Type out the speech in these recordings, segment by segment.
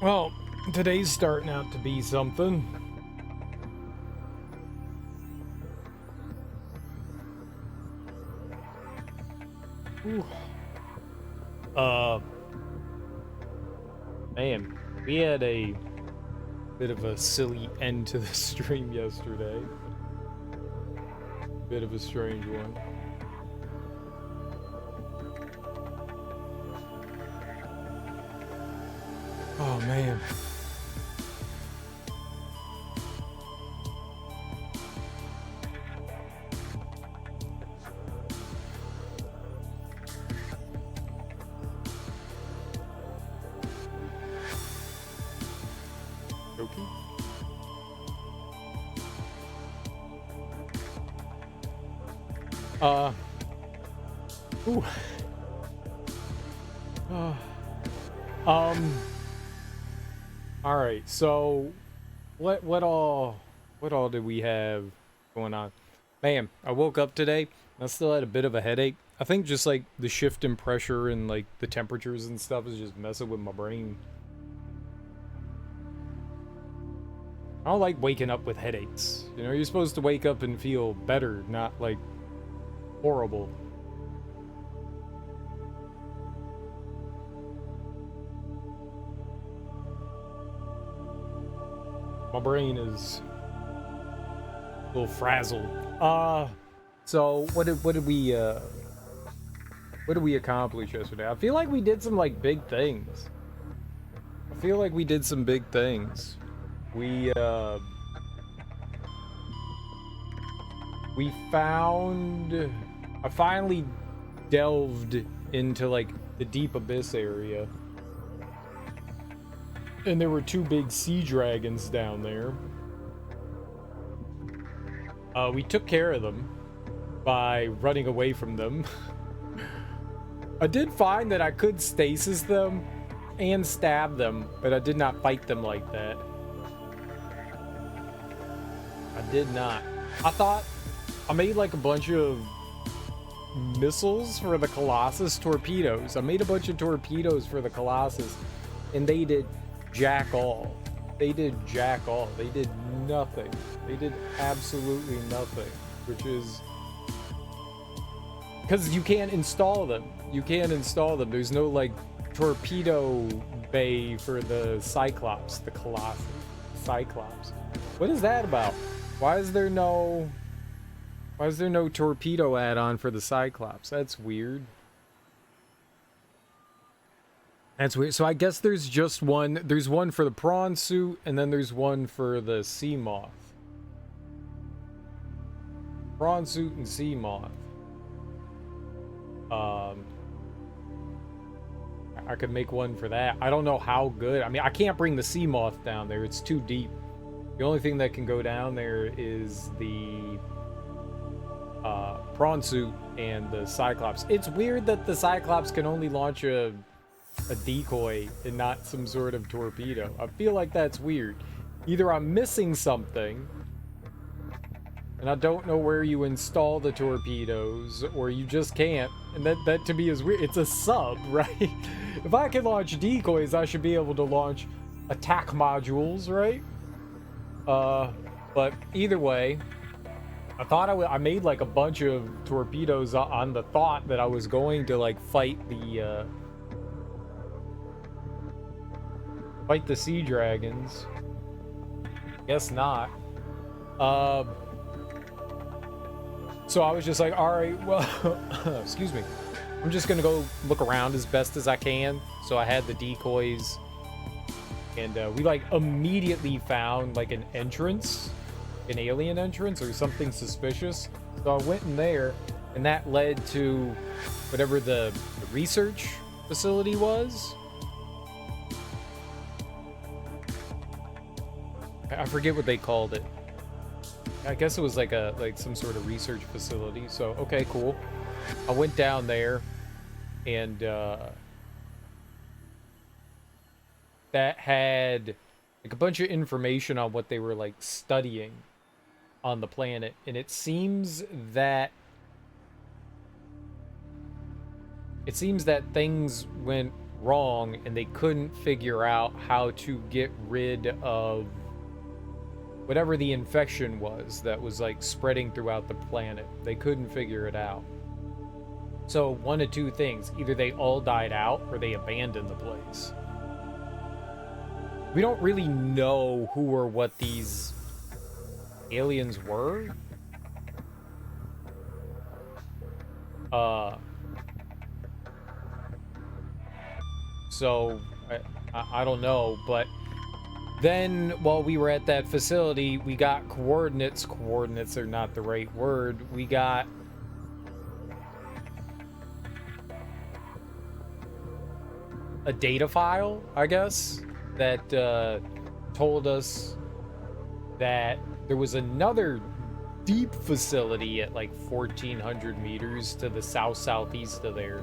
Well, today's starting out to be something. Ooh. Uh, Man, we had a bit of a silly end to the stream yesterday. Bit of a strange one. Oh man. Okay. Uh. Ooh. Uh, um. All right. So, what all did we have going on? Man, I woke up today. I still had a bit of a headache. I think just like the shift in pressure and like the temperatures and stuff is just messing with my brain. I don't like waking up with headaches. You know, you're supposed to wake up and feel better, not like horrible. My brain is a little frazzled. So what did we accomplish yesterday? I feel like we did some like big things. I feel like we did some big things. We uh we found I finally delved into like the deep abyss area. And there were two big sea dragons down there. We took care of them by running away from them. I did find that I could stasis them and stab them, but I did not fight them like that. I did not. I thought I made like a bunch of missiles for the Colossus torpedoes. I made a bunch of torpedoes for the Colossus, and they did jack all. They did jack all. They did nothing. They did absolutely nothing, which is because you can't install them. You can't install them. There's no like torpedo bay for the Cyclops, the Colossus, Cyclops. What is that about? Why is there no torpedo add-on for the Cyclops? That's weird. That's weird. So I guess there's just one. There's one for the prawn suit, and then there's one for the sea moth. Prawn suit and sea moth. I could make one for that. I don't know how good. I mean, I can't bring the sea moth down there. It's too deep. The only thing that can go down there is the prawn suit and the Cyclops. It's weird that the Cyclops can only launch a decoy and not some sort of torpedo. I feel like that's weird. Either I'm missing something and I don't know where you install the torpedoes, or you just can't. And that to me is weird. It's a sub, right? If I can launch decoys, I should be able to launch attack modules, right? But either way, I thought I made like a bunch of torpedoes on the thought that I was going to like fight the sea dragons. Guess not. So I was just like, all right, well, excuse me. I'm just gonna go look around as best as I can. So I had the decoys, and we like immediately found like an entrance, an alien entrance or something suspicious. So I went in there, and that led to whatever the research facility was. I forget what they called it. I guess it was like some sort of research facility. So okay, cool. I went down there, and that had like a bunch of information on what they were like studying on the planet, and it seems that things went wrong, and they couldn't figure out how to get rid of whatever the infection was that was like spreading throughout the planet. They couldn't figure it out. So one of two things, either they all died out or they abandoned the place. We don't really know who or what these aliens were. So I don't know, but then while we were at that facility, we got coordinates. Coordinates are not the right word. We got a data file, I guess, that told us that there was another deep facility at like 1,400 meters to the southeast of there.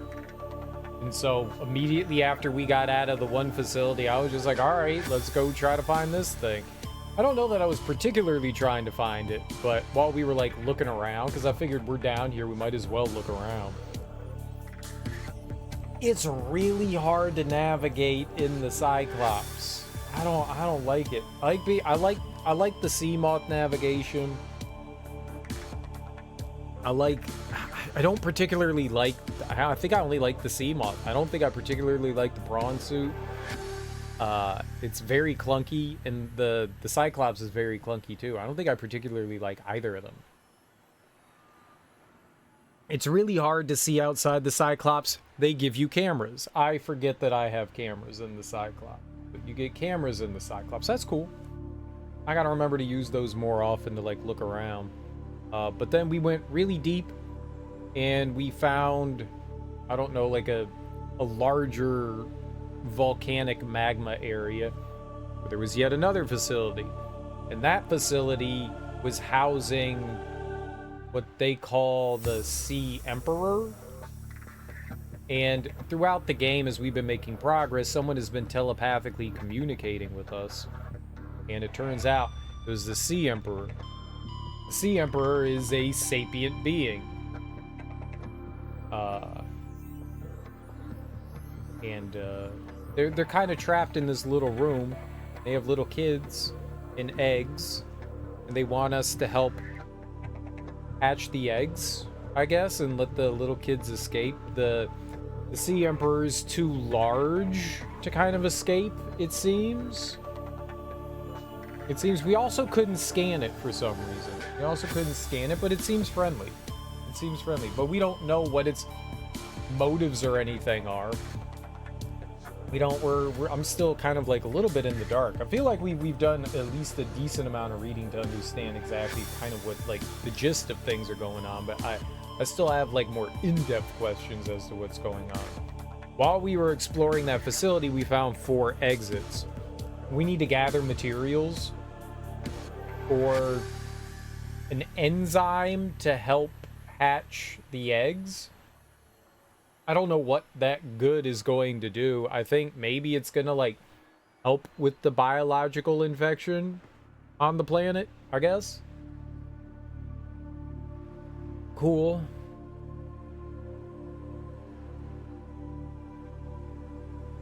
And so immediately after we got out of the one facility, I was just like, all right, let's go try to find this thing. I don't know that I was particularly trying to find it, but while we were like looking around, because I figured we're down here, we might as well look around. It's really hard to navigate in the Cyclops. I don't like it. I like the sea moth navigation. I don't particularly like, I think I only like the sea moth. I don't think I particularly like the prawn suit. It's very clunky, and the Cyclops is very clunky too. I don't think I particularly like either of them. It's really hard to see outside the Cyclops. They give you cameras. I forget that I have cameras in the Cyclops. But you get cameras in the Cyclops. That's cool. I gotta remember to use those more often to like look around. But then we went really deep, and we found, I don't know, like a larger volcanic magma area. But there was yet another facility. And that facility was housing what they call the Sea Emperor. And throughout the game, as we've been making progress, someone has been telepathically communicating with us. And it turns out it was the Sea Emperor. The Sea Emperor is a sapient being. They're kind of trapped in this little room. They have little kids and eggs, and they want us to help hatch the eggs, I guess, and let the little kids escape. The Sea Emperor is too large to kind of escape, it seems. It seems we also couldn't scan it for some reason. We also couldn't scan it, but it seems friendly. It seems friendly, but we don't know what its motives or anything are. We don't, I'm still kind of like a little bit in the dark. I feel like we've done at least a decent amount of reading to understand exactly kind of what like the gist of things are going on, but I still have like more in-depth questions as to what's going on. While we were exploring that facility, we found 4 exits. We need to gather materials for an enzyme to help hatch the eggs. I don't know what that good is going to do. I think maybe it's gonna like help with the biological infection on the planet, I guess. Cool.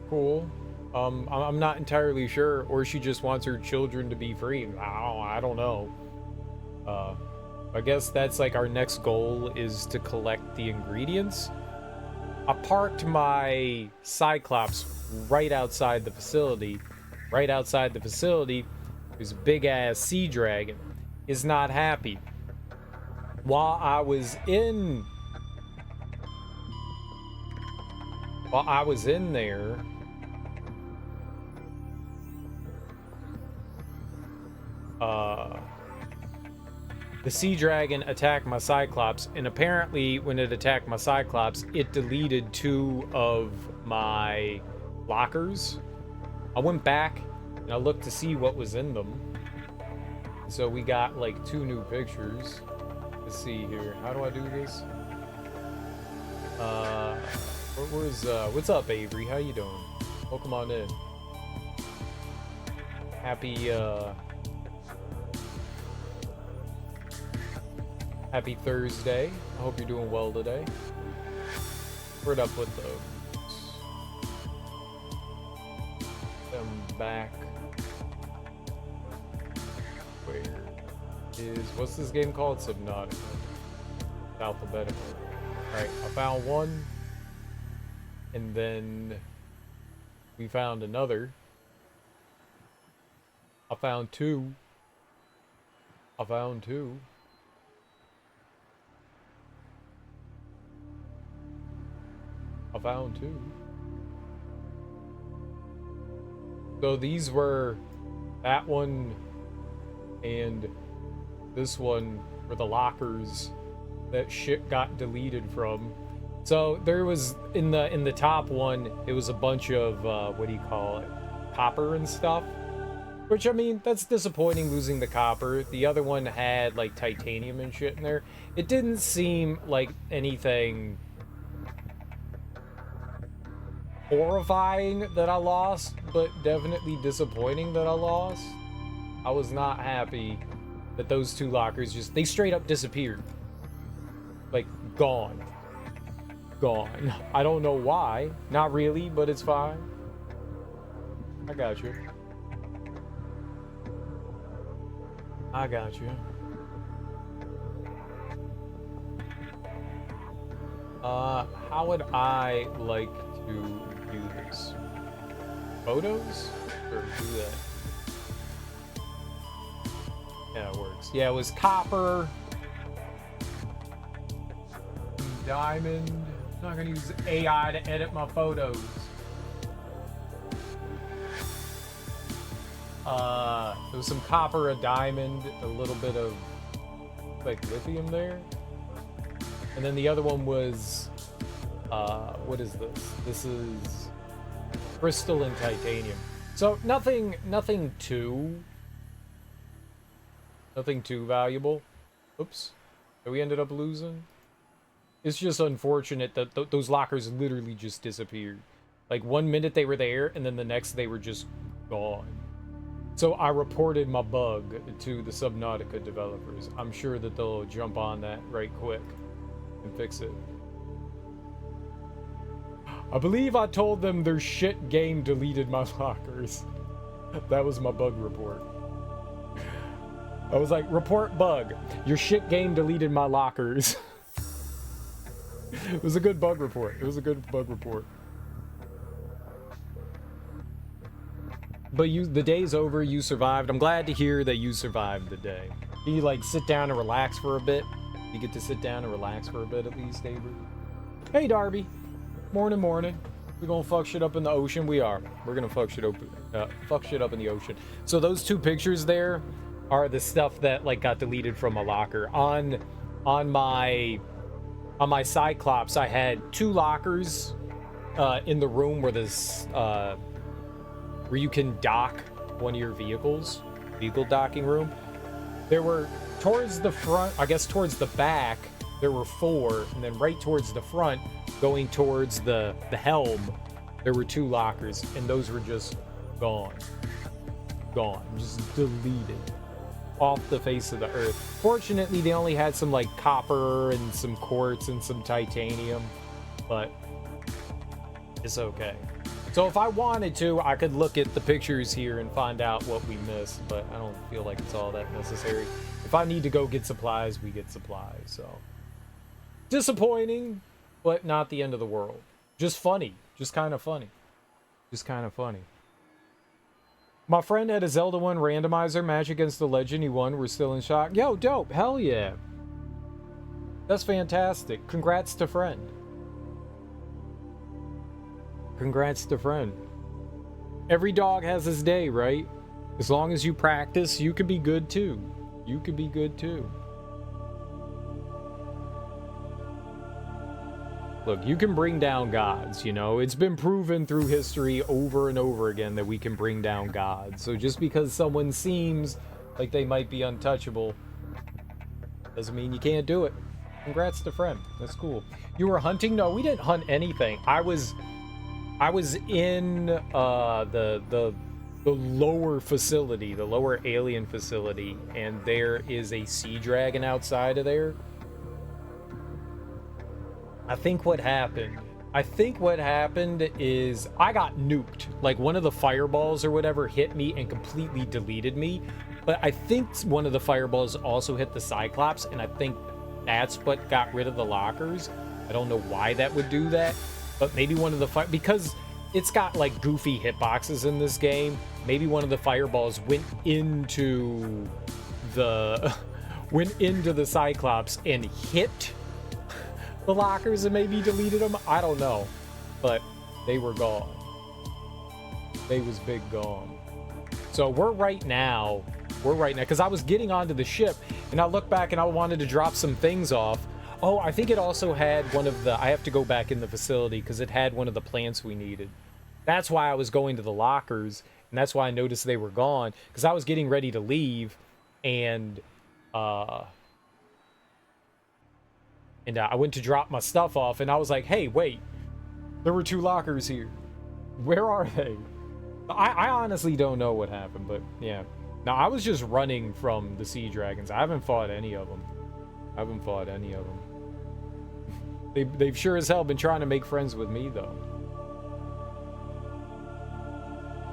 Cool. I'm not entirely sure, or she just wants her children to be free. I don't know. I guess that's like our next goal is to collect the ingredients. I parked my Cyclops right outside the facility. Right outside the facility, there's a big-ass sea dragon. Is not happy. While I was in there, the sea dragon attacked my Cyclops, and apparently when it attacked my Cyclops, it deleted 2 of my lockers. I went back and I looked to see what was in them. So we got like 2 new pictures. Let's see here. How do I do this? What's up, Avery? How you doing? Welcome on in. Happy Thursday. I hope you're doing well today. Where'd I put those? I'm back. Where is... What's this game called? Subnautica. It's alphabetical. Alright, I found one. And then... we found another. I found two. I found two. I found two. So these were that one and this one were the lockers that shit got deleted from. So there was in the top one, it was a bunch of what do you call it? Copper and stuff. Which, I mean, that's disappointing losing the copper. The other one had like titanium and shit in there. It didn't seem like anything horrifying that I lost, but definitely disappointing that I lost. I was not happy that those two lockers just, they straight up disappeared. Like, gone. Gone. I don't know why. Not really, but it's fine. I got you. I got you. How would I like to do this? Photos? Or do that? Yeah, it works. Yeah, it was copper. Diamond. I'm not gonna use AI to edit my photos. There was some copper, a diamond, a little bit of like lithium there. And then the other one was what is this? This is crystal and titanium. So nothing too valuable. Oops. So we ended up losing. It's just unfortunate that those lockers literally just disappeared. Like 1 minute they were there and then the next they were just gone. So I reported my bug to the Subnautica developers. I'm sure that they'll jump on that right quick and fix it. I believe I told them their shit game deleted my lockers. That was my bug report. I was like, report bug. Your shit game deleted my lockers. It was a good bug report. It was a good bug report. But the day's over, you survived. I'm glad to hear that you survived the day. You like sit down and relax for a bit. You get to sit down and relax for a bit at least, Avery. Hey, Darby. Morning, morning. We're gonna fuck shit up in the ocean. We are. We're gonna fuck shit up in the ocean. So those two pictures there are the stuff that like got deleted from a locker. On my Cyclops, I had two lockers in the room where this where you can dock one of your vehicles, vehicle docking room. There were towards the front, I guess towards the back, there were four, and then right towards the front, going towards the helm, there were two lockers, and those were just gone, just deleted off the face of the earth. Fortunately, they only had some like copper and some quartz and some titanium, but it's okay. So if I wanted to, I could look at the pictures here and find out what we missed, but I don't feel like it's all that necessary. If I need to go get supplies, we get supplies, so. Disappointing, but not the end of the world. Just funny. Just kind of funny. Just kind of funny. My friend had a Zelda 1 randomizer match against the Legend. He won. We're still in shock. Yo, dope. Hell yeah. That's fantastic. Congrats to friend. Congrats to friend. Every dog has his day, right? As long as you practice, you could be good too. You could be good too. Look, you can bring down gods, you know? It's been proven through history over and over again that we can bring down gods. So just because someone seems like they might be untouchable doesn't mean you can't do it. Congrats to friend. That's cool. You were hunting? No, we didn't hunt anything. I was in the lower facility, the lower alien facility, and there is a sea dragon outside of there. I think what happened, I think what happened is I got nuked. Like one of the fireballs or whatever hit me and completely deleted me. But I think one of the fireballs also hit the Cyclops, and I think that's what got rid of the lockers. I don't know why that would do that, but maybe one of the because it's got like goofy hitboxes in this game. Maybe one of the fireballs went into the Cyclops and hit the lockers and maybe deleted them. I don't know, but they were gone. They was big gone. So we're right now, because I was getting onto the ship and I looked back and I wanted to drop some things off. Oh, I think it also had one of the, I have to go back in the facility because it had one of the plants we needed. That's why I was going to the lockers, and that's why I noticed they were gone, because I was getting ready to leave, and I went to drop my stuff off, and I was like, hey, wait, there were 2 lockers here. Where are they? I honestly don't know what happened, but yeah. Now, I was just running from the Sea Dragons. I haven't fought any of them. They've sure as hell been trying to make friends with me, though.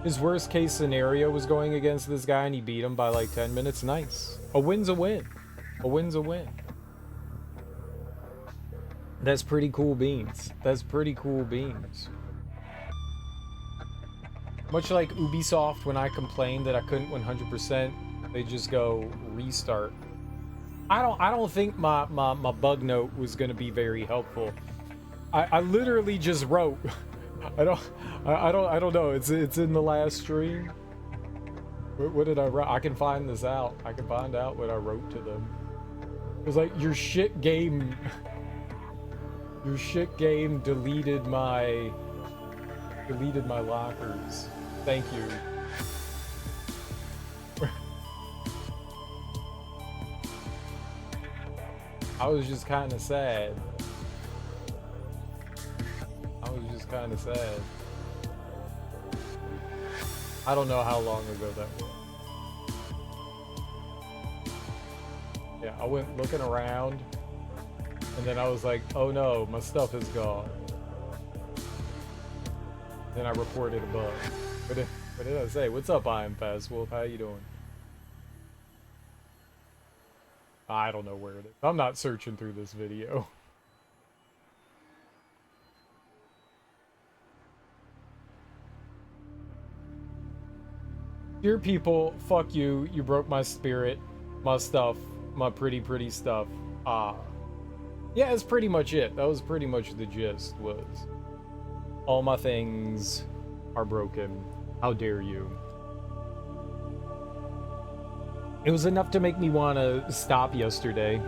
His worst case scenario was going against this guy and he beat him by like 10 minutes. Nice. A win's a win. A win's a win. That's pretty cool beans. That's pretty cool beans. Much like Ubisoft, when I complained that I couldn't 100%, they just go restart. I don't think my bug note was gonna be very helpful. I literally just wrote. I don't know. It's in the last stream. What did I write? I can find this out. I can find out what I wrote to them. It was like, your shit game deleted my lockers. Thank you. I was just kind of sad. I don't know how long ago that was. Yeah, I went looking around, and then I was like, oh no, my stuff is gone. Then I reported a bug. What did I say? What's up, I am Fast Wolf? How you doing? I don't know where it is. I'm not searching through this video. Dear people, fuck you. You broke my spirit, my stuff, my pretty stuff. Yeah, that's pretty much it. That was pretty much the gist, was all my things are broken. How dare you? It was enough to make me want to stop yesterday.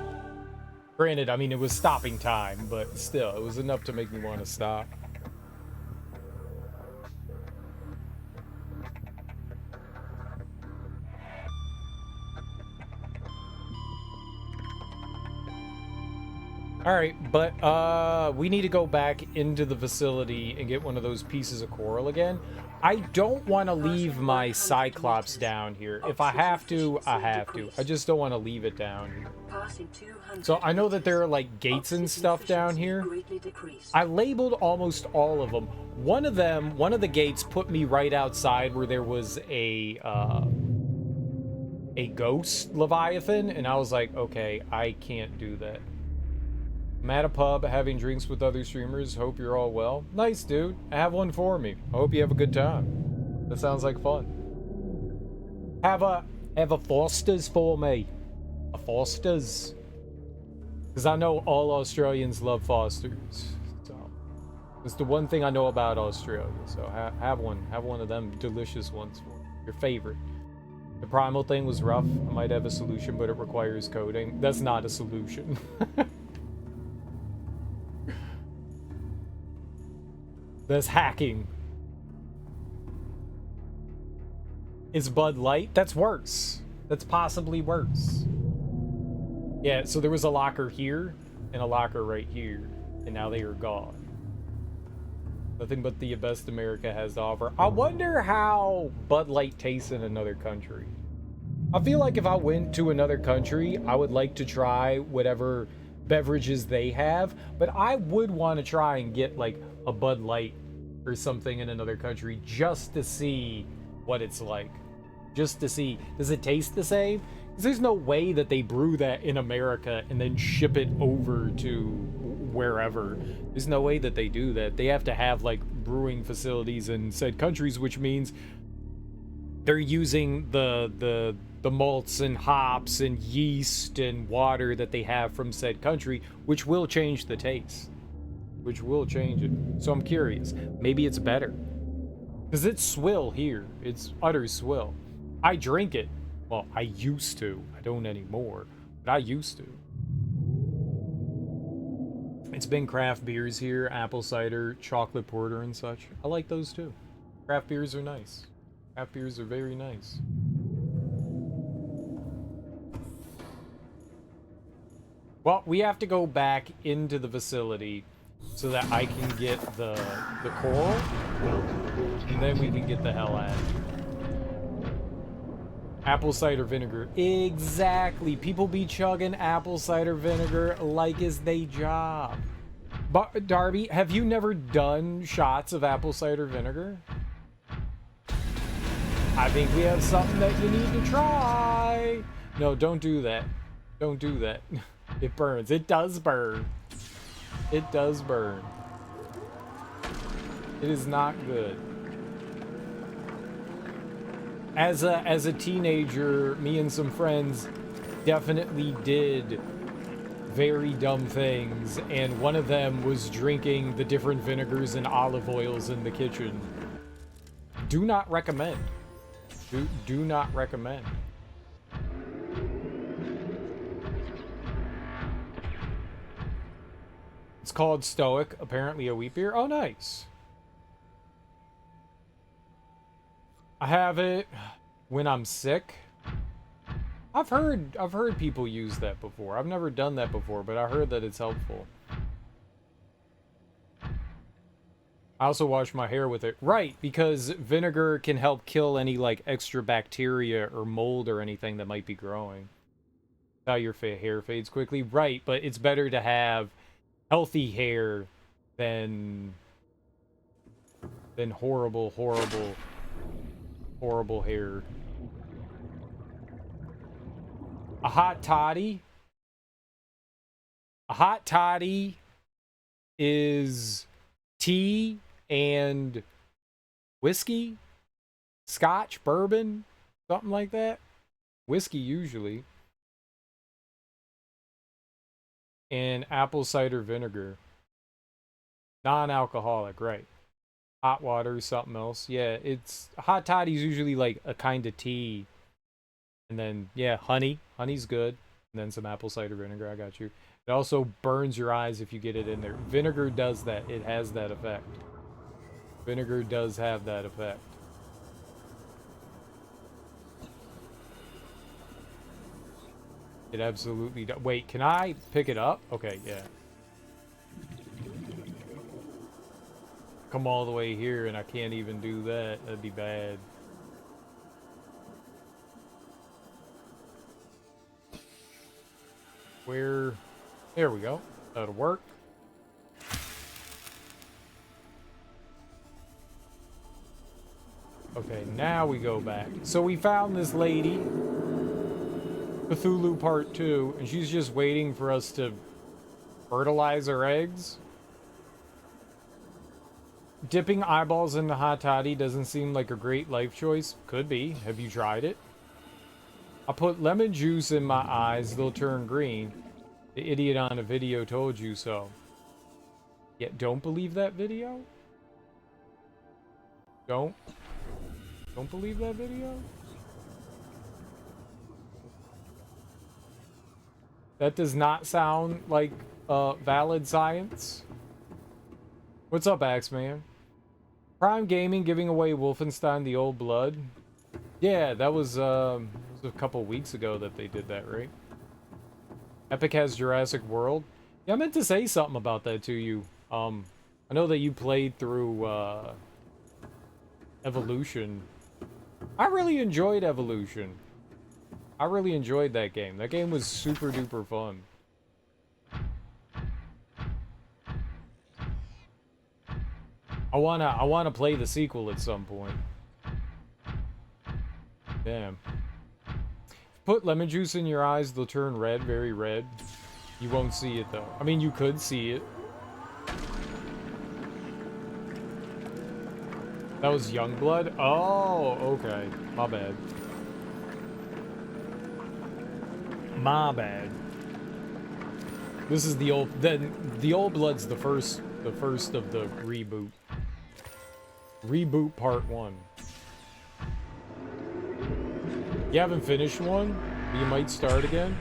Granted, I mean, it was stopping time, but still, it was enough to make me want to stop. Alright, but we need to go back into the facility and get one of those pieces of coral again. I don't want to leave my Cyclops down here. If I have to, I have to. I just don't want to leave it down here. So I know that there are like gates and stuff down here. I labeled almost all of them. One of the gates put me right outside where there was a ghost Leviathan, and I was like, okay, I can't do that. I'm at a pub having drinks with other streamers. Hope you're all well. Nice, dude. Have one for me. I hope you have a good time. That sounds like fun. Have a Foster's for me. A Foster's. Because I know all Australians love Fosters. So it's the one thing I know about Australia. So have one. Have one of them delicious ones for me. Your favorite. The primal thing was rough. I might have a solution, but it requires coding. That's not a solution. That's hacking. Is Bud Light? That's worse. That's possibly worse. Yeah, so there was a locker here and a locker right here, and now they are gone. Nothing but the best America has to offer. I wonder how Bud Light tastes in another country. I feel like if I went to another country, I would like to try whatever beverages they have, but I would want to try and get like a Bud Light or something in another country just to see what it's like. Just to see, does it taste the same? Because there's no way that they brew that in America and then ship it over to wherever. There's no way that they do that. They have to have like brewing facilities in said countries, which means they're using the malts and hops and yeast and water that they have from said country, which will change the taste. Which will change it. So I'm curious. Maybe it's better. Because it's swill here. It's utter swill. I drink it. Well, I used to. I don't anymore. But I used to. It's been craft beers here. Apple cider, chocolate porter, and such. I like those too. Craft beers are nice. Craft beers are very nice. Well, we have to go back into the facility so that I can get the coral, and then we can get the hell out of here. Apple cider vinegar. Exactly. People be chugging apple cider vinegar like it's they job. But Darby, have you never done shots of apple cider vinegar? I think we have something that you need to try. No, don't do that. Don't do that. It burns. It does burn. It does burn. It is not good. As a teenager, me and some friends definitely did very dumb things, and one of them was drinking the different vinegars and olive oils in the kitchen. Do not recommend. Do not recommend. It's called Stoic, apparently a wheat beer. Oh, nice. I have it when I'm sick. I've heard people use that before. I've never done that before, but I heard that it's helpful. I also wash my hair with it. Right, because vinegar can help kill any like extra bacteria or mold or anything that might be growing. How your hair fades quickly. Right, but it's better to have healthy hair than horrible hair. A hot toddy. A hot toddy is tea and whiskey, scotch, bourbon, something like that. Whiskey usually. And apple cider vinegar. Non-alcoholic, right. Hot water, something else. Yeah, it's hot toddy's usually like a kind of tea. And then, yeah, honey. Honey's good. And then some apple cider vinegar. I got you. It also burns your eyes if you get it in there. Vinegar does that. It has that effect. Vinegar does have that effect. It absolutely does. Wait, can I pick it up? Okay, yeah. Come all the way here and I can't even do that. That'd be bad. Where? There we go. That'll work. Okay, now we go back. So we found this lady, Cthulhu Part 2, and she's just waiting for us to fertilize her eggs. Dipping eyeballs into hot toddy doesn't seem like a great life choice. Could be. Have you tried it? I put lemon juice in my eyes, they'll turn green. The idiot on a video told you so. Yeah, don't believe that video? Don't believe that video? That does not sound like valid science. What's up, Axeman? Prime Gaming giving away Wolfenstein The Old Blood. Yeah, that was a couple weeks ago that they did that, right? Epic has Jurassic World. Yeah, I meant to say something about that to you. I know that you played through Evolution. I really enjoyed Evolution. I really enjoyed that game. That game was super duper fun. I wanna play the sequel at some point. Damn. Put lemon juice in your eyes, they'll turn red, very red. You won't see it though. I mean, you could see it. That was Youngblood? Oh, okay. My bad. My bad. This is the old. Then the Old Blood's the first of the reboot. Reboot Part 1. You haven't finished one? You might start again.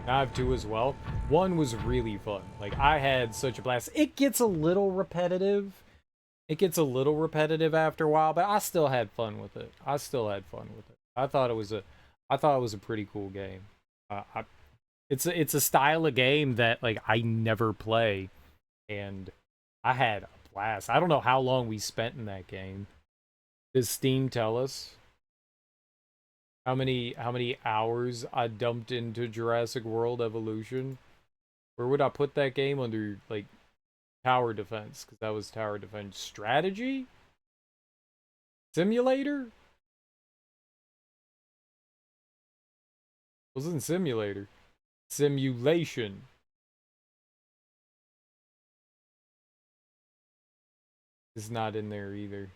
I have 2 as well. 1 was really fun. Like, I had such a blast. It gets a little repetitive. It gets a little repetitive after a while, but I still had fun with it. I still had fun with it. I thought it was a pretty cool game. It's a style of game that like I never play, and I had a blast. I don't know how long we spent in that game. Does Steam tell us how many hours I dumped into Jurassic World Evolution? Where would I put that game under like tower defense? Because that was tower defense. Strategy? Simulator? Wasn't simulator. Simulation. Is not in there either.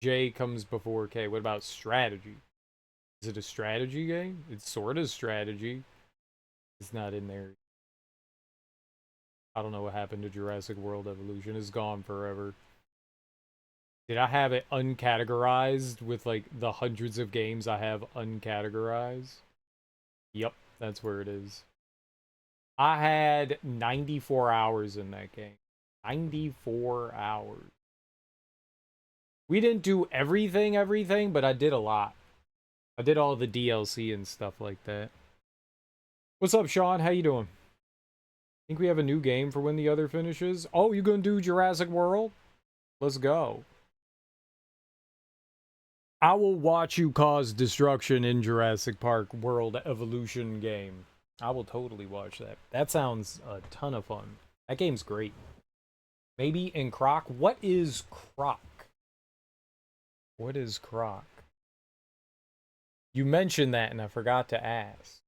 J comes before K. What about strategy? Is it a strategy game? It's sort of strategy. It's not in there. I don't know what happened to Jurassic World Evolution. It's gone forever. Did I have it uncategorized with like the hundreds of games I have uncategorized? Yep, that's where it is. I had 94 hours in that game. 94 hours. We didn't do everything, but I did a lot. I did all the DLC and stuff like that. What's up, Sean? How you doing? Think we have a new game for when the other finishes? Oh, you gonna do Jurassic World? Let's go. I will watch you cause destruction in Jurassic Park World Evolution game. I will totally watch that. That sounds a ton of fun. That game's great. Maybe in Croc. What is Croc? What is Croc? You mentioned that and I forgot to ask.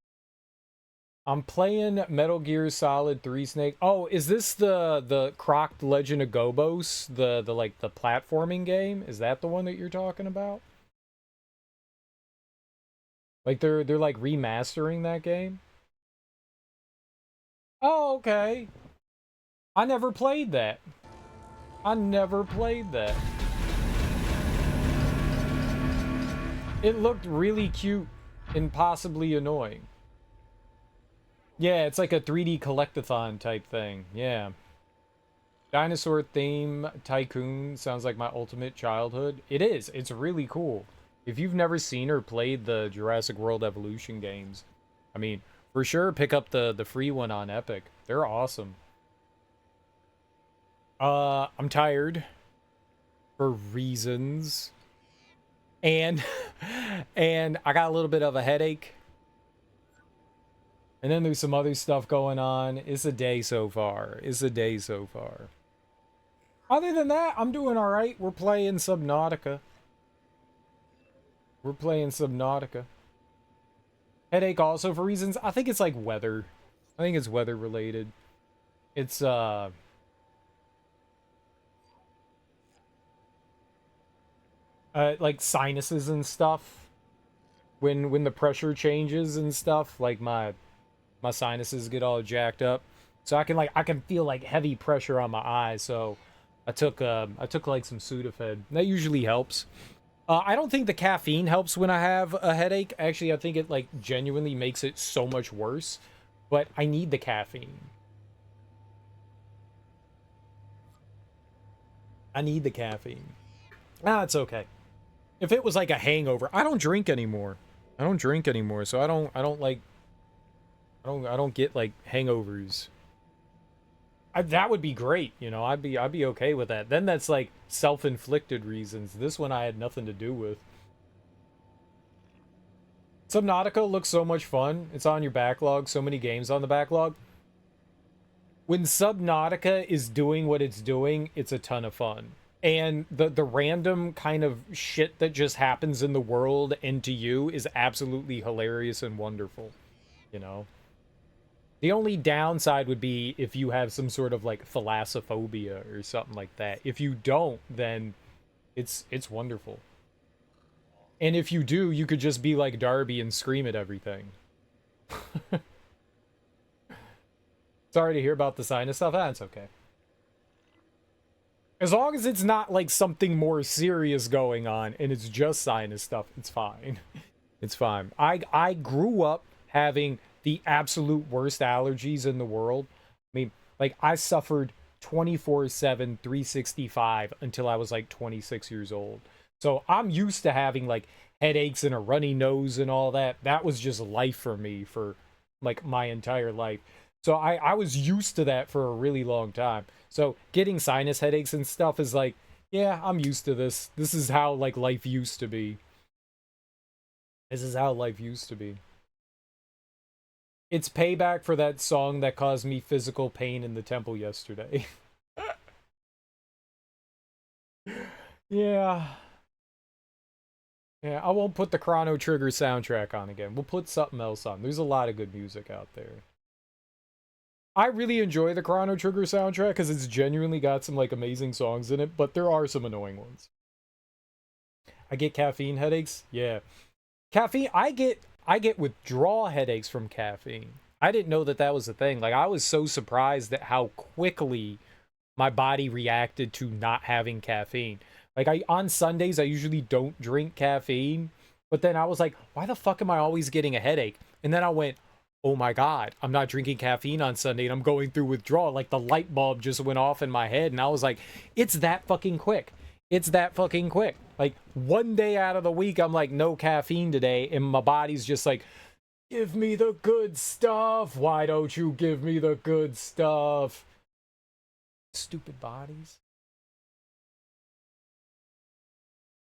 I'm playing Metal Gear Solid 3 Snake. Oh, is this the Croc Legend of Gobos? The like the platforming game? Is that the one that you're talking about? Like they're like remastering that game? Oh, okay. I never played that. I never played that. It looked really cute and possibly annoying. Yeah, it's like a 3D collectathon type thing. Yeah. Dinosaur theme tycoon sounds like my ultimate childhood. It is. It's really cool. If you've never seen or played the Jurassic World Evolution games, I mean, for sure pick up the free one on Epic. They're awesome. I'm tired for reasons. And and I got a little bit of a headache. And then there's some other stuff going on. It's a day so far. It's a day so far. Other than that, I'm doing all right. We're playing Subnautica. We're playing Subnautica. Headache also for reasons. I think it's like weather. I think it's weather related. It's like sinuses and stuff. When the pressure changes and stuff, like my sinuses get all jacked up. So I can feel like heavy pressure on my eyes. So I took like some Sudafed. That usually helps. I don't think the caffeine helps when I have a headache. Actually, I think it like genuinely makes it so much worse. But I need the caffeine. I need the caffeine. Ah, it's okay. If it was like a hangover, I don't drink anymore. I don't drink anymore, so I don't like I don't get like hangovers. That would be great, you know. I'd be okay with that. Then that's like self-inflicted reasons. This one I had nothing to do with. Subnautica looks so much fun. It's on your backlog. So many games on the backlog. When Subnautica is doing what it's doing, it's a ton of fun. And the random kind of shit that just happens in the world and to you is absolutely hilarious and wonderful, you know? The only downside would be if you have some sort of like thalassophobia or something like that. If you don't, then it's wonderful. And if you do, you could just be like Darby and scream at everything. Sorry to hear about the sinus stuff. That's okay. As long as it's not like something more serious going on and it's just sinus stuff, it's fine. It's fine. I grew up having the absolute worst allergies in the world. I mean, like I suffered 24/7 365 until I was like 26 years old. So I'm used to having like headaches and a runny nose and all that. That was just life for me for like my entire life. So I was used to that for a really long time. So getting sinus headaches and stuff is like, yeah, I'm used to this. This is how like life used to be. This is how life used to be. It's payback for that song that caused me physical pain in the temple yesterday. Yeah. Yeah, I won't put the Chrono Trigger soundtrack on again. We'll put something else on. There's a lot of good music out there. I really enjoy the Chrono Trigger soundtrack because it's genuinely got some like amazing songs in it, but there are some annoying ones. I get caffeine headaches. Yeah. Caffeine, I get withdrawal headaches from caffeine. I didn't know that that was a thing. Like I was so surprised at how quickly my body reacted to not having caffeine. Like I on Sundays I usually don't drink caffeine, but then I was like, why the fuck am I always getting a headache? And then I went, oh my god, I'm not drinking caffeine on Sunday and I'm going through withdrawal. Like the light bulb just went off in my head and I was like, it's that fucking quick. It's that fucking quick. Like one day out of the week I'm like no caffeine today and my body's just like, give me the good stuff. Why don't you give me the good stuff? Stupid bodies.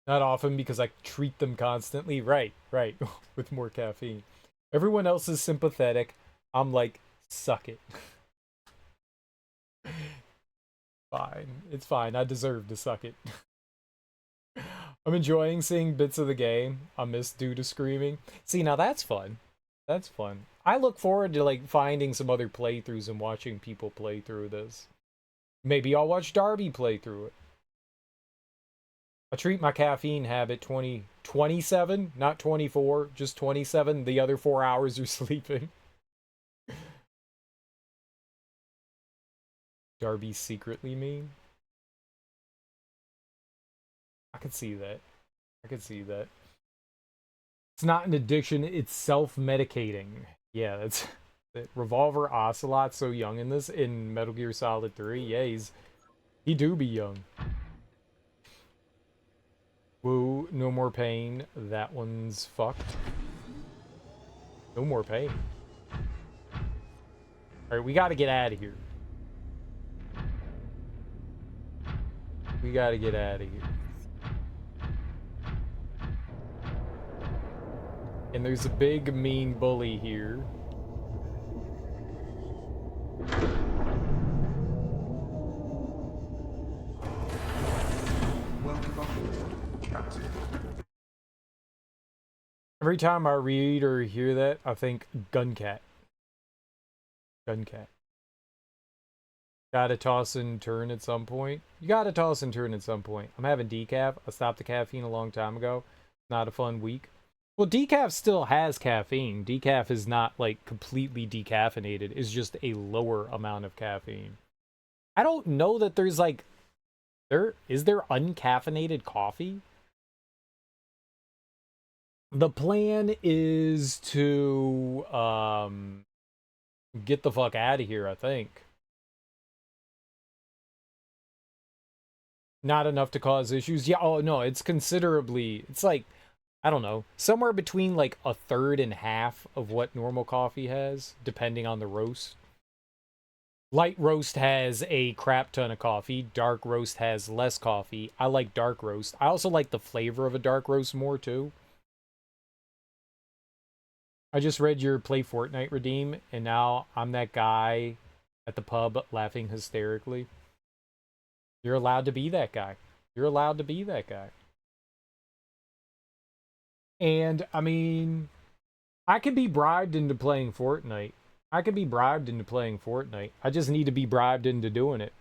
Not often because I treat them constantly. Right, right. With more caffeine. Everyone else is sympathetic. I'm like, suck it. Fine. It's fine. I deserve to suck it. I'm enjoying seeing bits of the game I missed due to screaming. See, now that's fun. That's fun. I look forward to like finding some other playthroughs and watching people play through this. Maybe I'll watch Darby play through it. I treat my caffeine habit 27, not 24, just 27. The other 4 hours you're sleeping. Darby secretly mean? I could see that. I could see that. It's not an addiction, it's self-medicating. Yeah, that's it. Revolver Ocelot so young in this in Metal Gear Solid 3. Yeah, he do be young. Woo, no more pain. That one's fucked. No more pain. Alright, we gotta get out of here. We gotta get out of here. And there's a big mean bully here. Every time I read or hear that, I think Guncat. Guncat. Gotta toss and turn at some point. You gotta toss and turn at some point. I'm having decaf. I stopped the caffeine a long time ago. Not a fun week. Well, decaf still has caffeine. Decaf is not like completely decaffeinated. It's just a lower amount of caffeine. I don't know that there's like is there uncaffeinated coffee? The plan is to get the fuck out of here, I think. Not enough to cause issues. Yeah, oh no, it's considerably, it's like, I don't know, somewhere between like a third and half of what normal coffee has, depending on the roast. Light roast has a crap ton of coffee. Dark roast has less coffee. I like dark roast. I also like the flavor of a dark roast more too. I just read your Play Fortnite redeem, and now I'm that guy at the pub laughing hysterically. You're allowed to be that guy. You're allowed to be that guy. And, I mean, I could be bribed into playing Fortnite. I could be bribed into playing Fortnite. I just need to be bribed into doing it.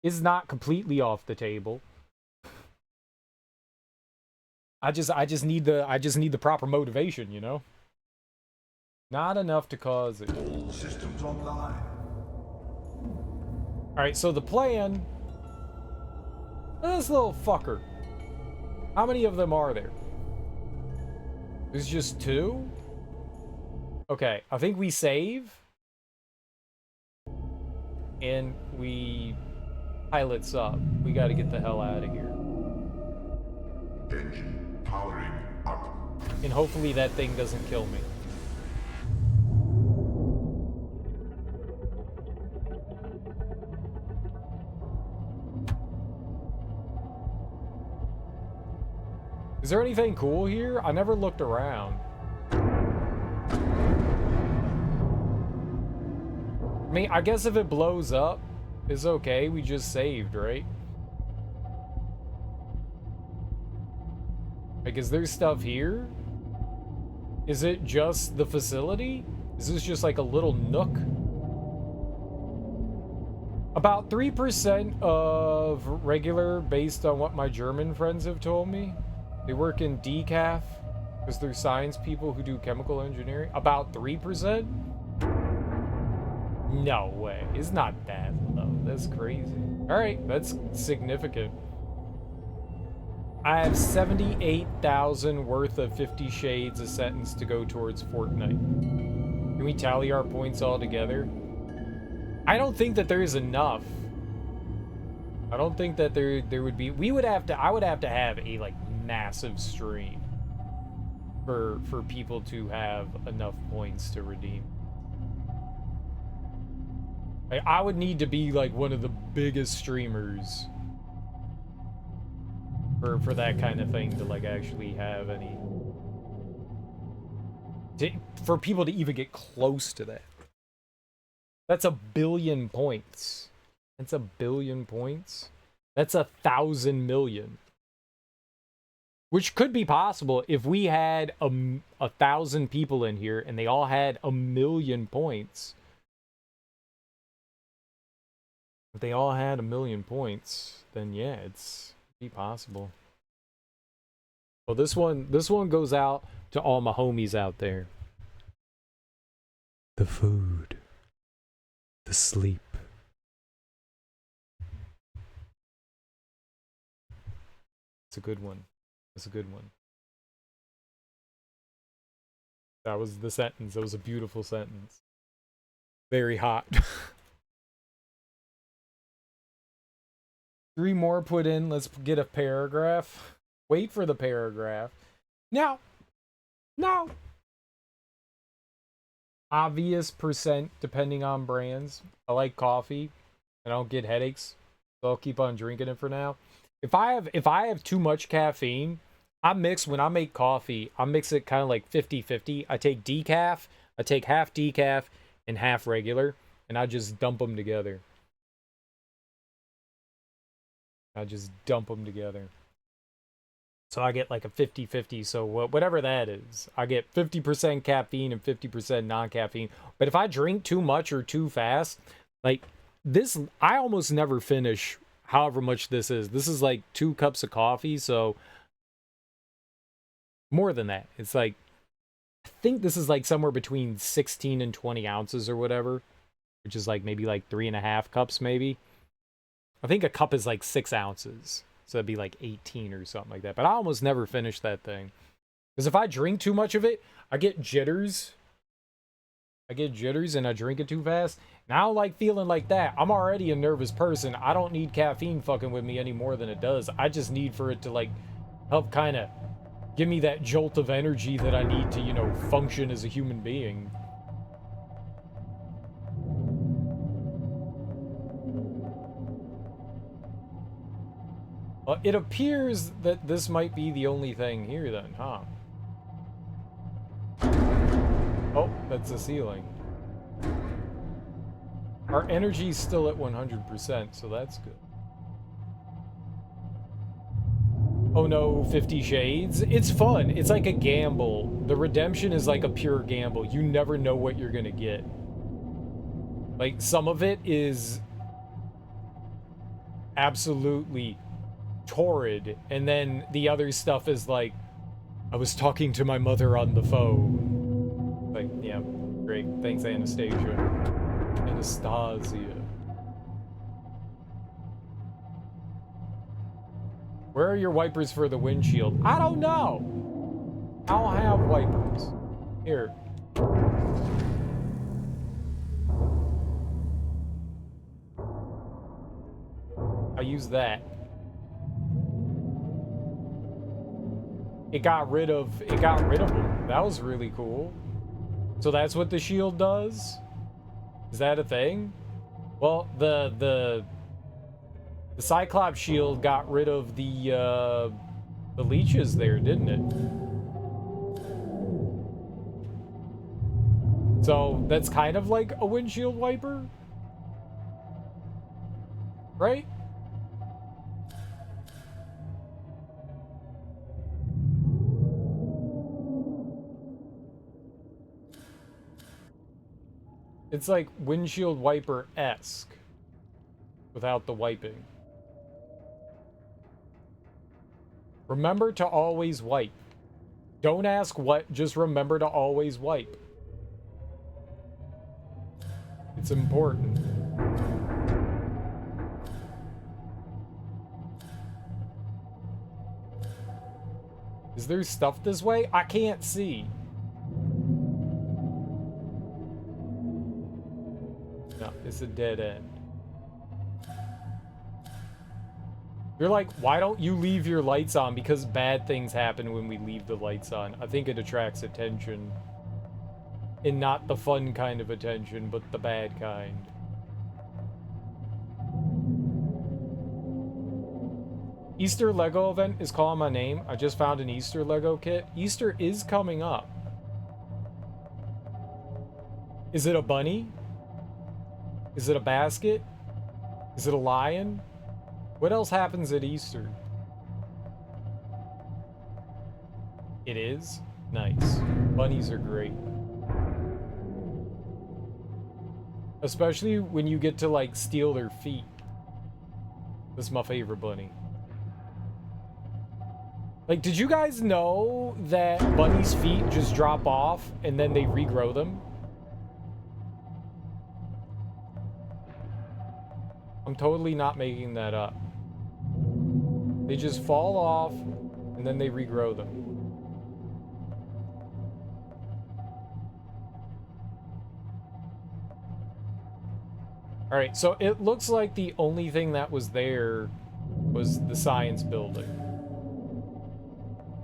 It's not completely off the table. I just need the proper motivation, you know? Not enough to cause it. All systems online. Alright, so the plan... This little fucker. How many of them are there? There's just 2? Okay, I think we save. And we pilot sub. We gotta get the hell out of here. Engine powering up. And hopefully that thing doesn't kill me. Is there anything cool here? I never looked around. I mean, I guess if it blows up, it's okay. We just saved, right? Like, is there stuff here? Is it just the facility? Is this just like a little nook? About 3% of regular, based on what my German friends have told me. They work in decaf, because they're science people who do chemical engineering. About 3%? No way. It's not that low. That's crazy. Alright, that's significant. I have 78,000 worth of 50 Shades a sentence to go towards Fortnite. Can we tally our points all together? I don't think that there is enough. I don't think that there would be... I would have to have a, like, massive stream for people to have enough points to redeem. Like, I would need to be, like, one of the biggest streamers for that kind of thing to, like, actually have any... for people to even get close to that. That's 1 billion points. That's 1 billion points. That's 1,000 million. Which could be possible if we had 1,000 people in here and they all had 1 million points. If they all had 1 million points, then yeah, it's be possible. Well, this one goes out to all my homies out there. The food. The sleep. It's a good one. It's a good one. That was the sentence. That was a beautiful sentence. Very hot. 3 more put in. Let's get a paragraph. Wait for the paragraph. Now. No. Obvious percent depending on brands. I like coffee. I don't get headaches. So I'll keep on drinking it for now. If I have too much caffeine, when I make coffee, I mix it kind of like 50-50. I take decaf, I take half decaf and half regular, and I just dump them together. So I get like a 50-50. So whatever that is, I get 50% caffeine and 50% non-caffeine. But if I drink too much or too fast, like this, I almost never finish however much this is. This is like 2 cups of coffee, so more than that. It's like, I think this is like somewhere between 16 and 20 ounces or whatever, which is like maybe like 3.5 cups maybe. I think a cup is like 6 ounces. So that'd be like 18 or something like that. But I almost never finish that thing. Because if I drink too much of it, I get jitters. And I drink it too fast. And I don't like feeling like that. I'm already a nervous person. I don't need caffeine fucking with me any more than it does. I just need for it to like help kind of give me that jolt of energy that I need to, you know, function as a human being. Well, it appears that this might be the only thing here then, huh? Oh, that's the ceiling. Our energy's still at 100%, so that's good. Oh no, 50 Shades. It's fun. It's like a gamble. The redemption is like a pure gamble. You never know what you're gonna get. Like, some of it is absolutely torrid, and then the other stuff is like, I was talking to my mother on the phone. Like, yeah, great. Thanks, Anastasia. Anastasia. Where are your wipers for the windshield? I don't know. I don't have wipers. Here. I'll use that. It got rid of them. That was really cool. So that's what the shield does? Is that a thing? Well, the Cyclops shield got rid of the leeches there, didn't it? So that's kind of like a windshield wiper, right? It's like windshield wiper-esque without the wiping. Remember to always wipe. Don't ask what, just remember to always wipe. It's important. Is there stuff this way? I can't see. No, it's a dead end. You're like, why don't you leave your lights on? Because bad things happen when we leave the lights on. I think it attracts attention. And not the fun kind of attention, but the bad kind. Easter Lego event is calling my name. I just found an Easter Lego kit. Easter is coming up. Is it a bunny? Is it a basket? Is it a lion? What else happens at Easter? It is? Nice. Bunnies are great. Especially when you get to, like, steal their feet. This is my favorite bunny. Like, did you guys know that bunnies' feet just drop off and then they regrow them? I'm totally not making that up. They just fall off and then they regrow them. Alright, so it looks like the only thing that was there was the science building.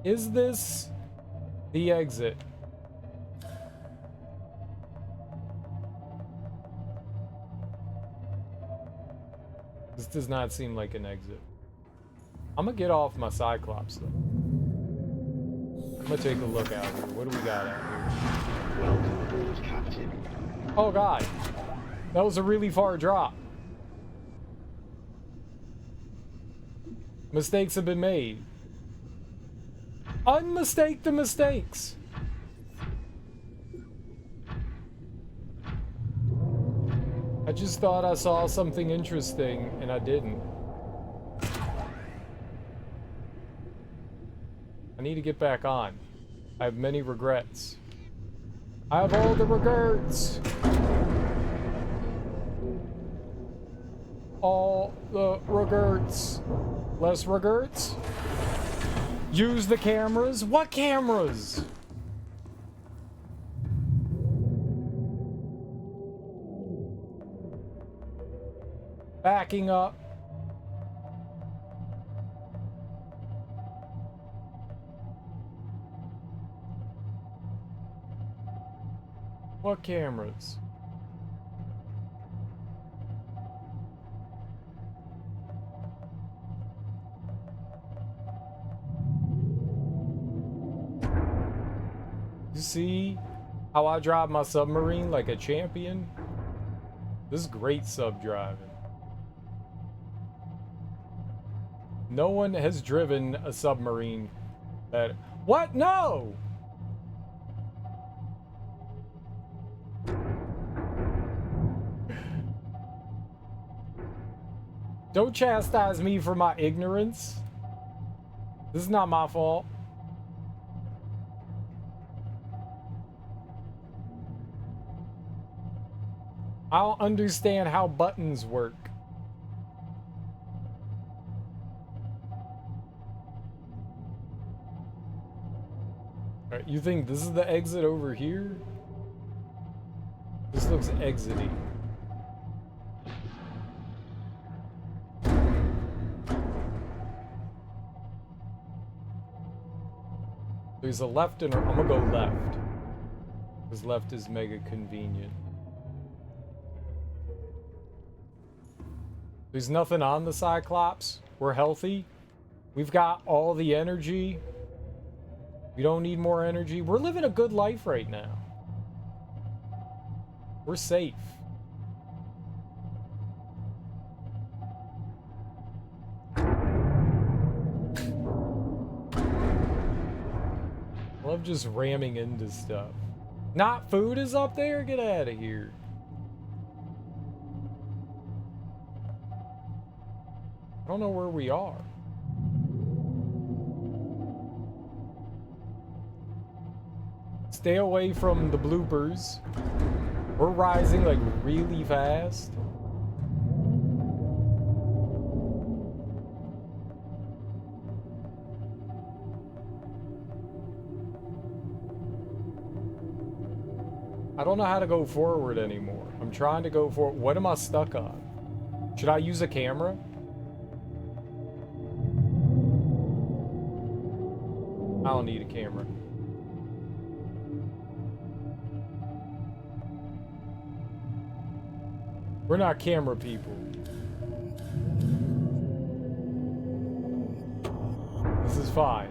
Is this the exit? This does not seem like an exit. I'm gonna get off my Cyclops though. I'm gonna take a look out here. What do we got out here? Welcome aboard, Captain. Oh god. That was a really far drop. Mistakes have been made. Unmistake the mistakes. I just thought I saw something interesting and I didn't. I need to get back on. I have many regrets. I have all the regrets. All the regrets. Less regrets? Use the cameras? What cameras? Backing up. What cameras? You see how I drive my submarine like a champion? This is great sub-driving. No one has driven a submarine that... What? No! Don't chastise me for my ignorance. This is not my fault. I don't understand how buttons work. Alright, you think this is the exit over here? This looks exity. There's a left and a... I'm gonna go left. Because left is mega convenient. There's nothing on the Cyclops. We're healthy. We've got all the energy. We don't need more energy. We're living a good life right now. We're safe. I love just ramming into stuff. Not food is up there? Get out of here. I don't know where we are. Stay away from the bloopers. We're rising like really fast. I don't know how to go forward anymore. I'm trying to go forward. What am I stuck on? Should I use a camera? I don't need a camera. We're not camera people. This is fine.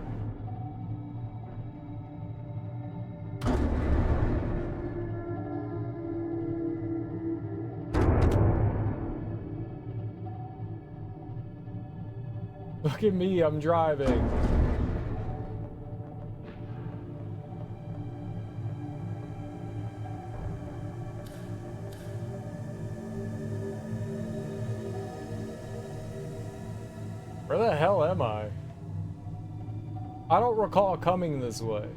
Look at me, I'm driving. Where the hell am I? I don't recall coming this way.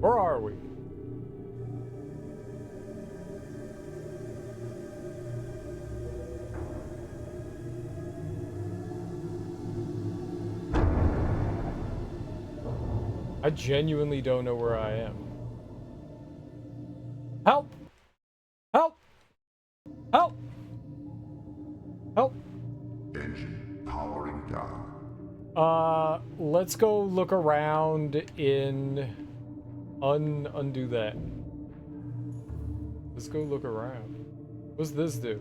Where are we? I genuinely don't know where I am. Help! Help! Help! Help! Engine powering down. Let's go look around in... undo that. Let's go look around. What's this do?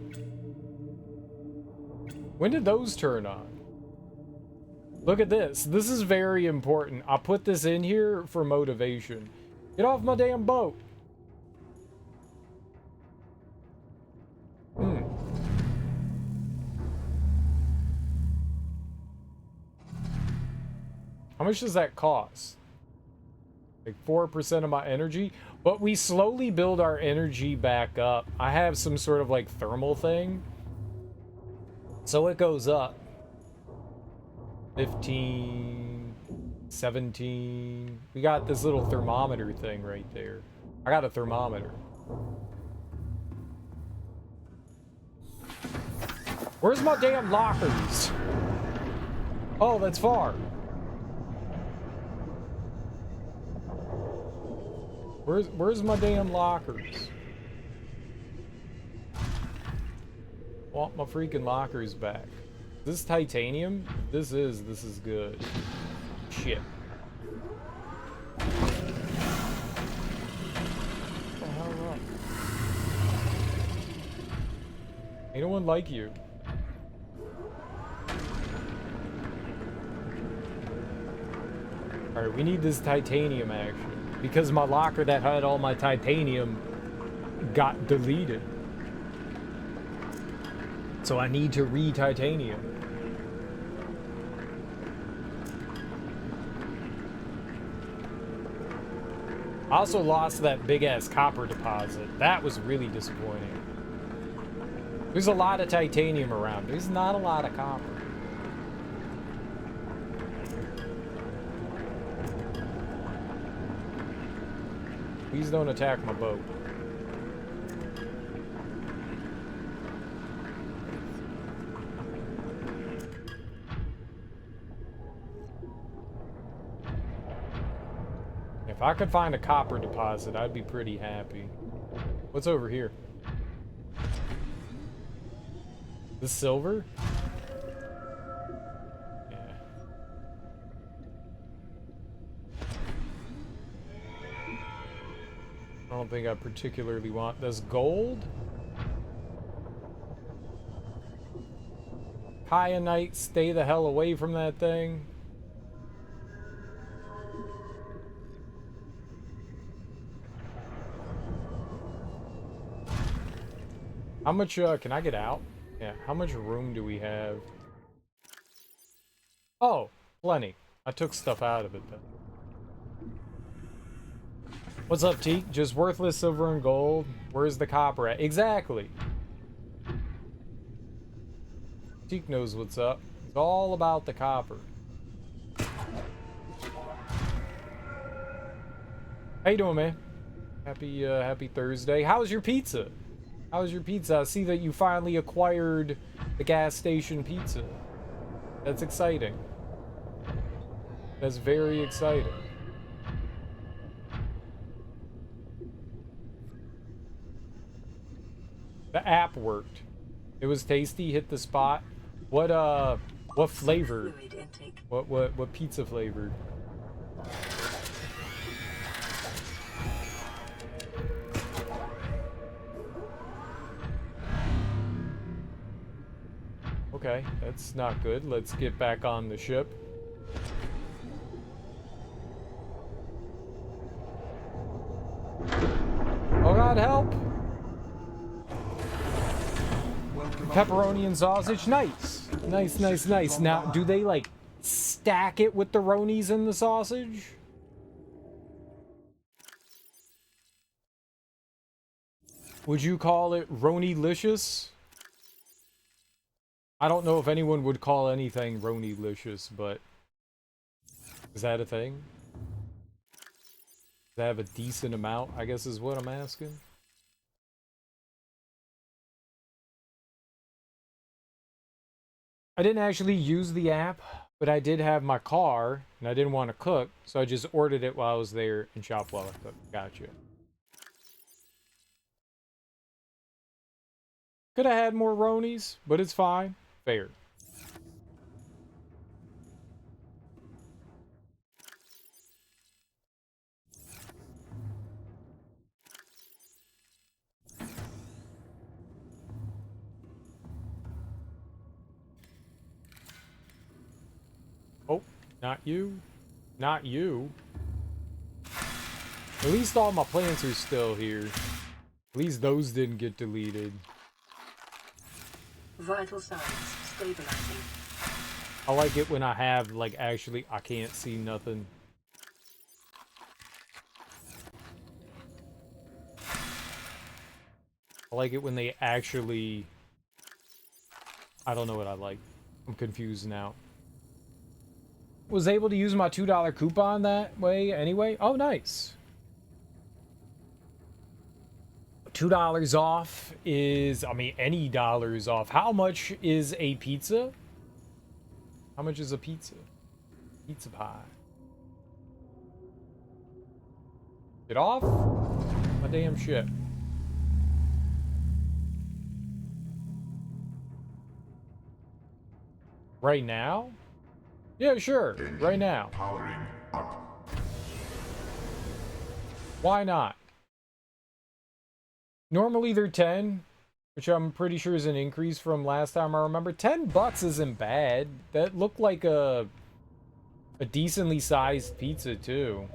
When did those turn on? Look at this. This is very important. I put this in here for motivation. Get off my damn boat. How much does that cost? Like 4% of my energy? But we slowly build our energy back up. I have some sort of like thermal thing. So it goes up. 15, 17. We got this little thermometer thing right there. I got a thermometer. Where's my damn lockers? Oh, that's far. Where's my damn lockers? Want my freaking lockers back. This titanium? This is good. Shit. What the hell up? Ain't no one like you. Alright, we need this titanium action. Because my locker that had all my titanium got deleted. So I need to re-titanium. I also lost that big-ass copper deposit. That was really disappointing. There's a lot of titanium around. There's not a lot of copper. Please don't attack my boat. If I could find a copper deposit, I'd be pretty happy. What's over here? This silver? Yeah. I don't think I particularly want this gold. Kyanite, stay the hell away from that thing. How much, can I get out? Yeah, how much room do we have? Oh, plenty. I took stuff out of it, then. What's up, Teak? Just worthless silver and gold? Where's the copper at? Exactly! Teak knows what's up. It's all about the copper. How you doing, man? Happy Thursday. How's your pizza? How's your pizza? I see that you finally acquired the gas station pizza. That's exciting. That's very exciting. The app worked. It was tasty, hit the spot. What flavor? What pizza flavored? Okay, that's not good. Let's get back on the ship. Oh God, help! Pepperoni and sausage, nice. Nice. Now, do they like stack it with the ronies and the sausage? Would you call it Roni-licious? I don't know if anyone would call anything Roni-licious, but is that a thing? Does that have a decent amount, I guess is what I'm asking? I didn't actually use the app, but I did have my car, and I didn't want to cook, so I just ordered it while I was there and shopped while I cooked. Gotcha. Could have had more Ronies, but it's fine. Fair. Oh, not you. Not you. At least all my plants are still here. At least those didn't get deleted. Vital signs stabilizing. I like it when I have, like, actually, I can't see nothing. I like it when they actually... I don't know what I like. I'm confused now. Was able to use my $2 coupon that way anyway? Oh, nice. $2 off is, I mean, any dollars off. How much is a pizza? How much is a pizza? Pizza pie. Get off my damn ship. Right now? Yeah, sure. Right now. Powering up. Why not? Normally they're 10, which I'm pretty sure is an increase from last time I remember. $10 isn't bad. That looked like a decently sized pizza too.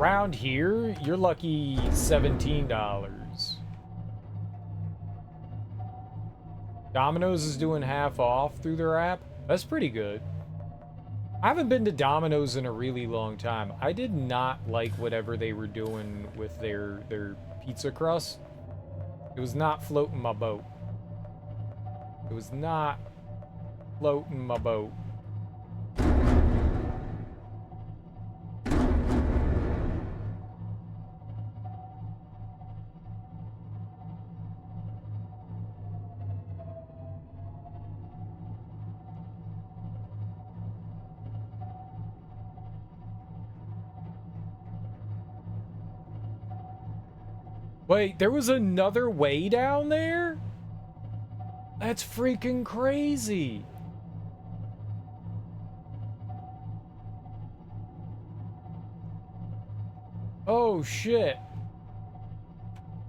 Around here, you're lucky $17. Domino's is doing half off through their app. That's pretty good. I haven't been to Domino's in a really long time. I did not like whatever they were doing with their pizza crust. It was not floating my boat. It was not floating my boat. Wait, there was another way down there? That's freaking crazy. Oh, shit.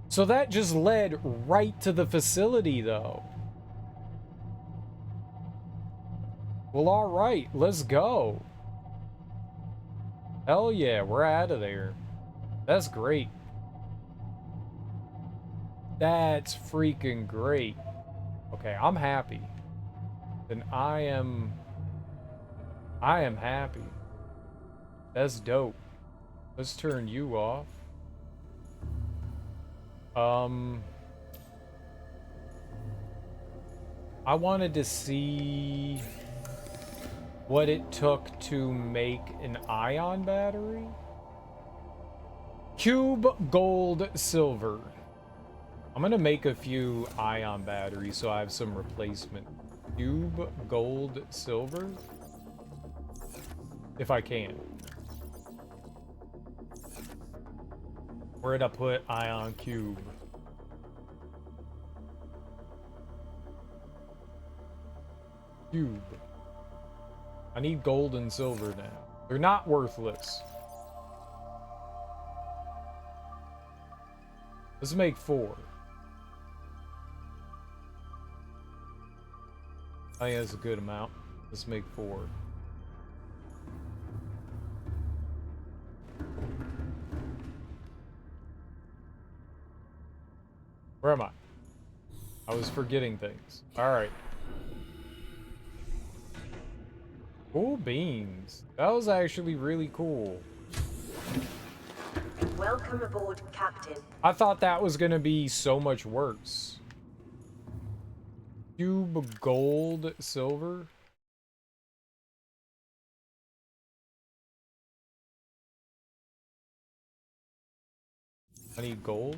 So that just led right to the facility, though. Well, all right, let's go. Hell yeah, we're out of there. That's great. That's freaking great. Okay, I'm happy. Then I am happy. That's dope. Let's turn you off. I wanted to see what it took to make an ion battery. Cube, gold, silver. I'm gonna make a few ion batteries so I have some replacement. Cube, gold, silver. If I can. Where'd I put ion cube? Cube. I need gold and silver now. They're not worthless. Let's make 4. I think that's a good amount. Let's make 4. Where am I? I was forgetting things. Alright. Cool beans. That was actually really cool. Welcome aboard, Captain. I thought that was gonna be so much worse. Cube, gold, silver. I need gold.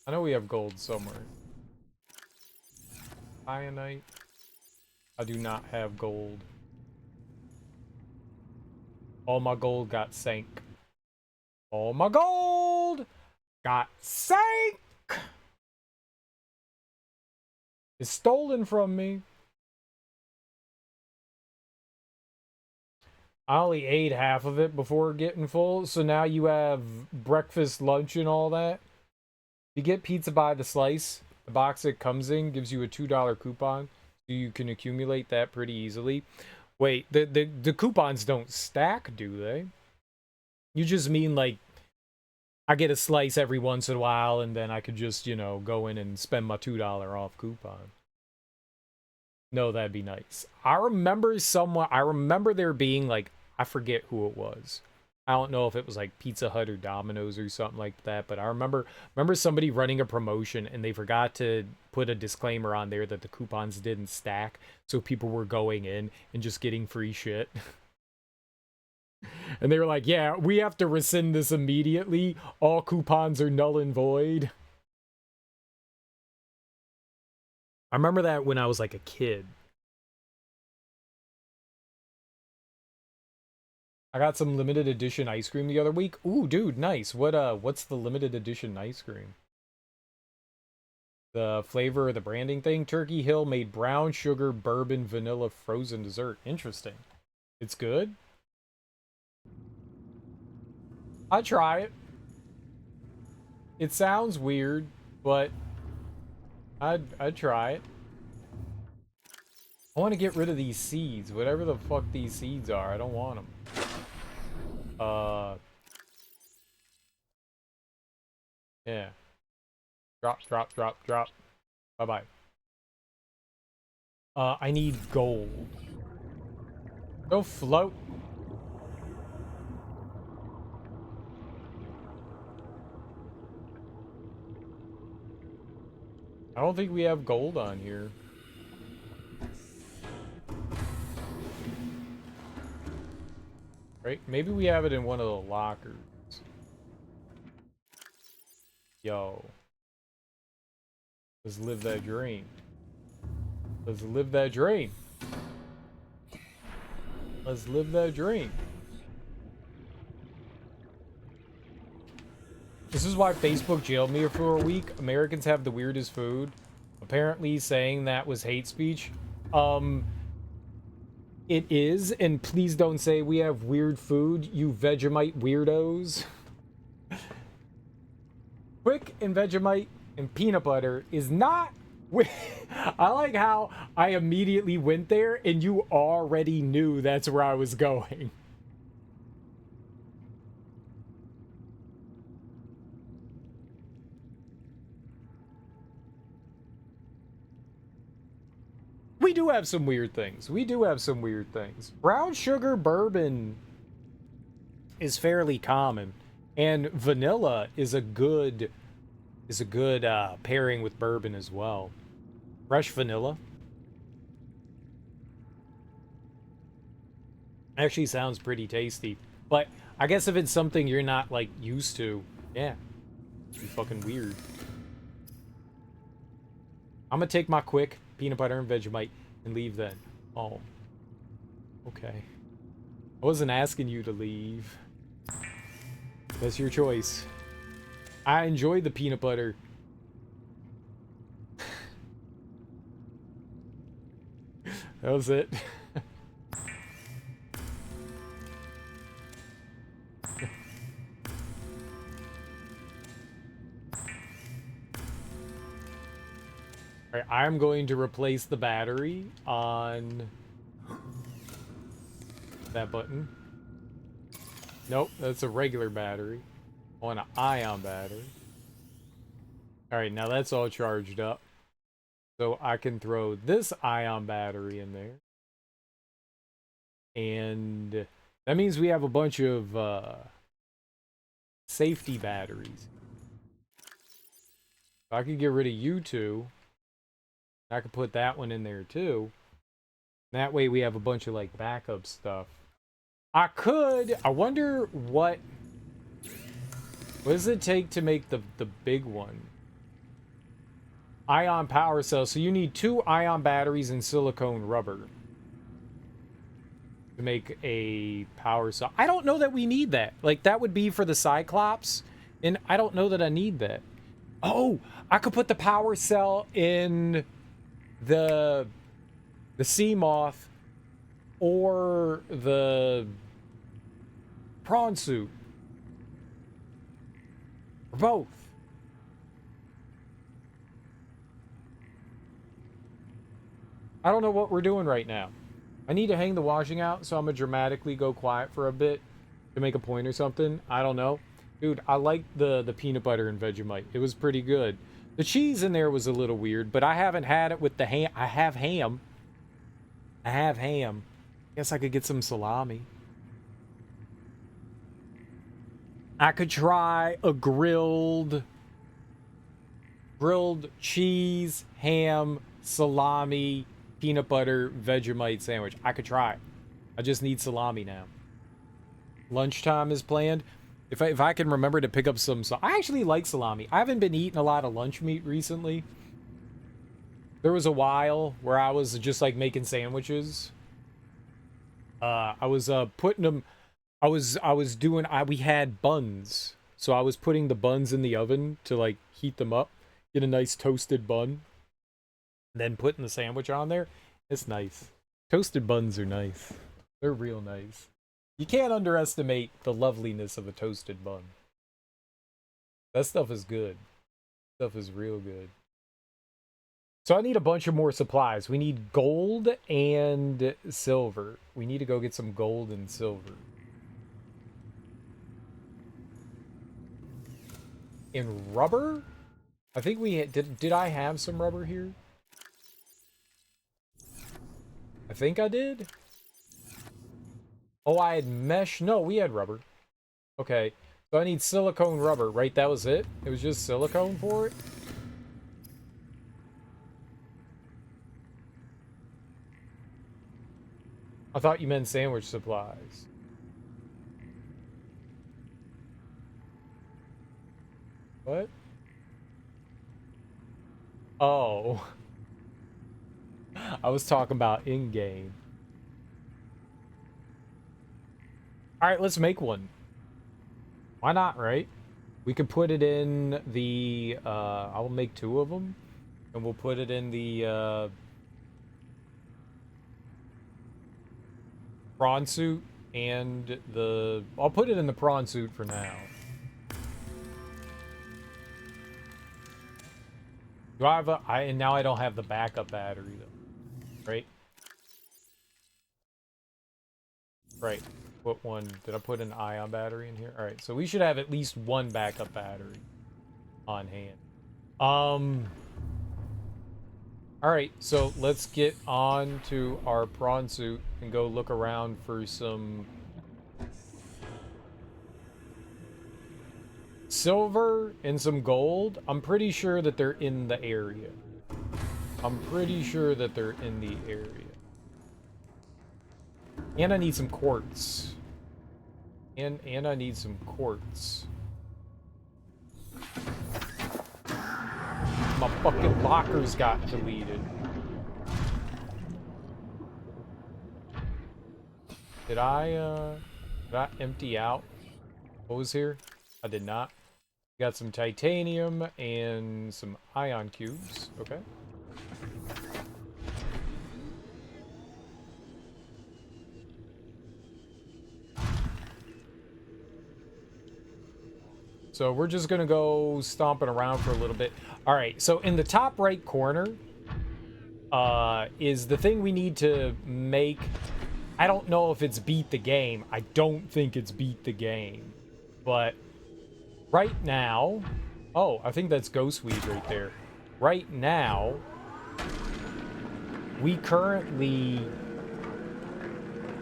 I know we have gold somewhere. Ionite. I do not have gold. All my gold got sank. All my gold got sank! It's stolen from me. I only ate half of it before getting full, so now you have breakfast, lunch, and all that. You get pizza by the slice. The box it comes in gives you a $2 coupon, so you can accumulate that pretty easily. Wait, the coupons don't stack, do they? You just mean like I get a slice every once in a while, and then I could just, you know, go in and spend my $2 off coupon. No, that'd be nice. I remember there being like, I forget who it was. I don't know if it was like Pizza Hut or Domino's or something like that, but I remember somebody running a promotion and they forgot to put a disclaimer on there that the coupons didn't stack, so people were going in and just getting free shit. And they were like, yeah, we have to rescind this immediately. All coupons are null and void. I remember that when I was like a kid. I got some limited edition ice cream the other week. Ooh, dude, nice. What's the limited edition ice cream? The flavor of the branding thing? Turkey Hill made brown sugar bourbon vanilla frozen dessert. Interesting. It's good? I'd try it. It sounds weird, but I'd try it. I want to get rid of these seeds. Whatever the fuck these seeds are, I don't want them. Yeah. Drop, drop, drop, drop. Bye-bye. I need gold. Go float. I don't think we have gold on here. Right? Maybe we have it in one of the lockers. Yo. Let's live that dream. Let's live that dream. Let's live that dream. This is why Facebook jailed me for a week. Americans have the weirdest food. Apparently saying that was hate speech. It is, and please don't say we have weird food, you Vegemite weirdos. Quick and Vegemite and peanut butter is not... I like how I immediately went there and you already knew that's where I was going. We do have some weird things. We do have some weird things. Brown sugar bourbon is fairly common, and vanilla is a good pairing with bourbon as well. Fresh vanilla actually sounds pretty tasty, but I guess if it's something you're not like used to, yeah, it'd be fucking weird. I'm gonna take my quick peanut butter and Vegemite and leave then. Oh, okay. I wasn't asking you to leave. That's your choice. I enjoy the peanut butter. That was it. Alright, I'm going to replace the battery on that button. Nope, that's a regular battery. I want an ion battery. Alright, now that's all charged up. So I can throw this ion battery in there. And that means we have a bunch of safety batteries. I could get rid of you two. I could put that one in there too. That way we have a bunch of like backup stuff. I wonder what does it take to make the big one? Ion power cell. So you need 2 ion batteries and silicone rubber to make a power cell. I don't know that we need that. Like that would be for the Cyclops, and I don't know that I need that. Oh, I could put the power cell in the sea moth or the prawn suit. Or both. I don't know what we're doing right now. I need to hang the washing out, so I'm gonna dramatically go quiet for a bit to make a point or something. I don't know. Dude, I like the peanut butter and Vegemite. It was pretty good. The cheese in there was a little weird, but I haven't had it with the ham. I have ham. I have ham. Guess I could get some salami. I could try a grilled cheese, ham, salami, peanut butter, Vegemite sandwich. I could try. I just need salami now. Lunchtime is planned. If I can remember to pick up some... I actually like salami. I haven't been eating a lot of lunch meat recently. There was a while where I was just like making sandwiches. I was putting them... we had buns. So I was putting the buns in the oven to like heat them up. Get a nice toasted bun. Then putting the sandwich on there. It's nice. Toasted buns are nice. They're real nice. You can't underestimate the loveliness of a toasted bun. That stuff is good. Stuff is real good. So I need a bunch of more supplies. We need gold and silver. We need to go get some gold and silver. And rubber? I think we had, did I have some rubber here? I think I did. Oh, I had mesh. No, we had rubber. Okay. So I need silicone rubber, right? That was it? It was just silicone for it? I thought you meant sandwich supplies. What? Oh. I was talking about in-game. Alright, let's make one. Why not, right? We could put it in the, I'll make 2 of them. And we'll put it in the, prawn suit and the... I'll put it in the prawn suit for now. Do I have a... and now I don't have the backup battery, though. Right? Right. Put one... Did I put an ion battery in here? Alright, so we should have at least one backup battery on hand. Alright, so let's get on to our prawn suit and go look around for some silver and some gold. I'm pretty sure that they're in the area. I'm pretty sure that they're in the area. And I need some quartz. And I need some quartz. My fucking lockers got deleted. Did I empty out what was here? I did not. Got some titanium and some ion cubes. Okay. So we're just gonna go stomping around for a little bit. All right, so in the top right corner is the thing we need to make. I don't know if it's beat the game. I don't think it's beat the game. But right now... Oh, I think that's ghostweed right there. Right now, we currently...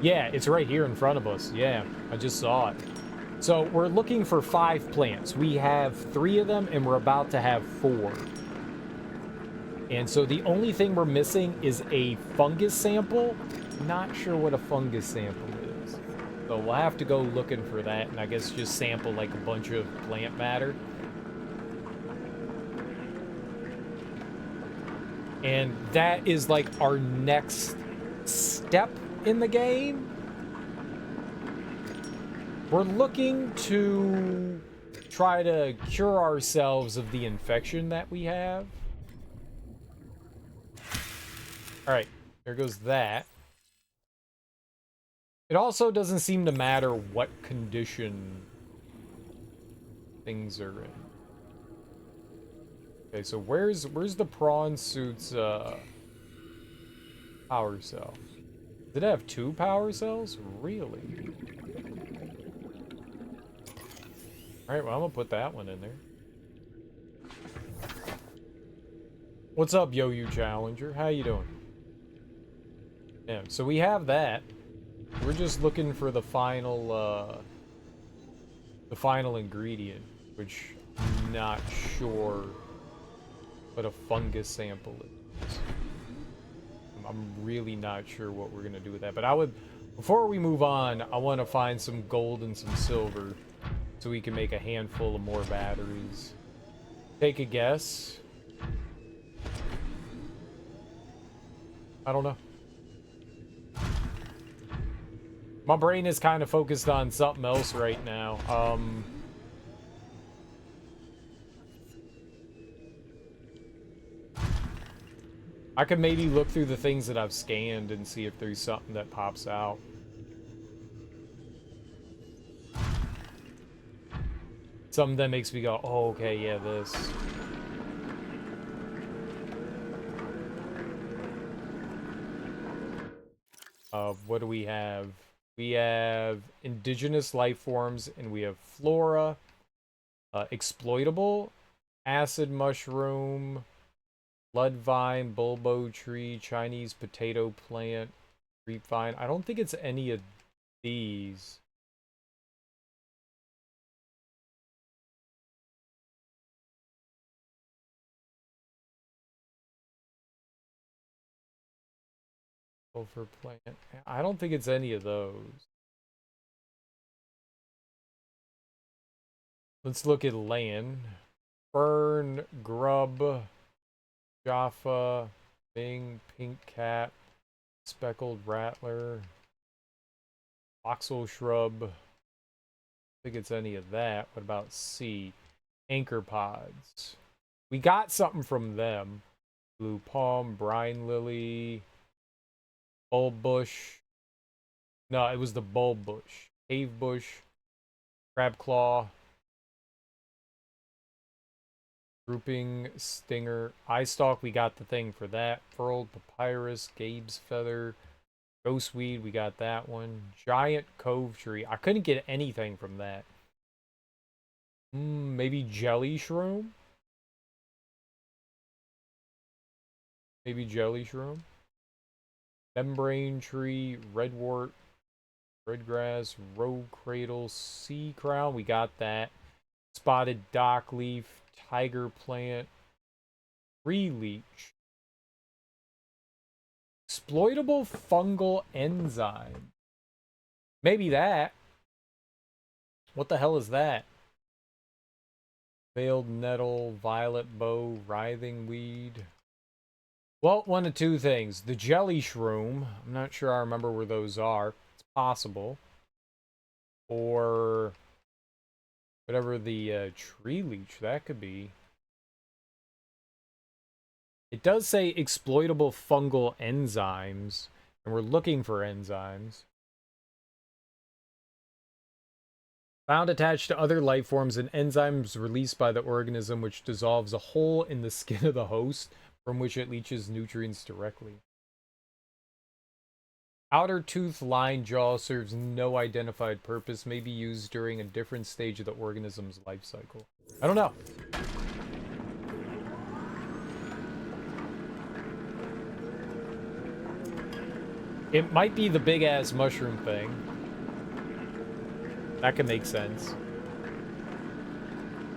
Yeah, it's right here in front of us. Yeah, I just saw it. So we're looking for 5 plants. We have 3 of them, and we're about to have 4. And so the only thing we're missing is a fungus sample. Not sure what a fungus sample is. So we'll have to go looking for that, and I guess just sample like a bunch of plant matter. And that is like our next step in the game. We're looking to try to cure ourselves of the infection that we have. Alright, there goes that. It also doesn't seem to matter what condition things are in. Okay, so where's the prawn suit's power cell? Did it have 2 power cells? Really? Alright, well, I'm gonna put that one in there. What's up, Yo-You Challenger? How you doing? Yeah, so we have that. We're just looking for the final ingredient, which I'm not sure what a fungus sample is. I'm really not sure what we're gonna do with that, but I would, before we move on, I want to find some gold and some silver so we can make a handful of more batteries. Take a guess. I don't know. My brain is kind of focused on something else right now. I could maybe look through the things that I've scanned and see if there's something that pops out. Something that makes me go, oh, okay, yeah, this. What do we have? We have indigenous life forms, and we have flora. Exploitable, acid mushroom, blood vine, bulbo tree, Chinese potato plant, grapevine. I don't think it's any of these. Sulfur plant. I don't think it's any of those. Let's look at land. Fern, grub, Jaffa, Bing, pink cat, speckled rattler, voxel shrub. I don't think it's any of that. What about C? Anchor pods. We got something from them. Blue palm, brine lily, bulb bush. No, it was the bulb bush. Cave bush, crab claw, grouping, stinger, eye stalk. We got the thing for that. Furled papyrus, Gabe's feather, ghostweed. We got that one. Giant cove tree. I couldn't get anything from that. Maybe jelly shroom. Maybe jelly shroom. Membrane tree, redwort, redgrass, rogue cradle, sea crown. We got that. Spotted dock leaf, tiger plant, tree leech. Exploitable fungal enzyme. Maybe that. What the hell is that? Veiled nettle, violet bow, writhing weed. Well, one of two things. The jelly shroom. I'm not sure I remember where those are. It's possible. Or whatever the tree leech, that could be. It does say exploitable fungal enzymes, and we're looking for enzymes. Found attached to other life forms and enzymes released by the organism which dissolves a hole in the skin of the host from which it leaches nutrients directly. Outer tooth line jaw serves no identified purpose, may be used during a different stage of the organism's life cycle. I don't know. It might be the big ass mushroom thing. That could make sense.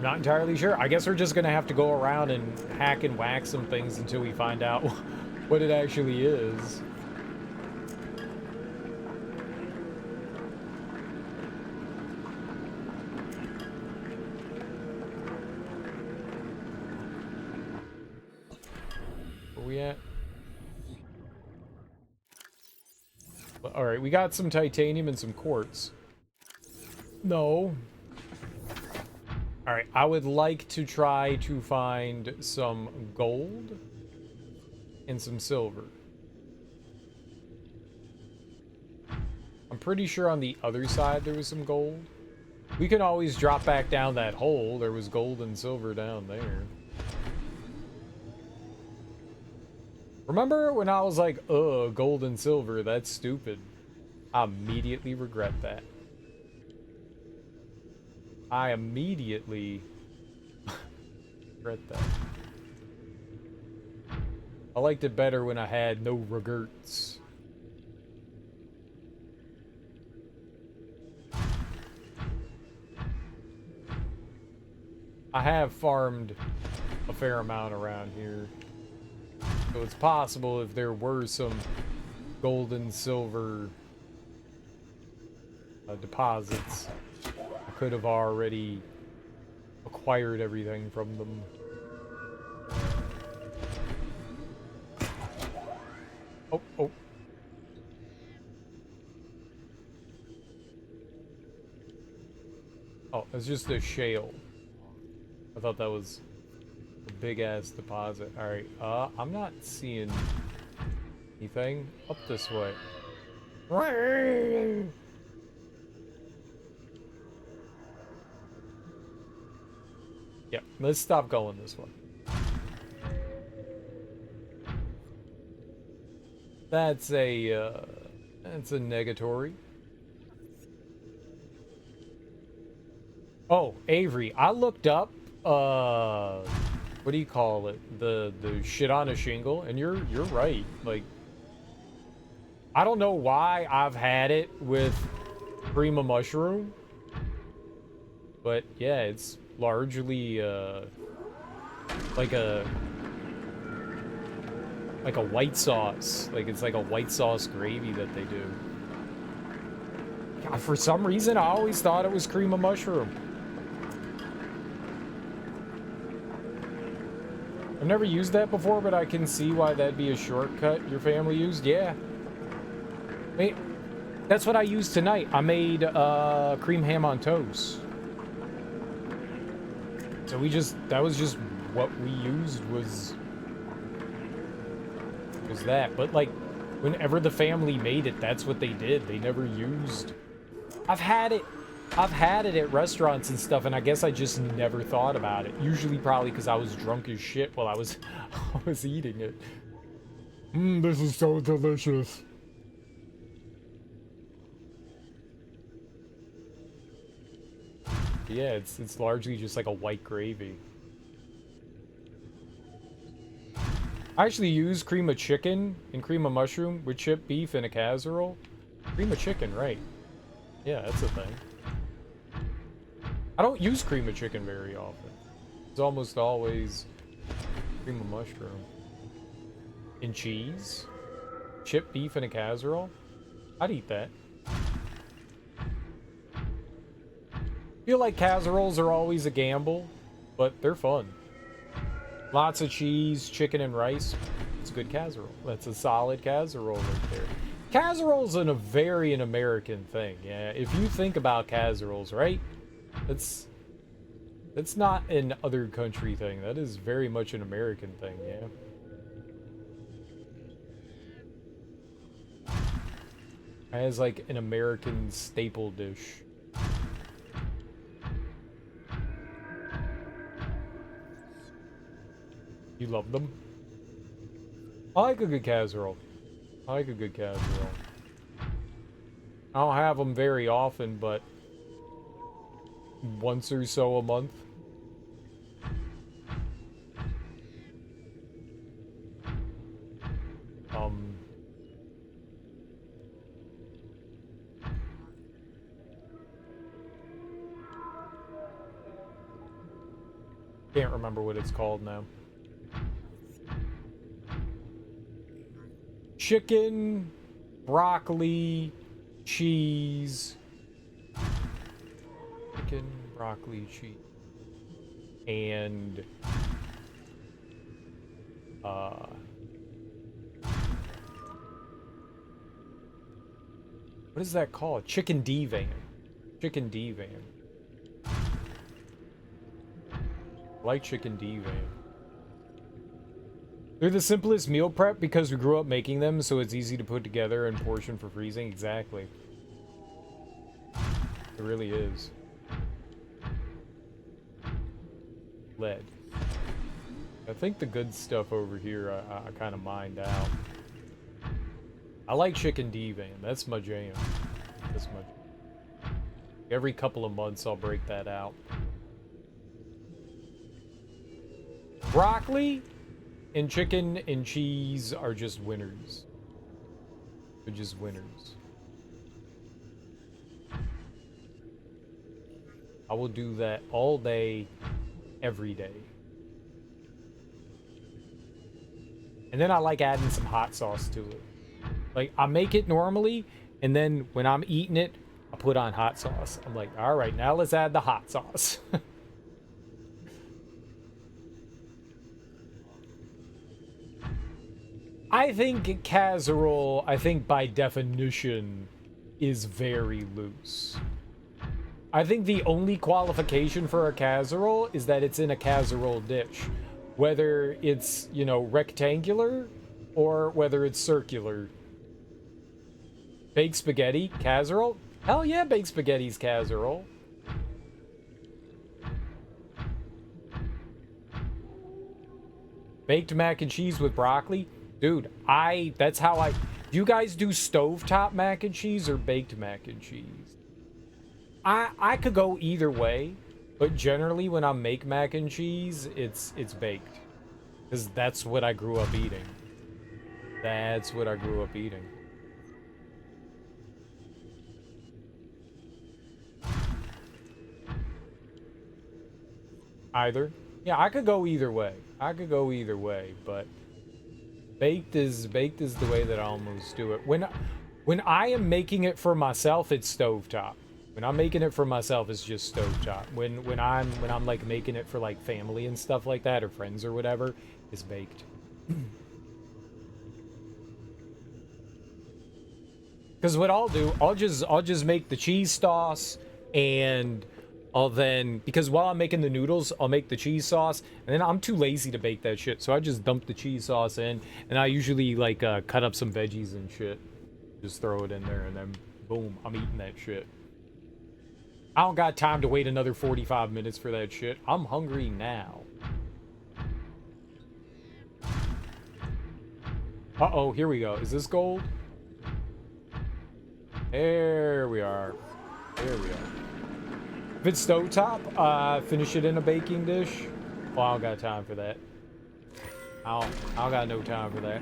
Not entirely sure. I guess we're just gonna have to go around and hack and whack some things until we find out what it actually is. Where we at? Alright, we got some titanium and some quartz. No. Alright, I would like to try to find some gold and some silver. I'm pretty sure on the other side there was some gold. We can always drop back down that hole. There was gold and silver down there. Remember when I was like, ugh, gold and silver, that's stupid. I immediately regret that. I immediately regret that. I liked it better when I had no regrets. I have farmed a fair amount around here. So it's possible if there were some gold and silver deposits, I could have already acquired everything from them. Oh, oh. Oh, it's just a shale. I thought that was a big-ass deposit. Alright, I'm not seeing anything. Up this way. Yeah, let's stop going this way. That's a negatory. Oh, Avery, I looked up, what do you call it? The shit on a shingle, and you're right. Like, I don't know why I've had it with cream of mushroom, but yeah, it's largely like a white sauce. Like it's like a white sauce gravy that they do. God, for some reason, I always thought it was cream of mushroom. I've never used that before, but I can see why that'd be a shortcut your family used. Yeah. Hey, that's what I used tonight. I made cream ham on toast. So that was just what we used was that. But like, whenever the family made it, that's what they did. They never used. I've had it at restaurants and stuff, and I guess I just never thought about it. Usually probably because I was drunk as shit while I was eating it. This is so delicious. Yeah, it's largely just like a white gravy. I actually use cream of chicken and cream of mushroom with chipped beef in a casserole. Cream of chicken, right? Yeah, that's a thing. I don't use cream of chicken very often. It's almost always cream of mushroom. And cheese? Chipped beef in a casserole? I'd eat that. Feel like casseroles are always a gamble, but they're fun. Lots of cheese, chicken, and rice. It's a good casserole. That's a solid casserole right there. Casserole's a very an American thing, yeah. If you think about casseroles, right? It's not an other country thing. That is very much an American thing, yeah. It has like an American staple dish. You love them? I like a good casserole. I like a good casserole. I don't have them very often, but once or so a month. Can't remember what it's called now. Chicken, broccoli, cheese. Chicken, broccoli, cheese. And what is that called? Chicken divan. Chicken divan. I like chicken divan. They're the simplest meal prep because we grew up making them, so it's easy to put together and portion for freezing. Exactly. It really is. Lead. I think the good stuff over here I kind of mined out. I like chicken divan. That's my jam. That's my jam. Every couple of months I'll break that out. Broccoli and chicken and cheese are just winners. They're just winners. I will do that all day, every day. And then I like adding some hot sauce to it. Like, I make it normally, and then when I'm eating it, I put on hot sauce. I'm like, all right, now let's add the hot sauce. I think casserole, by definition, is very loose. I think the only qualification for a casserole is that it's in a casserole dish. Whether it's, you know, rectangular or whether it's circular. Baked spaghetti, casserole? Hell yeah, baked spaghetti's casserole. Baked mac and cheese with broccoli? Dude, that's how do you guys do stovetop mac and cheese or baked mac and cheese? I could go either way. But generally, when I make mac and cheese, it's baked. Because that's what I grew up eating. That's what I grew up eating. Either. Yeah, I could go either way. I could go either way, but baked is the way that I almost do it. When I am making it for myself, it's stovetop. When I'm making it for myself, it's just stovetop. When I'm like making it for like family and stuff like that, or friends or whatever, it's baked. Because what I'll do, I'll just make the cheese sauce, and I'll then, because while I'm making the noodles, I'll make the cheese sauce, and then I'm too lazy to bake that shit, so I just dump the cheese sauce in, and I usually like cut up some veggies and shit, just throw it in there, and then boom, I'm eating that shit. I don't got time to wait another 45 minutes for that shit. I'm hungry now. Uh-oh, here we go. Is this gold? There we are. There we are. If it's stovetop, finish it in a baking dish. Well, I don't got time for that. I don't got no time for that.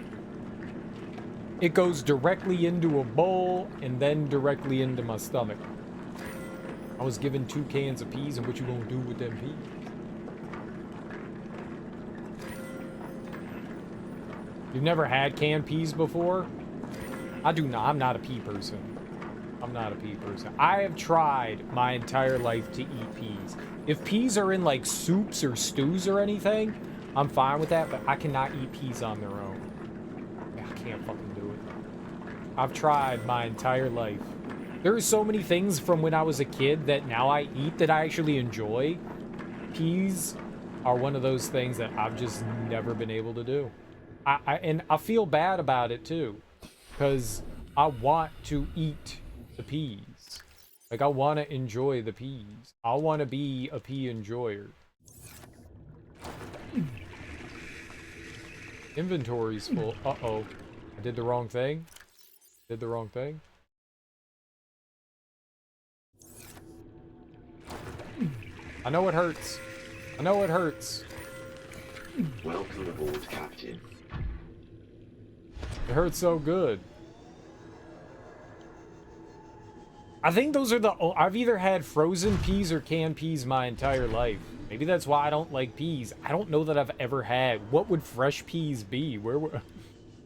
It goes directly into a bowl and then directly into my stomach. I was given 2 cans of peas, and what you gonna do with them peas? You've never had canned peas before? I do not. I'm not a pea person. I'm not a pea person. I have tried my entire life to eat peas. If peas are in like soups or stews or anything, I'm fine with that, but I cannot eat peas on their own. I can't fucking do it. I've tried my entire life. There are so many things from when I was a kid that now I eat that I actually enjoy. Peas are one of those things that I've just never been able to do. And I feel bad about it too, because I want to eat the peas. Like, I want to enjoy the peas. I want to be a pea enjoyer. Inventory's full. Uh-oh. I did the wrong thing. Did the wrong thing. I know it hurts. I know it hurts. Welcome aboard, Captain. It hurts so good. I think those are the... I've either had frozen peas or canned peas my entire life. Maybe that's why I don't like peas. I don't know that I've ever had. What would fresh peas be?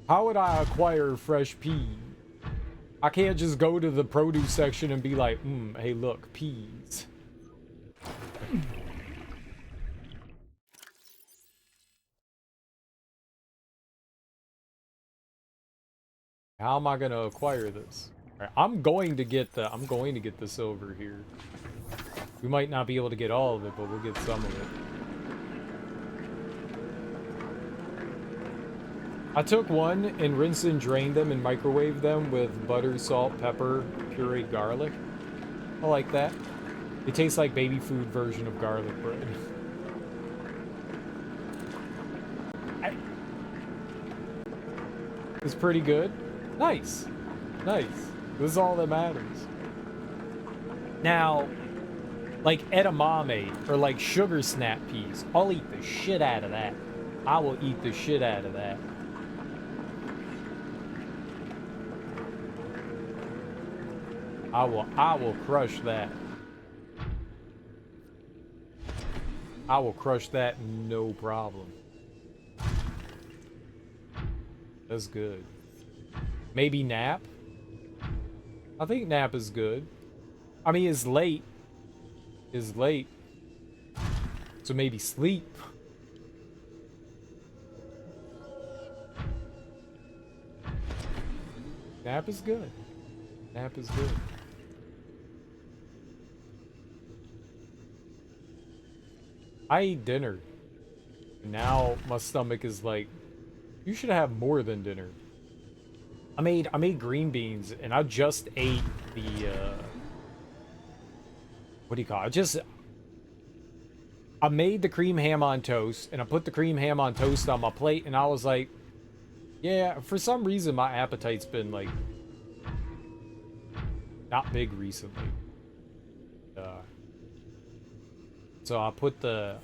How would I acquire fresh peas? I can't just go to the produce section and be like, hey, look, peas. How am I gonna acquire this? Right, I'm going to get the silver here. We might not be able to get all of it, but we'll get some of it. I took one and rinsed and drained them and microwaved them with butter, salt, pepper, pureed garlic. I like that. It tastes like baby food version of garlic bread. It's pretty good. Nice. Nice. This is all that matters. Now, like edamame or like sugar snap peas, I'll eat the shit out of that. I will eat the shit out of that. I will crush that. I will crush that, no problem. That's good. Maybe nap? I think nap is good. I mean, it's late. It's late. So maybe sleep. Nap is good. Nap is good. I eat dinner. Now my stomach is like, you should have more than dinner. I made green beans, and I just ate the what do you call it? I made the cream ham on toast, and I put the cream ham on toast on my plate, and I was like, yeah, for some reason my appetite's been like not big recently. So I put the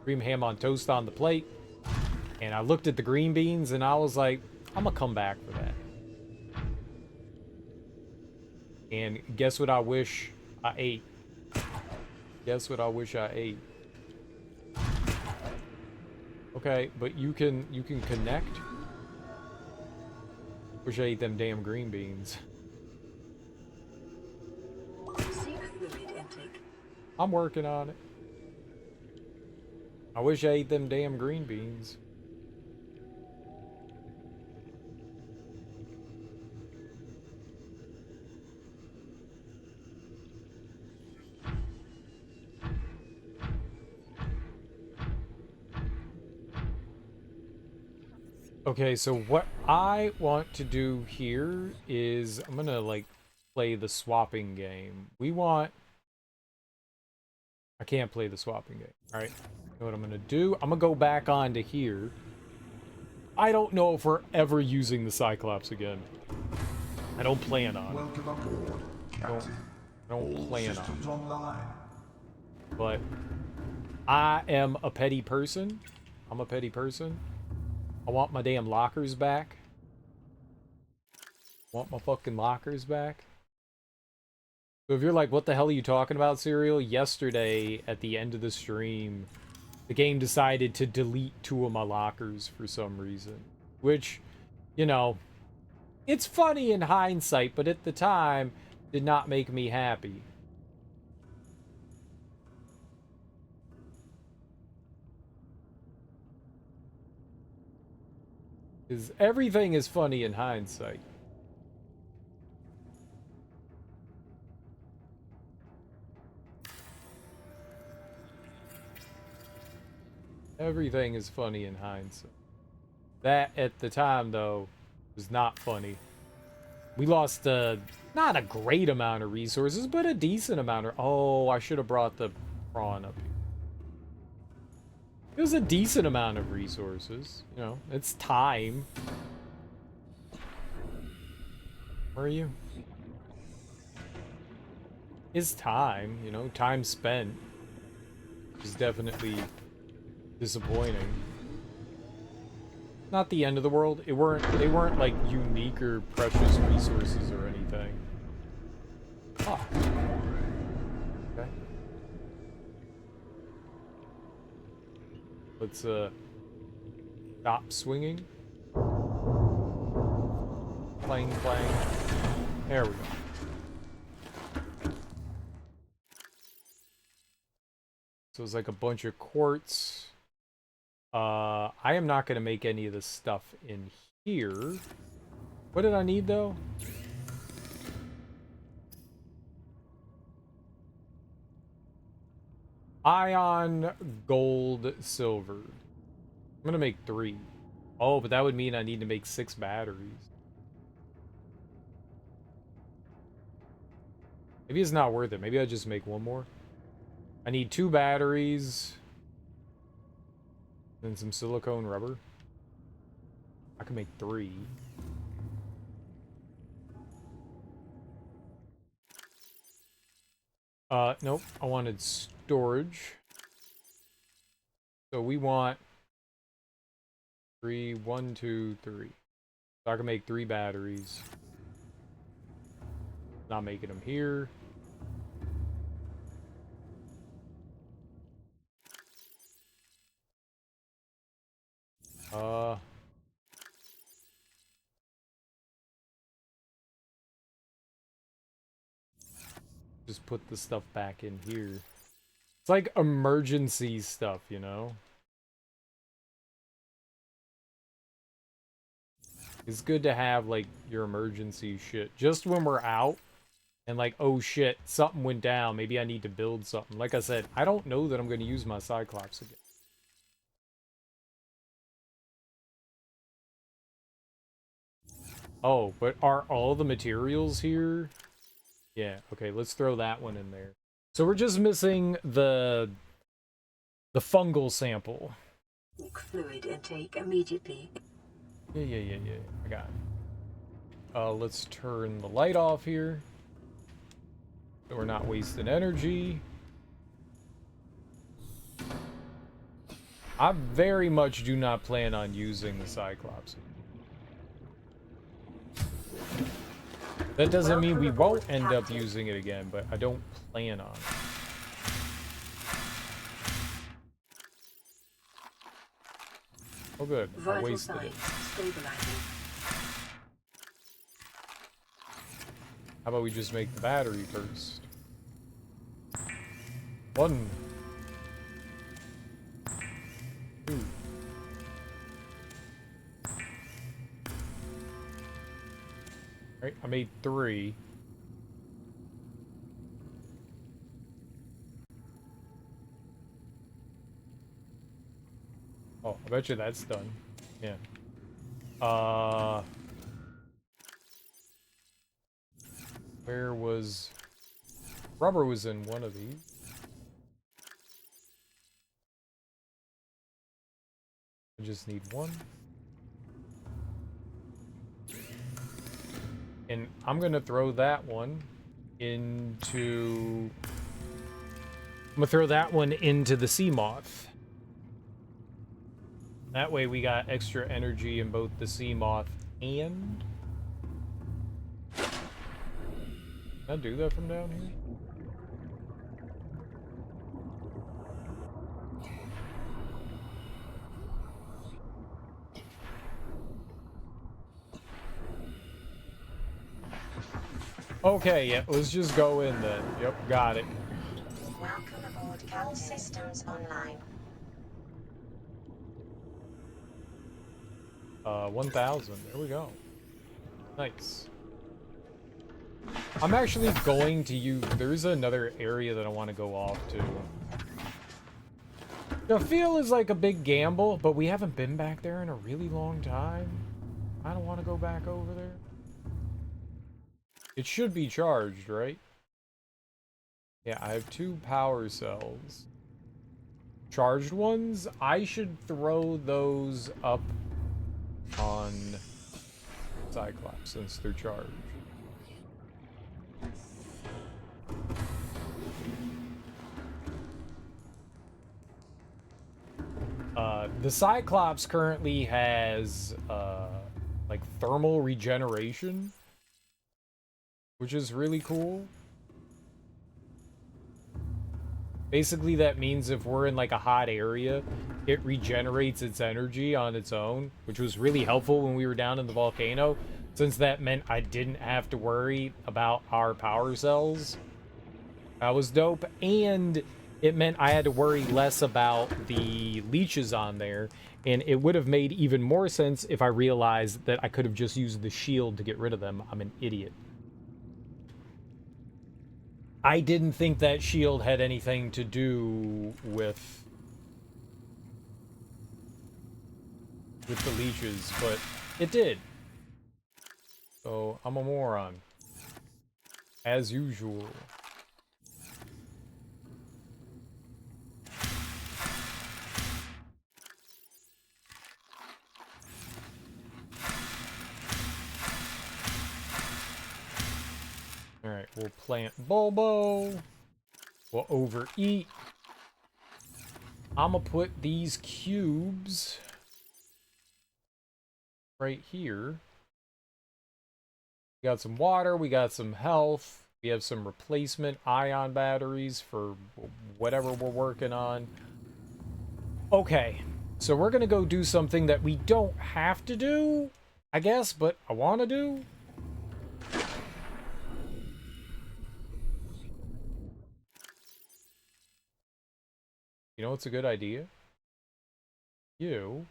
cream ham on toast on the plate, and I looked at the green beans, and I was like, I'm gonna come back for that. And guess what I wish I ate? Guess what I wish I ate? Okay, but you can connect. Wish I ate them damn green beans. Seek fluid intake. I'm working on it. I wish I ate them damn green beans. Okay, so what I want to do here is I'm gonna like play the swapping game. I can't play the swapping game. Alright. You know what I'm gonna do? I'm gonna go back onto here. I don't know if we're ever using the Cyclops again. I don't plan on it. Welcome aboard, Captain. I don't All plan on systems online. it. But I am a petty person. I'm a petty person. I want my damn lockers back. Want my fucking lockers back. So if you're like, what the hell are you talking about, Serial? Yesterday, at the end of the stream, the game decided to delete 2 of my lockers for some reason. Which, you know, it's funny in hindsight, but at the time, did not make me happy. Because everything is funny in hindsight. Everything is funny in hindsight. That, at the time, though, was not funny. We lost, not a great amount of resources, but a decent amount of... Oh, I should have brought the prawn up here. It was a decent amount of resources. You know, it's time. Where are you? It's time, you know, time spent. Is definitely disappointing. Not the end of the world. They weren't like unique or precious resources or anything. Ah. Okay. Let's stop swinging. Clang clang. There we go. So it's like a bunch of quartz. I am not going to make any of this stuff in here. What did I need, though? Ion, gold, silver. I'm going to make 3. Oh, but that would mean I need to make 6 batteries. Maybe it's not worth it. Maybe I just make 1 more. I need 2 batteries. And some silicone rubber. I can make 3. Nope. I wanted storage. So we want 3, 1, 2, 3. So I can make 3 batteries. Not making them here. Just put the stuff back in here. It's like emergency stuff, you know? It's good to have, like, your emergency shit. Just when we're out, and like, oh shit, something went down. Maybe I need to build something. Like I said, I don't know that I'm going to use my Cyclops again. Oh, but are all the materials here? Yeah, okay, let's throw that one in there. So we're just missing the fungal sample. Fluid intake immediately. Yeah. I got it. Let's turn the light off here. So we're not wasting energy. I very much do not plan on using the Cyclops. That doesn't mean we won't end up using it again, but I don't plan on it. Oh good, I Vital wasted it. signs stabilizing. How about we just make the battery first? 1, 2. Right, I made 3. Oh, I bet you that's done. Yeah. Where was... Rubber was in one of these. I just need 1. And I'm gonna throw that one into... I'm gonna throw that one into the sea moth. That way we got extra energy in both the sea moth and... Can I do that from down here? Okay, yeah, let's just go in then. Yep, got it. Welcome aboard. All systems online. 1,000. There we go. Nice. I'm actually going to use... There's another area that I want to go off to. The field is like a big gamble, but we haven't been back there in a really long time. I don't want to go back over there. It should be charged, right? Yeah, I have 2 power cells. Charged ones? I should throw those up on Cyclops since they're charged. The Cyclops currently has like thermal regeneration, which is really cool. Basically, that means if we're in like a hot area, it regenerates its energy on its own, which was really helpful when we were down in the volcano, since that meant I didn't have to worry about our power cells. That was dope, and it meant I had to worry less about the leeches on there, and it would have made even more sense if I realized that I could have just used the shield to get rid of them. I'm an idiot. I didn't think that shield had anything to do with the leeches, but it did. So I'm a moron, as usual. Alright, we'll plant Bulbo. We'll overeat. I'm gonna put these cubes right here. We got some water, we got some health, we have some replacement ion batteries for whatever we're working on. Okay, so we're gonna go do something that we don't have to do, I guess, but I want to do. You know what's a good idea? You,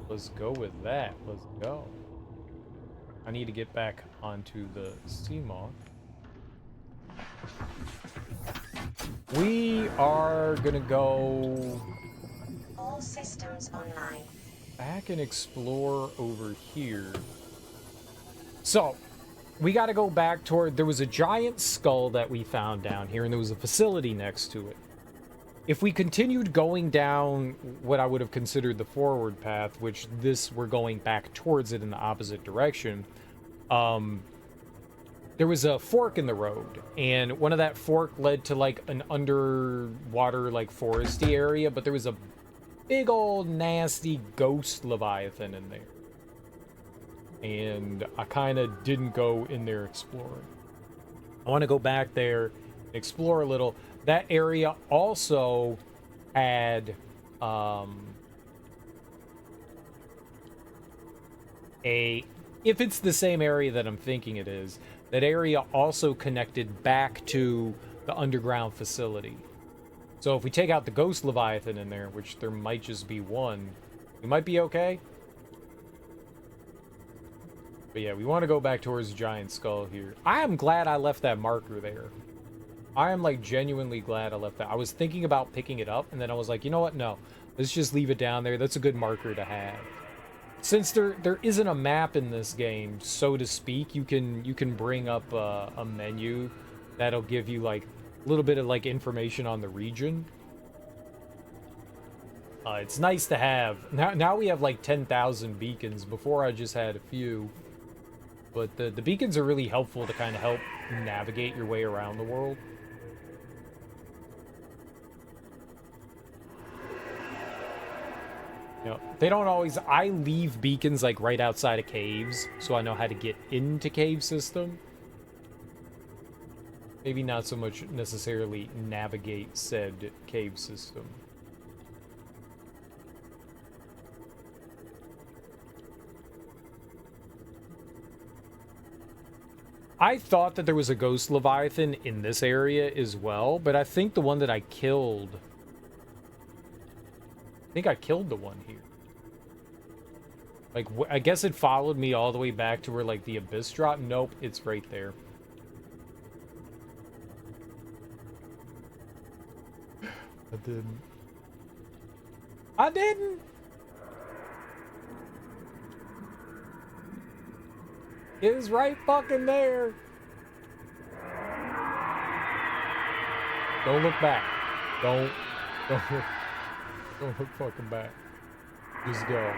let's go with that. Let's go. I need to get back onto the sea moth. We are gonna go All systems online. back and explore over here. So, we got to go back toward... There was a giant skull that we found down here, and there was a facility next to it. if we continued going down what I would have considered the forward path, which this we're going back towards it in the opposite direction, there was a fork in the road, and one of that fork led to like an underwater like foresty area, but there was a big old nasty ghost leviathan in there. And I kind of didn't go in there exploring. I want to go back there, explore a little. That area also had if it's the same area that I'm thinking it is, that area also connected back to the underground facility. So if we take out the ghost leviathan in there, which there might just be one, we might be okay. But yeah, we want to go back towards the giant skull here. I am glad I left that marker there. I am like genuinely glad I left that. I was thinking about picking it up, and then I was like, you know what? No, let's just leave it down there. That's a good marker to have. Since there isn't a map in this game, so to speak, you can bring up a menu that'll give you like a little bit of like information on the region. It's nice to have. Now we have like 10,000 beacons. Before I just had a few. But the beacons are really helpful to kind of help navigate your way around the world. You know, they don't always... I leave beacons like right outside of caves, so I know how to get into cave system. Maybe not so much necessarily navigate said cave system. I thought that there was a ghost leviathan in this area as well, but I think the one that I killed... I think I killed the one here. Like, I guess it followed me all the way back to where, like, the abyss dropped. Nope, it's right there. I didn't. I didn't! It is right fucking there. Don't look back. Don't look fucking back. Just go.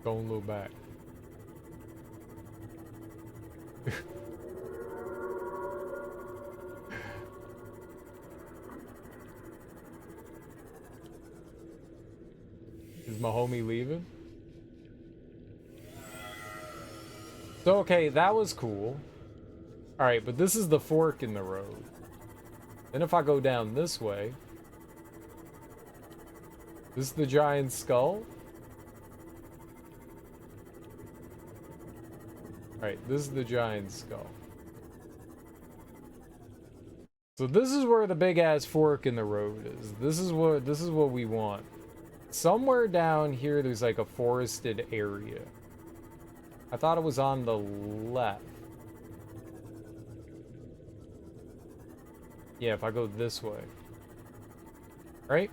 Don't look back. Is my homie leaving? So, okay, that was cool. Alright, but this is the fork in the road. Then if I go down this way... This is the giant skull? Alright, this is the giant skull. So this is where the big-ass fork in the road is. This is what we want. Somewhere down here, there's like a forested area. I thought it was on the left. Yeah, if I go this way. Right?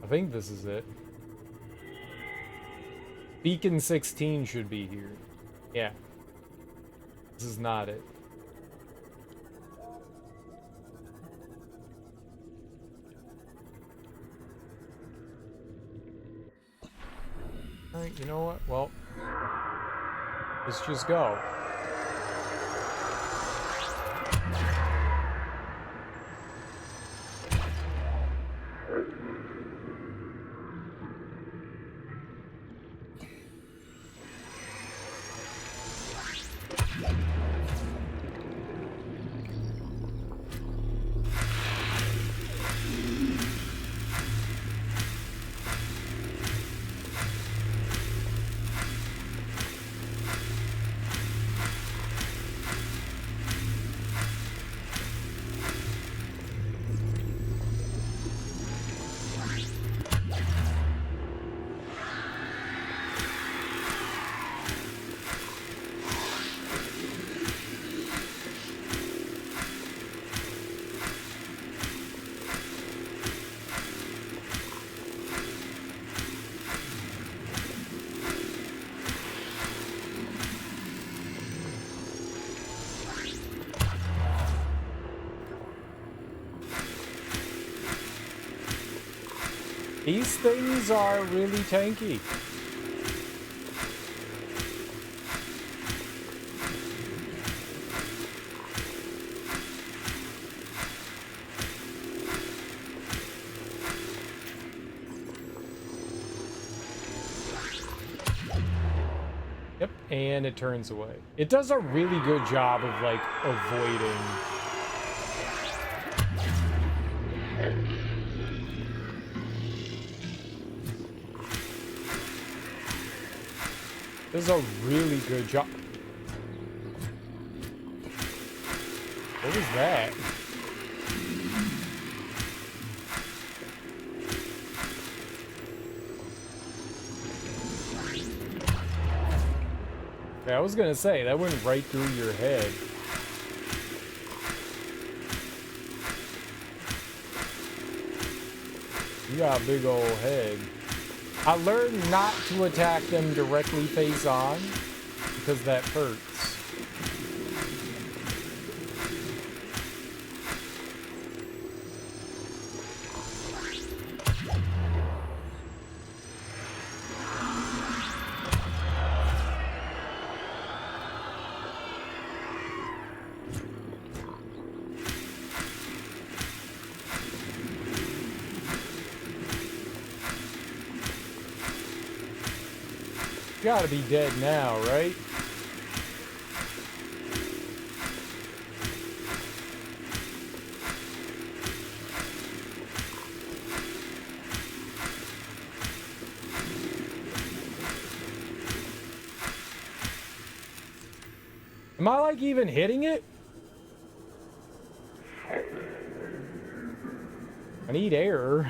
I think this is it. Beacon 16 should be here. Yeah. This is not it. Alright, you know what? Well, let's just go. These things are really tanky. Yep, and it turns away. It does a really good job of, like, avoiding. Does a really good job. What was that? Yeah, I was gonna say, that went right through your head. You got a big old head. I learned not to attack them directly face on, because that hurts. Gotta be dead now, right? Am I, like, even hitting it? I need air.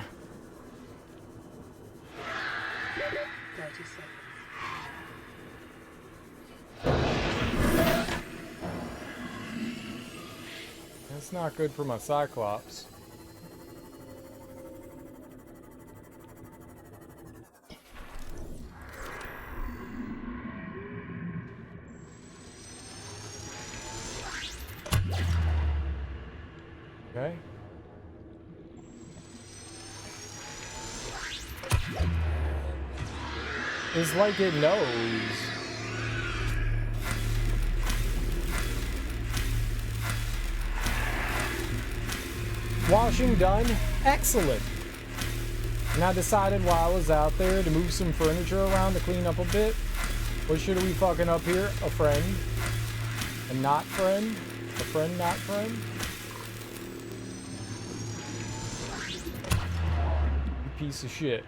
30 seconds. That's not good for my Cyclops. Okay. It's like it knows. Washing done. Excellent. And I decided while I was out there to move some furniture around to clean up a bit. What should we fucking up here? A friend. A not friend? A friend not friend? You piece of shit.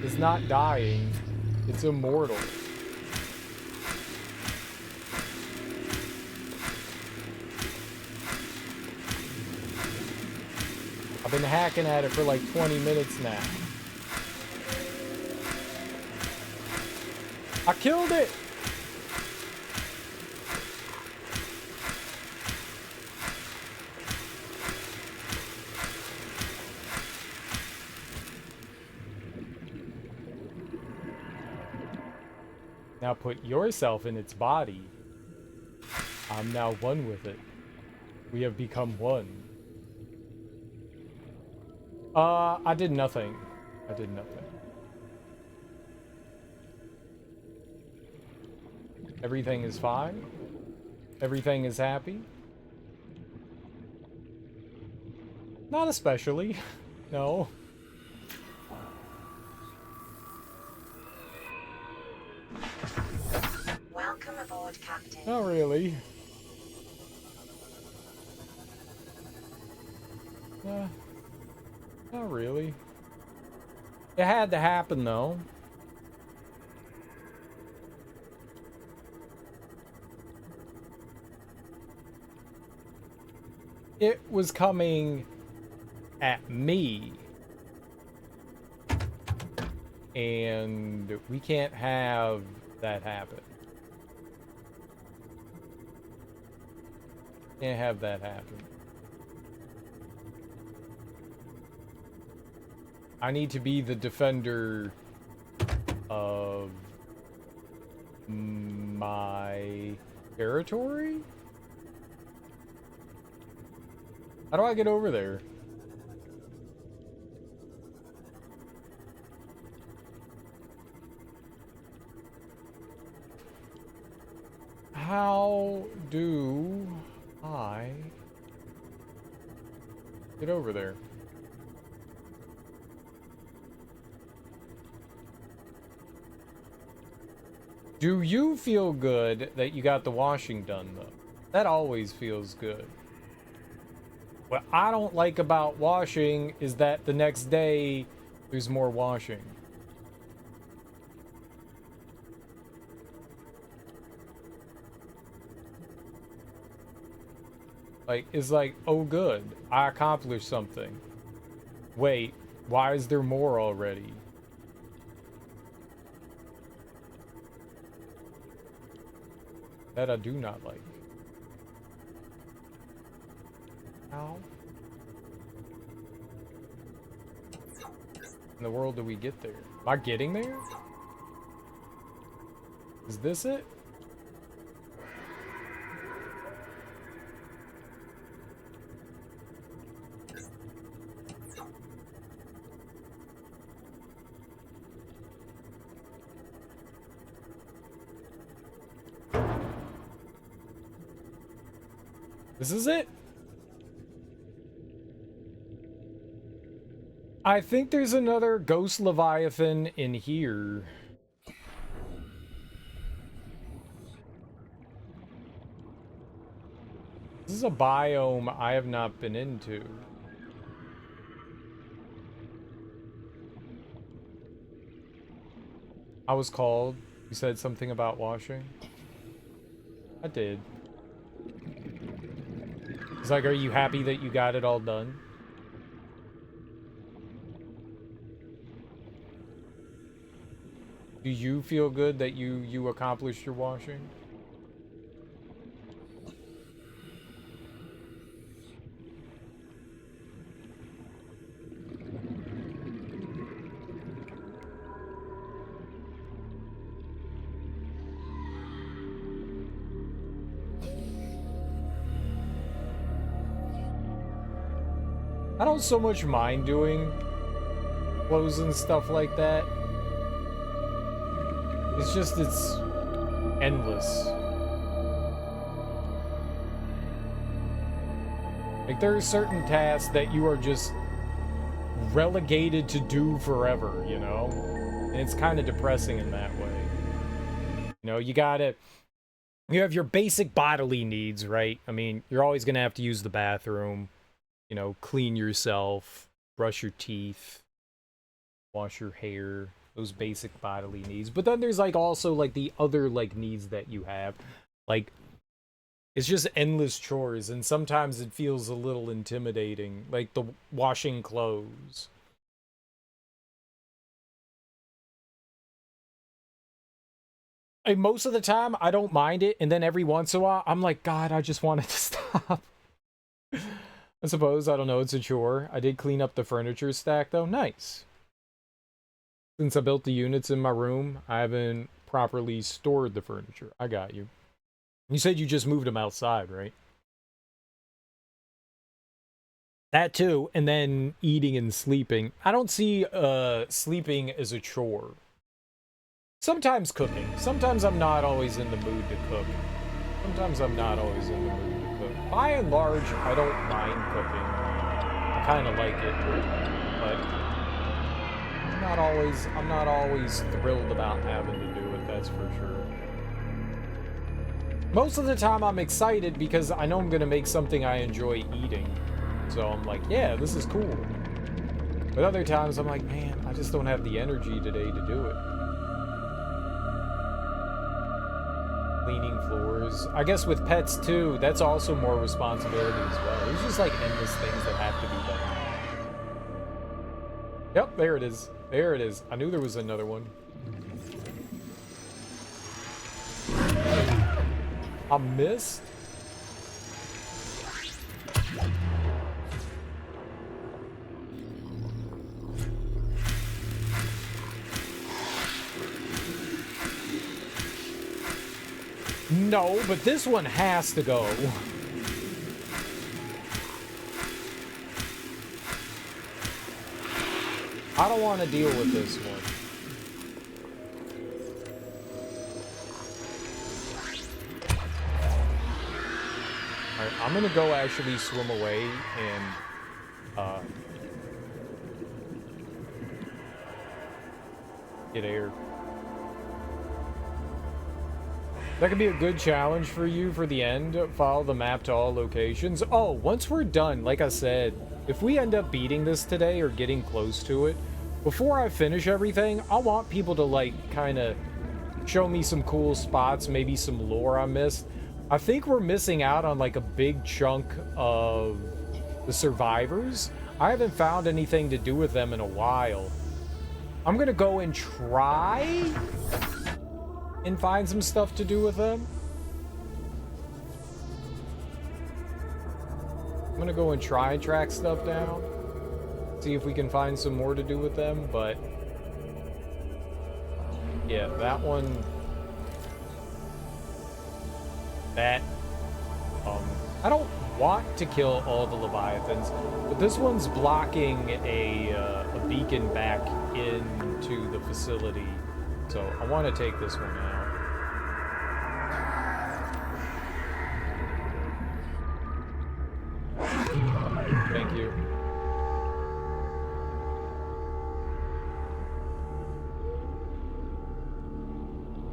It's not dying. It's immortal. I've been hacking at it for like 20 minutes now. I killed it! Now put yourself in its body. I'm now one with it. We have become one. I did nothing. I did nothing. Everything is fine. Everything is happy. Not especially. No. Welcome aboard, Captain. Not really. Not really. It had to happen, though. It was coming at me. And we can't have that happen. Can't have that happen. I need to be the defender of my territory? How do I get over there? How do I get over there? Do you feel good that you got the washing done, though? That always feels good. What I don't like about washing is that the next day there's more washing. Like, it's like, oh good, I accomplished something. Wait, why is there more already? That I do not like. How in the world do we get there? Am I getting there? Is this it? This is it? I think there's another ghost leviathan in here. This is a biome I have not been into. I was called. You said something about washing? I did. It's like, are you happy that you got it all done? Do you feel good that you accomplished your washing? I don't so much mind doing clothes and stuff like that. It's just, it's endless. Like, there are certain tasks that you are just relegated to do forever, you know? And it's kind of depressing in that way. You know, you have your basic bodily needs, right? I mean, you're always gonna have to use the bathroom, you know, clean yourself, brush your teeth, wash your hair, those basic bodily needs. But then there's like also like the other like needs that you have. Like, it's just endless chores, and sometimes it feels a little intimidating, like the washing clothes. Like, most of the time I don't mind it, and then every once in a while I'm like, God, I just want it to stop. I suppose, I don't know, it's a chore. I did clean up the furniture stack though. Nice. Since I built the units in my room, I haven't properly stored the furniture. I got you. You said you just moved them outside, right? That too, and then eating and sleeping. I don't see sleeping as a chore. Sometimes cooking. Sometimes I'm not always in the mood to cook. Sometimes I'm not always in the mood to cook. By and large, I don't mind cooking. I kind of like it, but I'm not always thrilled about having to do it, that's for sure. Most of the time I'm excited because I know I'm gonna make something I enjoy eating. So I'm like, yeah, this is cool. But other times I'm like, man, I just don't have the energy today to do it. Cleaning floors. I guess with pets too, that's also more responsibility as well. There's just like endless things that have to be done. Yep, there it is. There it is. I knew there was another one. I missed? No, but this one has to go. I don't want to deal with this one. Alright, I'm gonna go actually swim away and get air. That could be a good challenge for you for the end. Follow the map to all locations. Oh, once we're done, like I said, if we end up beating this today or getting close to it, before I finish everything, I want people to, like, kind of show me some cool spots, maybe some lore I missed. I think we're missing out on, like, a big chunk of the survivors. I haven't found anything to do with them in a while. I'm gonna go and try and find some stuff to do with them. I'm gonna go and try and track stuff down. See if we can find some more to do with them, but yeah, that one, that, I don't want to kill all the Leviathans, but this one's blocking a beacon back into the facility, so I want to take this one out. Thank you.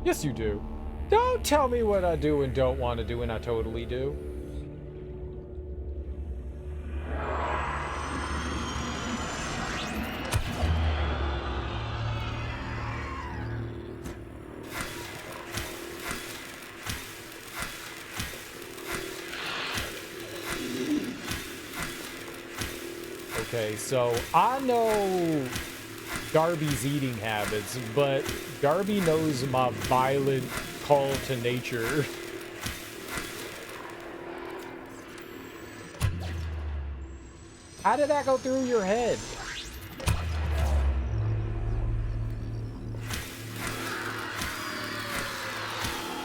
Yes, you do. Don't tell me what I do and don't want to do, and I totally do. Okay, so I know Darby's eating habits, but Darby knows my violent call to nature. How did that go through your head?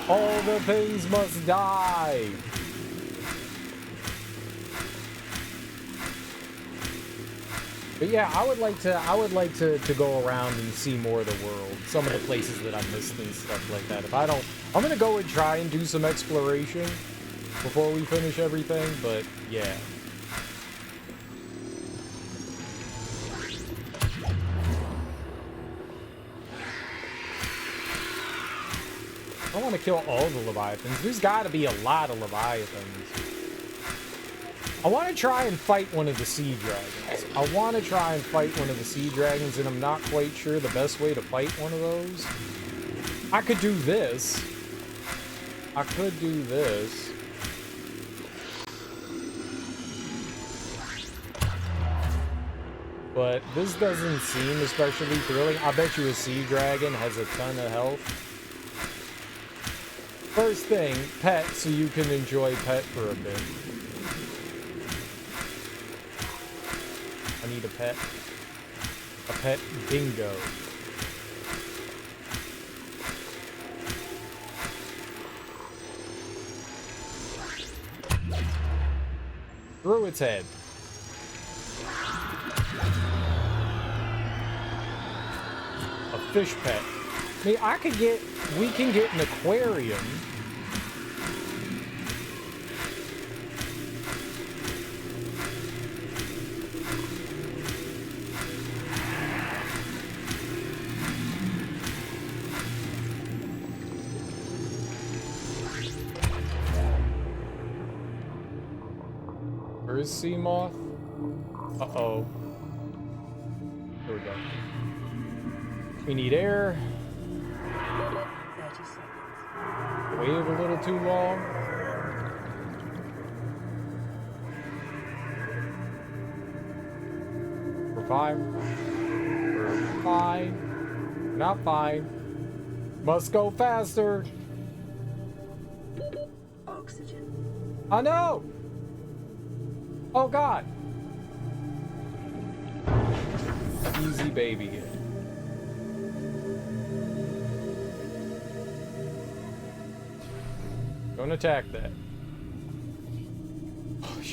All the things must die. But yeah, I would like to go around and see more of the world, some of the places that I missed and stuff like that. If I don't, I'm gonna go and try and do some exploration before we finish everything, but yeah. I want to kill all the Leviathans. There's got to be a lot of Leviathans. I want to try and fight one of the sea dragons. And I'm not quite sure the best way to fight one of those. I could do this. But this doesn't seem especially thrilling. I bet you a sea dragon has a ton of health. First thing, pet, so you can enjoy pet for a bit. I need a pet. A pet dingo. Through its head. A fish pet. I mean, we can get an aquarium. Where is sea moth? Uh-oh. Here we go. We need air. 30 seconds. Wave a little too long. We're fine. We're fine. Not fine. Must go faster. Oxygen. I know. Oh God. Easy baby. Don't attack that.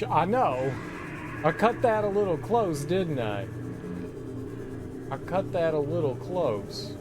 I know. I cut that a little close, didn't I? I cut that a little close.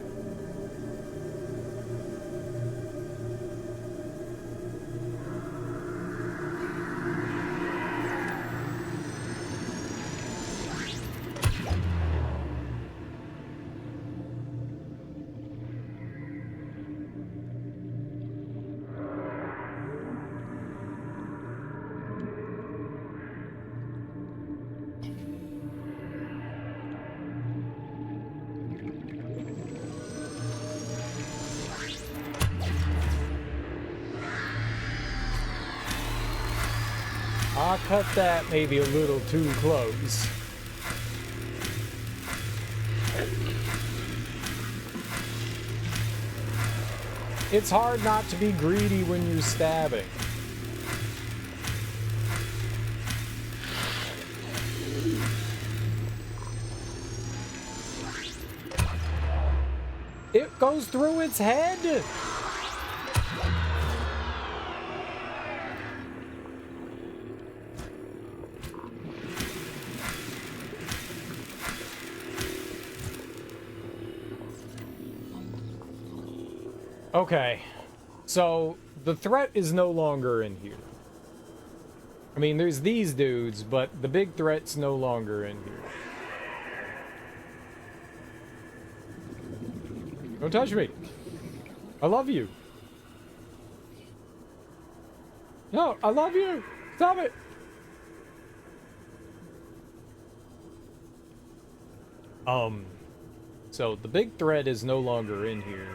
I cut that maybe a little too close. It's hard not to be greedy when you're stabbing. It goes through its head. Okay, so the threat is no longer in here. I mean, there's these dudes, but the big threat's no longer in here. Don't touch me. I love you. No, I love you. Stop it. So the big threat is no longer in here.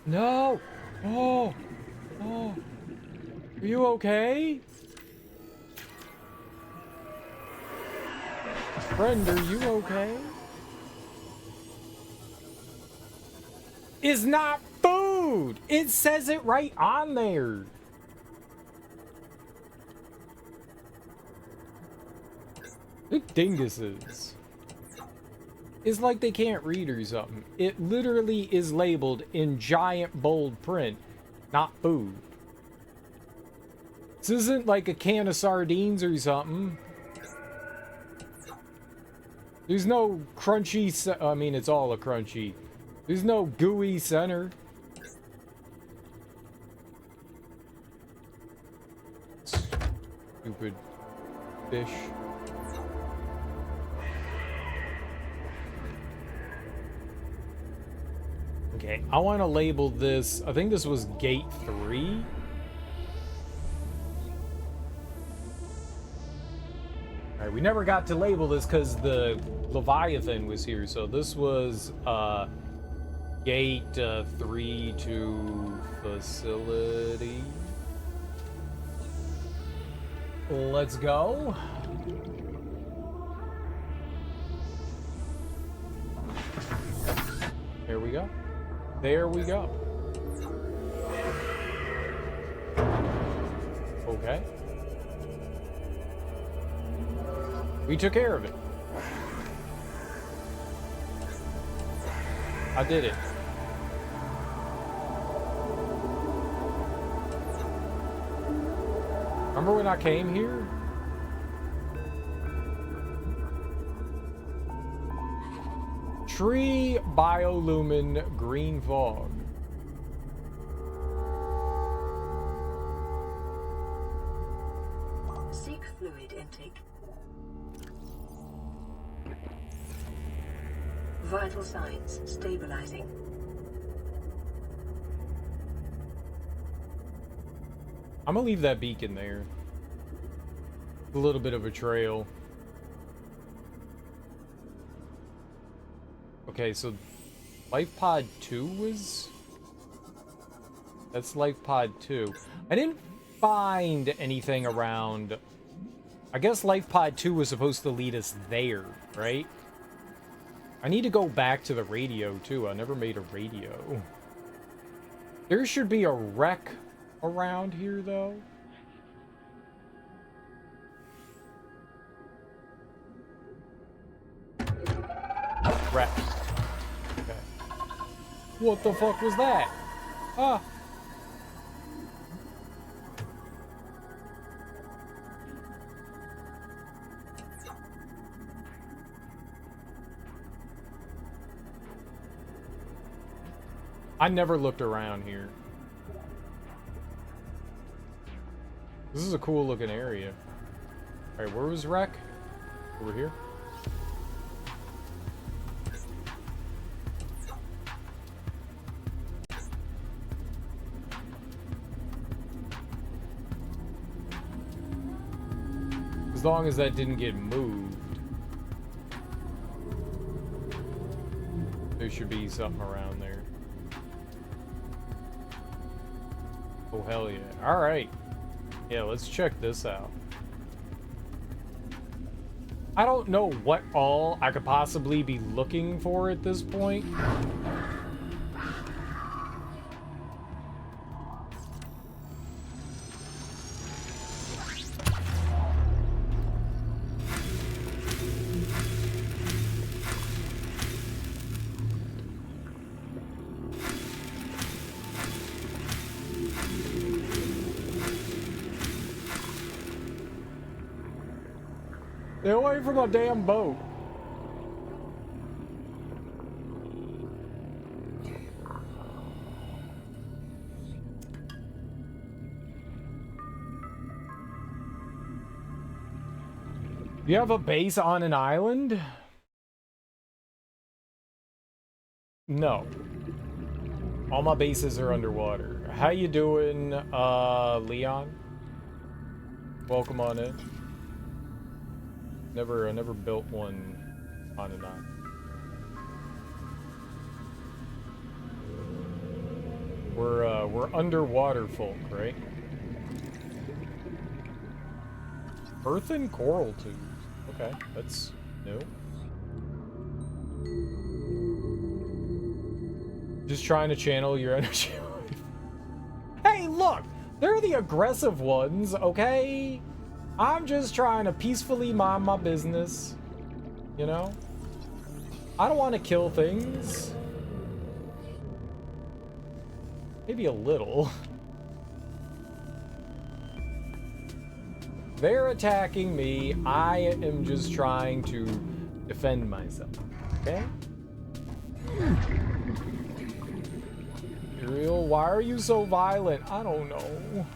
No! Oh! Oh! Are you okay? Friend, are you okay? It's not food! It says it right on there! The dinguses. It's like they can't read or something. It literally is labeled in giant bold print, not food. This isn't like a can of sardines or something. There's no crunchy, I mean, it's all a crunchy. There's no gooey center. Stupid fish. Okay, I want to label this, I think this was gate 3. Alright, we never got to label this because the Leviathan was here, so this was gate 3 to facility. Let's go. There we go. There we go. Okay. We took care of it. I did it. Remember when I came here? Tree biolumin green fog. Seek fluid intake. Vital signs stabilizing. I'm gonna leave that beacon there. A little bit of a trail. Okay, so Life Pod 2 was... That's Life Pod 2. I didn't find anything around... I guess Life Pod 2 was supposed to lead us there, right? I need to go back to the radio, too. I never made a radio. There should be a wreck around here, though. Wreck. What the fuck was that? Ah. I never looked around here. This is a cool looking area. Alright, where was Wreck? Over here? As long as that didn't get moved. There should be something around there. Oh, hell yeah. Alright. Yeah, let's check this out. I don't know what all I could possibly be looking for at this point. Stay away from my damn boat. You have a base on an island? No. All my bases are underwater. How you doing, Leon? Welcome on in. I never built one on an island. We're underwater folk, right? Earth and coral tubes. Okay, that's new. Just trying to channel your energy. Hey, look! They're the aggressive ones, okay? I'm just trying to peacefully mind my business. You know? I don't want to kill things. Maybe a little. They're attacking me. I am just trying to defend myself. Okay? Ariel, why are you so violent? I don't know.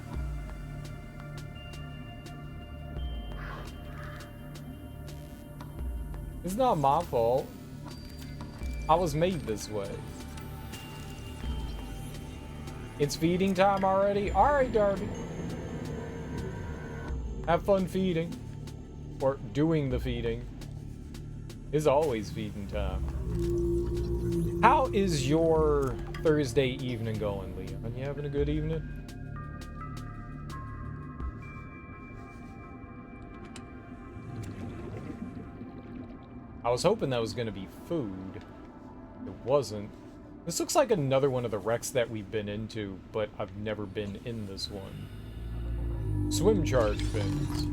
It's not my fault. I was made this way. It's feeding time already? Alright, Darby. Have fun feeding. Or doing the feeding. It's always feeding time. How is your Thursday evening going, Leon? You having a good evening? I was hoping that was going to be food. It wasn't. This looks like another one of the wrecks that we've been into, but I've never been in this one. Swim charge fins.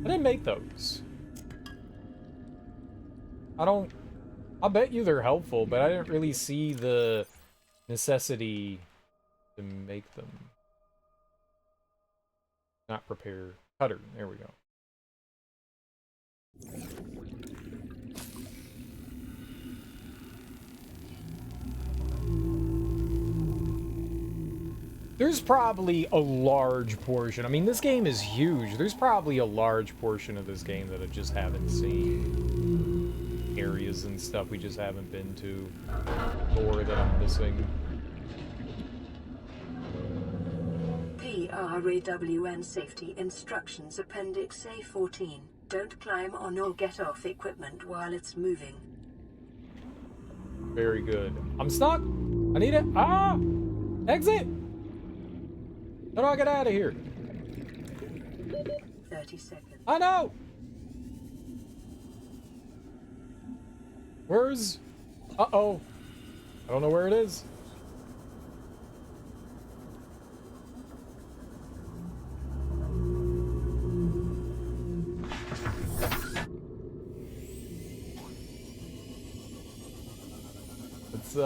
I didn't make those. I bet you they're helpful, but I didn't really see the necessity to make them. Not prepare. Cutter. There we go. There's probably a large portion. I mean, this game is huge. There's probably a large portion of this game that I just haven't seen. Areas and stuff we just haven't been to. Lore that I'm missing. PRAWN Safety Instructions Appendix A14. Don't climb on or get off equipment while it's moving. Very good. I'm stuck. I need it. Ah! Exit! How do I get out of here? 30 seconds. I know! Where's... Uh-oh. I don't know where it is. It's,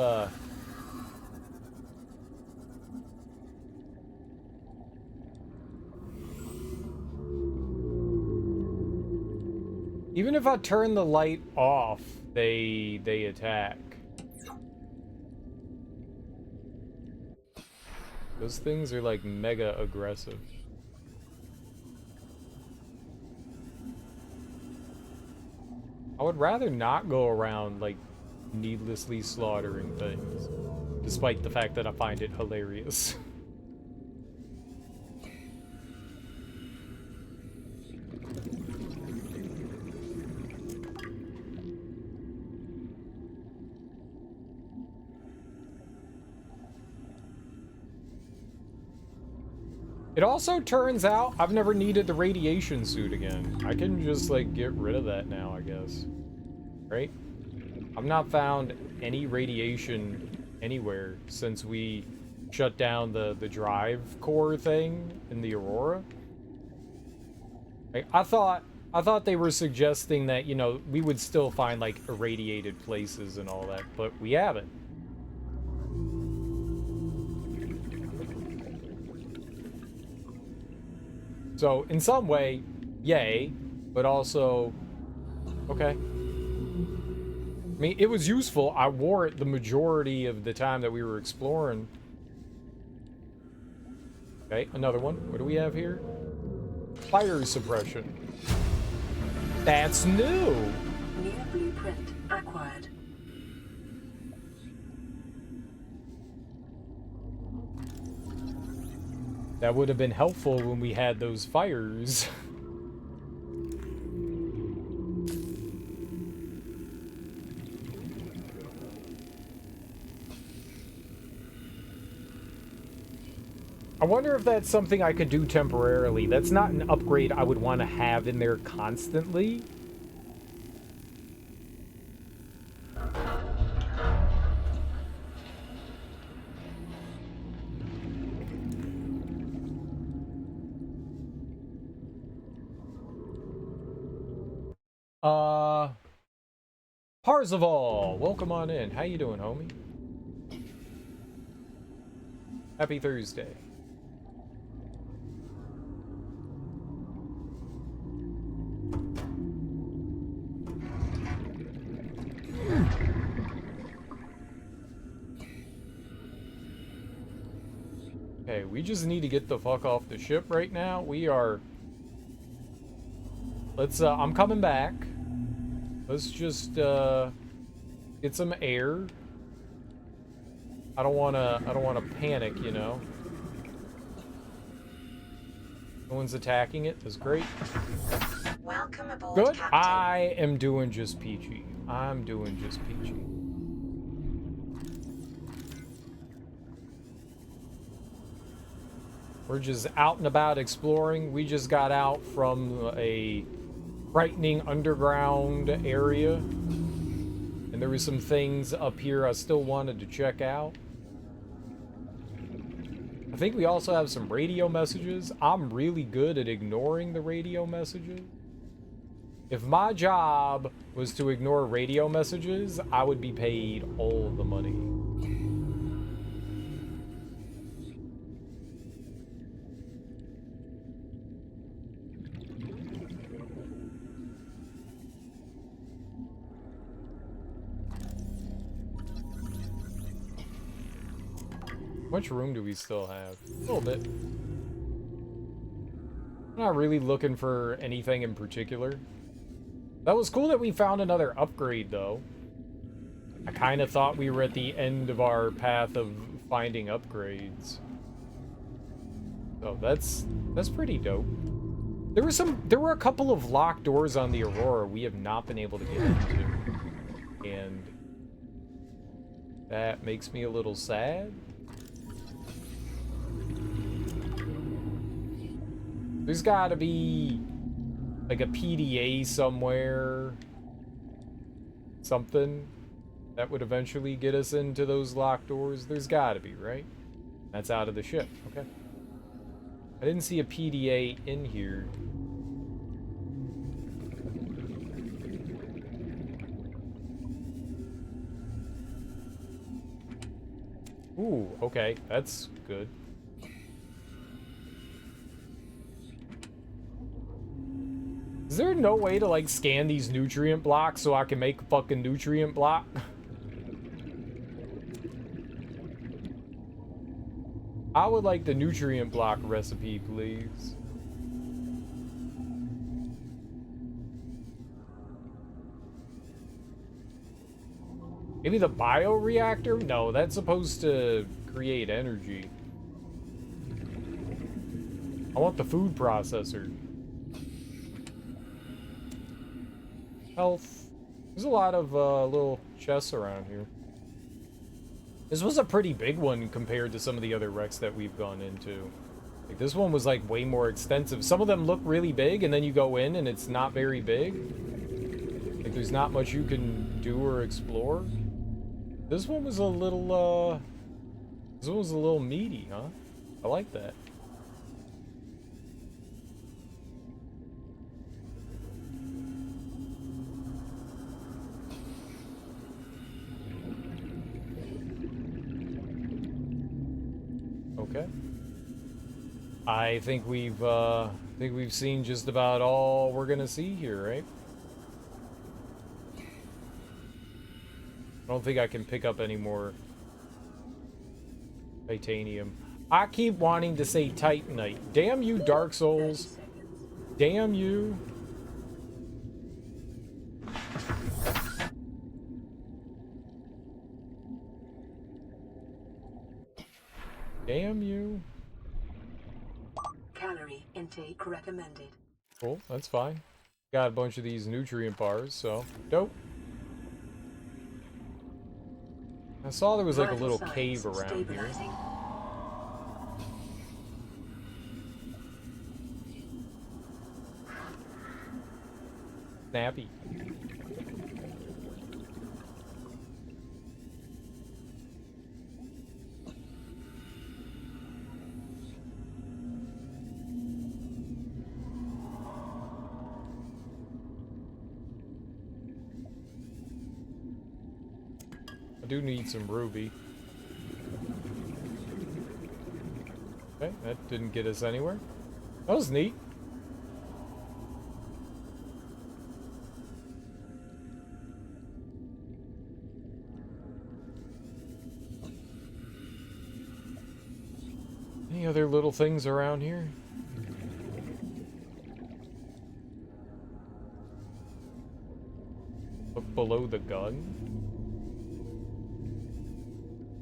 even if I turn the light off, they attack. Those things are like mega aggressive. I would rather not go around like needlessly slaughtering things, despite the fact that I find it hilarious. It also turns out I've never needed the radiation suit again. I can just like get rid of that now, I guess. Right? I've not found any radiation anywhere since we shut down the drive core thing in the Aurora. Like, I thought they were suggesting that, you know, we would still find like irradiated places and all that, but we haven't. So, in some way, yay, but also, okay. I mean, it was useful. I wore it the majority of the time that we were exploring. Okay, another one. What do we have here? Fire suppression. That's new! New blueprint acquired. That would have been helpful when we had those fires. I wonder if that's something I could do temporarily. That's not an upgrade I would want to have in there constantly. Parzival, welcome on in. How you doing, homie? Happy Thursday. Okay, we just need to get the fuck off the ship right now. We are... Let's, I'm coming back. Let's just, get some air. I don't wanna panic, you know? No one's attacking it. That's great. Welcome aboard, Good. Captain. I am doing just peachy. I'm doing just peachy. We're just out and about exploring. We just got out from a frightening underground area. And there were some things up here I still wanted to check out. I think we also have some radio messages. I'm really good at ignoring the radio messages. If my job was to ignore radio messages, I would be paid all the money. How much room do we still have? A little bit. I'm not really looking for anything in particular. That was cool that we found another upgrade, though. I kind of thought we were at the end of our path of finding upgrades. So that's pretty dope. There were a couple of locked doors on the Aurora we have not been able to get into. And that makes me a little sad. There's gotta be like a PDA somewhere. Something that would eventually get us into those locked doors. There's gotta be, right? That's out of the ship. Okay. I didn't see a PDA in here. Ooh, okay. That's good. Is there no way to, like, scan these nutrient blocks so I can make a fucking nutrient block? I would like the nutrient block recipe, please. Maybe the bioreactor? No, that's supposed to create energy. I want the food processor. Health. There's a lot of little chests around here. This was a pretty big one compared to some of the other wrecks that we've gone into. Like, this one was like way more extensive. Some of them look really big, and then you go in and it's not very big. Like, there's not much you can do or explore. This one was a little, this one was a little meaty, huh? I like that. Okay. I think we've seen just about all we're gonna see here, right? I don't think I can pick up any more titanium. I keep wanting to say Titanite. Damn you, Dark Souls. Damn you. Damn you. Calorie intake recommended. Cool, that's fine. Got a bunch of these nutrient bars, so dope. I saw there was like a little cave around here. Snappy. I do need some ruby. Okay, that didn't get us anywhere. That was neat. Any other little things around here? Look below the gun?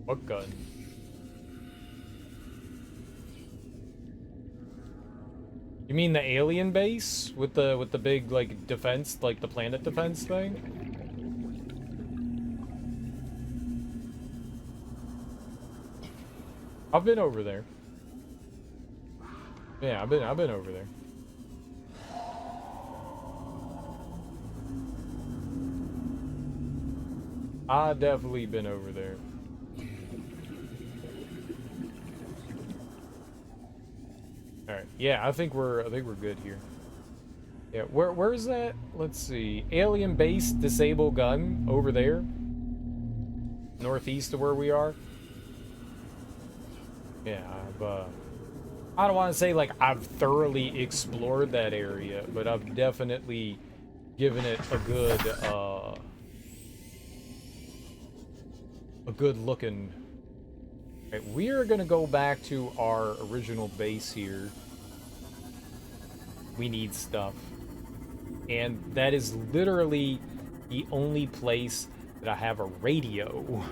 What gun? You mean the alien base with the big like defense, like the planet defense thing? I've been over there. Yeah, I've been over there. I've definitely been over there. All right. Yeah, I think we're good here. Yeah, where's that? Let's see. Alien base disable gun over there. Northeast of where we are. Yeah, I don't want to say like I've thoroughly explored that area, but I've definitely given it a good looking. Right, we are gonna go back to our original base here. We need stuff, and that is literally the only place that I have a radio.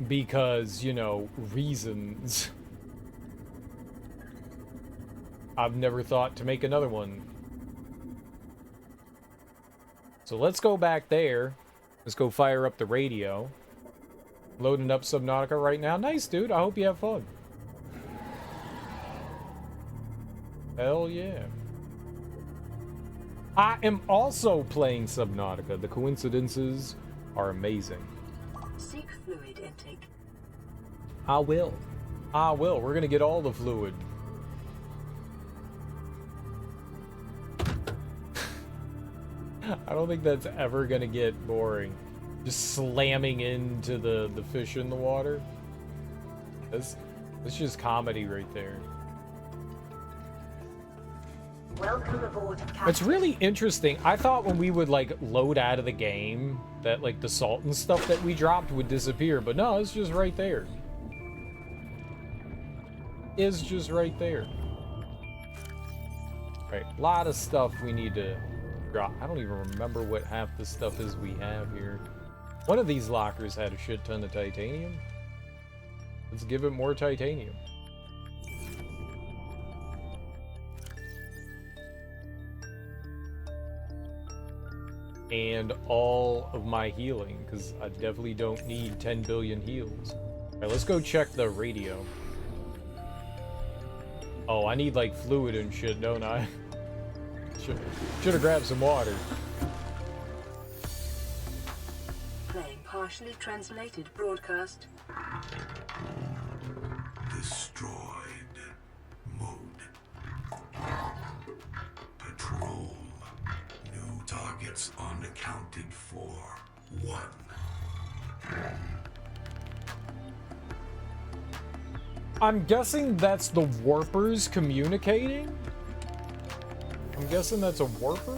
Because, you know, reasons. I've never thought to make another one. So let's go back there. Let's go fire up the radio. Loading up Subnautica right now. Nice, dude. I hope you have fun. Hell yeah. I am also playing Subnautica. The coincidences are amazing. Seek fluid intake. I will. I will. We're gonna get all the fluid. I don't think that's ever gonna get boring. Just slamming into the fish in the water. That's just comedy right there. Welcome aboard, Captain. It's really interesting. I thought when we would like load out of the game that like the salt and stuff that we dropped would disappear, but no, it's just right there. It's just right there. Right, a lot of stuff we need to drop. I don't even remember what half the stuff is we have here. One of these lockers had a shit ton of titanium. Let's give it more titanium. And all of my healing, because I definitely don't need 10 billion heals. Alright, let's go check the radio. Oh, I need like fluid and shit, don't I? Should have grabbed some water. Playing partially translated broadcast. Destroyed. Mode. Patrol. New targets unaccounted for. 1. I'm guessing that's the warpers communicating? I'm guessing that's a warper?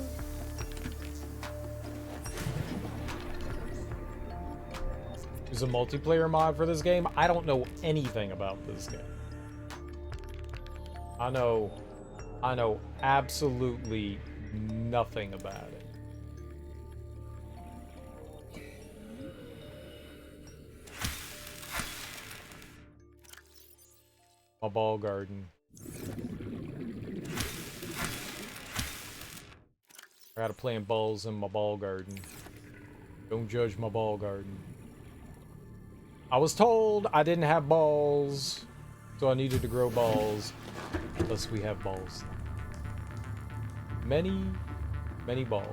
There's a multiplayer mod for this game? I don't know anything about this game. I know absolutely nothing about it. My ball garden. I gotta plant balls in my ball garden. Don't judge my ball garden. I was told I didn't have balls, so I needed to grow balls. Thus we have balls. Many balls.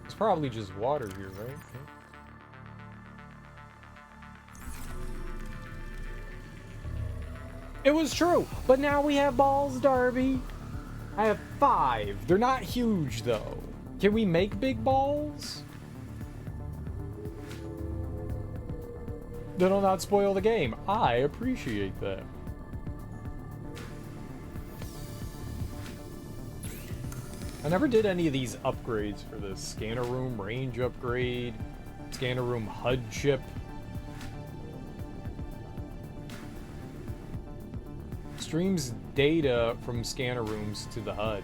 It's probably just water here, right? It was true, but now we have balls, Darby. I have 5. They're not huge, though. Can we make big balls? That'll not spoil the game. I appreciate that. I never did any of these upgrades for this. Scanner room range upgrade. Scanner room HUD chip. Streams data from scanner rooms to the HUD.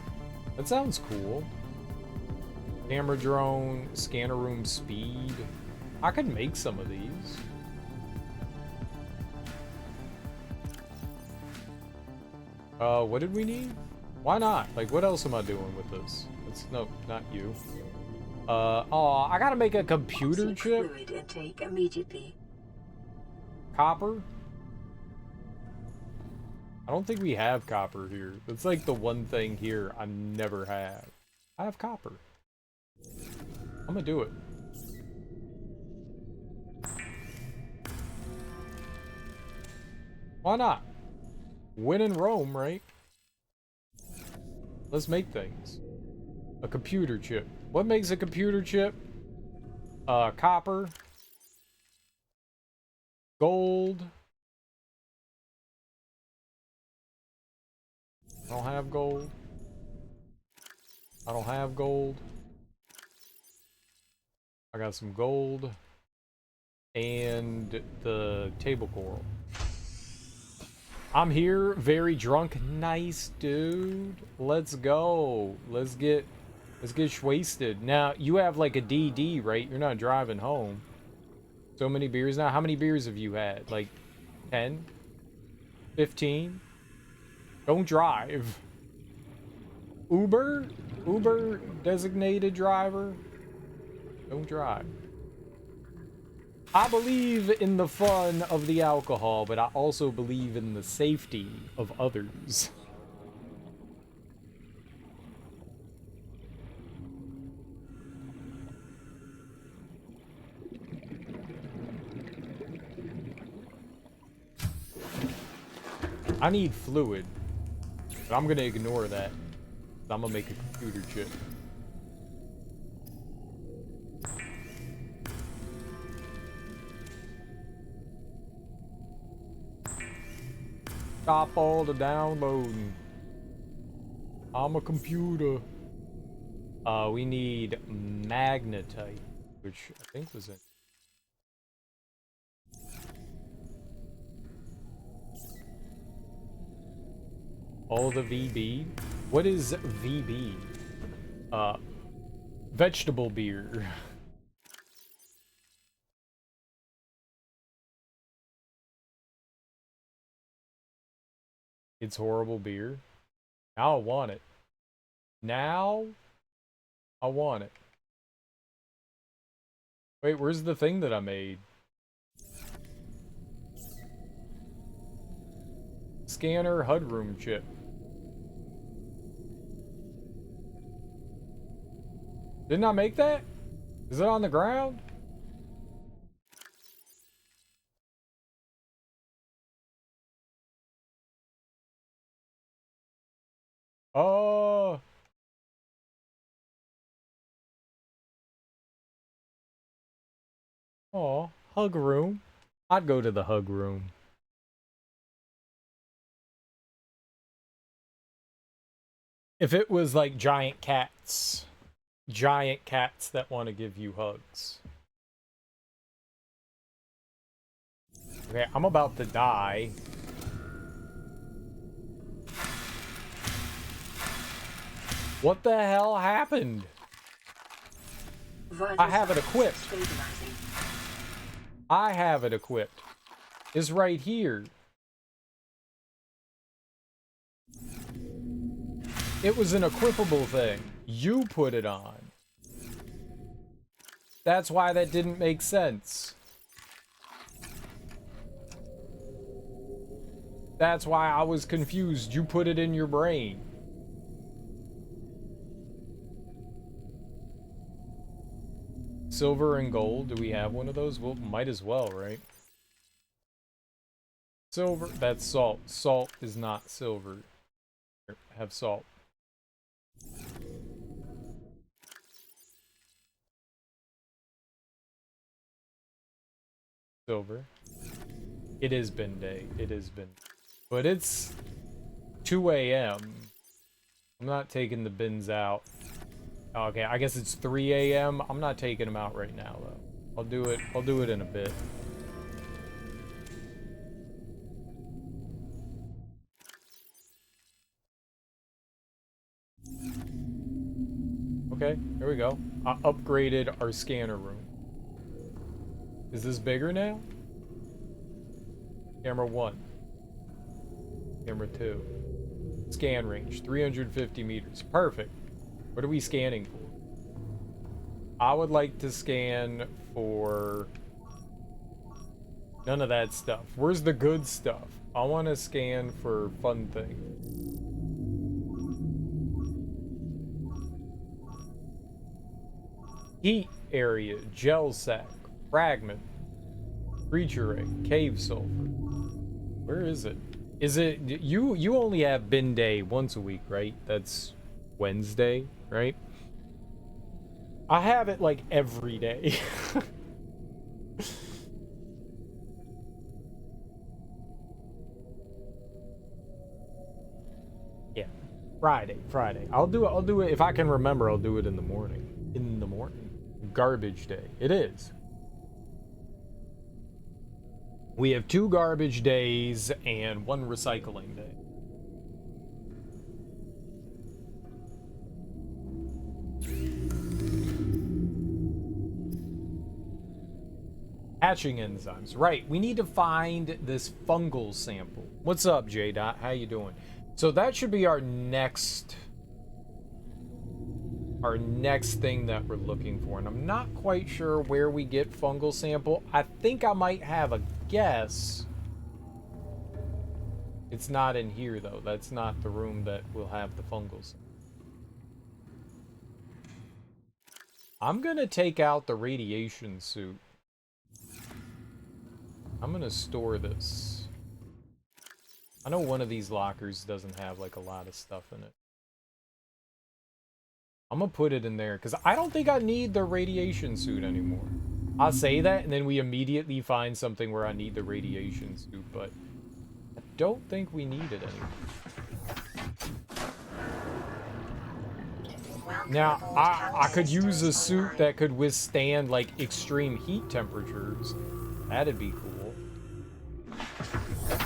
That sounds cool. Camera drone, scanner room speed. I could make some of these. What did we need? Why not? Like, what else am I doing with this? It's no, not you. Oh, I gotta make a computer Seek chip. fluid intake immediately. Copper? I don't think we have copper here. That's like the one thing here I never had. I have copper. I'm gonna do it. Why not? Win in Rome, right? Let's make things. A computer chip. What makes a computer chip? Copper. Gold. I don't have gold. I don't have gold. I got some gold. And the table coral. I'm here, very drunk. Nice, dude. Let's go. Let's get wasted. Now, you have like a DD, right? You're not driving home. So many beers now. How many beers have you had? Like 10? 15? Don't drive. Uber? Uber designated driver? Don't drive. I believe in the fun of the alcohol, but I also believe in the safety of others. I need fluid, but I'm gonna ignore that. I'm gonna make a computer chip. Stop all the downloading. I'm a computer. We need magnetite, which I think was it. All the VB. What is VB? Vegetable beer. It's horrible beer. Now I want it. Now I want it. Wait, where's the thing that I made? Scanner HUD room chip. Didn't I make that? Is it on the ground? Oh. Oh, hug room. I'd go to the hug room. If it was like giant cats that want to give you hugs. Okay, I'm about to die. What the hell happened? I have it equipped. I have it equipped. It's right here. It was an equipable thing. You put it on. That's why that didn't make sense. That's why I was confused. You put it in your brain. Silver and gold. Do we have one of those? Well, might as well, right? Silver. That's salt. Salt is not silver. Here, have salt. Silver. It is bin day. It is bin. But it's 2 a.m. I'm not taking the bins out. Okay, I guess it's 3 a.m. I'm not taking them out right now though. I'll do it in a bit. Okay, here we go. I upgraded our scanner room. Is this bigger now? Camera 1. Camera 2. Scan range, 350 meters. Perfect. What are we scanning for? I would like to scan for none of that stuff. Where's the good stuff? I want to scan for fun things. Heat area, gel sac, fragment, creature egg, cave sulfur. Where is it? Is it you only have bin day once a week, right? That's Wednesday, right? I have it like every day. Yeah. Friday. I'll do it if I can remember. I'll do it in the morning. Garbage day. It is. We have 2 garbage days and 1 recycling day. Hatching enzymes. Right, we need to find this fungal sample. What's up, J-Dot? How you doing? So that should be our next thing that we're looking for. And I'm not quite sure where we get fungal sample. I think I might have a guess. It's not in here, though. That's not the room that will have the fungal sample. I'm going to take out the radiation suit. I'm going to store this. I know one of these lockers doesn't have, like, a lot of stuff in it. I'm going to put it in there, because I don't think I need the radiation suit anymore. I'll say that, and then we immediately find something where I need the radiation suit, but I don't think we need it anymore. Now, I could use a suit that could withstand, like, extreme heat temperatures. That'd be cool.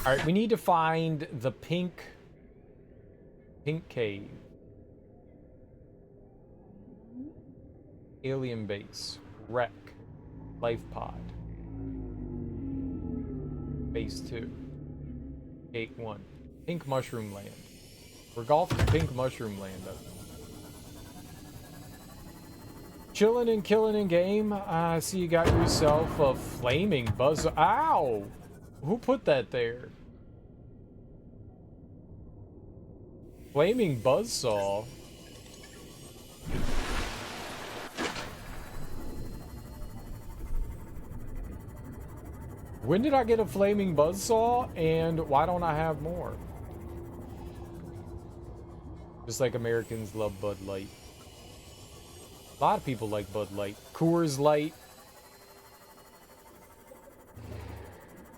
Alright, we need to find the pink cave. Alien base. Wreck. Life pod. Base 2. Gate 1. Pink mushroom land. We're golfing pink mushroom land up. Chilling and killing in game. I see you got yourself a flaming buzz. Ow! Who put that there? Flaming buzzsaw. When did I get a flaming buzzsaw, and why don't I have more? Just like Americans love Bud Light. A lot of people like Bud Light. Coors Light.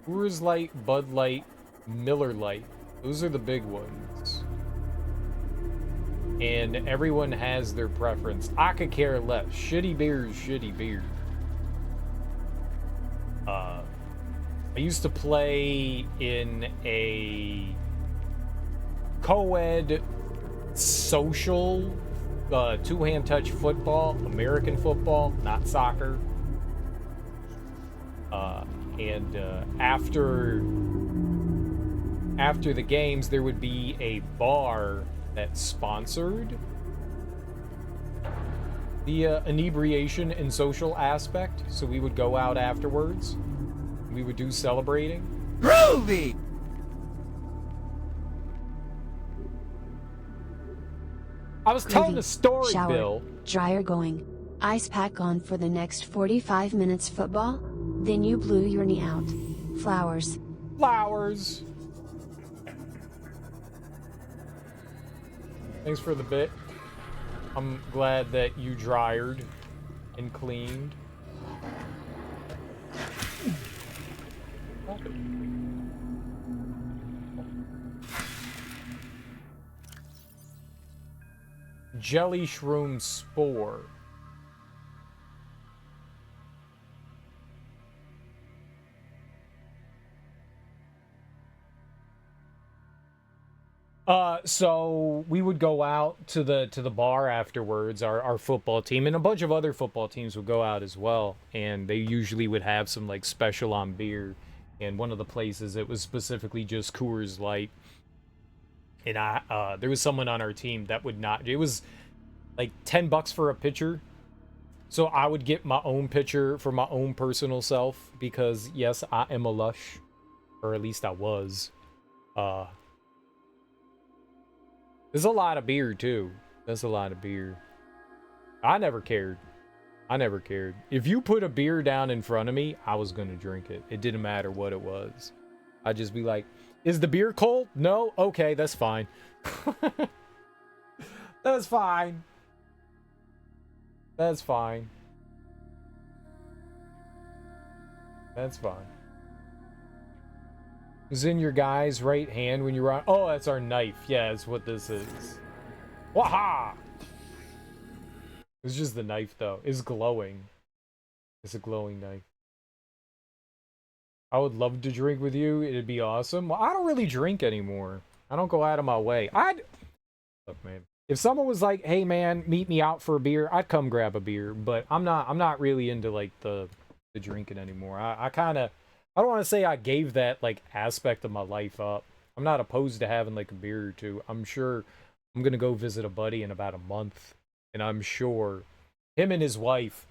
Coors Light, Bud Light, Miller Light. Those are the big ones. And everyone has their preference. I could care less. Shitty beer is shitty beer. I used to play in a co-ed social two-hand touch football, American football, not soccer. And after the games, there would be a bar that sponsored the inebriation and social aspect. So we would go out afterwards. We would do celebrating. Groovy! I was telling a story, Shower, Bill. Dryer going. Ice pack on for the next 45 minutes football? Then you blew your knee out. Flowers. Flowers. Thanks for the bit. I'm glad that you dryered and cleaned. Jelly shroom spore. So we would go out to the bar afterwards, our football team, and a bunch of other football teams would go out as well, and they usually would have some like special on beer. And one of the places, it was specifically just Coors Light. And there was someone on our team that would not, it was like $10 for a pitcher. So I would get my own pitcher for my own personal self, because yes, I am a lush, or at least I was. There's a lot of beer too. That's a lot of beer. I never cared. If you put a beer down in front of me, I was gonna drink it. It didn't matter what it was. I'd just be like, is the beer cold? No? Okay, that's fine. That's fine. That's fine. That's fine. Is in your guy's right hand when you're on. Oh, that's our knife. Yeah, that's what this is. Waha! It's just the knife, though. It's glowing. It's a glowing knife. I would love to drink with you. It'd be awesome. Well, I don't really drink anymore. I don't go out of my way. Look, man. If someone was like, "Hey, man, meet me out for a beer," I'd come grab a beer. But I'm not really into like the drinking anymore. I don't want to say I gave that like aspect of my life up. I'm not opposed to having like a beer or two. I'm sure I'm gonna go visit a buddy in about a month, and I'm sure him and his wife,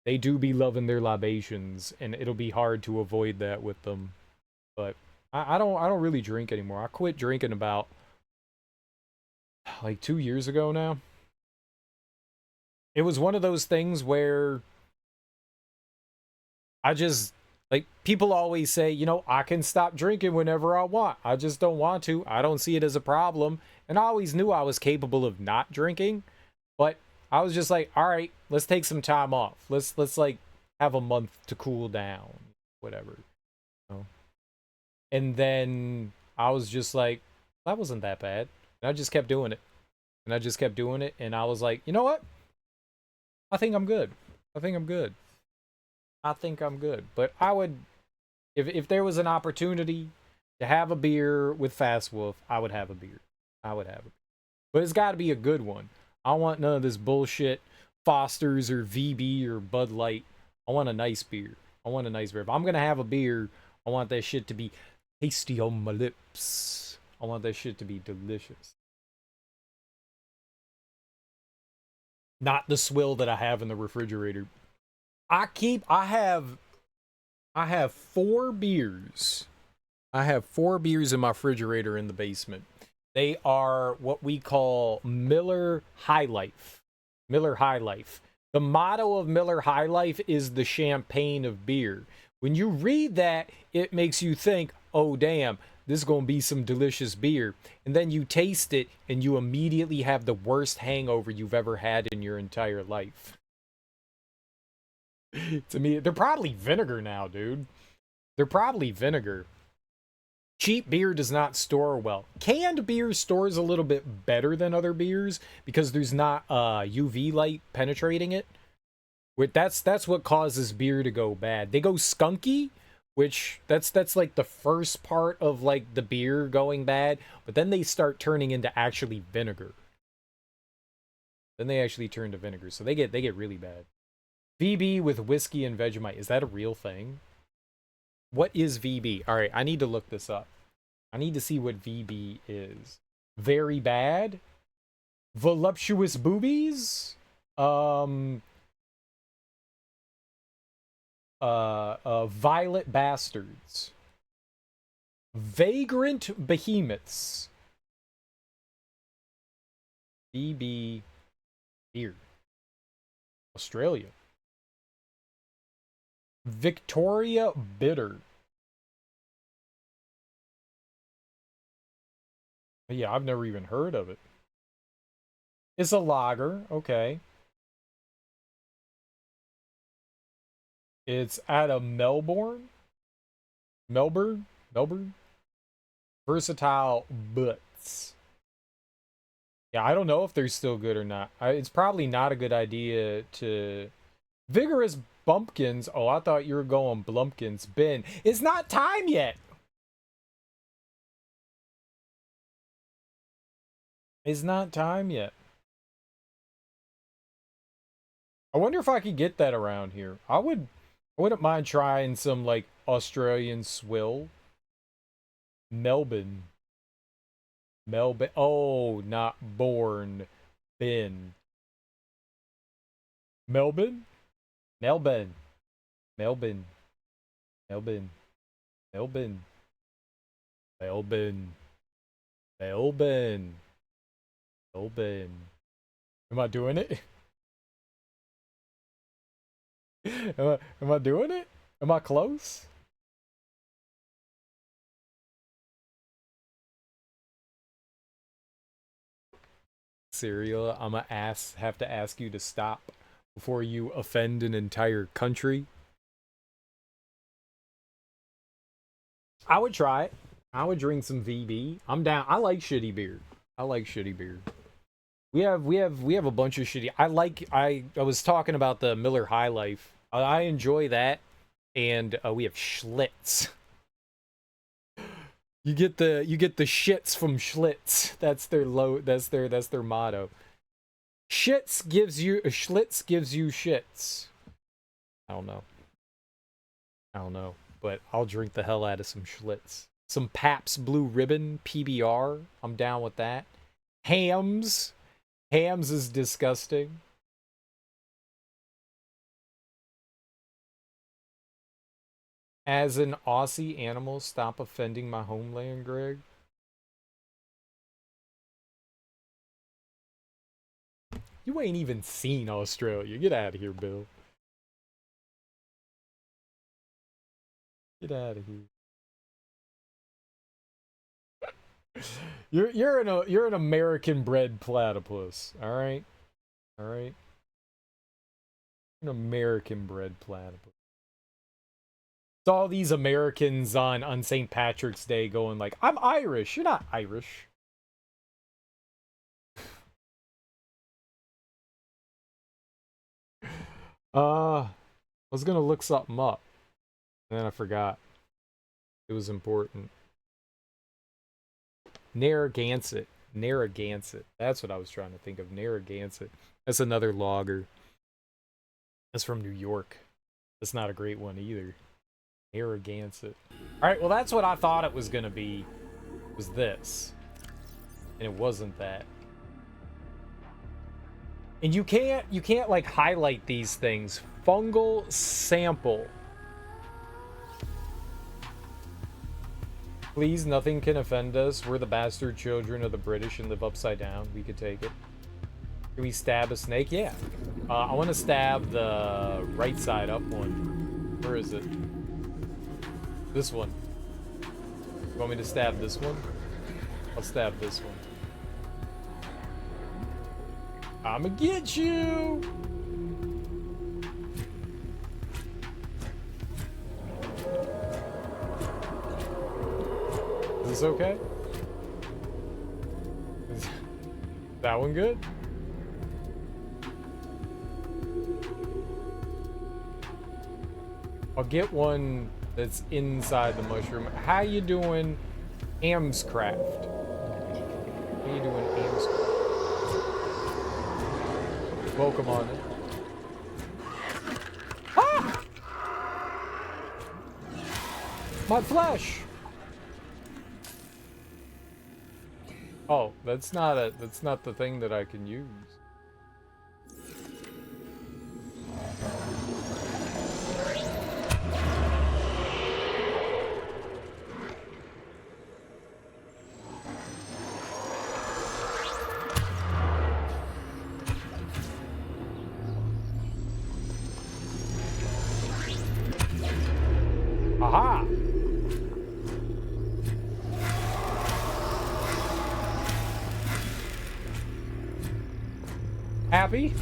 they do be loving their libations, and it'll be hard to avoid that with them. But I don't really drink anymore. I quit drinking about like 2 years ago now. It was one of those things where I just, like, people always say, you know, I can stop drinking whenever I want. I just don't want to. I don't see it as a problem. And I always knew I was capable of not drinking. But I was just like, all right, let's take some time off. Let's like have a month to cool down, whatever. You know? And then I was just like, that wasn't that bad. And I just kept doing it. And I just kept doing it. And I was like, you know what? I think I'm good. I think I'm good. I think I'm good. But I would, if there was an opportunity to have a beer with Fast Wolf, I would have a beer. I would have a beer. But it's got to be a good one. I don't want none of this bullshit Foster's or VB or Bud Light. I want a nice beer. I want a nice beer. If I'm going to have a beer, I want that shit to be tasty on my lips. I want that shit to be delicious. Not the swill that I have in the refrigerator. I have 4 beers. I have 4 beers in my refrigerator in the basement. They are what we call Miller High Life. Miller High Life. The motto of Miller High Life is the champagne of beer. When you read that, it makes you think, oh damn, this is going to be some delicious beer. And then you taste it and you immediately have the worst hangover you've ever had in your entire life. To me, they're probably vinegar now, dude. They're probably vinegar. Cheap beer does not store well. Canned beer stores a little bit better than other beers because there's not UV light penetrating it. That's what causes beer to go bad. They go skunky, which that's like the first part of like the beer going bad, but then they start turning into actually vinegar. Then they actually turn to vinegar, so they get really bad. VB with whiskey and Vegemite. Is that a real thing? What is VB? All right, I need to look this up. I need to see what VB is. Very bad? Voluptuous boobies? Violet bastards. Vagrant behemoths. VB beer. Australia. Victoria Bitter. Yeah, I've never even heard of it. It's a lager, okay. It's out of Melbourne. Versatile Butts. Yeah, I don't know if they're still good or not. It's probably not a good idea to... Vigorous Bumpkins. Oh, I thought you were going Blumpkins. Ben, it's not time yet. It's not time yet. I wonder if I could get that around here. I wouldn't mind trying some like Australian swill. Melbourne. Oh, not born. Ben. Melbourne? Melbourne. Melbourne. Melbourne. Melbourne. Melbourne. Melbourne. Melbourne. Am I doing it? Am I doing it? Am I close? Cereal, have to ask you to stop before you offend an entire country. I would try it. I would drink some VB. I'm down. I like shitty beer. I like shitty beer. We have a bunch of shitty. I was talking about the Miller High Life. I enjoy that, and we have Schlitz. You get the shits from Schlitz. That's their motto. Schlitz gives you shits. I don't know, but I'll drink the hell out of some Schlitz. Some Pabst Blue Ribbon PBR. I'm down with that. Hams. Hams is disgusting. As an Aussie animal, stop offending my homeland, Greg. You ain't even seen Australia. Get out of here, Bill. Get out of here. You're an American bred platypus, all right? All right? An American bred platypus. It's all these Americans on St. Patrick's Day going like, I'm Irish. You're not Irish. I was gonna look something up, and then I forgot. It was important. Narragansett. Narragansett. That's what I was trying to think of. Narragansett. That's another logger. That's from New York. That's not a great one either. Narragansett. Alright, well that's what I thought it was gonna be. Was this. And it wasn't that. And you can't like highlight these things. Fungal sample. Please, nothing can offend us. We're the bastard children of the British and live upside down. We could take it. Can we stab a snake? Yeah. I want to stab the right side up one. Where is it? This one. You want me to stab this one? I'll stab this one. I'ma get you! Is this okay? Is that one good? I'll get one that's inside the mushroom. How you doing, Amscraft? How you doing, Amscraft? Welcome on it. Ah! My flesh! Oh, that's not the thing that I can use. Aha! Happy?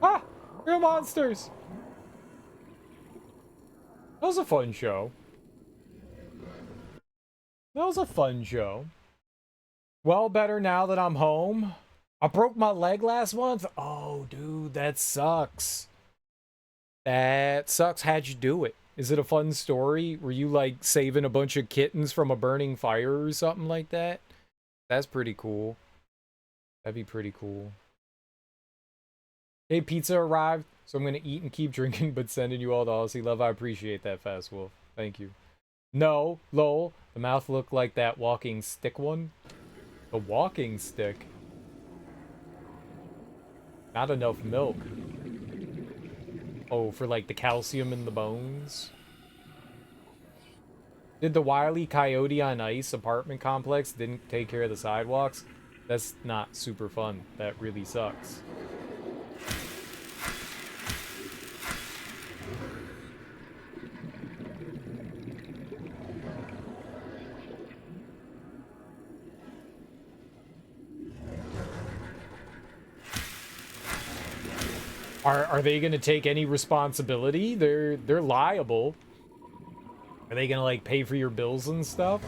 Ah! Real monsters! That was a fun show. That was a fun show. Well, better now that I'm home. I broke my leg last month. Oh, dude, that sucks. That sucks. How'd you do it? Is it a fun story? Were you like saving a bunch of kittens from a burning fire or something like that? That's pretty cool. That'd be pretty cool. Hey, pizza arrived, so I'm gonna eat and keep drinking, but sending you all the Aussie love. I appreciate that, Fast Wolf. Thank you. No, lol. The mouth looked like that walking stick one. The walking stick. Not enough milk. Oh, for like the calcium in the bones. Did the Wile E. Coyote on Ice apartment complex didn't take care of the sidewalks? That's not super fun. That really sucks. Are they gonna take any responsibility? They're liable. Are they gonna like pay for your bills and stuff?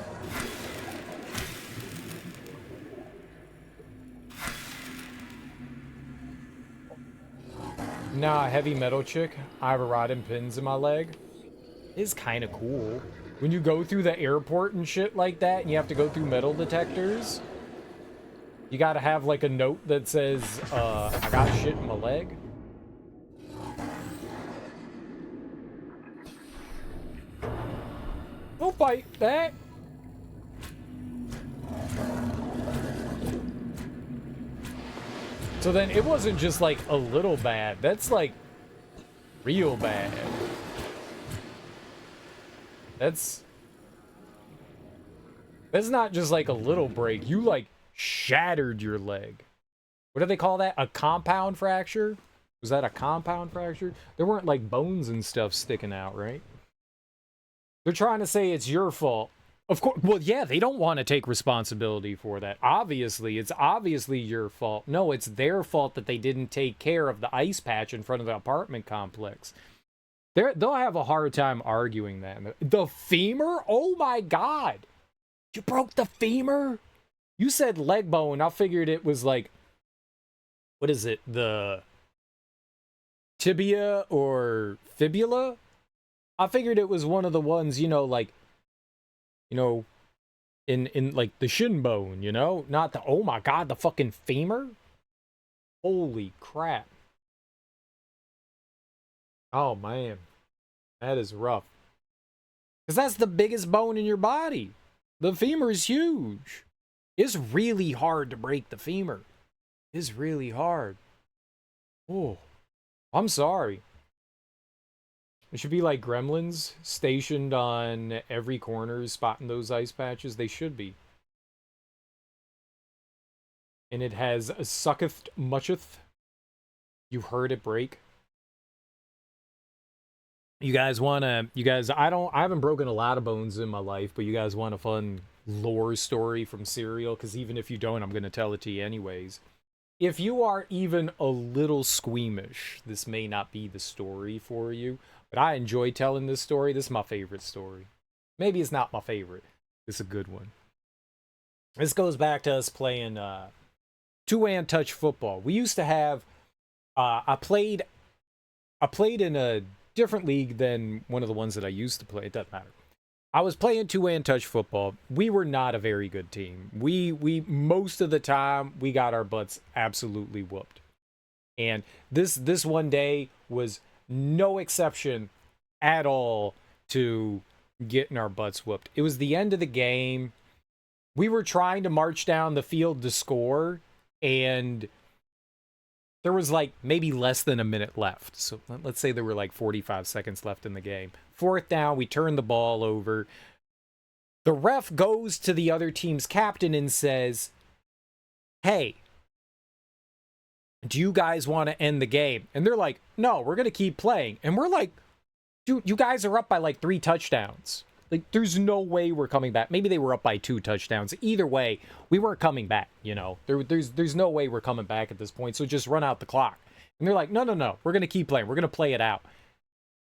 Nah, heavy metal chick. I have a rod and pins in my leg. It's kind of cool. When you go through the airport and shit like that, and you have to go through metal detectors, you gotta have like a note that says, I got shit in my leg. Don't bite that. So then it wasn't just like a little bad. That's like real bad. That's not just like a little break. You like shattered your leg. What do they call that? A compound fracture? Was that a compound fracture? There weren't like bones and stuff sticking out, right? They're trying to say it's your fault. Of course, well, yeah, they don't want to take responsibility for that. Obviously, it's obviously your fault. No, it's their fault that they didn't take care of the ice patch in front of the apartment complex. They'll have a hard time arguing that. The femur? Oh my god! You broke the femur? You said leg bone. I figured it was like, what is it? The tibia or fibula? I figured it was one of the ones, like, in like the shin bone, Not the, oh my god, the fucking femur? Holy crap. Oh man. That is rough. Because that's the biggest bone in your body. The femur is huge. It's really hard to break the femur. It's really hard. Oh, I'm sorry. It should be like gremlins stationed on every corner spotting those ice patches. They should be. And it has a sucketh mucheth. You heard it break. I haven't broken a lot of bones in my life, but you guys want a fun lore story from Serial? Because even if you don't, I'm going to tell it to you anyways. If you are even a little squeamish, this may not be the story for you, but I enjoy telling this story. This is my favorite story. Maybe it's not my favorite. It's a good one. This goes back to us playing two-hand touch football. We used to have, I played in a different league than one of the ones that I used to play. It doesn't matter. I was playing two-hand touch football. We were not a very good team. We most of the time we got our butts absolutely whooped. And this one day was no exception at all to getting our butts whooped. It was the end of the game. We were trying to march down the field to score, and there was like maybe less than a minute left. So let's say there were like 45 seconds left in the game. 4th down, we turn the ball over. The ref goes to the other team's captain and says, "Hey, do you guys want to end the game?" And they're like, "No, we're going to keep playing." And we're like, "Dude, you guys are up by like 3 touchdowns. Like, there's no way we're coming back." Maybe they were up by 2 touchdowns. Either way, we weren't coming back, There's no way we're coming back at this point, so just run out the clock. And they're like, no, we're going to keep playing. We're going to play it out.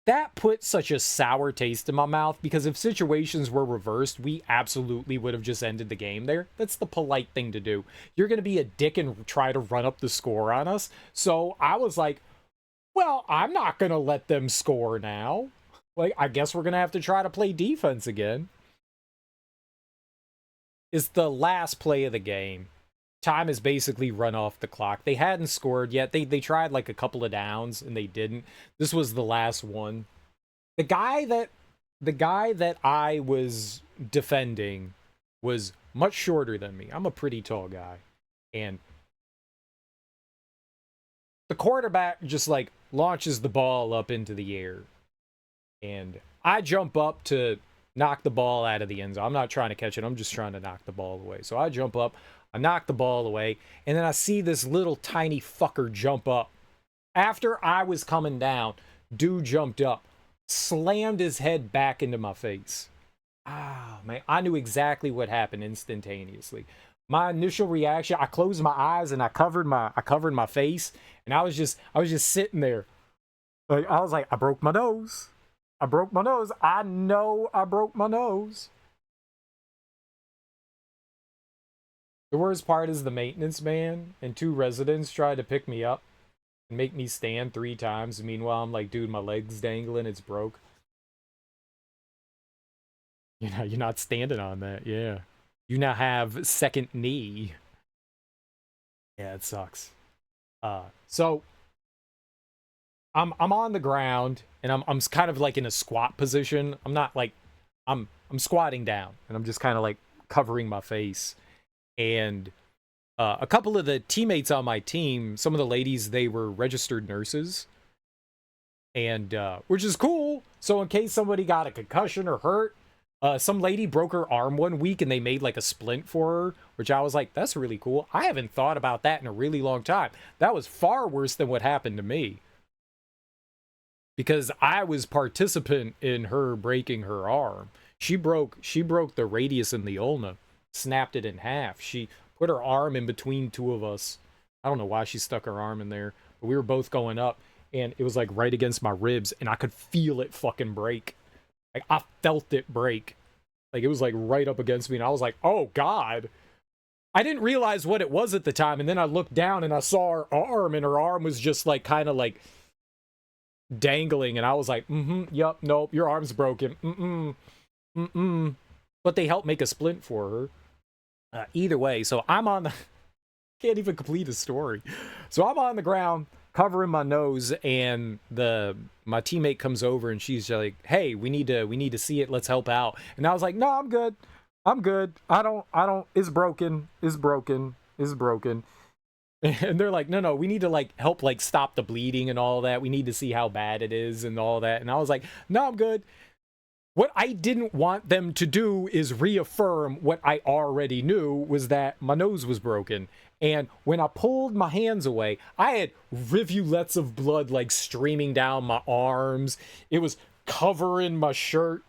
That put such a sour taste in my mouth, because if situations were reversed, we absolutely would have just ended the game there. That's the polite thing to do. You're going to be a dick and try to run up the score on us. So I was like, well, I'm not going to let them score now. Like, I guess we're going to have to try to play defense again. It's the last play of the game. Time is basically run off the clock. They hadn't scored yet. They tried like a couple of downs and they didn't. This was the last one. The guy that I was defending was much shorter than me. I'm a pretty tall guy. And the quarterback just like launches the ball up into the air. And I jump up to knock the ball out of the end zone. I'm not trying to catch it. I'm just trying to knock the ball away. So I jump up. I knock the ball away, and then I see this little tiny fucker jump up. After I was coming down, dude jumped up, slammed his head back into my face. Ah, man, I knew exactly what happened instantaneously. My initial reaction, I closed my eyes and I covered my face, and I was just sitting there. Like, I was like, I broke my nose. I broke my nose. I know I broke my nose. The worst part is the maintenance man and 2 residents tried to pick me up and make me stand 3 times. Meanwhile, I'm like, dude, my leg's dangling. It's broke. You're not standing on that. Yeah. You now have second knee. Yeah, it sucks. So I'm on the ground and I'm kind of like in a squat position. I'm not like I'm squatting down and I'm just kind of like covering my face. And a couple of the teammates on my team, some of the ladies, they were registered nurses, and which is cool. So in case somebody got a concussion or hurt, some lady broke her arm one week and they made like a splint for her, which I was like, that's really cool. I haven't thought about that in a really long time. That was far worse than what happened to me, because I was participant in her breaking her arm. She broke the radius in the ulna. Snapped it in half. She put her arm in between 2 of us. I don't know why she stuck her arm in there, but we were both going up, and it was like right against my ribs, and I could feel it fucking break. Like I felt it break. Like it was like right up against me, and I was like, oh God. I didn't realize what it was at the time, and then I looked down and I saw her arm, and her arm was just like kind of like dangling, and I was like, yup, nope, your arm's broken. But they helped make a splint for her. Either way, so I'm on the can't even complete a story. So I'm on the ground covering my nose, and my teammate comes over and she's like, hey, we need to see it, let's help out. And I was like, no, I'm good. I don't, it's broken. And they're like, no, we need to like help like stop the bleeding and all that. We need to see how bad it is and all that. And I was like, no, I'm good. What I didn't want them to do is reaffirm what I already knew, was that my nose was broken. And when I pulled my hands away, I had rivulets of blood like streaming down my arms. It was covering my shirt.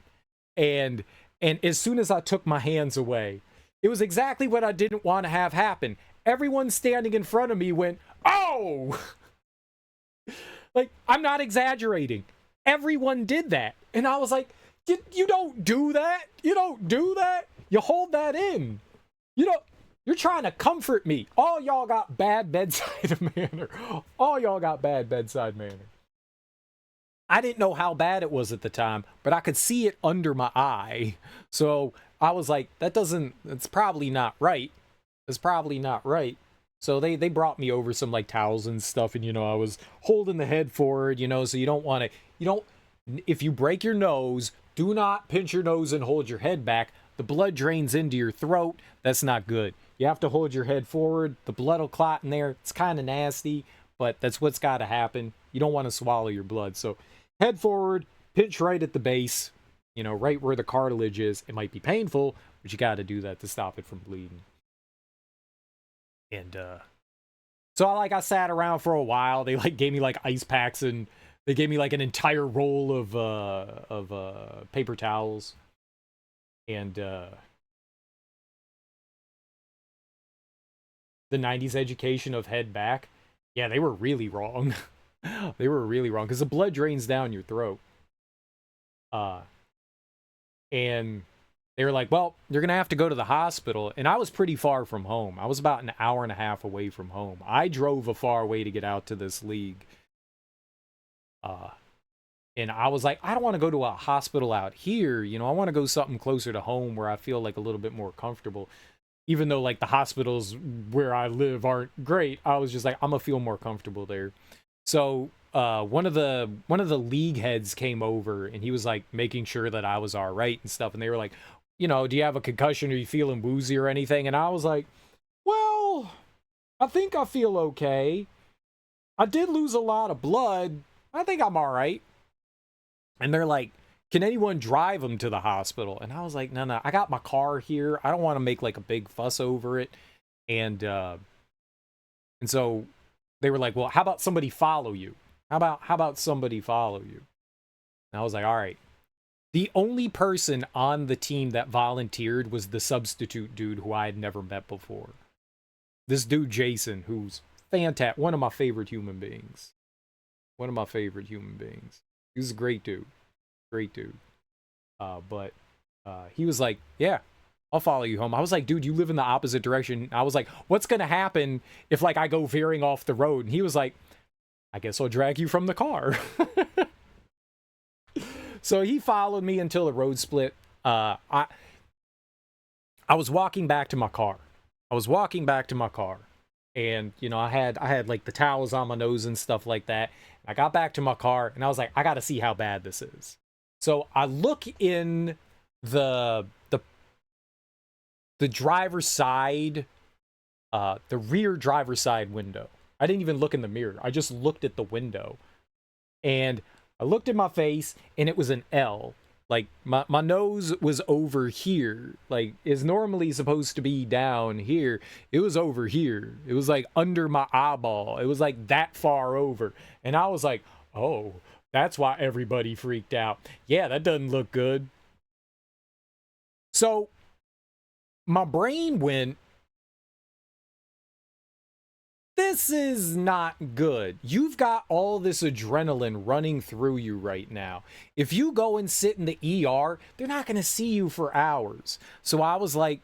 And as soon as I took my hands away, it was exactly what I didn't want to have happen. Everyone standing in front of me went, oh! Like, I'm not exaggerating. Everyone did that. And I was like, you don't do that. You don't do that. You hold that in. You're trying to comfort me. All y'all got bad bedside manner. All y'all got bad bedside manner. I didn't know how bad it was at the time, but I could see it under my eye. So I was like, it's probably not right. It's probably not right. So they brought me over some like towels and stuff, and I was holding the head forward, so you don't, if you break your nose, do not pinch your nose and hold your head back. The blood drains into your throat. That's not good. You have to hold your head forward. The blood will clot in there. It's kind of nasty, but that's what's got to happen. You don't want to swallow your blood. So head forward, pinch right at the base, right where the cartilage is. It might be painful, but you got to do that to stop it from bleeding. And so I sat around for a while. They like gave me like ice packs, and they gave me like an entire roll of paper towels. And the 90s education of head back, yeah, they were really wrong. They were really wrong, because the blood drains down your throat. And they were like, well, you're going to have to go to the hospital. And I was pretty far from home. I was about an hour and a half away from home. I drove a far way to get out to this league. And I was like, I don't want to go to a hospital out here. I want to go something closer to home where I feel like a little bit more comfortable. Even though like the hospitals where I live aren't great, I was just like, I'm gonna feel more comfortable there. So one of the league heads came over, and he was like making sure that I was all right and stuff. And they were like, do you have a concussion? Are you feeling woozy or anything? And I was like, well, I think I feel okay. I did lose a lot of blood. I think I'm all right. And they're like, can anyone drive him to the hospital? And I was like, no, I got my car here. I don't want to make like a big fuss over it. And so they were like, well, how about somebody follow you? How about somebody follow you? And I was like, all right. The only person on the team that volunteered was the substitute dude who I had never met before. This dude, Jason, who's fantastic. One of my favorite human beings. He was a great dude. But he was like, yeah, I'll follow you home. I was like, dude, you live in the opposite direction. I was like, what's going to happen if like I go veering off the road? And he was like, I guess I'll drag you from the car. So he followed me until the road split. I was walking back to my car. And, I had like the towels on my nose and stuff like that. I got back to my car, and I was like, I got to see how bad this is. So I look in the driver's side, the rear driver's side window. I didn't even look in the mirror. I just looked at the window. And I looked at my face, and it was an L. Like, my nose was over here. Like, is normally supposed to be down here. It was over here. It was, like, under my eyeball. It was, like, that far over. And I was like, oh, that's why everybody freaked out. Yeah, that doesn't look good. So, my brain went, this is not good. You've got all this adrenaline running through you right now. If you go and sit in the ER, they're not going to see you for hours. So I was like,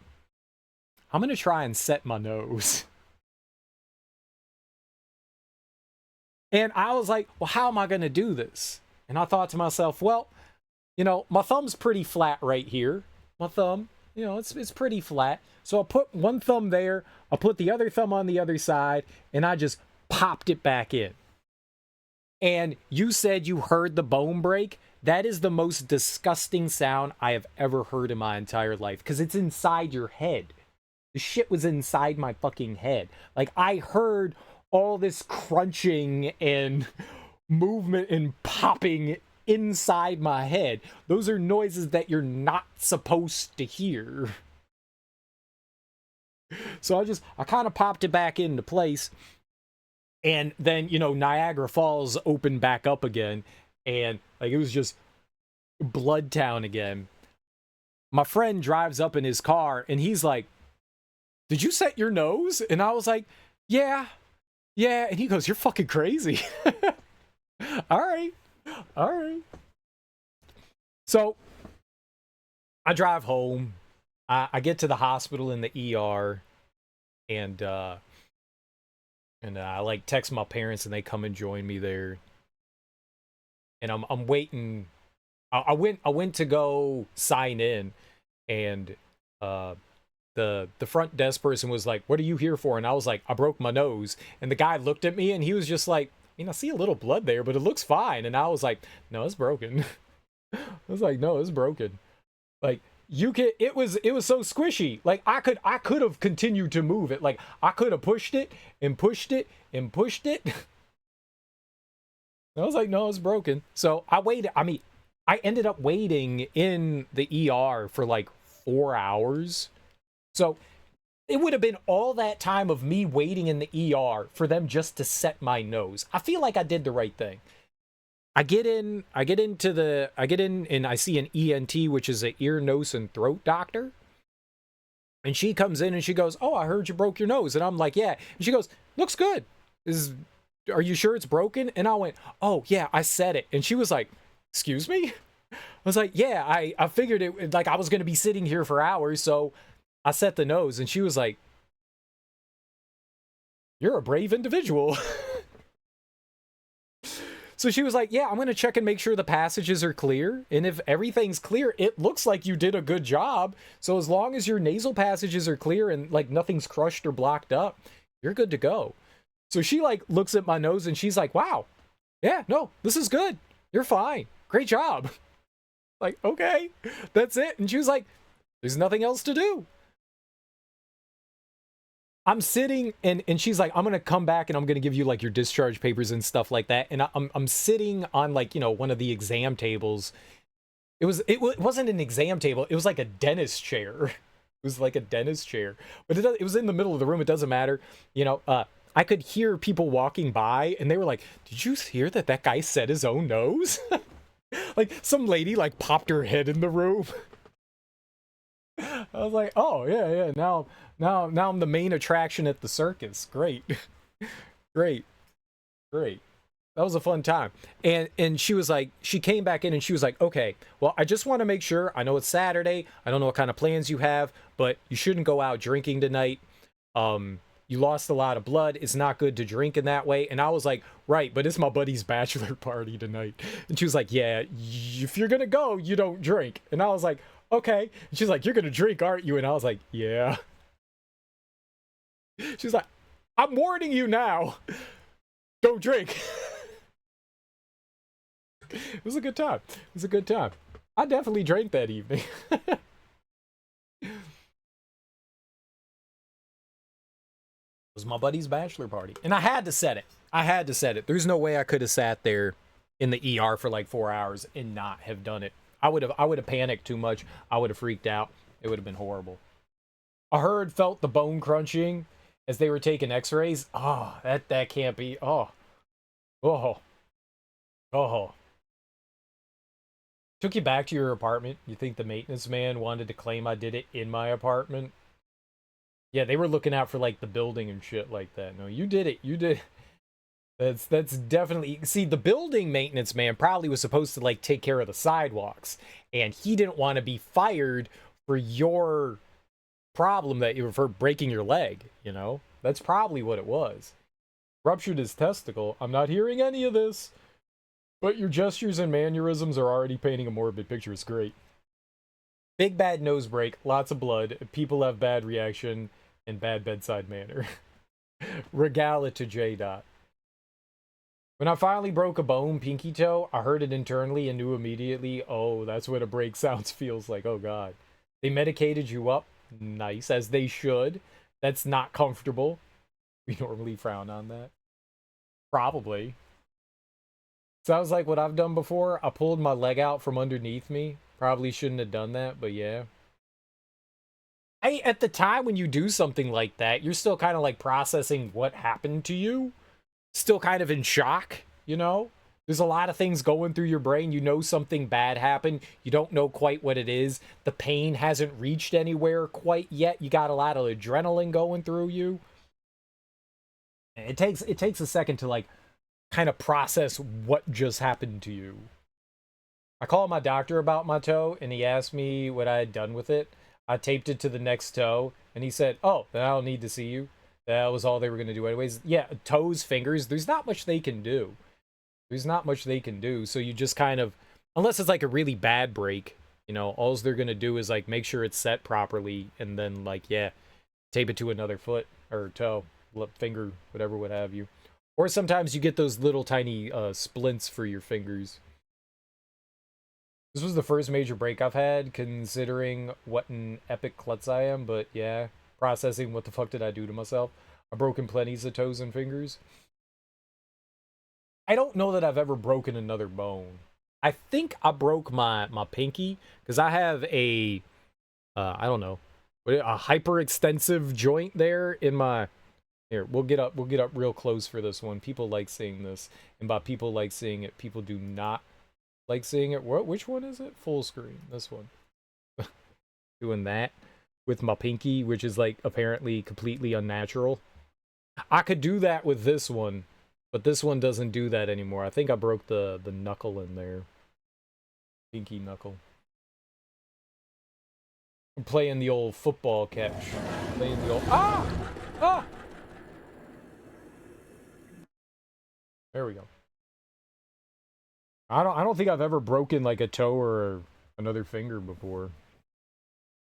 I'm going to try and set my nose. And I was like, well, how am I going to do this? And I thought to myself, well, you know, my thumb's pretty flat right here. My thumb, you know, it's pretty flat. So I'll put one thumb there, I'll put the other thumb on the other side, and I just popped it back in. And you said you heard the bone break. That is the most disgusting sound I have ever heard in my entire life, because it's inside your head. The shit was inside my fucking head. Like, I heard all this crunching and movement and popping inside my head. Those are noises that you're not supposed to hear. So I kind of popped it back into place. And then, you know, Niagara Falls opened back up again. And, like, it was just Blood Town again. My friend drives up in his car and he's like, did you set your nose? And I was like, yeah. And he goes, you're fucking crazy. All right. So I drive home. I get to the hospital in the ER, and I like text my parents, and they come and join me there. And I'm waiting. I went to go sign in, and the front desk person was like, "What are you here for?" And I was like, "I broke my nose." And the guy looked at me, and he was just like, I see a little blood there, but it looks fine. And I was like, "No, it's broken." I was like, "No, it's broken." Like, it was so squishy. Like, I could have continued to move it. Like, I could have pushed it and pushed it and pushed it. I was like, no, it's broken. So I waited. I mean, I ended up waiting in the ER for like 4 hours. So it would have been all that time of me waiting in the ER for them just to set my nose. I feel like I did the right thing. I get in and I see an ENT, which is an ear, nose, and throat doctor. And she comes in and she goes, "Oh, I heard you broke your nose." And I'm like, "Yeah." And she goes, "Looks good. Are you sure it's broken?" And I went, "Oh, yeah, I said it." And she was like, "Excuse me?" I was like, "Yeah, I figured it, like I was going to be sitting here for hours, so I set the nose." And she was like, "You're a brave individual." So she was like, "Yeah, I'm going to check and make sure the passages are clear. And if everything's clear, it looks like you did a good job. So as long as your nasal passages are clear and like nothing's crushed or blocked up, you're good to go." So she like looks at my nose and she's like, "Wow, yeah, no, this is good. You're fine. Great job." Like, okay, that's it. And she was like, "There's nothing else to do." I'm sitting and she's like, "I'm going to come back and I'm going to give you like your discharge papers and stuff like that." And I'm sitting on like, you know, one of the exam tables. It wasn't an exam table. It was like a dentist chair. It was like a dentist chair, but it was in the middle of the room. It doesn't matter. You know, I could hear people walking by and they were like, "Did you hear that guy set his own nose?" Like some lady like popped her head in the room. I was like, "Oh yeah. Now I'm the main attraction at the circus. Great." Great. That was a fun time. And she was like, she came back in and she was like, "Okay, well, I just want to make sure. I know it's Saturday. I don't know what kind of plans you have, but you shouldn't go out drinking tonight. You lost a lot of blood. It's not good to drink in that way." And I was like, "Right, but it's my buddy's bachelor party tonight." And she was like, "Yeah, if you're gonna go, you don't drink." And I was like, "Okay." And she's like, "You're gonna drink, aren't you?" And I was like, "Yeah." She's like, "I'm warning you now. Don't drink." It was a good time. I definitely drank that evening. It was my buddy's bachelor party. And I had to set it. There's no way I could have sat there in the ER for like 4 hours and not have done it. I would have panicked too much. I would have freaked out. It would have been horrible. I felt the bone crunching as they were taking x-rays. Oh, that can't be. Oh. Took you back to your apartment. You think the maintenance man wanted to claim I did it in my apartment? Yeah, they were looking out for like the building and shit like that. No, you did it. You did. That's definitely, see, the building maintenance man probably was supposed to like take care of the sidewalks, and he didn't want to be fired for your problem that you were for breaking your leg, you know? That's probably what it was. Ruptured his testicle. I'm not hearing any of this, but your gestures and mannerisms are already painting a morbid picture. It's great. Big bad nose break, lots of blood, people have bad reaction, and bad bedside manner. Regale it to J. Dot. When I finally broke a bone, pinky toe, I heard it internally and knew immediately, oh, that's what a break sounds feels like. Oh, God. They medicated you up. Nice, as they should. That's not comfortable. We normally frown on that. Probably. Sounds like what I've done before. I pulled my leg out from underneath me. Probably shouldn't have done that, but yeah. Hey, at the time when you do something like that, you're still kind of like processing what happened to you. Still kind of in shock, you know? There's a lot of things going through your brain. You know something bad happened. You don't know quite what it is. The pain hasn't reached anywhere quite yet. You got a lot of adrenaline going through you. It takes a second to like kind of process what just happened to you. I called my doctor about my toe, and he asked me what I had done with it. I taped it to the next toe, and he said, oh, then I don't need to see you. That was all they were going to do anyways. Yeah, toes, fingers, there's not much they can do. There's not much they can do, so you just kind of, unless it's like a really bad break, you know, all they're going to do is like make sure it's set properly, and then like, yeah, tape it to another foot, or toe, finger, whatever, what have you. Or sometimes you get those little tiny splints for your fingers. This was the first major break I've had, considering what an epic klutz I am, but yeah, processing what the fuck did I do to myself. I've broken plenties of toes and fingers. I don't know that I've ever broken another bone. I think I broke my pinky, because I have a, I don't know, a hyperextensive joint there in my, here, we'll get up real close for this one. People like seeing this, and by people like seeing it, people do not like seeing it. Which one is it? Full screen. This one. Doing that with my pinky, which is like apparently completely unnatural. I could do that with this one, but this one doesn't do that anymore. I think I broke the knuckle in there. Pinky knuckle. I'm playing the old football catch. Playing the old ah! There we go. I don't think I've ever broken like a toe or another finger before.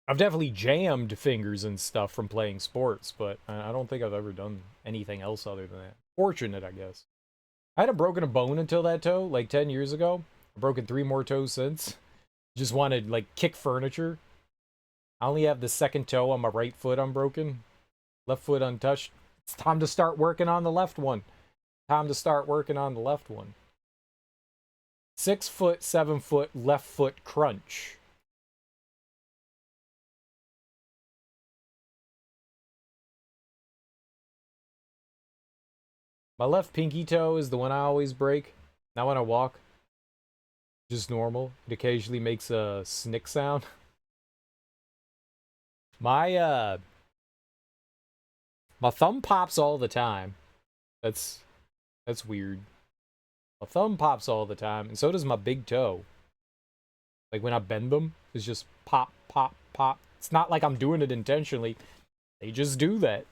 I've definitely jammed fingers and stuff from playing sports, but I don't think I've ever done anything else other than that. Fortunate, I guess. I hadn't broken a bone until that toe, like 10 years ago. I've broken 3 more toes since. Just wanted, like, kick furniture. I only have the second toe on my right foot unbroken. Left foot untouched. It's time to start working on the left one. Time to start working on the left one. 6 foot, 7 foot, left foot crunch. My left pinky toe is the one I always break. Not when I walk. Just normal. It occasionally makes a snick sound. My thumb pops all the time. That's weird. My thumb pops all the time, and so does my big toe. Like when I bend them, it's just pop, pop, pop. It's not like I'm doing it intentionally. They just do that.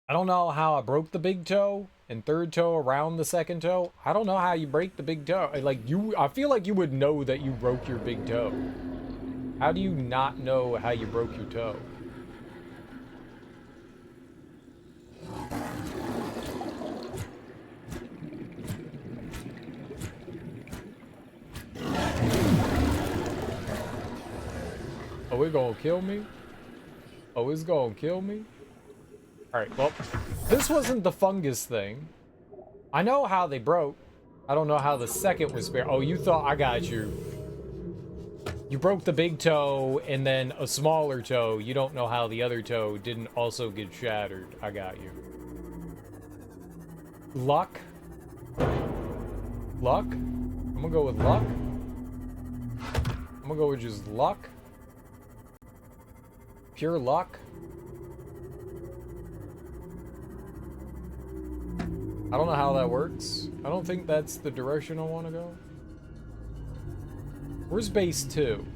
I don't know how I broke the big toe and third toe around the second toe. I don't know how you break the big toe. Like I feel like you would know that you broke your big toe. How do you not know how you broke your toe? Oh, it's gonna kill me? Oh, it's gonna kill me? Alright, well, this wasn't the fungus thing. I know how they broke. I don't know how the second was spare. Oh, you thought I got you. You broke the big toe and then a smaller toe. You don't know how the other toe didn't also get shattered. I got you. Luck? Luck? I'm gonna go with luck. I'm gonna go with just luck. Pure luck? I don't know how that works. I don't think that's the direction I want to go. Where's base 2?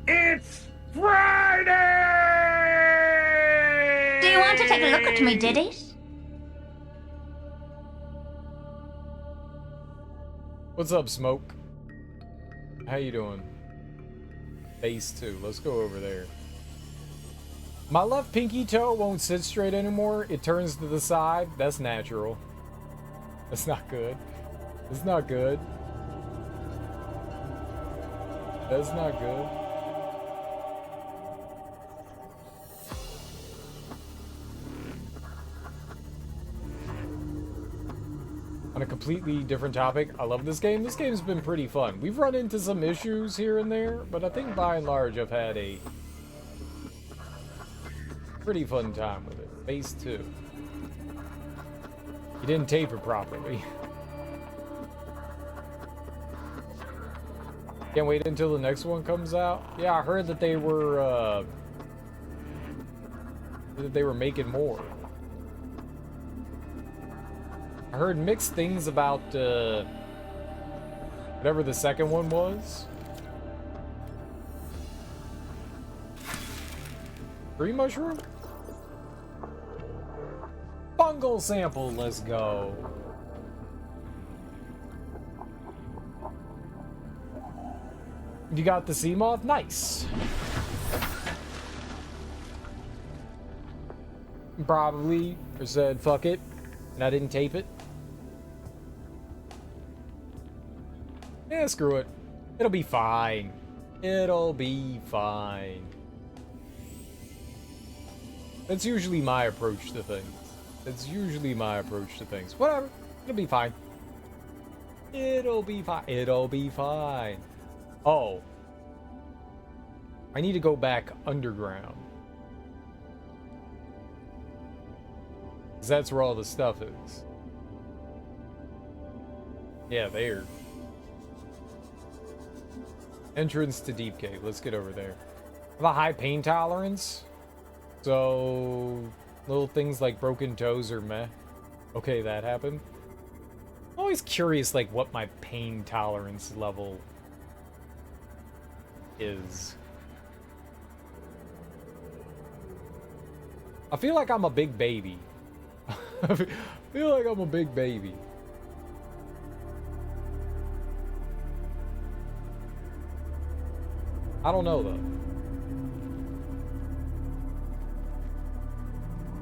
It's Friday! Do you want to take a look at me ditties? What's up, Smoke? How you doing? Base 2. Let's go over there. My left pinky toe won't sit straight anymore. It turns to the side. That's natural. That's not good. It's not good. That's not good. On a completely different topic, I love this game. This game's been pretty fun. We've run into some issues here and there, but I think by and large I've had a pretty fun time with it. Base 2. You didn't tape it properly. Can't wait until the next one comes out. Yeah, I heard that they were making more. I heard mixed things about whatever the second one was. Green mushroom? Fungal sample, let's go. You got the sea moth? Nice. Probably or said fuck it, and I didn't tape it. Yeah, screw it. It'll be fine. It'll be fine. That's usually my approach to things. That's usually my approach to things. Whatever. It'll be fine. It'll be fine. It'll be fine. Oh. I need to go back underground. 'Cause that's where all the stuff is. Yeah, there. Entrance to Deep Cave. Let's get over there. I have a high pain tolerance. So, little things like broken toes are meh. Okay, that happened. I'm always curious, like, what my pain tolerance level is. I feel like I'm a big baby. I feel like I'm a big baby. I don't know, though.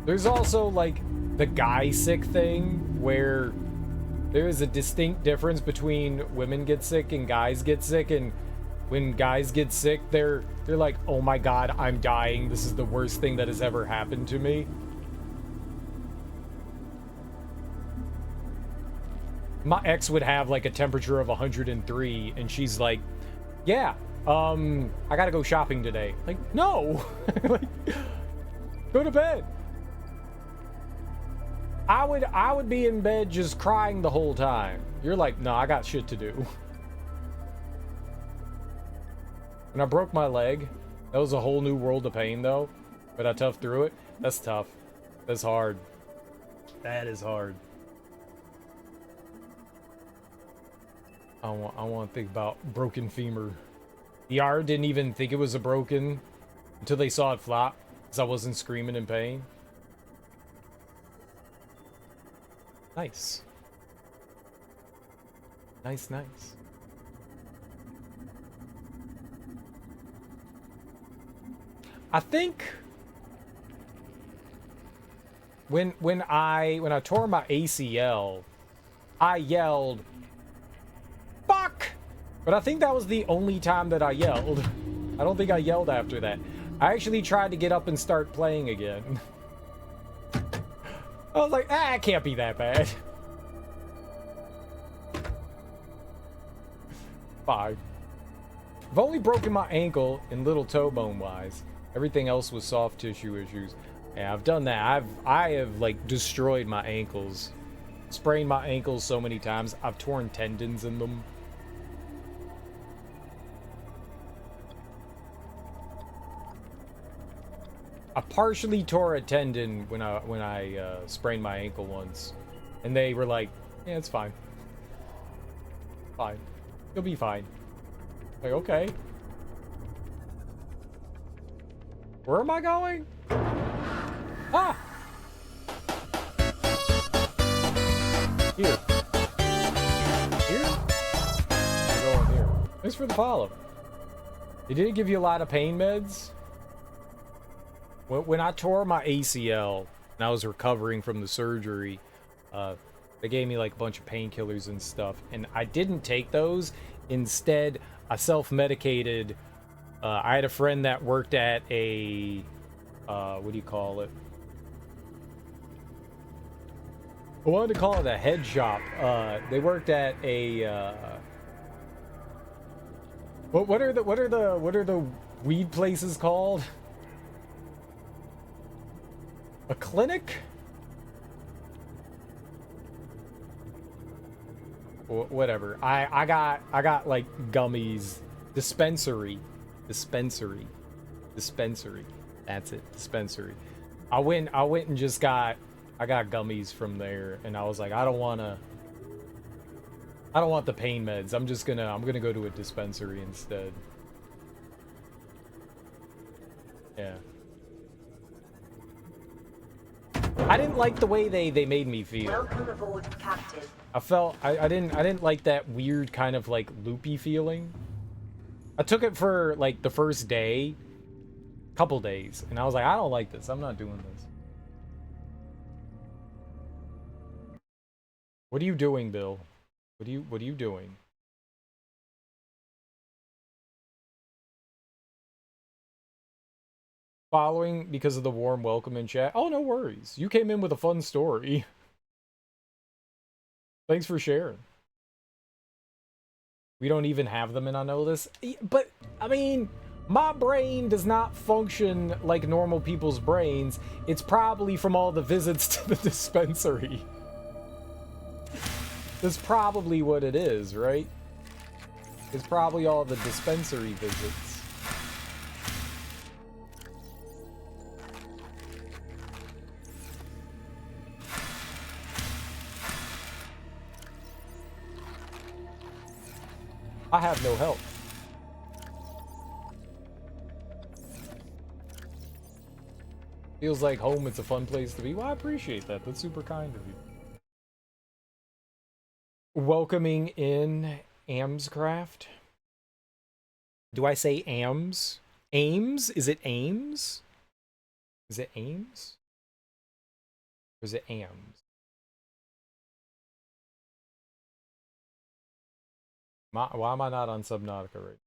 There's also, like, the guy sick thing, where there is a distinct difference between women get sick and guys get sick, and when guys get sick, they're like, oh my god, I'm dying, this is the worst thing that has ever happened to me. My ex would have, like, a temperature of 103, and she's like, yeah, I gotta go shopping today. Like, no! Like, go to bed. I would be in bed just crying the whole time. You're like, no, I got shit to do. When I broke my leg, that was a whole new world of pain, though. But I toughed through it. That's tough. That's hard. That is hard. I want to think about broken femur. The R didn't even think it was a broken until they saw it flop, because I wasn't screaming in pain. Nice. Nice, nice. I think when I tore my ACL, I yelled, "Fuck!" But I think that was the only time that I yelled. I don't think I yelled after that. I actually tried to get up and start playing again. I was like, it can't be that bad. Fine. I've only broken my ankle in little toe bone wise. Everything else was soft tissue issues. Yeah, I've done that. I have like destroyed my ankles. Sprained my ankles so many times. I've torn tendons in them. I partially tore a tendon when I sprained my ankle once, and they were like, "Yeah, it's fine. Fine, you'll be fine." Like, okay. Where am I going? Ah! Here. Here? I'm going here. Thanks for the follow. They didn't give you a lot of pain meds? When I tore my ACL and I was recovering from the surgery, they gave me like a bunch of painkillers and stuff, and I didn't take those. Instead, I self-medicated. I had a friend that worked at a, what do you call it? I wanted to call it a head shop. They worked at a, what are the weed places called? A clinic? Whatever. I got like gummies. Dispensary. That's it. Dispensary. I went and just got gummies from there, and I was like, I don't want the pain meds. I'm gonna go to a dispensary instead. Yeah. I didn't like the way they made me feel. Welcome aboard, Captain. I didn't like that weird kind of like loopy feeling. I took it for like the first day, couple days, and I was like, I don't like this. I'm not doing this. What are you doing, Bill? What are you doing? Following because of the warm welcome in chat. Oh, no worries. You came in with a fun story. Thanks for sharing. We don't even have them, and I know this. But, I mean, my brain does not function like normal people's brains. It's probably from all the visits to the dispensary. That's probably what it is, right? It's probably all the dispensary visits. I have no help. Feels like home, it's a fun place to be. Well, I appreciate that. That's super kind of you. Welcoming in Amscraft. Do I say Ams? Ames? Is it Ames? Is it Ames? Or is it Ams? Why am I not on Subnautica right now?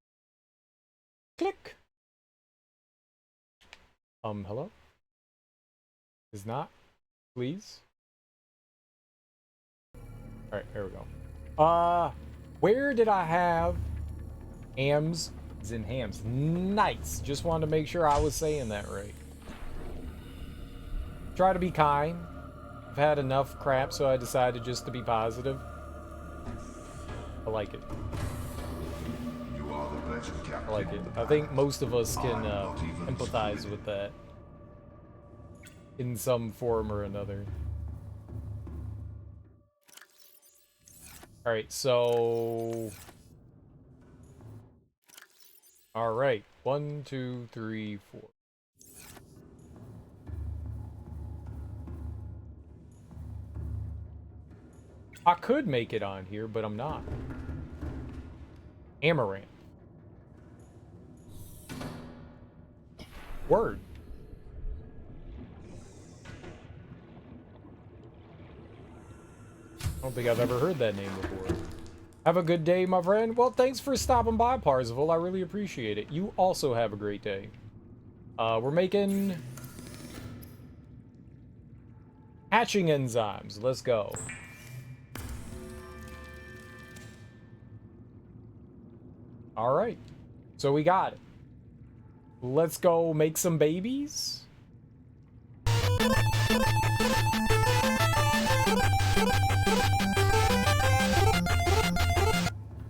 Click. Hello? Is not? Please? Alright, here we go. Where did I have Ams is in hams? Nice. Just wanted to make sure I was saying that right. Try to be kind. I've had enough crap, so I decided just to be positive. I like it. You are the legend, Captain. I like it. I think most of us can empathize with that in some form or another. Alright, so... Alright. 1, 2, 3, 4. I could make it on here, but I'm not. Amaranth. Word. I don't think I've ever heard that name before. Have a good day, my friend. Well, thanks for stopping by, Parzival. I really appreciate it. You also have a great day. We're making hatching enzymes. Let's go. All right. So we got it. Let's go make some babies.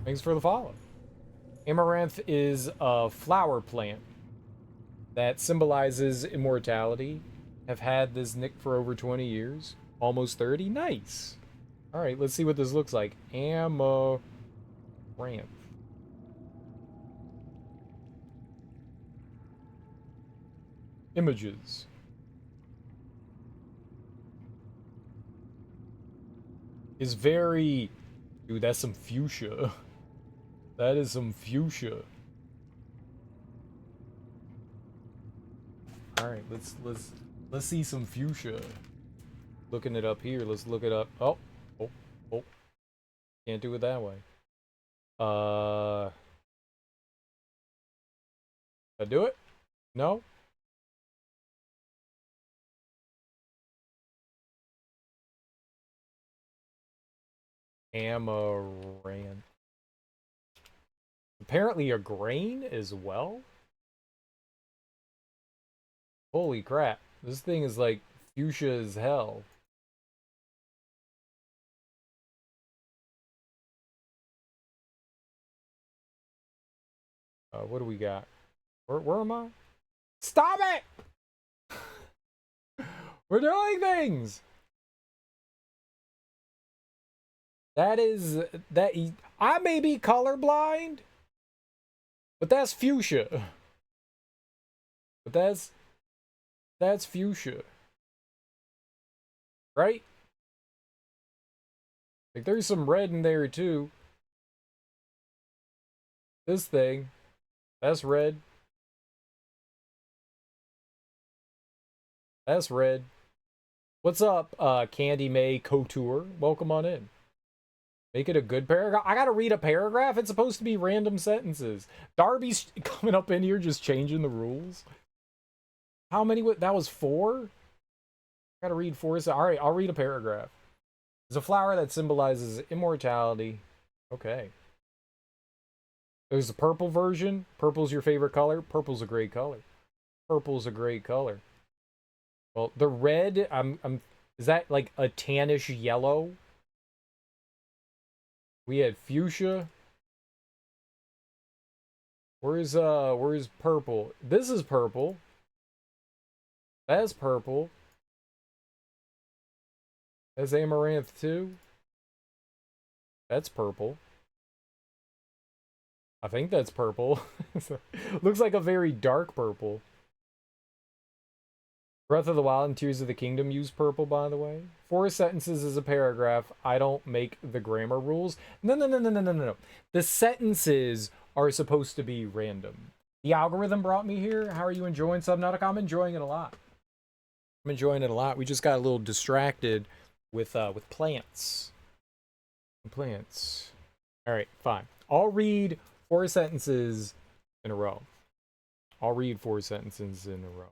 Thanks for the follow. Amaranth is a flower plant. that symbolizes immortality have had this nick for over 20 years. Almost 30. Nice. Alright, let's see what this looks like. Amaranth. Images. Is very... Dude, that's some fuchsia. That is some fuchsia. Alright, let's see some fuchsia. Looking it up here, let's look it up. Oh. Can't do it that way. I do it? No? Amaranth. Apparently a grain as well? Holy crap. This thing is like fuchsia as hell. What do we got? Where am I? Stop it! We're doing things! That is... that I may be colorblind, but that's fuchsia. But that's fuchsia. Right? Like, there's some red in there, too. This thing. That's red. That's red. What's up, Candy May Couture? Welcome on in. Make it a good paragraph. I gotta read a paragraph? It's supposed to be random sentences. Darby's coming up in here just changing the rules. How many? That was 4? Gotta read 4. Alright, I'll read a paragraph. It's a flower that symbolizes immortality. Okay. There's a purple version. Purple's your favorite color. Purple's a great color. Purple's a great color. Well, the red, is that like a tannish yellow? We had fuchsia. Where's purple? This is purple. That's purple. That's amaranth too. That's purple. I think that's purple. Looks like a very dark purple. Breath of the Wild and Tears of the Kingdom use purple, by the way. 4 sentences is a paragraph. I don't make the grammar rules. No. The sentences are supposed to be random. The algorithm brought me here. How are you enjoying Subnautica? I'm enjoying it a lot. I'm enjoying it a lot. We just got a little distracted with plants. Plants. All right, fine. I'll read 4 sentences in a row. I'll read 4 sentences in a row.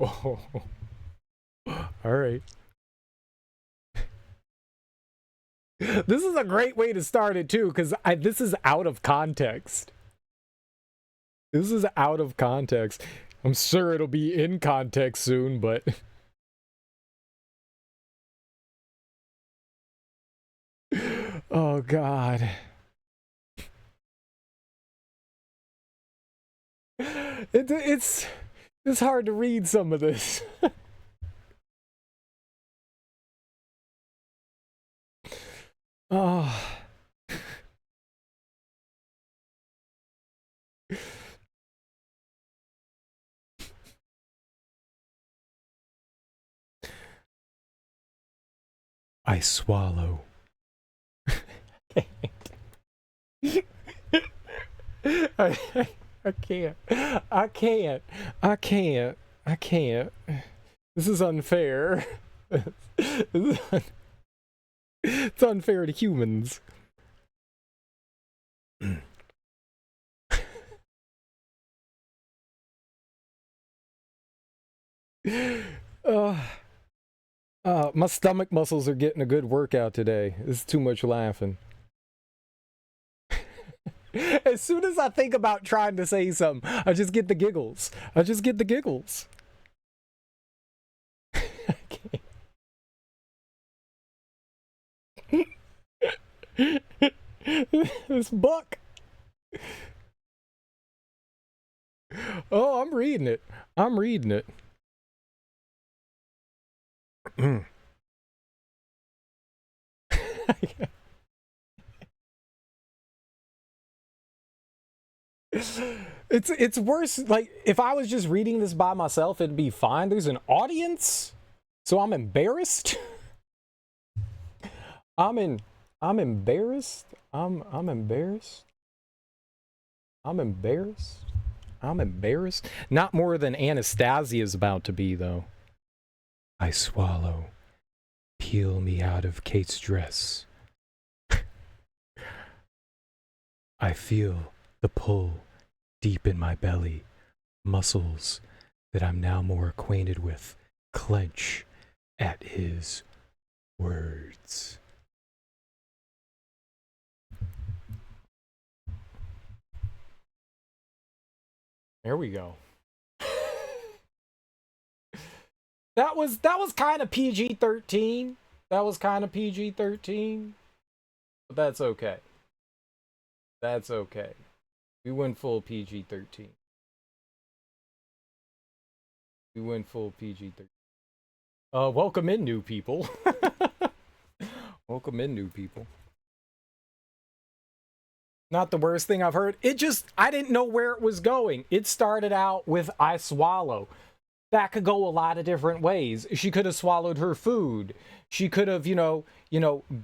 Oh. All right. This is a great way to start it too, because this is out of context. This is out of context. I'm sure it'll be in context soon, but... Oh, God. It's hard to read some of this. Oh. I swallow. I can't. I can't. This is unfair. It's unfair to humans. My stomach muscles are getting a good workout today. It's too much laughing. As soon as I think about trying to say something, I just get the giggles. This buck. Oh, I'm reading it. I'm reading it. It's worse. Like, if I was just reading this by myself, it'd be fine. There's an audience, so I'm embarrassed. I'm embarrassed. I'm embarrassed. I'm embarrassed. I'm embarrassed. Not more than Anastasia's about to be, though. I swallow. Peel me out of Kate's dress. I feel the pull deep in my belly. Muscles that I'm now more acquainted with clench at his words. There we go. That was kind of PG-13. That was kind of PG-13. But that's okay. That's okay. We went full PG-13. We went full PG-13. Welcome in, new people. Welcome in, new people. Not the worst thing I've heard. I didn't know where it was going. It started out with I swallow. That could go a lot of different ways. She could have swallowed her food. She could have,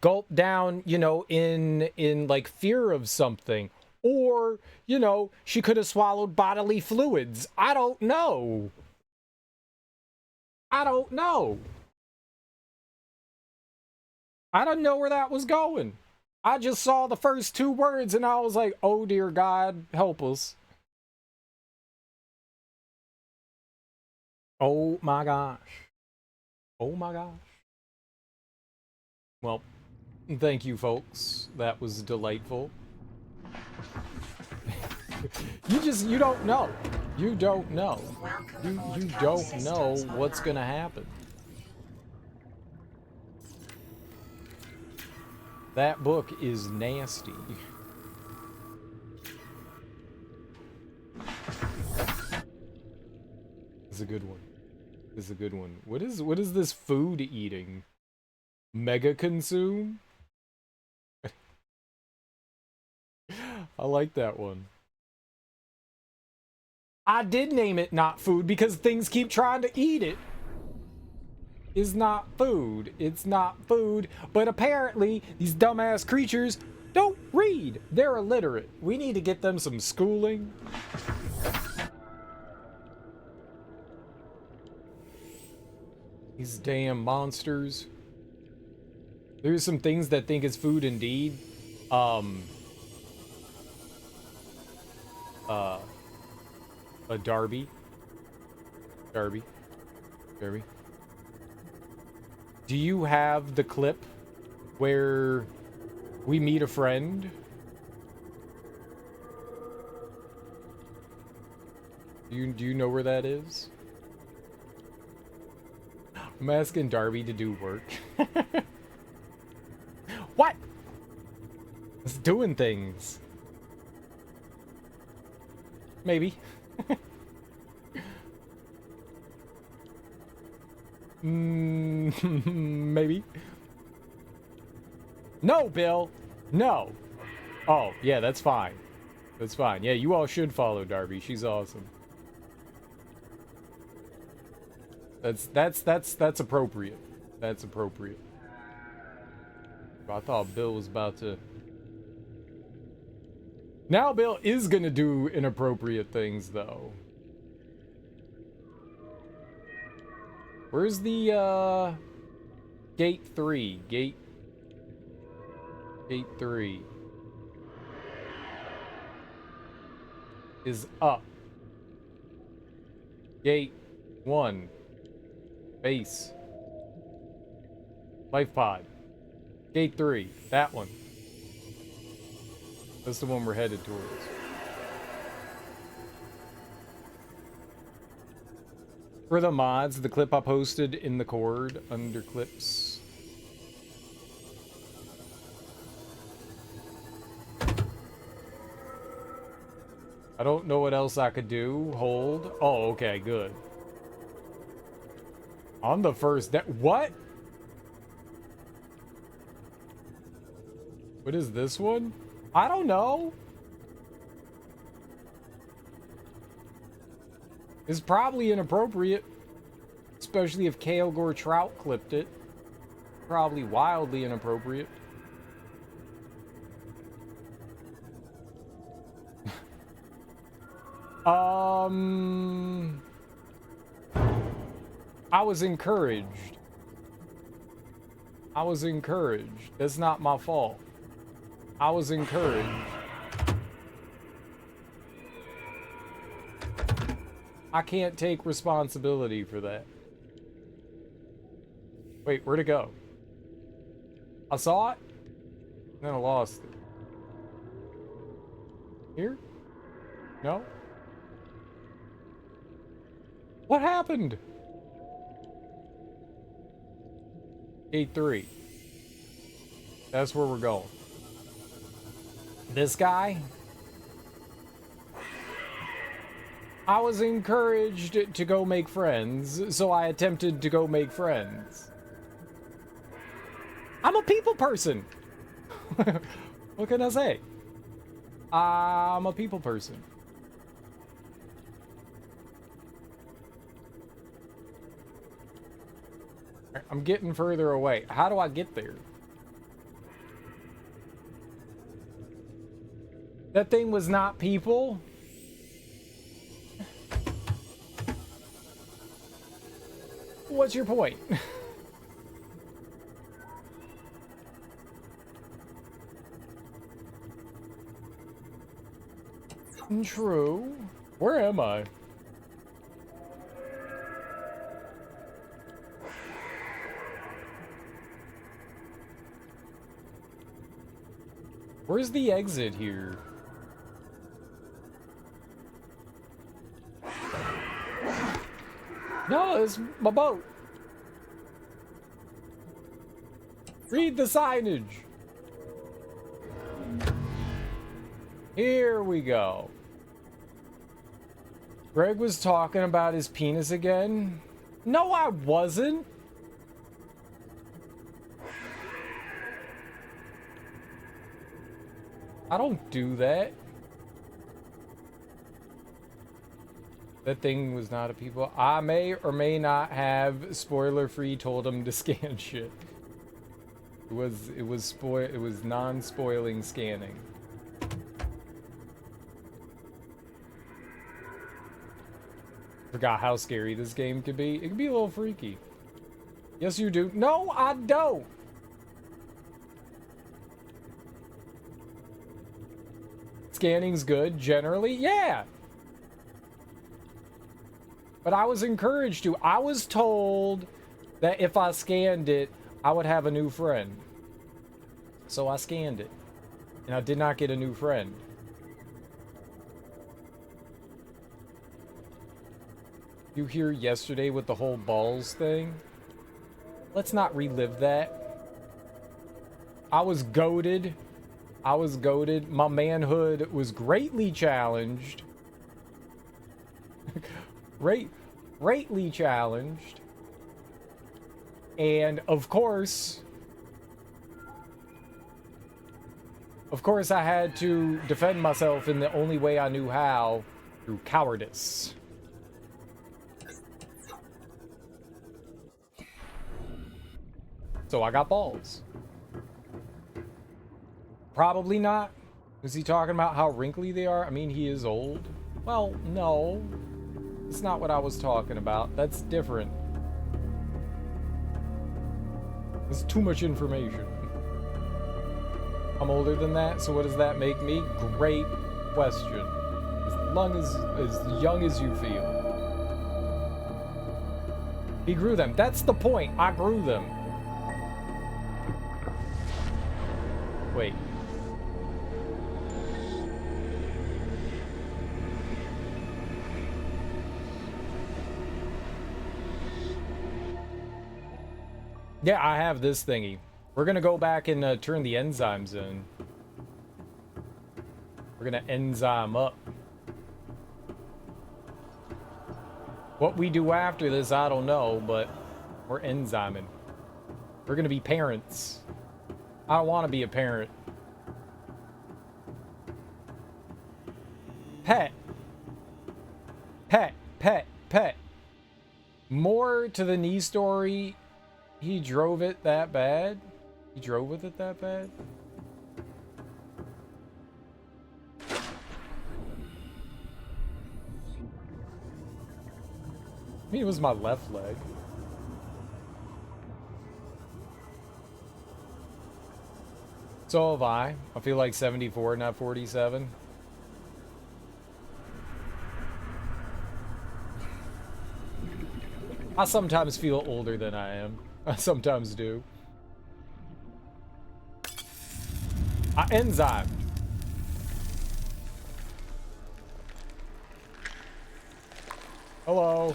gulped down, in like fear of something. Or, she could have swallowed bodily fluids. I don't know. I don't know. I didn't know where that was going. I just saw the first two words and I was like, oh dear God, help us. Oh my gosh. Oh my gosh. Well, thank you, folks. That was delightful. You don't know. You don't know. You don't know what's gonna happen. That book is nasty. It's a good one. It's a good one. What is this food eating? Mega consume? I like that one. I did name it not food because things keep trying to eat it. Is not food. It's not food. But apparently, these dumbass creatures don't read. They're illiterate. We need to get them some schooling. These damn monsters. There's some things that think it's food indeed. A Darby. Do you have the clip where we meet a friend? Do you know where that is? I'm asking Darby to do work. What? It's doing things. Maybe. Maybe. No, Bill. No. Oh, yeah, that's fine. That's fine. Yeah, you all should follow Darby. She's awesome. That's appropriate. That's appropriate. I thought Bill was about to. Now Bill is gonna do inappropriate things, though. Where's the, Gate 3? Gate 3 is up. Gate 1. Base. Life pod. Gate 3. That one. That's the one we're headed towards. For the mods, the clip I posted in the cord under clips. I don't know what else I could do. Hold. Oh, okay, good. On the first day. What? What is this one? I don't know. It's probably inappropriate. Especially if Kale Gore Trout clipped it. Probably wildly inappropriate. I was encouraged. I was encouraged. That's not my fault. I was encouraged. I can't take responsibility for that. Wait, where'd it go? I saw it, then I lost it. Here? No? What happened? 8-3. That's where we're going. This guy? I was encouraged to go make friends, so I attempted to go make friends. I'm a people person. What can I say? I'm a people person. I'm getting further away. How do I get there? That thing was not people. What's your point? True. Where am I? Where's the exit here? No, it's my boat. Read the signage. Here we go. Greg was talking about his penis again. No, I wasn't. I don't do that. That thing was not a people. I may or may not have spoiler-free told him to scan shit. It was non-spoiling scanning. Forgot how scary this game could be. It could be a little freaky. Yes, you do. No, I don't. Scanning's good, generally. Yeah. But I was encouraged to. I was told that if I scanned it, I would have a new friend. So I scanned it. And I did not get a new friend. You hear yesterday with the whole balls thing? Let's not relive that. I was goated. I was goated. My manhood was greatly challenged. Greatly challenged. And of course, I had to defend myself in the only way I knew how, through cowardice. So I got balls. Probably not. Is he talking about how wrinkly they are? I mean, he is old. Well, no. It's not what I was talking about. That's different. It's too much information. I'm older than that, so what does that make me? Great question. As young as you feel. He grew them. That's the point. I grew them. Wait. Yeah, I have this thingy. We're gonna go back and turn the enzymes in. We're gonna enzyme up. What we do after this, I don't know, but we're enzyming. We're gonna be parents. I don't want to be a parent. Pet. Pet. Pet. Pet. More to the knee story. He drove it that bad? He drove with it that bad? I mean, it was my left leg. So have I. I feel like 74, not 47. I sometimes feel older than I am. I sometimes do. Enzyme. Hello.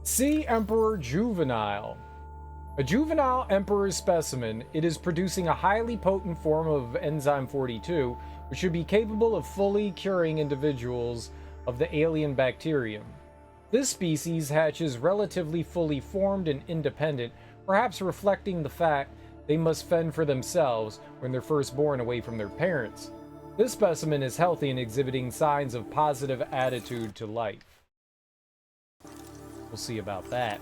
See Emperor Juvenile. A juvenile Emperor specimen, it is producing a highly potent form of enzyme 42, which should be capable of fully curing individuals of the alien bacterium. This species hatches relatively fully formed and independent, perhaps reflecting the fact they must fend for themselves when they're first born away from their parents. This specimen is healthy and exhibiting signs of positive attitude to life. We'll see about that.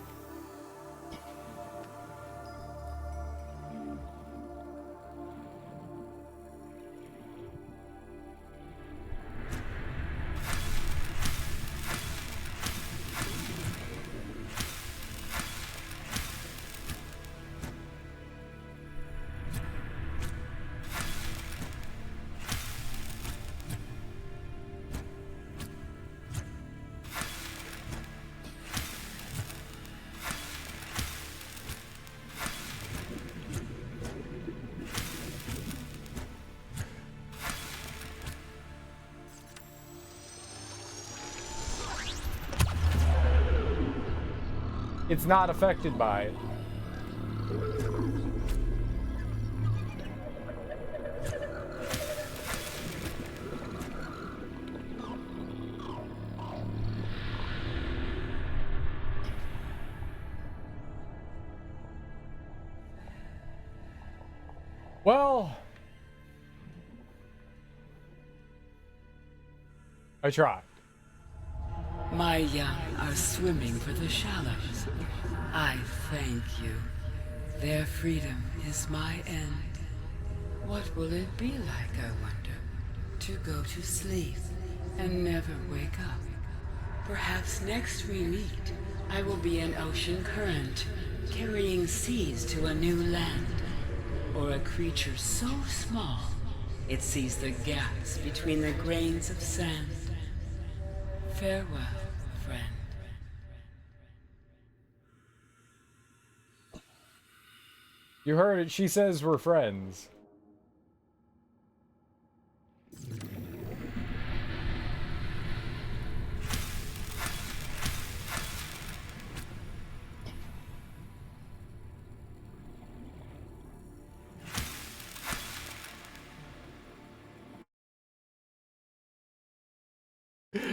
It's not affected by it. Well, I tried. My young are swimming for the shallows. I thank you. Their freedom is my end. What will it be like, I wonder, to go to sleep and never wake up? Perhaps next we meet, I will be an ocean current, carrying seeds to a new land. Or a creature so small, it sees the gaps between the grains of sand. Farewell, friend. You heard it. She says we're friends.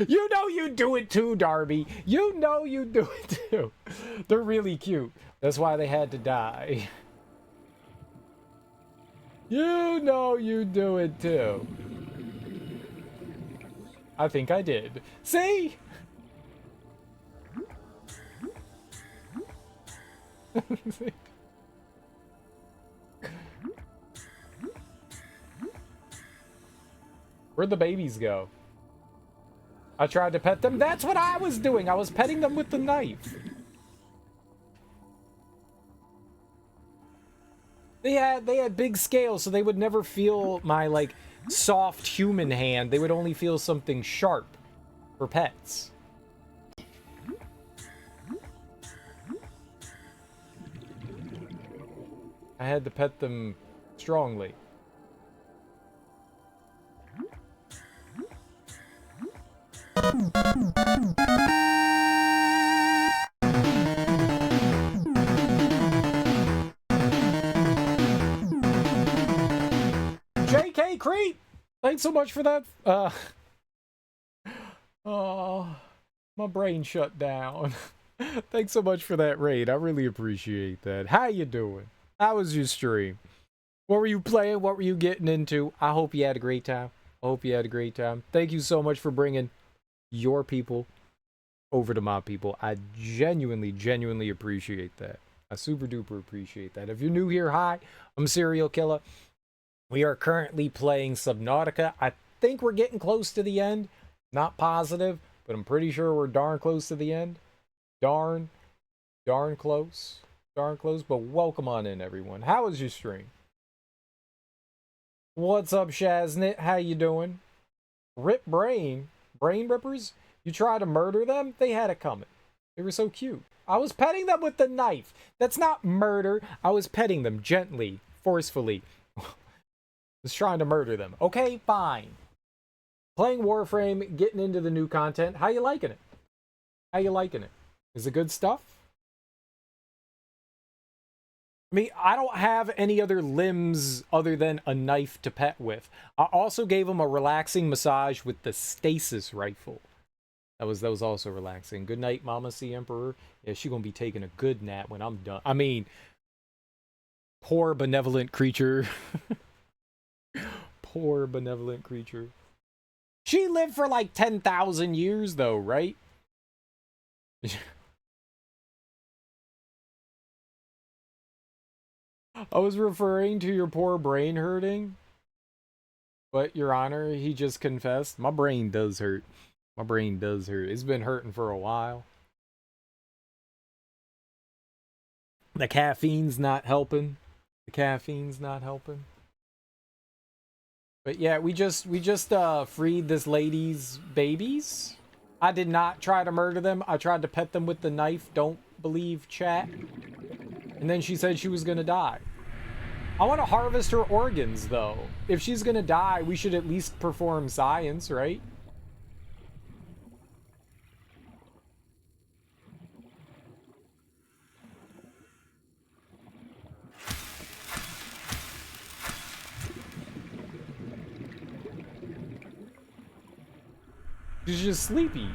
You know you do it too, Darby. You know you do it too. They're really cute. That's why they had to die. You know you do it too. I think I did. See? Where'd the babies go? I tried to pet them. That's what I was doing. I was petting them with the knife. They had big scales, so they would never feel my, like, soft human hand. They would only feel something sharp for pets. I had to pet them strongly. thanks so much for that. Oh, my brain shut down. Thanks so much for that raid. I really appreciate that. How you doing? How was your stream? What were you playing? What were you getting into? I hope you had a great time. I hope you had a great time. Thank you so much for bringing your people over to my people. I genuinely appreciate that. I super duper appreciate that. If you're new here, hi. I'm Serial Killer. We are currently playing Subnautica. I think we're getting close to the end. Not positive, but I'm pretty sure we're darn close to the end. Darn close. Darn close, but welcome on in, everyone. How was your stream? What's up, Shaznit? How you doing? Rip Brain Rippers? You tried to murder them? They had it coming. They were so cute. I was petting them with the knife. That's not murder. I was petting them gently, forcefully. Was trying to murder them. Okay, fine. Playing Warframe, getting into the new content. How you liking it? How you liking it? Is it good stuff? I mean, I don't have any other limbs other than a knife to pet with. I also gave him a relaxing massage with the stasis rifle. That was also relaxing. Good night, Mama Sea Emperor. Yeah, she gonna be taking a good nap when I'm done. I mean, poor benevolent creature. Poor benevolent creature. She lived for like 10,000 years though, right? I was referring to your poor brain hurting. But, Your Honor, he just confessed. My brain does hurt. My brain does hurt. It's been hurting for a while. The caffeine's not helping. The caffeine's not helping. But yeah, we just freed this lady's babies. I did not try to murder them. I tried to pet them with the knife. Don't believe chat. And then she said she was gonna die. I want to harvest her organs, though. If she's gonna die, we should at least perform science, right? She's just sleepy.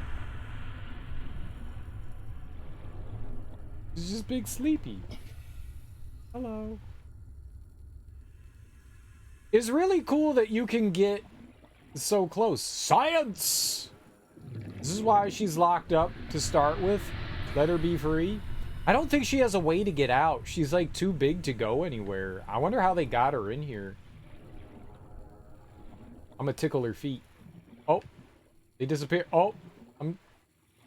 She's just big sleepy. Hello. It's really cool that you can get so close. Science! This is why she's locked up to start with. Let her be free. I don't think she has a way to get out. She's like too big to go anywhere. I wonder how they got her in here. I'm gonna tickle her feet. Oh, they disappear. Oh, I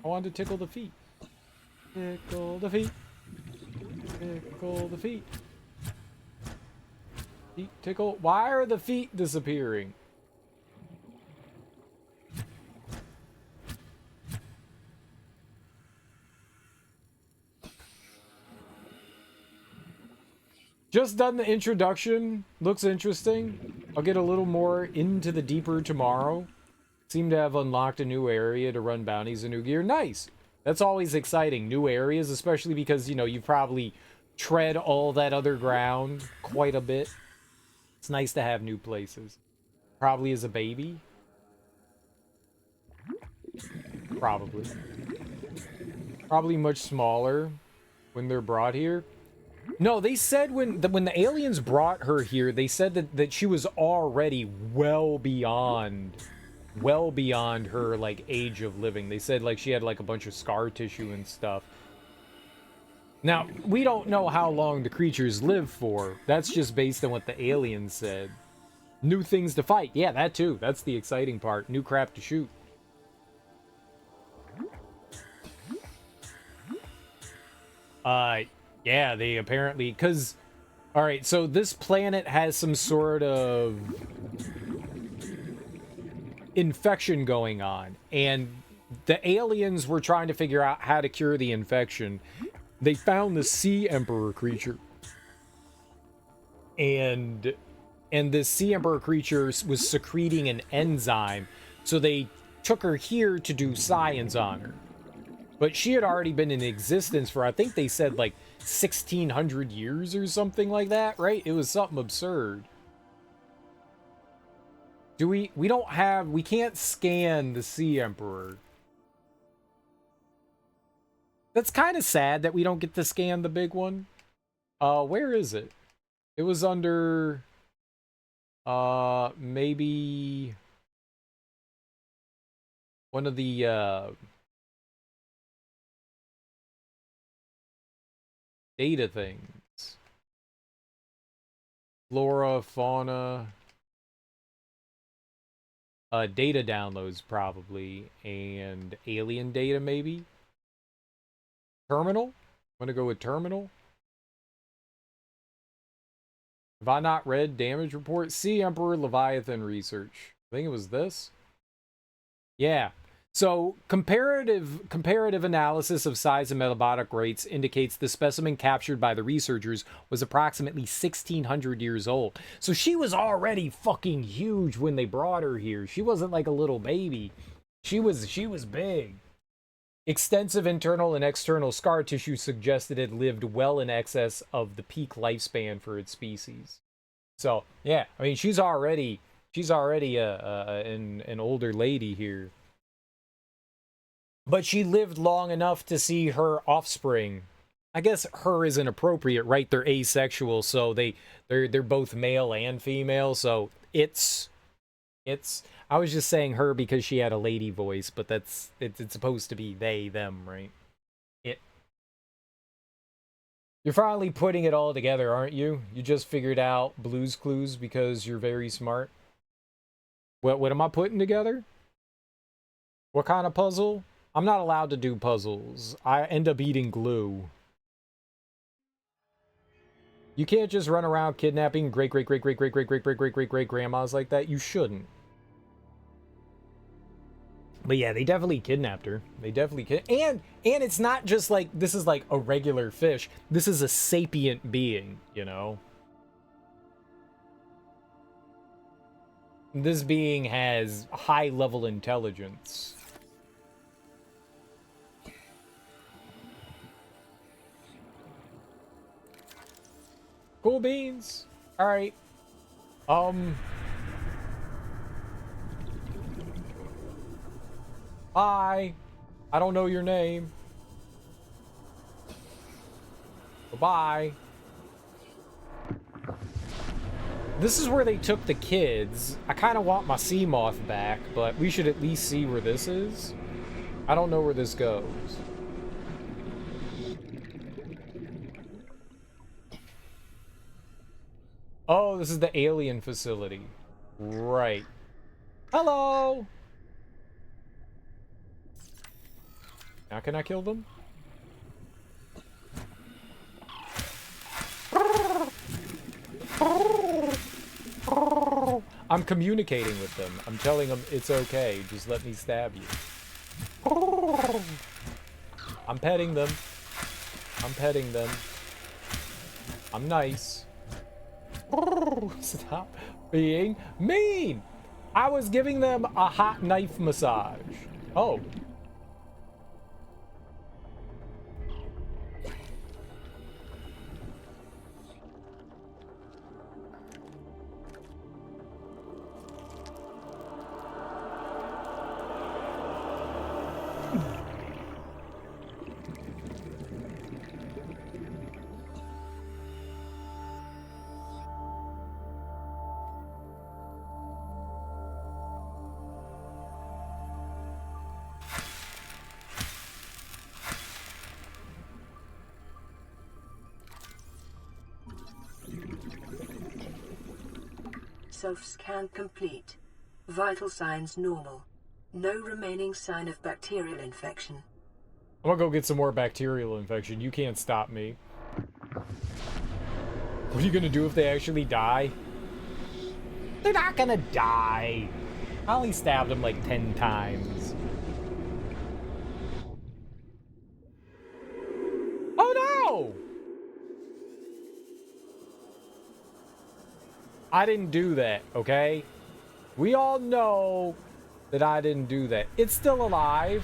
wanted to tickle the feet. Tickle the feet. Tickle the feet. Feet tickle. Why are the feet disappearing? Just done the introduction. Looks interesting. I'll get a little more into the deeper tomorrow. Seem to have unlocked a new area to run bounties and new gear. Nice. That's always exciting. New areas, especially because, you know, you probably tread all that other ground quite a bit. It's nice to have new places. Probably as a baby. Probably. Probably much smaller when they're brought here. No, they said when the aliens brought her here, they said that she was already well beyond her, like, age of living. They said, like, she had, like, a bunch of scar tissue and stuff. Now, we don't know how long the creatures live for. That's just based on what the aliens said. New things to fight. Yeah, that too. That's the exciting part. New crap to shoot. Yeah, they apparently... Because... Alright, so this planet has some sort of infection going on. And the aliens were trying to figure out how to cure the infection. They found the Sea Emperor creature. And this Sea Emperor creature was secreting an enzyme. So they took her here to do science on her. But she had already been in existence for, I think they said, like, 1,600 years or something like that, right? It was something absurd. Do we don't have, we can't scan the Sea Emperor. That's kind of sad that we don't get to scan the big one. Where is it? It was under, maybe one of the, data things. Flora, fauna, data downloads probably, and alien data maybe. Terminal? I'm gonna go with terminal. Have I not read damage report? Sea Emperor Leviathan research. I think it was this. Yeah. So comparative analysis of size and metabolic rates indicates the specimen captured by the researchers was approximately 1,600 years old. So she was already fucking huge when they brought her here. She wasn't like a little baby. She was big. Extensive internal and external scar tissue suggested it lived well in excess of the peak lifespan for its species. So yeah, I mean she's already an older lady here. But she lived long enough to see her offspring. I guess her is inappropriate, right? They're asexual, so they're both male and female. So it's. I was just saying her because she had a lady voice, but it's supposed to be they, them, right? It. You're finally putting it all together, aren't you? You just figured out Blue's Clues because you're very smart. What am I putting together? What kind of puzzle? I'm not allowed to do puzzles. I end up eating glue. You can't just run around kidnapping great-great-great-great-great-great-great-great-great-great-grandmas like that. You shouldn't. But yeah, they definitely kidnapped her. They definitely and it's not just like this is like a regular fish. This is a sapient being, you know? This being has high-level intelligence. Cool beans. All right. Hi. I don't know your name. Goodbye. This is where they took the kids. I kind of want my sea moth back, but we should at least see where this is. I don't know where this goes. Oh, this is the alien facility. Right. Hello! Now can I kill them? I'm communicating with them. I'm telling them it's okay. Just let me stab you. I'm petting them. I'm petting them. I'm nice. Stop being mean! I was giving them a hot knife massage. Oh. Self-scan complete. Vital signs normal. No remaining sign of bacterial infection. I'm gonna go get some more bacterial infection. You can't stop me. What are you gonna do if they actually die? They're not gonna die. I only stabbed them like 10 times. Oh no! I didn't do that, okay? We all know that I didn't do that. It's still alive.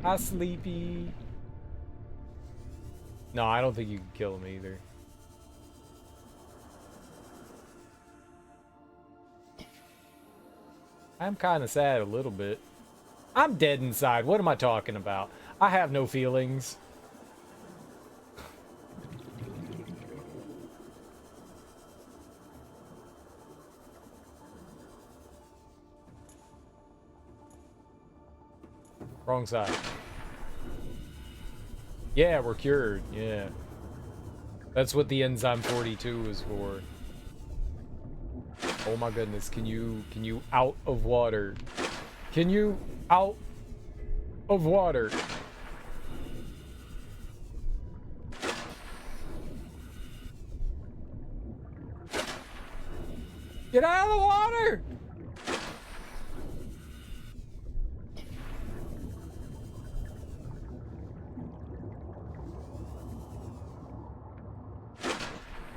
Hi, Sleepy. No, I don't think you can kill him either. I'm kind of sad a little bit. I'm dead inside. What am I talking about? I have no feelings. Wrong side. Yeah, we're cured. Yeah. That's what the enzyme 42 is for. Oh my goodness, can you out of water? Can you out of water? Get out of the water!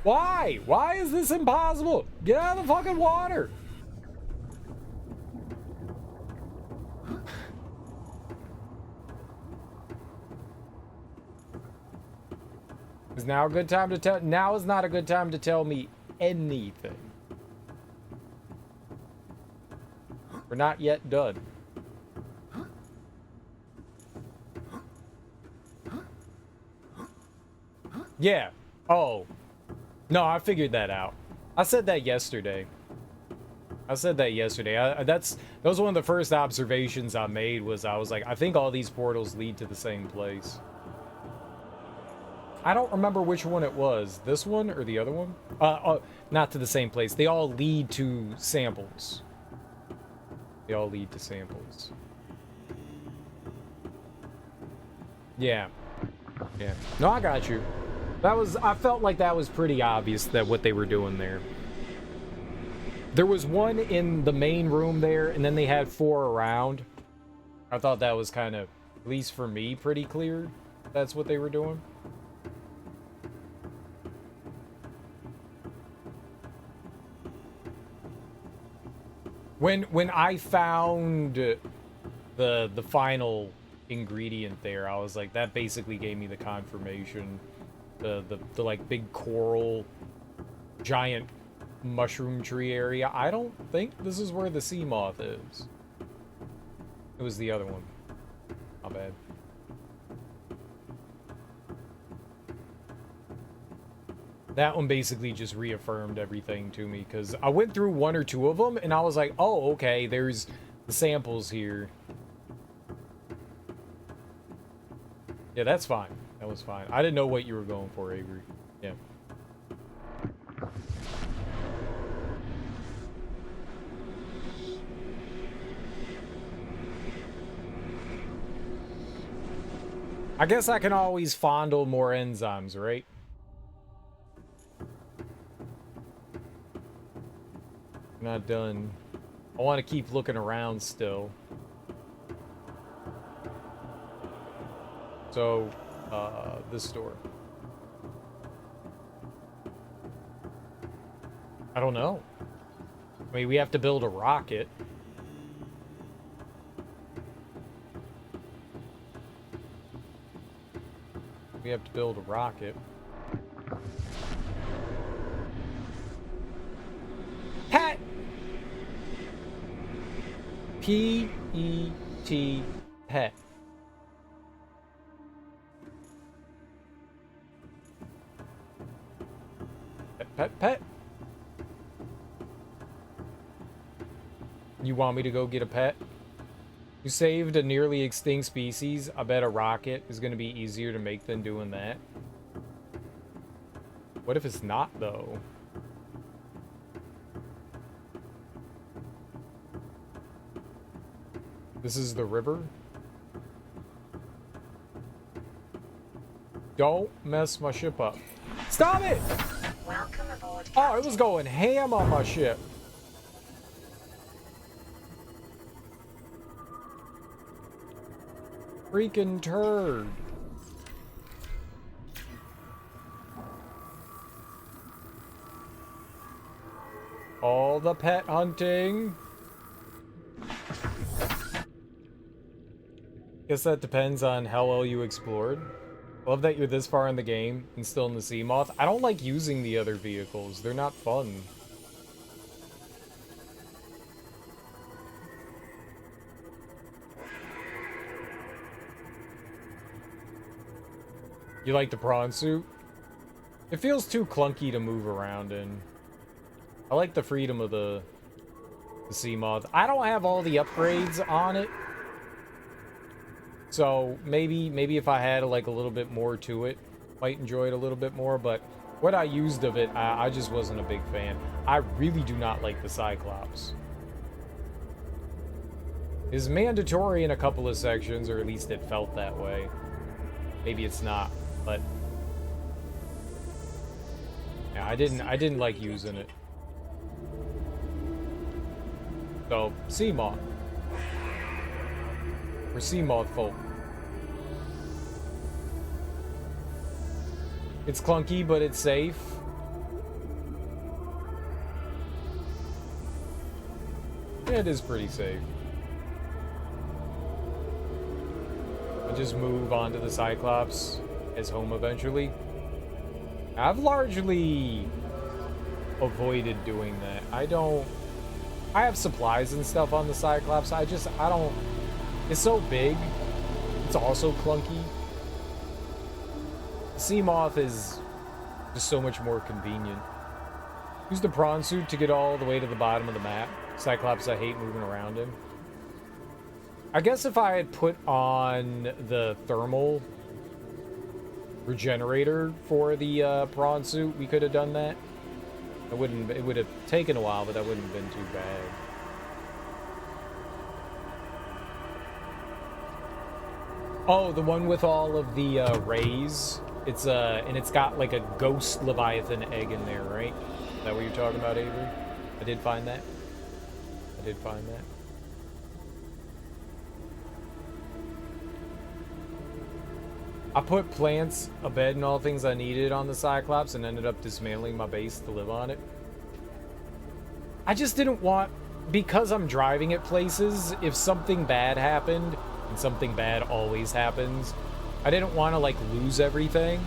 Why? Why is this impossible? Get out of the fucking water! Is now a good time to tell? Now is not a good time to tell me anything. We're not yet done. Yeah. Oh. No, I figured that out. I said that yesterday. That was one of the first observations I made. Was I was like, I think all these portals lead to the same place. I don't remember which one it was. This one or the other one? Not to the same place. They all lead to samples. They all lead to samples. Yeah. Yeah. No, I got you. I felt like that was pretty obvious that what they were doing there. There was one in the main room there, and then they had 4 around. I thought that was kind of, at least for me, pretty clear. That's what they were doing. When I found the final ingredient there, I was like, that basically gave me the confirmation. The like big coral giant mushroom tree area. I don't think this is where the sea moth is. It was the other one. Not bad. That one basically just reaffirmed everything to me, because I went through 1 or 2 of them and I was like, oh, okay, there's the samples here. Yeah, that's fine. That was fine. I didn't know what you were going for, Avery. Yeah. I guess I can always fondle more enzymes, right? Not done. I want to keep looking around still. So, this door. I don't know. I mean, we have to build a rocket. We have to build a rocket. Pet! P-E-T, pet. Pet. You want me to go get a pet? You saved a nearly extinct species. I bet a rocket is going to be easier to make than doing that. What if it's not, though? This is the river? Don't mess my ship up. Stop it! Welcome aboard, Oh, it was going ham on my ship. Freaking turd. All the pet hunting. Guess that depends on how well you explored. Love that you're this far in the game and still in the sea moth. I don't like using the other vehicles. They're not fun. You like the prawn suit? It feels too clunky to move around in. I like the freedom of the sea moth. I don't have all the upgrades on it. So maybe if I had like a little bit more to it, might enjoy it a little bit more, but what I used of it, I just wasn't a big fan. I really do not like the Cyclops. It's mandatory in a couple of sections, or at least it felt that way. Maybe it's not, but yeah, I didn't like using it. So, sea moth. Or sea moth folk. It's clunky, but it's safe. It is pretty safe. I just move on to the Cyclops as home eventually. I've largely avoided doing that. I have supplies and stuff on the Cyclops. I don't... It's so big. It's also clunky. Sea moth is just so much more convenient. Use the prawn suit to get all the way to the bottom of the map. Cyclops, I hate moving around in. I guess if I had put on the thermal regenerator for the prawn suit, we could have done that. It would have taken a while, but that wouldn't have been too bad. Oh, the one with all of the rays. It's and it's got like a ghost Leviathan egg in there, right? Is that what you're talking about, Avery? I did find that. I did find that. I put plants, a bed, and all the things I needed on the Cyclops and ended up dismantling my base to live on it. I just didn't want, because I'm driving it places, if something bad happened, and something bad always happens, I didn't want to, like, lose everything.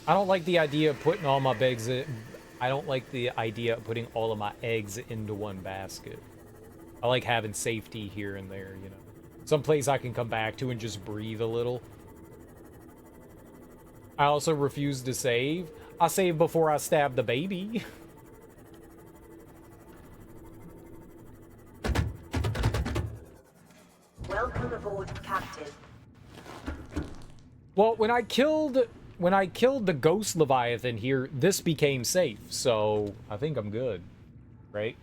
I don't like the idea of putting all my eggs in, I don't like the idea of putting all of my eggs into one basket. I like having safety here and there, you know. Some place I can come back to and just breathe a little. I also refuse to save. I save before I stab the baby. Welcome aboard, Captain. Well, when I killed the ghost Leviathan here, this became safe, so I think I'm good, right?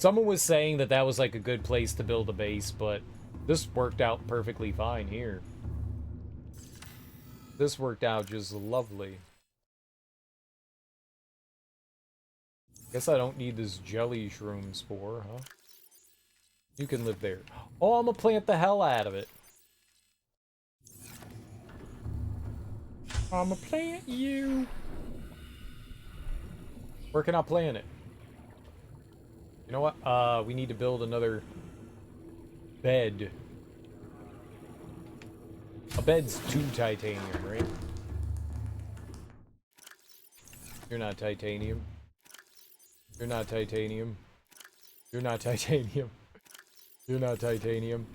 Someone was saying that that was like a good place to build a base, but this worked out perfectly fine here. This worked out just lovely. Guess I don't need this jelly shroom spore, huh? You can live there. Oh, I'm gonna plant the hell out of it. I'm gonna plant you. Where can I plant it? You know what? We need to build another bed. A bed's 2 titanium, right? You're not titanium. You're not titanium. You're not titanium. You're not titanium.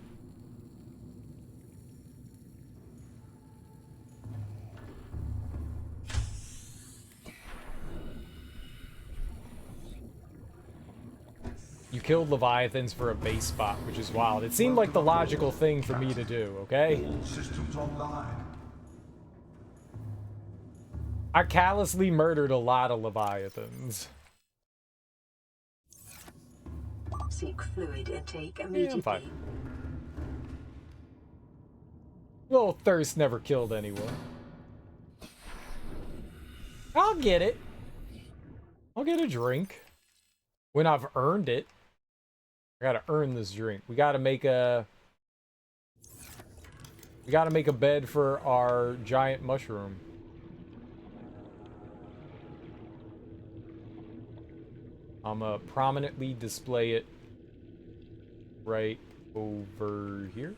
You killed Leviathans for a base spot, which is wild. It seemed like the logical thing for me to do, okay? All systems online. I callously murdered a lot of Leviathans. Seek fluid intake Yeah, immediately. I'm fine. Little thirst never killed anyone. I'll get it. I'll get a drink. When I've earned it. I gotta earn this drink. We gotta make a bed for our giant mushroom. I'm gonna prominently display it right over here.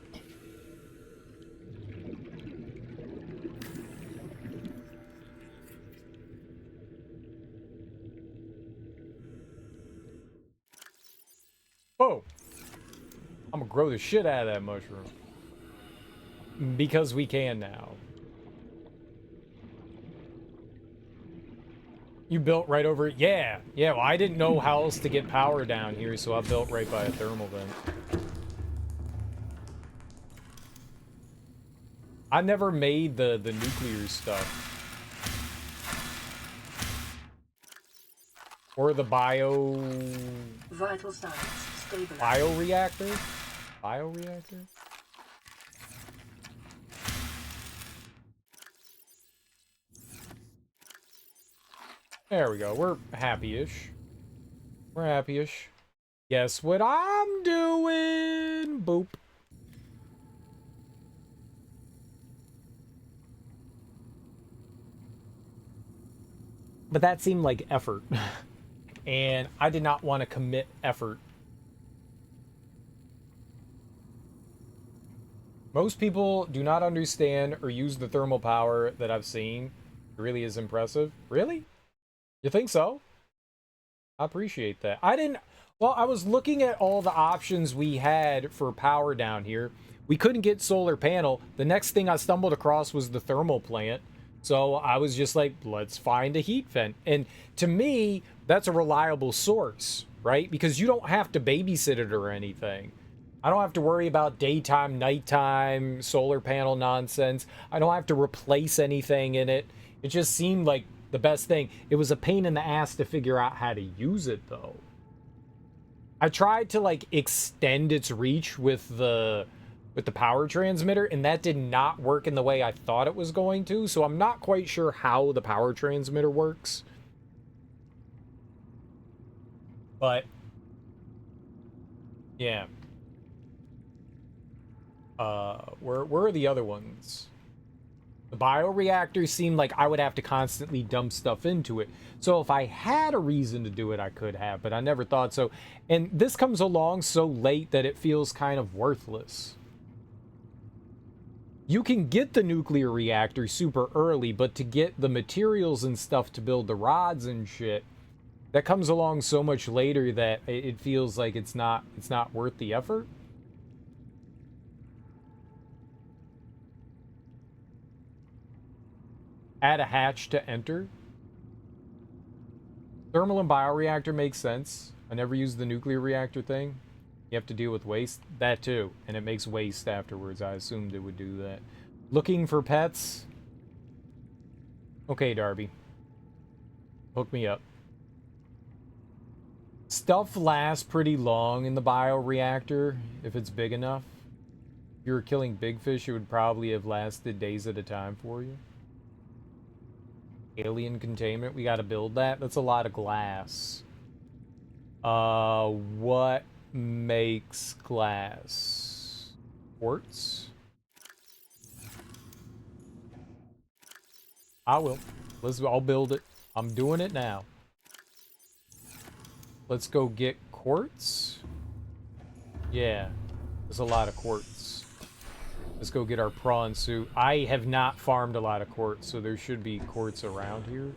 Oh! I'm gonna grow the shit out of that mushroom. Because we can now. You built right over it? Yeah. Yeah, well, I didn't know how else to get power down here, so I built right by a thermal vent. I never made the nuclear stuff. Or the Vital signs stabilized. bioreactor? Bioreactor? There we go. We're happy-ish. We're happy-ish. Guess what I'm doing? Boop. But that seemed like effort. And I did not want to commit effort. Most people do not understand or use the thermal power that I've seen. It really is impressive. Really? You think so? I appreciate that. I didn't... Well, I was looking at all the options we had for power down here. We couldn't get solar panel. The next thing I stumbled across was the thermal plant. So I was just like, let's find a heat vent. And to me, that's a reliable source, right? Because you don't have to babysit it or anything. I don't have to worry about daytime, nighttime, solar panel nonsense. I don't have to replace anything in it. It just seemed like the best thing. It was a pain in the ass to figure out how to use it, though. I tried to, like, extend its reach with the power transmitter, and that did not work in the way I thought it was going to, so I'm not quite sure how the power transmitter works. But, yeah. Where are the other ones? The bioreactor seemed like I would have to constantly dump stuff into it. So if I had a reason to do it, I could have, but I never thought so. And this comes along so late that it feels kind of worthless. You can get the nuclear reactor super early, but to get the materials and stuff to build the rods and shit, that comes along so much later that it feels like it's not worth the effort. Add a hatch to enter. Thermal and bioreactor makes sense. I never used the nuclear reactor thing. You have to deal with waste. That too. And it makes waste afterwards. I assumed it would do that. Looking for pets. Okay, Darby. Hook me up. Stuff lasts pretty long in the bioreactor if it's big enough. If you were killing big fish, it would probably have lasted days at a time for you. Alien containment. We got to build that. That's a lot of glass. What makes glass? Quartz? I will. I'll build it. I'm doing it now. Let's go get quartz. Yeah. There's a lot of quartz. Let's go get our prawn suit. I have not farmed a lot of quartz, so there should be quartz around here.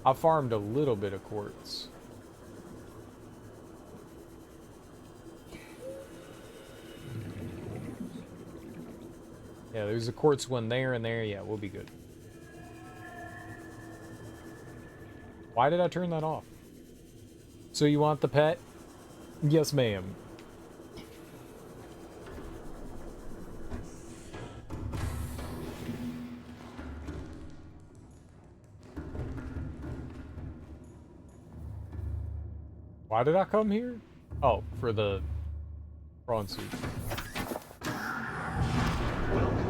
I farmed a little bit of quartz. Yeah, there's a quartz one there and there. Yeah, we'll be good. Why did I turn that off? So you want the pet? Yes, ma'am. Why did I come here? Oh, for the prawn suit.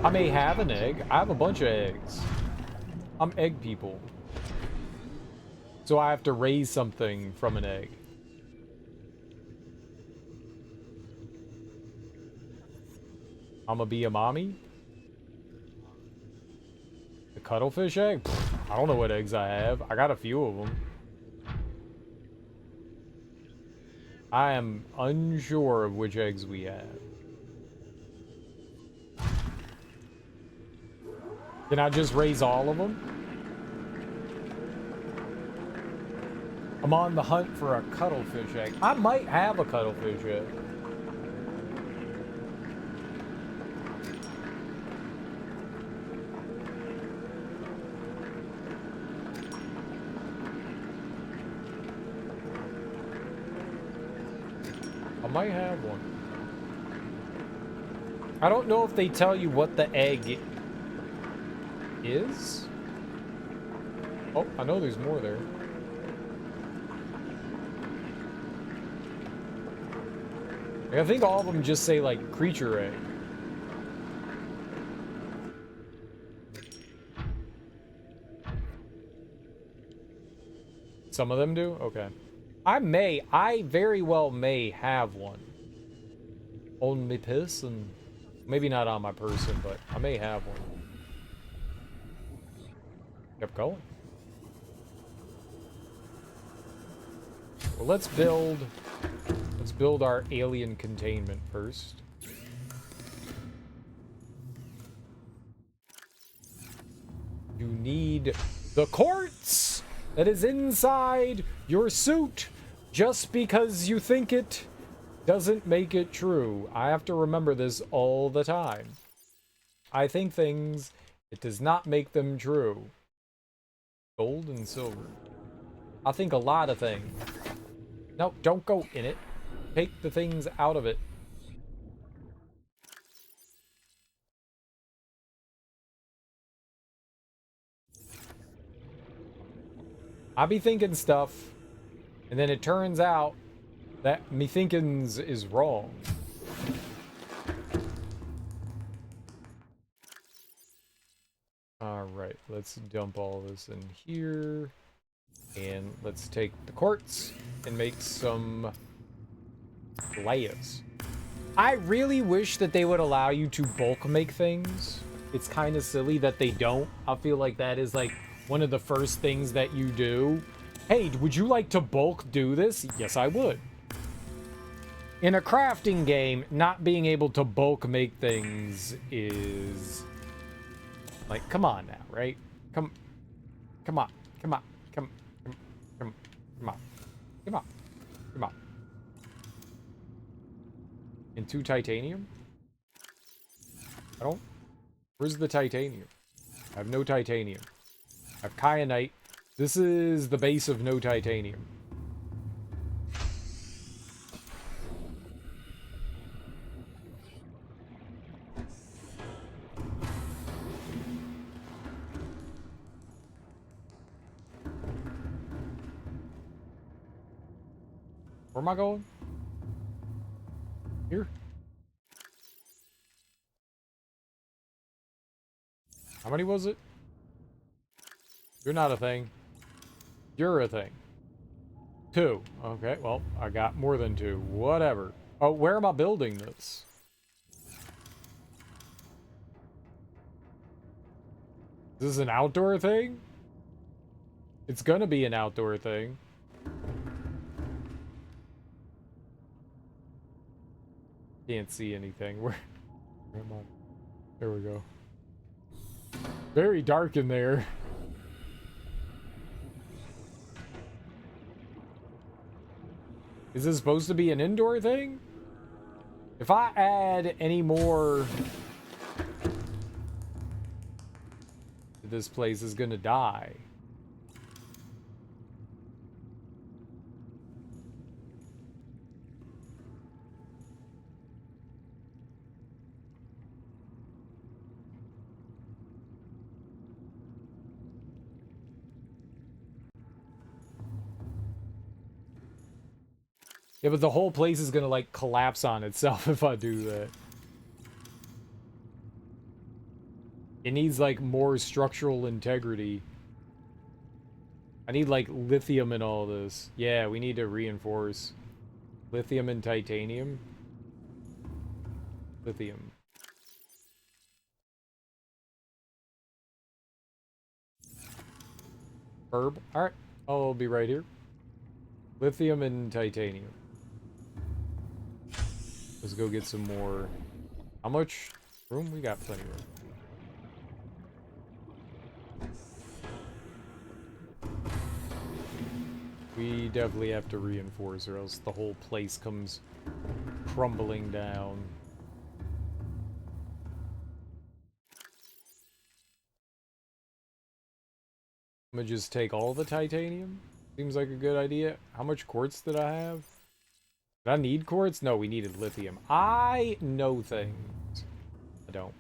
I may have an egg. I have a bunch of eggs. I'm egg people. So I have to raise something from an egg. I'ma be a mommy? The cuttlefish egg? Pfft, I don't know what eggs I have. I got a few of them. I am unsure of which eggs we have. Can I just raise all of them? I'm on the hunt for a cuttlefish egg. I might have a cuttlefish egg. I might have one. I don't know if they tell you what the egg is. Oh, I know there's more there. I think all of them just say, like, creature egg. Some of them do? Okay. I very well may have one. On my person. Maybe not on my person, but I may have one. Kept going. Well, let's build our alien containment first. You need the quartz that is inside your suit. Just because you think it doesn't make it true. I have to remember this all the time. I think things, it does not make them true. Gold and silver. I think a lot of things. No, don't go in it. Take the things out of it. I be thinking stuff, and then it turns out that me thinkins is wrong. Alright, let's dump all this in here. And let's take the quartz and make some layers. I really wish that they would allow you to bulk make things. It's kind of silly that they don't. I feel like that is like one of the first things that you do. Hey, would you like to bulk do this? Yes, I would. In a crafting game, not being able to bulk make things is like, come on now, right? Come on, come on, come on, come on, come on. Into titanium? I don't. Where's the titanium? I have no titanium. I have kyanite. This is the base of no titanium. Where am I going? Here? How many was it? You're not a thing. You're a thing. 2. Okay, well, I got more than 2. Whatever. Oh, where am I building this? Is this an outdoor thing? It's gonna be an outdoor thing. Can't see anything. Where am I? There we go. Very dark in there. Is this supposed to be an indoor thing? If I add any more, this place is gonna die. Yeah, but the whole place is gonna, like, collapse on itself if I do that. It needs, like, more structural integrity. I need, like, lithium in all this. Yeah, we need to reinforce. Lithium and titanium. Lithium. Herb. Alright. I'll be right here. Lithium and titanium. Let's go get some more. How much room? We got plenty of room. We definitely have to reinforce, or else the whole place comes crumbling down. I'm gonna just take all the titanium. Seems like a good idea. How much quartz did I have? Did I need quartz? No, we needed lithium. I know things. I don't.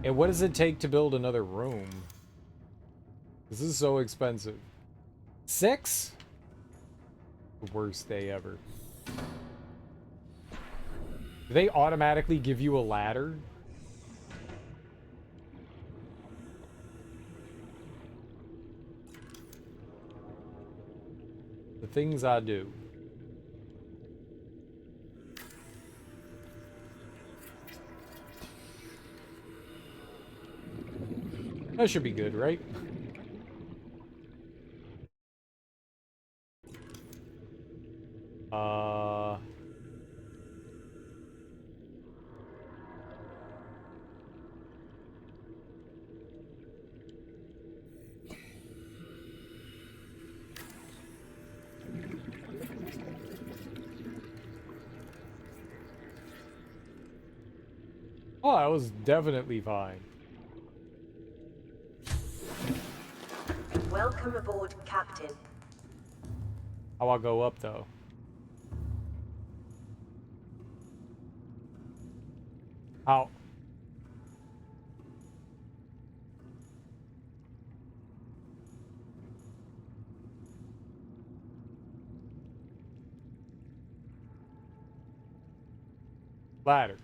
And what does it take to build another room? This is so expensive. 6? The worst day ever. Do they automatically give you a ladder? The things I do. That should be good, right? Oh, that was definitely fine. Welcome aboard, Captain. How I go up, though? How? Ladder.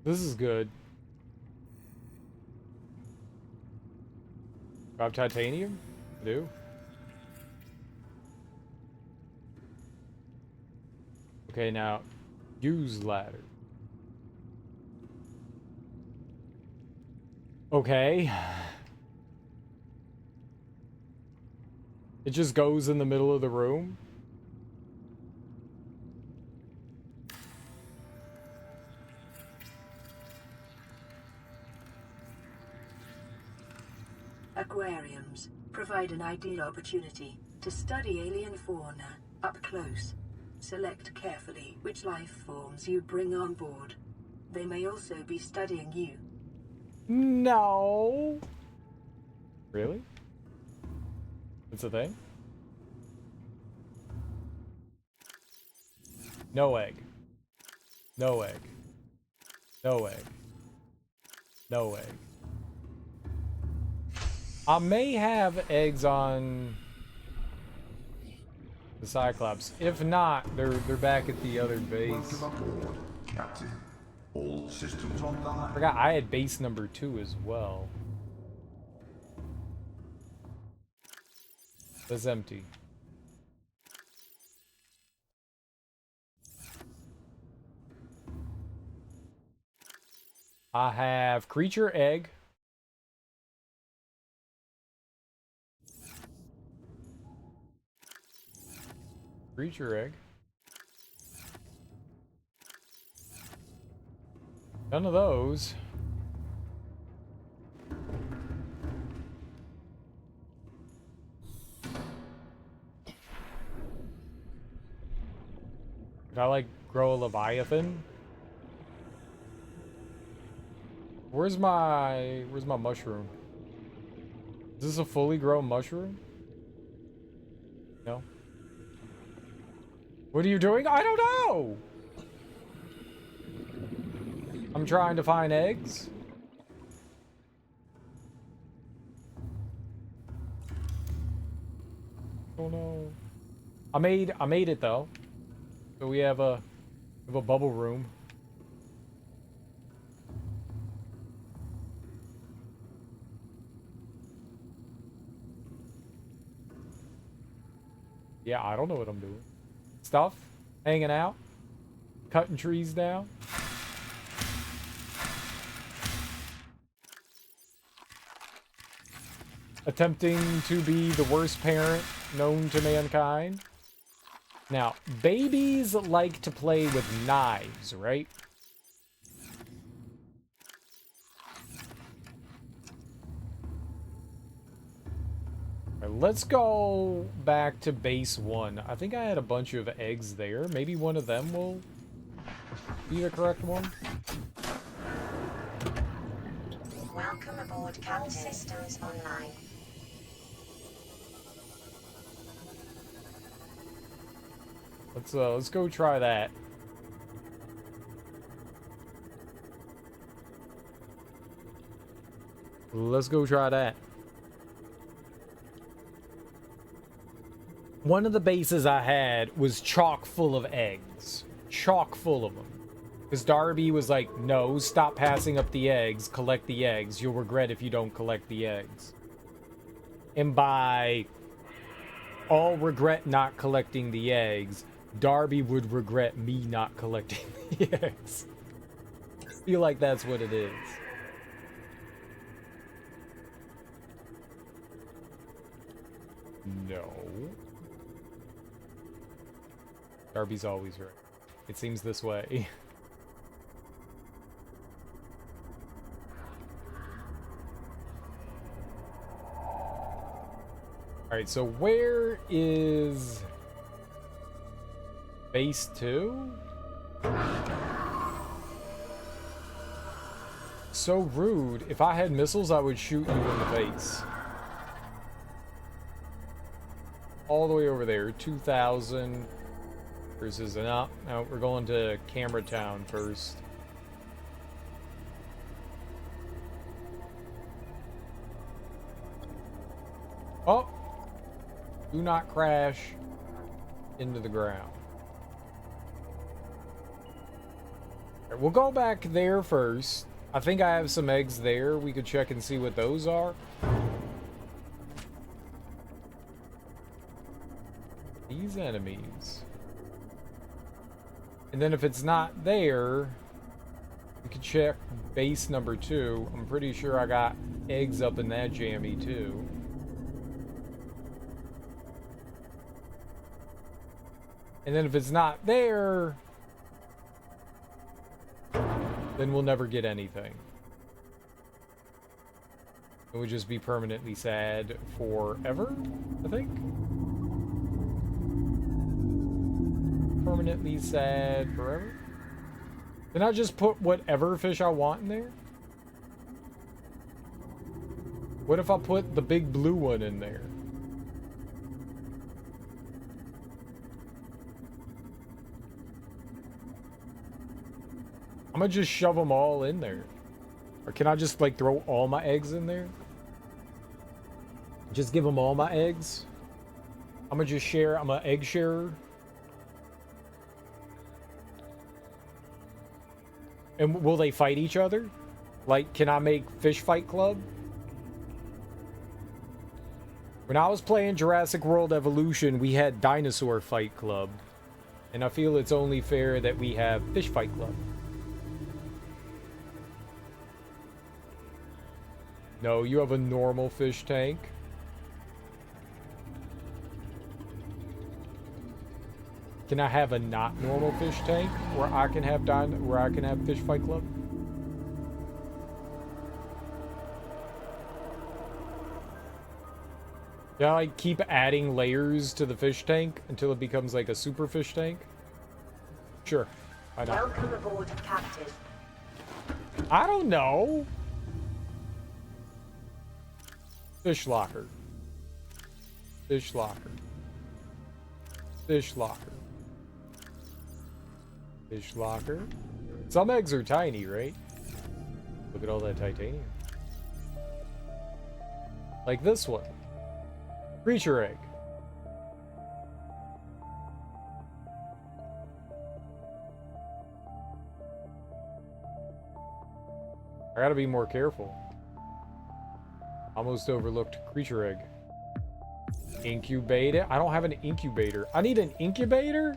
This is good. Do I have titanium? I do. Okay, now use ladder. Okay. It just goes in the middle of the room. Aquariums provide an ideal opportunity to study alien fauna up close. Select carefully which life forms you bring on board. They may also be studying you. No. Really? That's a thing? No egg. No egg. No egg. No egg. I may have eggs on the Cyclops. If not, they're back at the other base. Welcome aboard, Captain. All systems I online. forgot I had base number 2 as well. That's empty. I have creature egg. Creature egg. None of those. Could I like grow a Leviathan? Where's my mushroom? Is this a fully grown mushroom? No. What are you doing? I don't know! I'm trying to find eggs. Oh no. I made it though. So we have a bubble room. Yeah, I don't know what I'm doing. Stuff, hanging out, cutting trees down. Attempting to be the worst parent known to mankind. Now, babies like to play with knives, right? All right, let's go back to base 1. I think I had a bunch of eggs there. Maybe one of them will be the correct one. Welcome aboard, Captain. Systems online. Let's go try that. Let's go try that. One of the bases I had was chock full of eggs. Chock full of them. Because Darby was like, no, stop passing up the eggs. Collect the eggs. You'll regret if you don't collect the eggs. And by all regret not collecting the eggs, Darby would regret me not collecting the eggs. I feel like that's what it is. No. Darby's always right. It seems this way. Alright, so where is base 2? So rude. If I had missiles, I would shoot you in the face. All the way over there. 2,000 versus... No, we're going to Camera Town first. Oh! Do not crash into the ground. Right, we'll go back there first. I think I have some eggs there. We could check and see what those are. These enemies. And then if it's not there, we could check base number 2. I'm pretty sure I got eggs up in that jammy too. And then if it's not there, then we'll never get anything. It would just be permanently sad forever, I think. Permanently sad forever. Can I just put whatever fish I want in there? What if I put the big blue one in there? I'm gonna just shove them all in there. Or can I just like throw all my eggs in there? Just give them all my eggs? I'm gonna just share. I'm an egg sharer. And will they fight each other? Like, can I make Fish Fight Club? When I was playing Jurassic World Evolution, we had Dinosaur Fight Club. And I feel it's only fair that we have Fish Fight Club. No, you have a normal fish tank. Can I have a not normal fish tank where I can have Fish Fight Club? Can I like keep adding layers to the fish tank until it becomes like a super fish tank? Sure. Why not? Welcome aboard, Captain. I don't know. Fish locker. Fish locker. Fish locker. Fish locker. Some eggs are tiny, right? Look at all that titanium. Like this one. Creature egg. I gotta be more careful. Almost overlooked creature egg. Incubate it. I don't have an incubator. I need an incubator?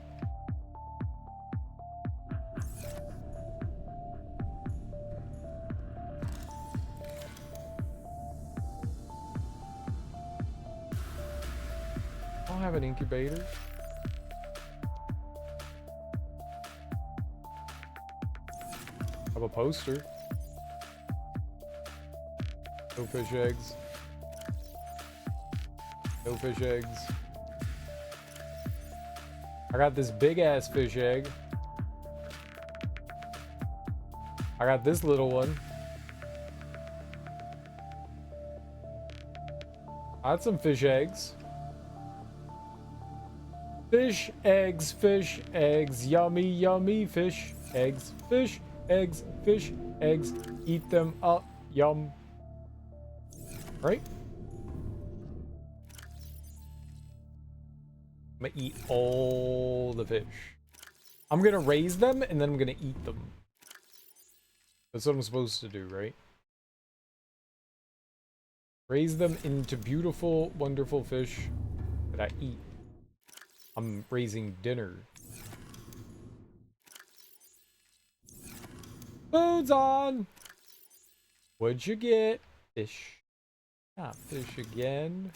I don't have an incubator. I have a poster. No fish eggs. No fish eggs. I got this big ass fish egg. I got this little one. I had some fish eggs. Fish eggs, yummy, yummy fish eggs, fish eggs, eat them up, yum. Right? I'm gonna eat all the fish. I'm gonna raise them and then I'm gonna eat them. That's what I'm supposed to do, right? Raise them into beautiful, wonderful fish that I eat. I'm raising dinner. Food's on! What'd you get? Fish. Not fish again.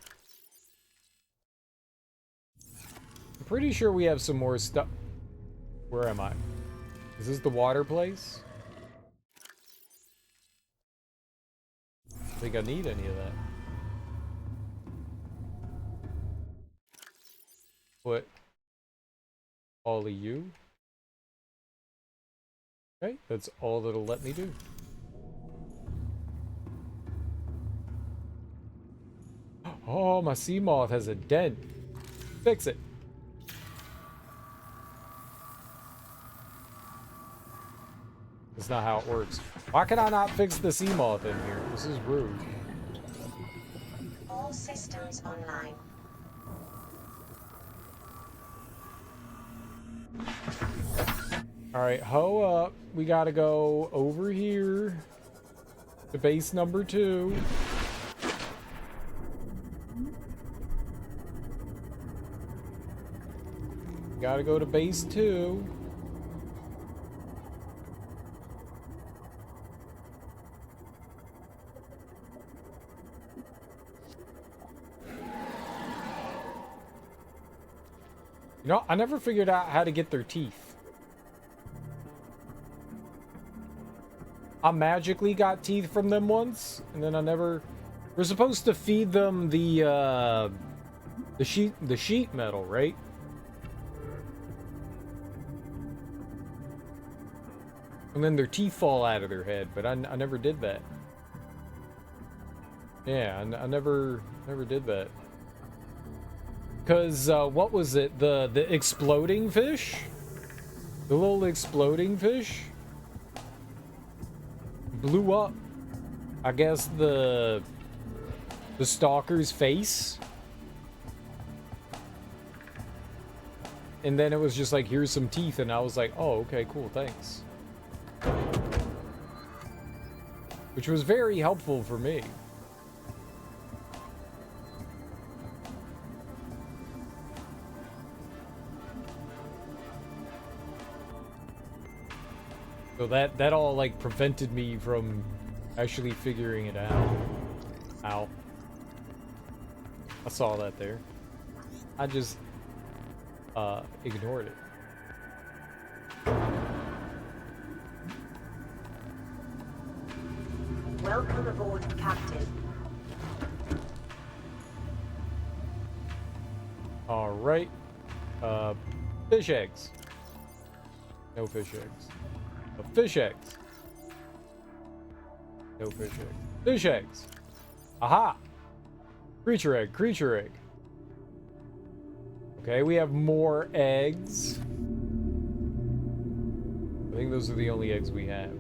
I'm pretty sure we have some more stuff. Where am I? Is this the water place? I don't think I need any of that. Put all of you. Okay, that's all it'll let me do. Oh, my sea moth has a dent. Fix it. That's not how it works. Why can I not fix the sea moth in here? This is rude. All systems online. Alright, ho up. We gotta go over here to base number 2. Gotta go to base 2. You know, I never figured out how to get their teeth. I magically got teeth from them once, and then I never... We're supposed to feed them the sheet metal, right? And then their teeth fall out of their head, but I never did that. Yeah, I never did that. Because, what was it? The exploding fish? The little exploding fish? Blew up, I guess, the stalker's face. And then it was just like, here's some teeth, and I was like, oh, okay, cool, thanks. Which was very helpful for me. So that all, like, prevented me from actually figuring it out. Ow. I saw that there. I just, ignored it. Welcome aboard, Captain. Alright. Fish eggs. No fish eggs. Fish eggs. No fish eggs. Fish eggs. Aha! Creature egg, creature egg. Okay, we have more eggs. I think those are the only eggs we have.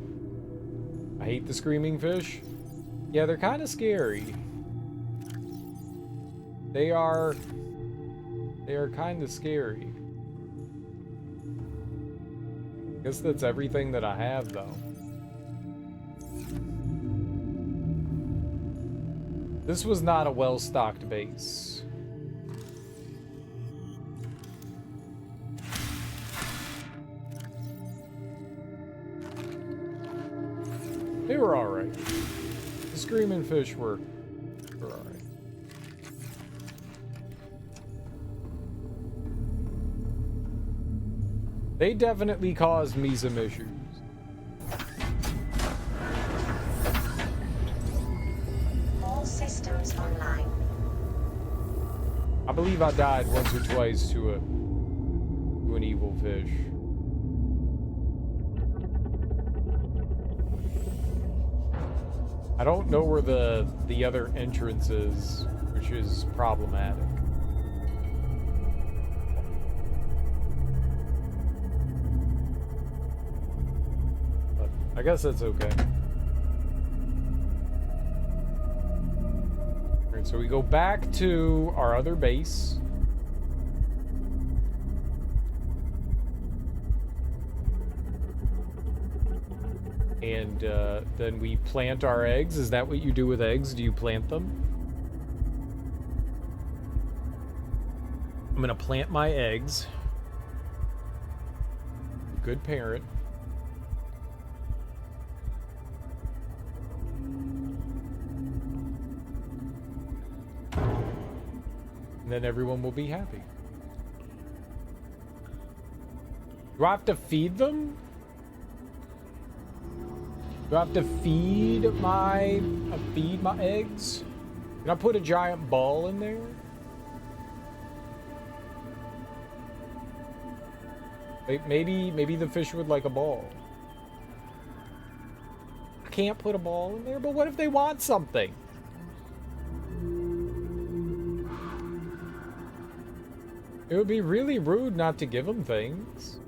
I hate the screaming fish. Yeah, they're kind of scary. They are kind of scary. Guess that's everything that I have, though. This was not a well-stocked base. They were alright. The screaming fish were alright. They definitely caused me some issues. All systems online. I believe I died once or twice to an evil fish. I don't know where the other entrance is, which is problematic. But I guess that's okay. Alright, so we go back to our other base. And then we plant our eggs. Is that what you do with eggs? Do you plant them? I'm gonna plant my eggs. Good parent. And then everyone will be happy. Do I have to feed them? Do I have to feed my eggs? Can I put a giant ball in there? Maybe the fish would like a ball. I can't put a ball in there, but what if they want something? It would be really rude not to give them things.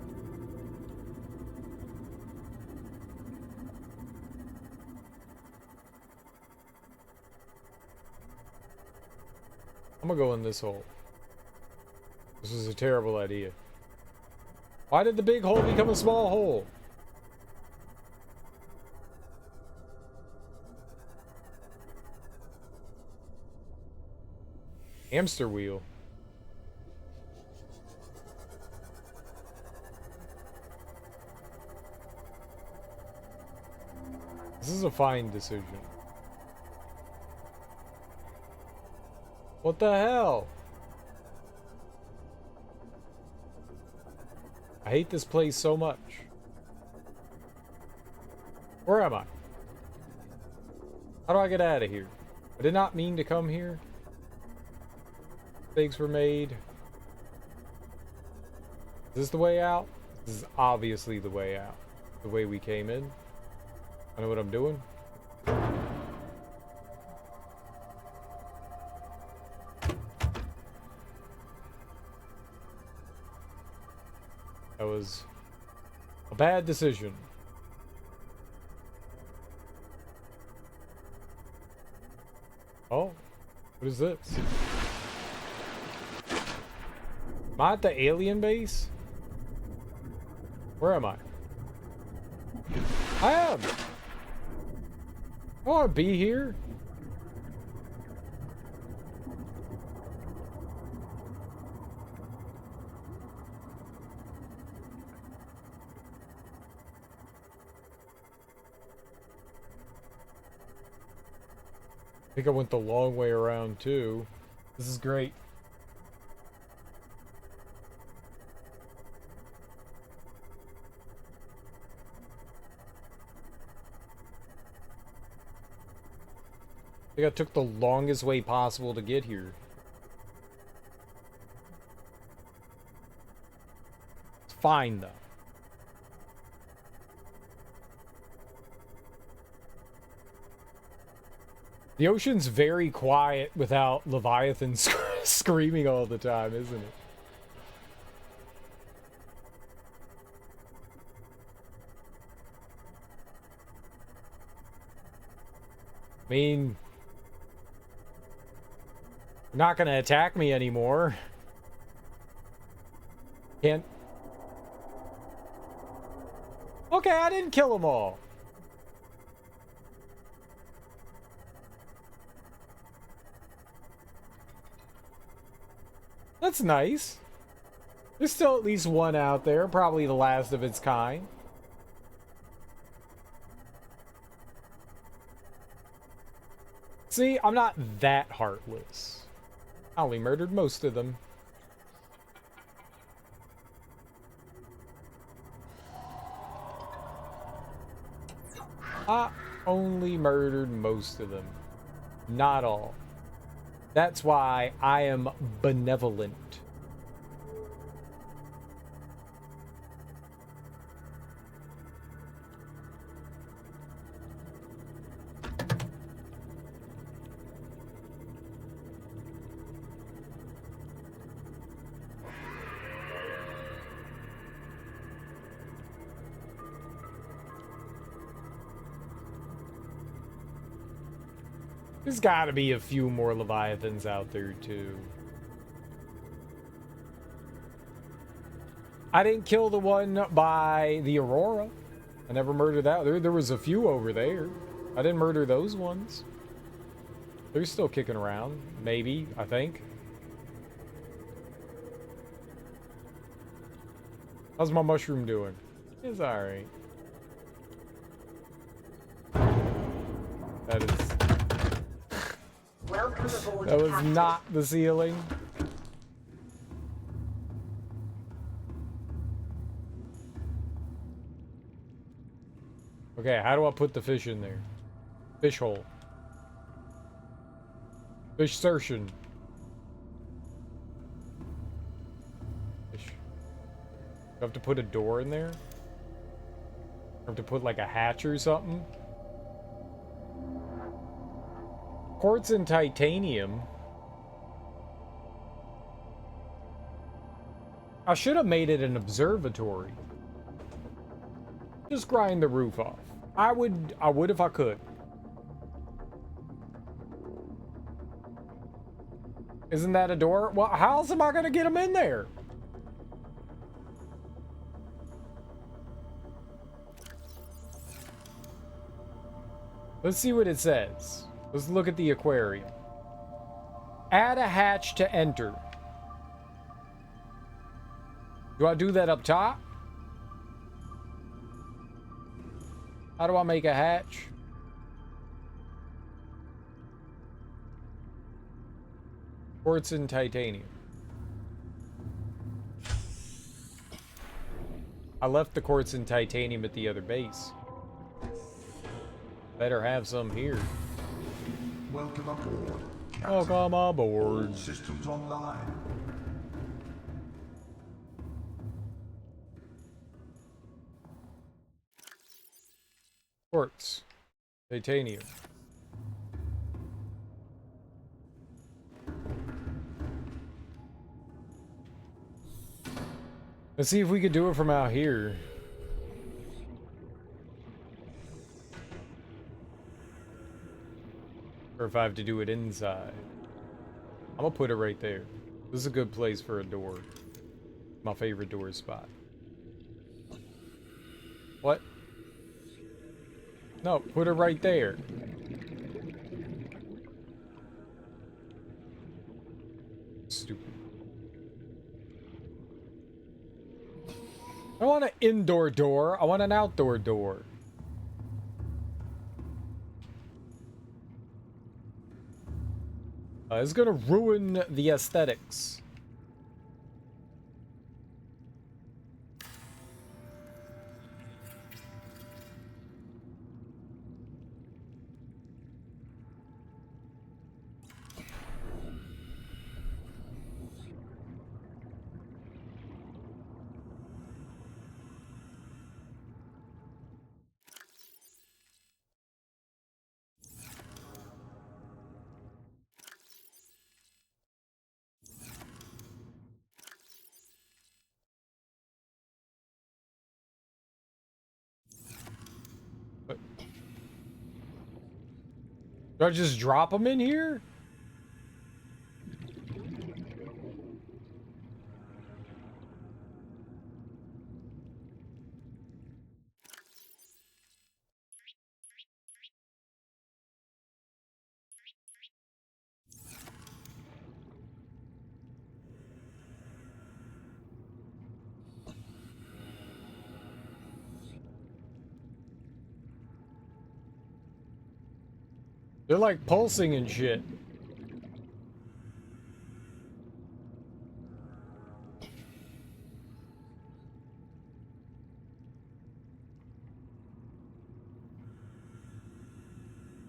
I'm gonna go in this hole. This is a terrible idea. Why did the big hole become a small hole? Hamster wheel. This is a fine decision. What the hell? I hate this place so much. Where am I? How do I get out of here? I did not mean to come here. Mistakes were made. Is this the way out? This is obviously the way out. The way we came in. I know what I'm doing. That was a bad decision. Oh, what is this? Am I at the alien base? Where am I? I am! I want to be here. I think I went the long way around too. This is great. I think I took the longest way possible to get here. It's fine though. The ocean's very quiet without Leviathan screaming all the time, isn't it? I mean, they're not gonna attack me anymore. Can't. Okay, I didn't kill them all. That's nice. There's still at least one out there, probably the last of its kind. See, I'm not that heartless. I only murdered most of them. I only murdered most of them. Not all. That's why I am benevolent. There's gotta be a few more Leviathans out there, too. I didn't kill the one by the Aurora. I never murdered that. There was a few over there. I didn't murder those ones. They're still kicking around. Maybe, I think. How's my mushroom doing? It's alright. That is... Welcome aboard, That was Captain. not the ceiling. Okay, how do I put the fish in there? Fish hole. Fish sertion. Fish. Do I have to put a door in there? I have to put like a hatch or something? Quartz and titanium. I should have made it an observatory. Just grind the roof off. I would if I could. Isn't that a door? Well, how else am I gonna get them in there? Let's see what it says. Let's look at the aquarium. Add a hatch to enter. Do I do that up top? How do I make a hatch? Quartz and titanium. I left the quartz and titanium at the other base. Better have some here. Welcome aboard, Captain. Welcome aboard. All systems online. Quartz. Titanium. Let's see if we could do it from out here. Or if I have to do it inside. I'm gonna put it right there. This is a good place for a door. My favorite door spot. What? No, put it right there. Stupid. I want an indoor door. I want an outdoor door. It's gonna ruin the aesthetics. Do I just drop them in here? They're like pulsing and shit.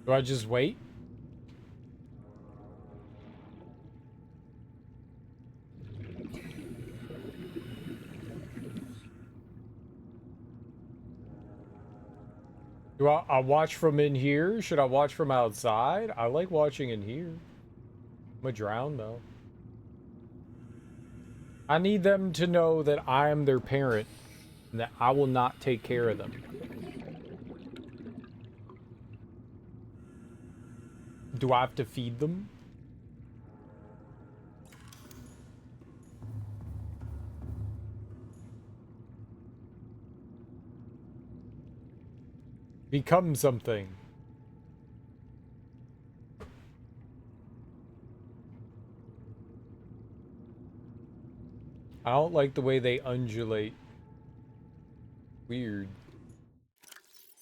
Do I just wait? Do I watch from in here? Should I watch from outside? I like watching in here. I'm gonna drown though. I need them to know that I am their parent and that I will not take care of them. Do I have to feed them? Become something. I don't like the way they undulate. Weird.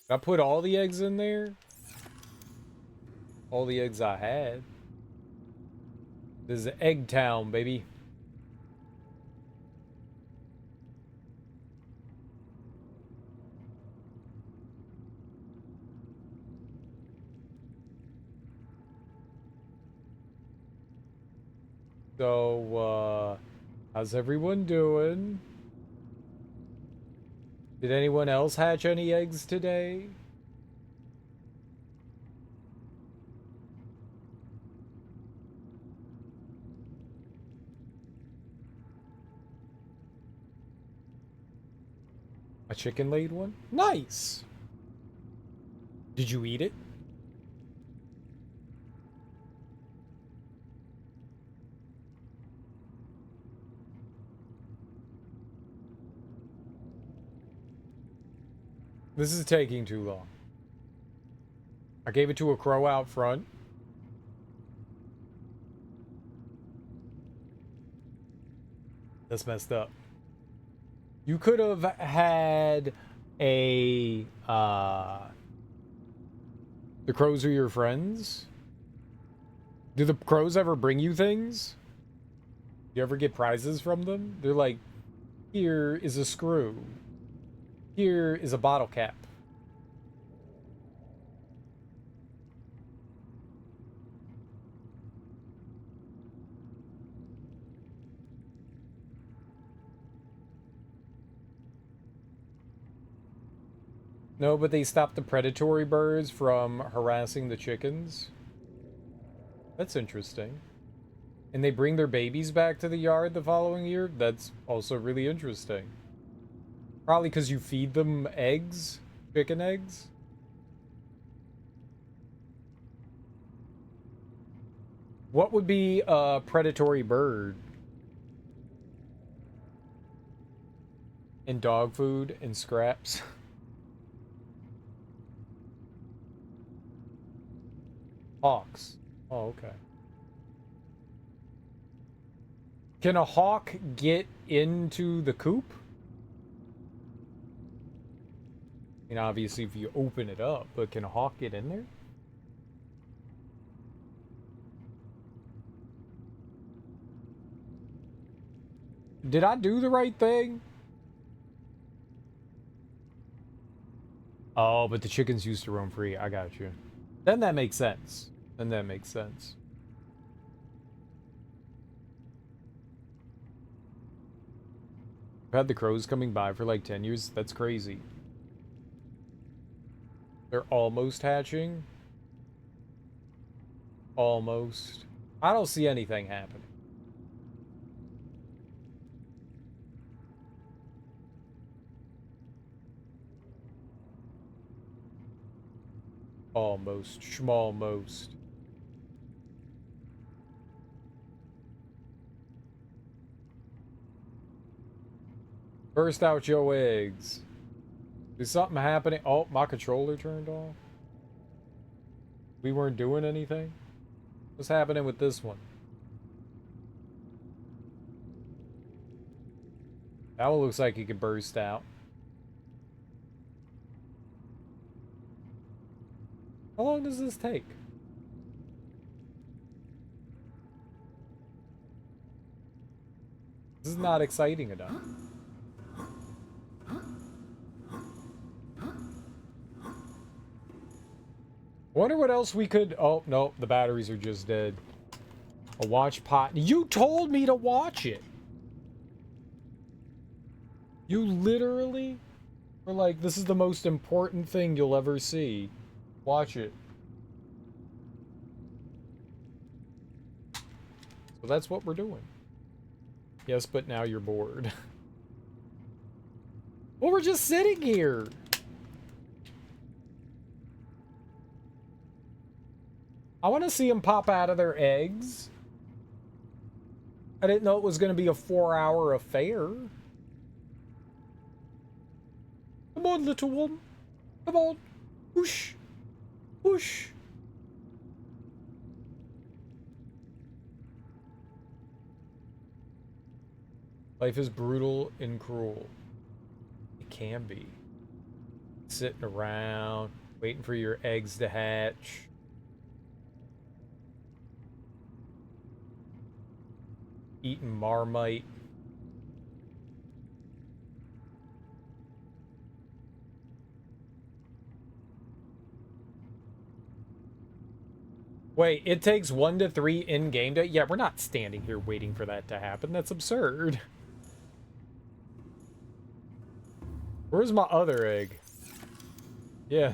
Did I put all the eggs in there? All the eggs I had. This is Egg Town, baby. So, how's everyone doing? Did anyone else hatch any eggs today? A chicken laid one? Nice! Did you eat it? This is taking too long. I gave it to a crow out front. That's messed up. You could have had a, the crows are your friends? Do the crows ever bring you things? Do you ever get prizes from them? They're like, here is a screw. Here is a bottle cap. No, but they stop the predatory birds from harassing the chickens. That's interesting. And they bring their babies back to the yard the following year? That's also really interesting. Probably because you feed them eggs? Chicken eggs? What would be a predatory bird? And dog food and scraps? Hawks. Oh, okay. Can a hawk get into the coop? I mean, obviously if you open it up, but can a hawk get in there? Did I do the right thing? Oh, but the chickens used to roam free. I got you. Then that makes sense. Then that makes sense. I've had the crows coming by for like 10 years. That's crazy. They're almost hatching. Almost. I don't see anything happening. Almost. Schmalmost. Burst out your eggs. Is something happening? Oh, my controller turned off. We weren't doing anything? What's happening with this one? That one looks like it could burst out. How long does this take? This is not exciting enough. I wonder what else we could... Oh, no, the batteries are just dead. A watch pot. You told me to watch it! You literally Or like, this is the most important thing you'll ever see. Watch it. So that's what we're doing. Yes, but now you're bored. Well, we're just sitting here. I want to see them pop out of their eggs. I didn't know it was going to be a 4-hour affair. Come on, little one. Come on. Whoosh. Whoosh. Life is brutal and cruel. It can be. Sitting around, waiting for your eggs to hatch. Eating Marmite. Wait, it takes 1 to 3 in-game day? Yeah, we're not standing here waiting for that to happen. That's absurd. Where's my other egg? Yeah.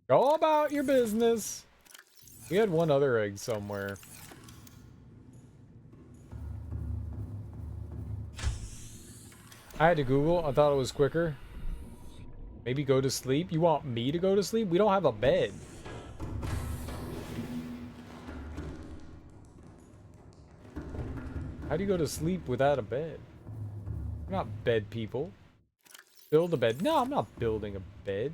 Go about your business. We had one other egg somewhere. I had to Google. I thought it was quicker. Maybe go to sleep? You want me to go to sleep? We don't have a bed. How do you go to sleep without a bed? We're not bed people. Build a bed. No, I'm not building a bed.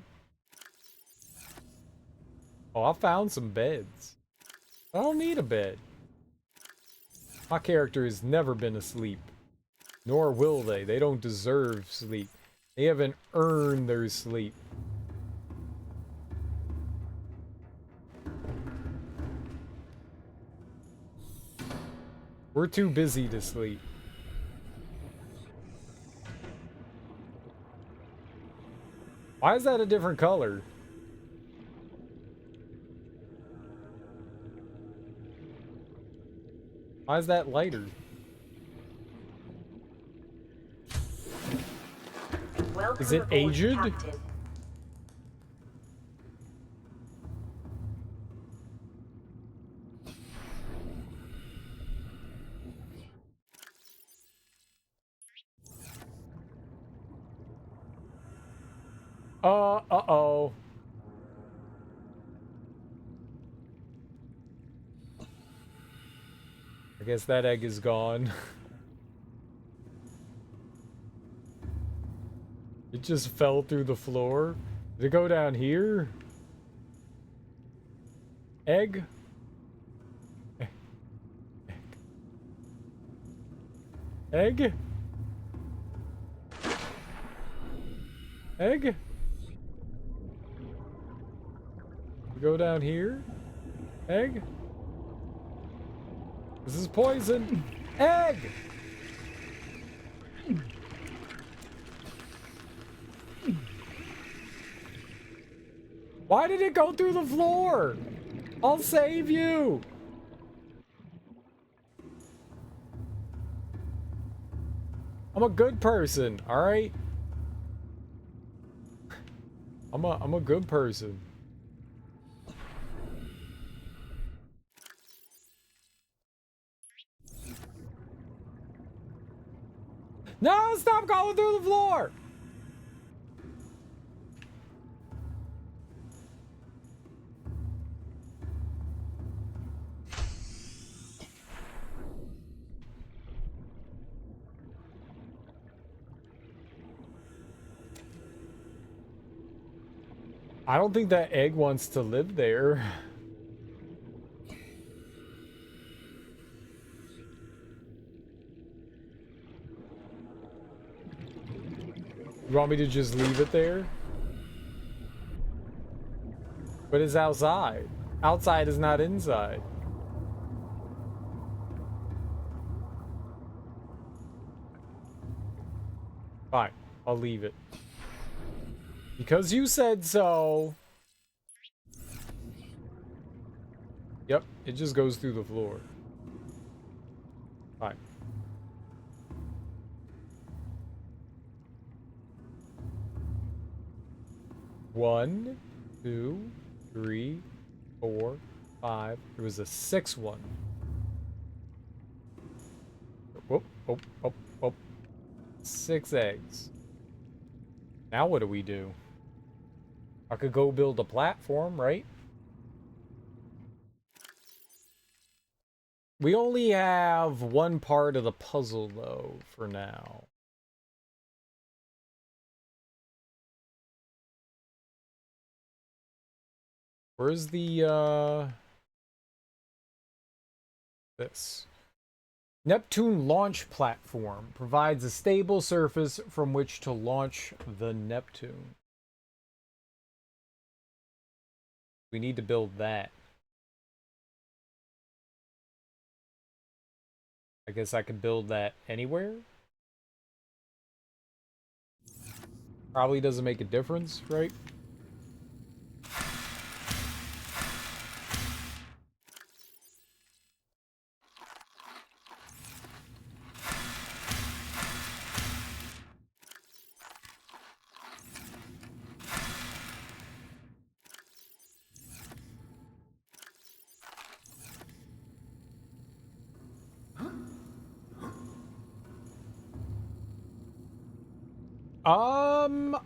Oh, I found some beds. I don't need a bed. My character has never been asleep. Nor will they. They don't deserve sleep. They haven't earned their sleep. We're too busy to sleep. Why is that a different color? Why is that lighter? Welcome Is it aboard, aged? Captain. Uh-oh. I guess that egg is gone. It just fell through the floor. Did it go down here? Egg? Egg? Egg? Go down here? Egg? This is poison! Egg! Why did it go through the floor? I'll save you! I'm a good person, alright? I'm a good person. No, stop going through the floor! I don't think that egg wants to live there. You want me to just leave it there? But it's outside. Outside is not inside. Fine, I'll leave it. Because you said so. Yep, it just goes through the floor. Fine. 1, 2, 3, 4, 5. There was a 6th one. Whoop, whoop, whoop, whoop. 6 eggs. Now what do we do? I could go build a platform, right? We only have one part of the puzzle, though, for now. Where's the, this? Neptune Launch Platform provides a stable surface from which to launch the Neptune. We need to build that. I guess I could build that anywhere? Probably doesn't make a difference, right?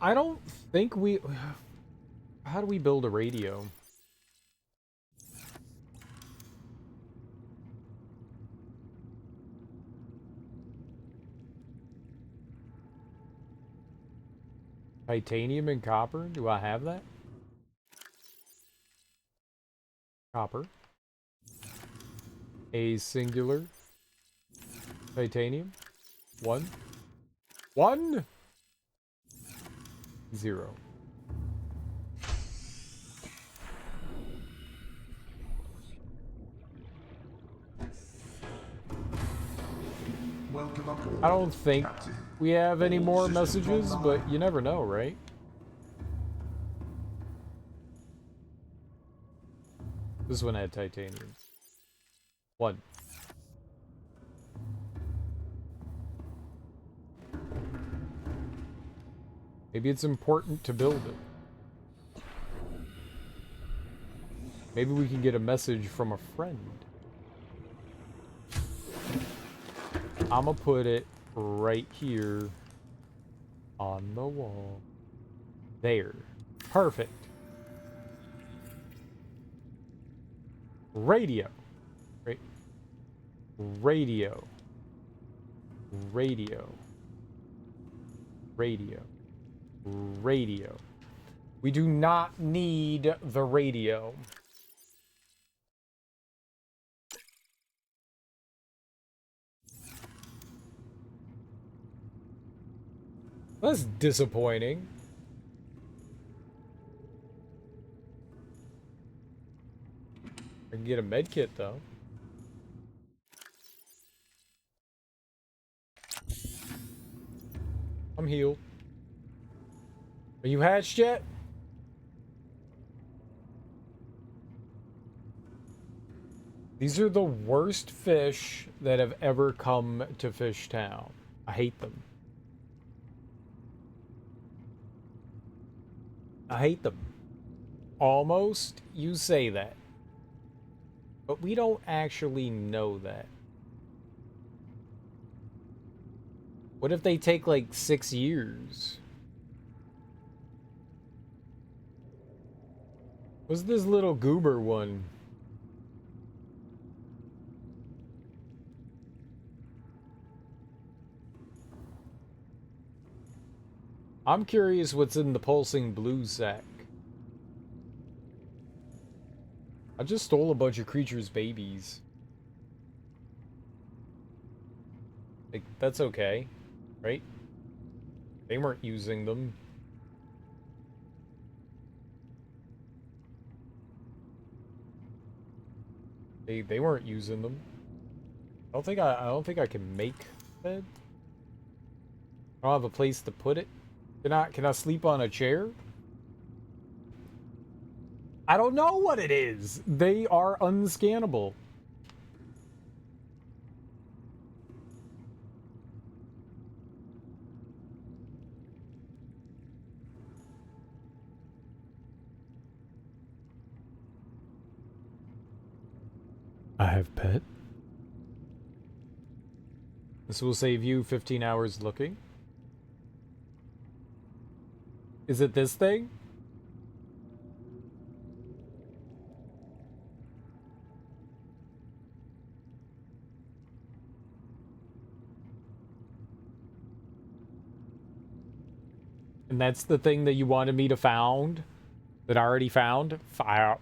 I don't think we... How do we build a radio? Titanium and copper? Do I have that? Copper. A singular. Titanium. 1. 1! 0. Welcome aboard, I don't think Captain. we have any All more systems messages, online. but you never know, right? This one had titanium. 1. Maybe it's important to build it. Maybe we can get a message from a friend. I'ma put it right here on the wall. There. Perfect. Radio. Right. Radio. Radio. Radio. Radio. We do not need the radio. That's disappointing. I can get a med kit though. I'm healed. Are you hatched yet? These are the worst fish that have ever come to Fish Town. I hate them. I hate them. Almost, you say that. But we don't actually know that. What if they take like 6 years? What's this little goober one? I'm curious what's in the pulsing blue sack. I just stole a bunch of creatures' babies. Like, that's okay, right? They weren't using them. They weren't using them. I don't think I can make bed. I don't have a place to put it. Can I sleep on a chair? I don't know what it is. They are unscannable. I have pet. This will save you 15 hours looking. Is it this thing? And that's the thing that you wanted me to found? That I already found? Fire.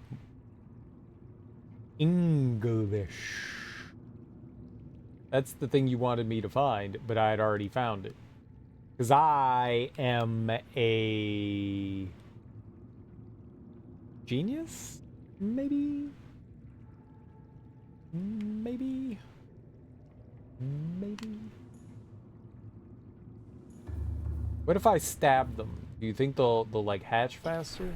English. That's the thing you wanted me to find, but I had already found it. Because I am a genius? Maybe? Maybe? Maybe? What if I stab them? Do you think they'll like hatch faster?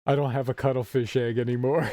I don't have a cuttlefish egg anymore.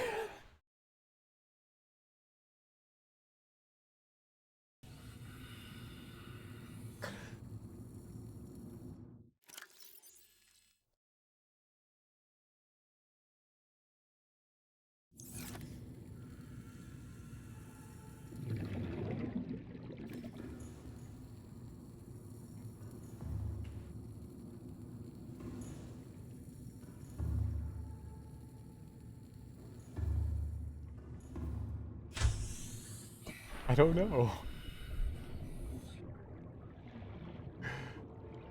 I don't know.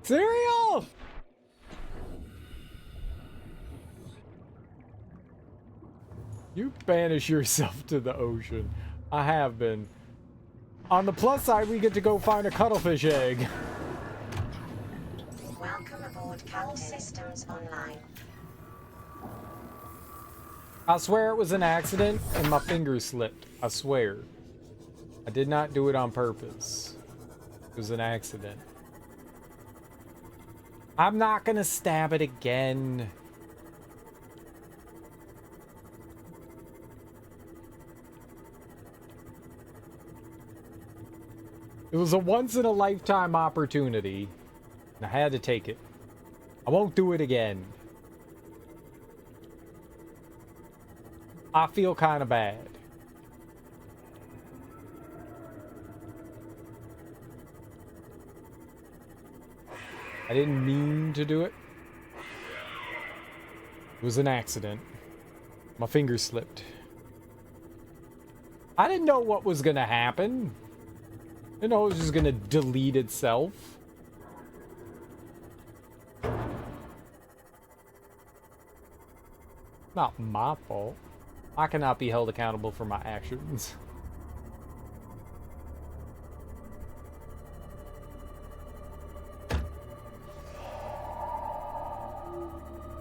Cereal! You banish yourself to the ocean. I have been. On the plus side, we get to go find a cuttlefish egg. Welcome aboard, Captain. Systems online. I swear it was an accident and my finger slipped. I swear. I did not do it on purpose. It was an accident. I'm not gonna stab it again. It was a once-in-a-lifetime opportunity, and I had to take it. I won't do it again. I feel kind of bad. I didn't mean to do it. It was an accident. My finger slipped. I didn't know what was gonna happen. I didn't know it was just gonna delete itself. Not my fault. I cannot be held accountable for my actions.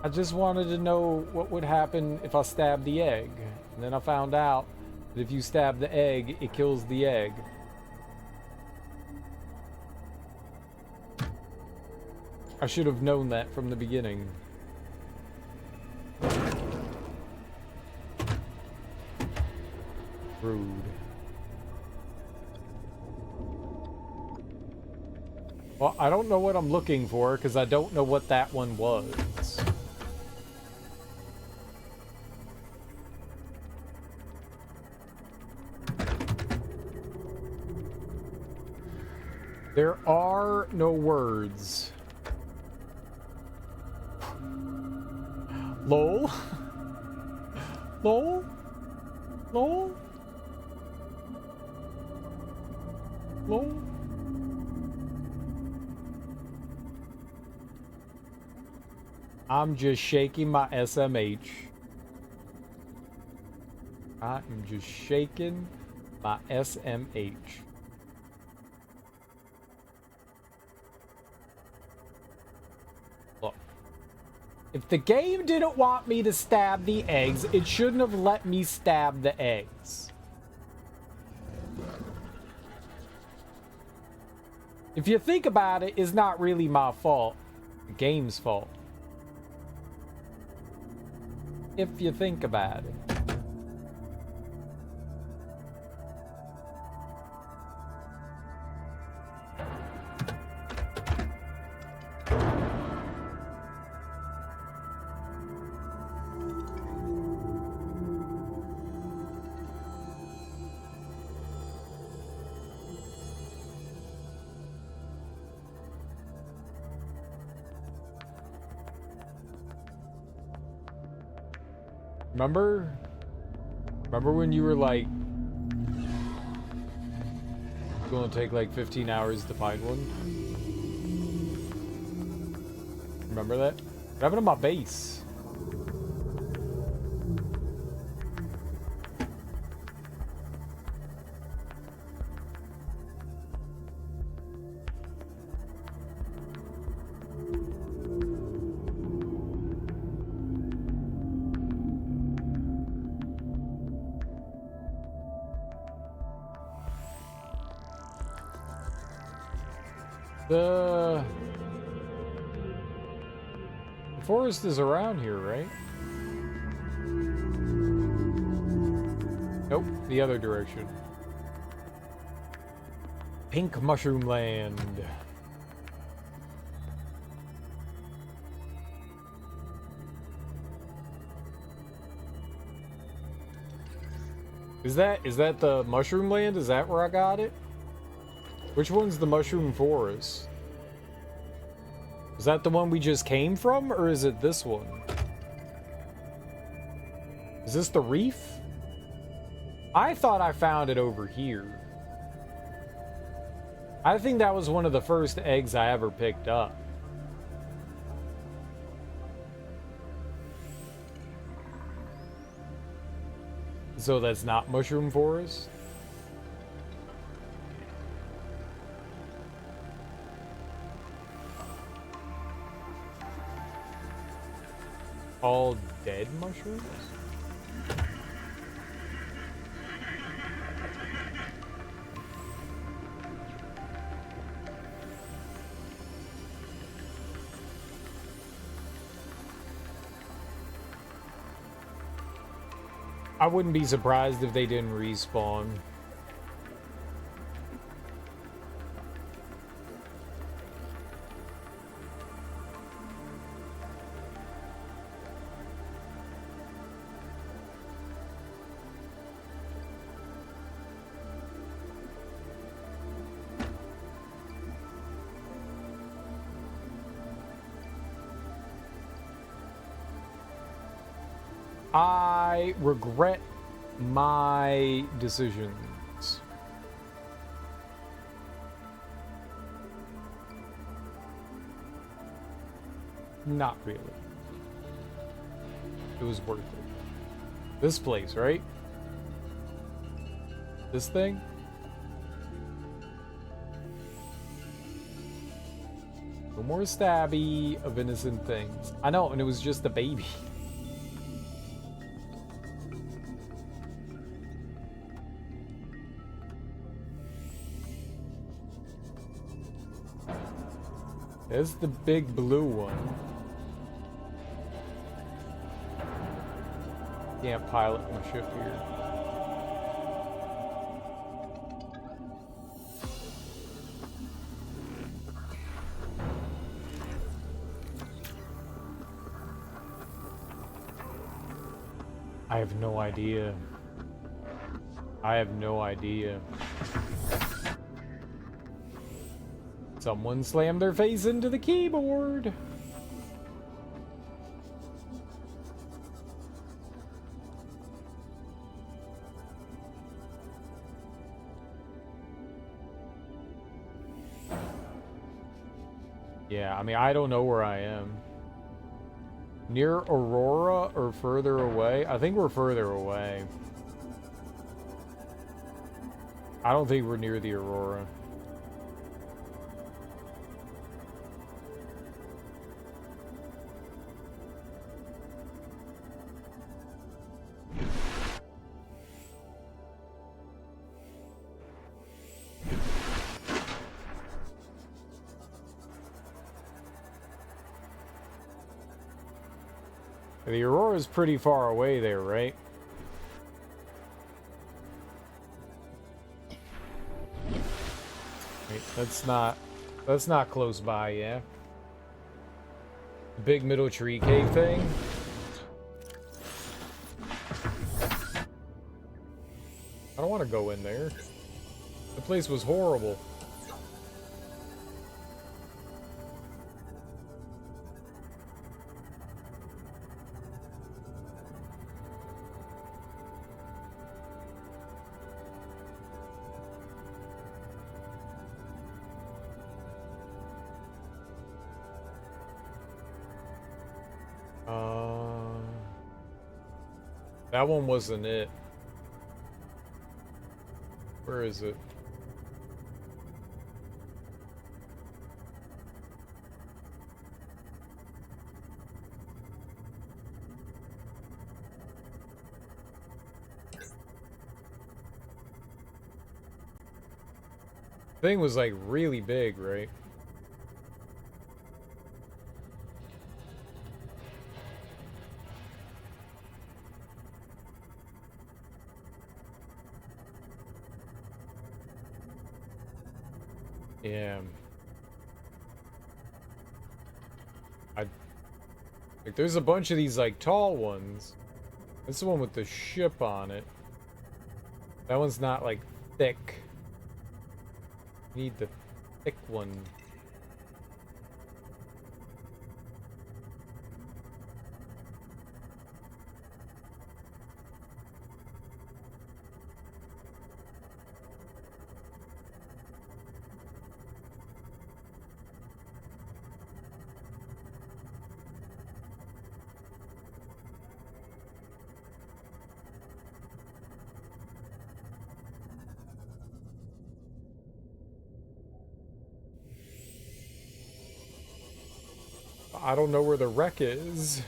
I just wanted to know what would happen if I stabbed the egg. And then I found out that if you stab the egg, it kills the egg. I should have known that from the beginning. Rude. Well, I don't know what I'm looking for because I don't know what that one was. There are no words. Lol? Lol? Lol? Lol? I'm just shaking my SMH. I am just shaking my SMH. Look. If the game didn't want me to stab the eggs, it shouldn't have let me stab the eggs. If you think about it, it's not really my fault. The game's fault. if you think about it. Remember? Remember when you were like, it's gonna take like 15 hours to find one? Remember that? What happened to my base? The forest is around here, right? Nope, the other direction. Pink Mushroom Land. Is that the Mushroom Land? Is that where I got it? Which one's the Mushroom Forest? Is that the one we just came from, or is it this one? Is this the reef? I thought I found it over here. I think that was one of the first eggs I ever picked up. So that's not Mushroom Forest? All dead mushrooms? I wouldn't be surprised if they didn't respawn. I regret my decisions. Not really. It was worth it. This place, right? This thing? No more stabby of innocent things. I know, and it was just a baby. There's the big blue one. Can't pilot my ship here. I have no idea. I have no idea. Someone slammed their face into the keyboard. Yeah, I mean, I don't know where I am. Near Aurora or further away? I think we're further away. I don't think we're near the Aurora. The Aurora's pretty far away there, right? Wait, that's not close by, yeah. Big middle tree cave thing. I don't want to go in there. The place was horrible. That one wasn't it. Where is it? Thing was like really big, right? Yeah. Like there's a bunch of these like tall ones. This is the one with the ship on it. That one's not like thick. You need the thick one. I don't know where the wreck is.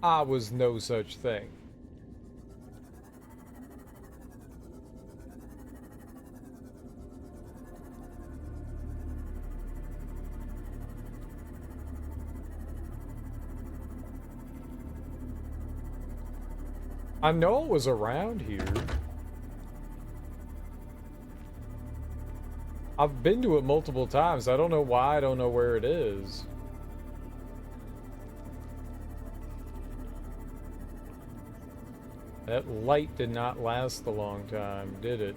I was no such thing. I know it was around here. I've been to it multiple times. I don't know why I don't know where it is. That light did not last a long time, did it?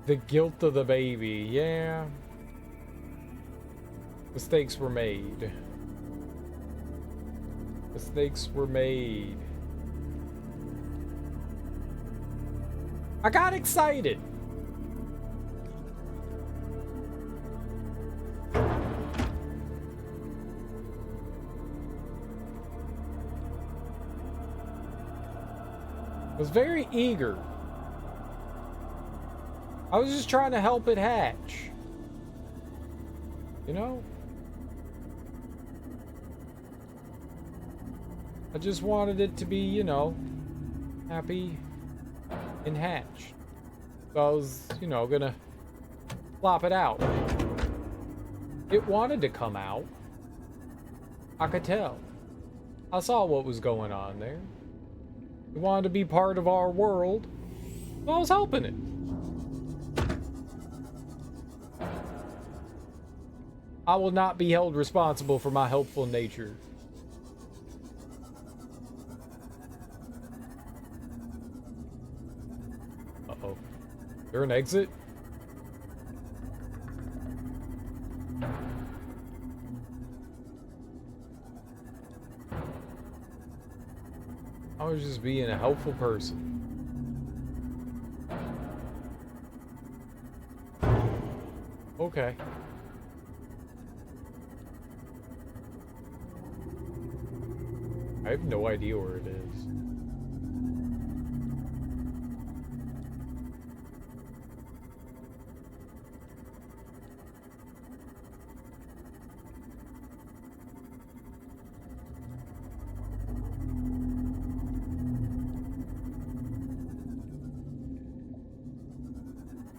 The guilt of the baby, yeah. Mistakes were made. Mistakes were made. I got excited. I was very eager. I was just trying to help it hatch. You know? I just wanted it to be, you know, happy and hatched. So I was, you know, gonna plop it out. It wanted to come out. I could tell. I saw what was going on there. It wanted to be part of our world. So I was helping it. I will not be held responsible for my helpful nature. Uh-oh. Is there an exit? was just being a helpful person. Okay. I have no idea where it is.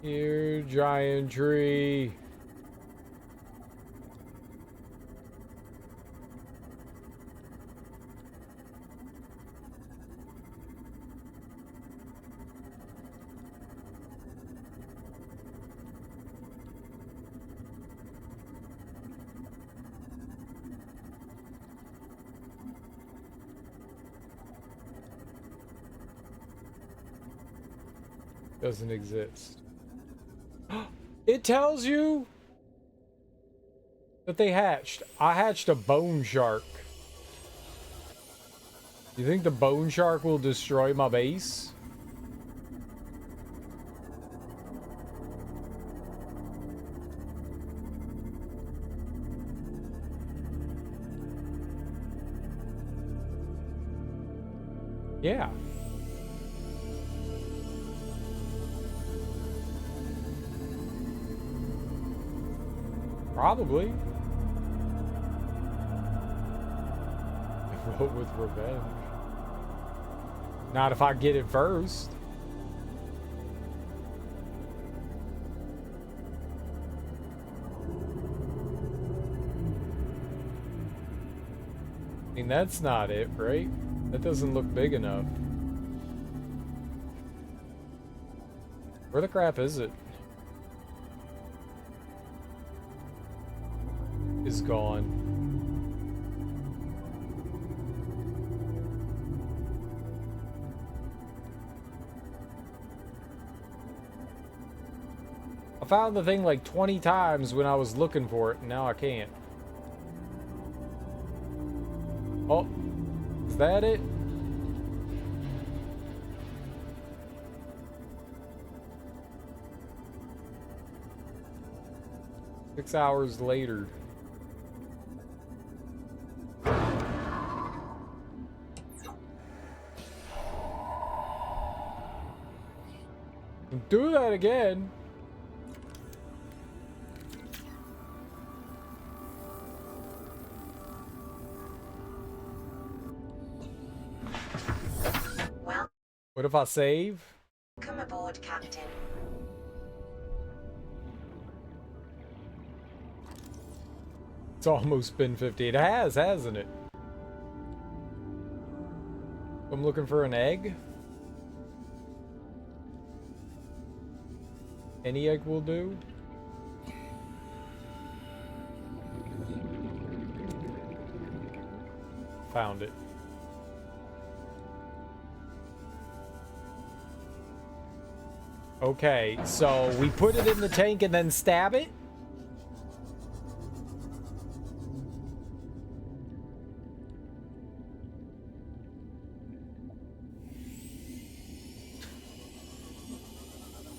Here, giant tree. Doesn't exist. It tells you that they hatched. I hatched a bone shark. You think the bone shark will destroy my base? Yeah. Probably. Vote with revenge. Not if I get it first. I mean, that's not it, right? That doesn't look big enough. Where the crap is it? Is gone. I found the thing like 20 times when I was looking for it, and now I can't. Oh, is that it? Six hours later. Do that again. Well, What if I save? come aboard, Captain. It's almost been 50. It has, hasn't it? I'm looking for an egg. Any egg will do. Found it. Okay, so we put it in the tank and then stab it?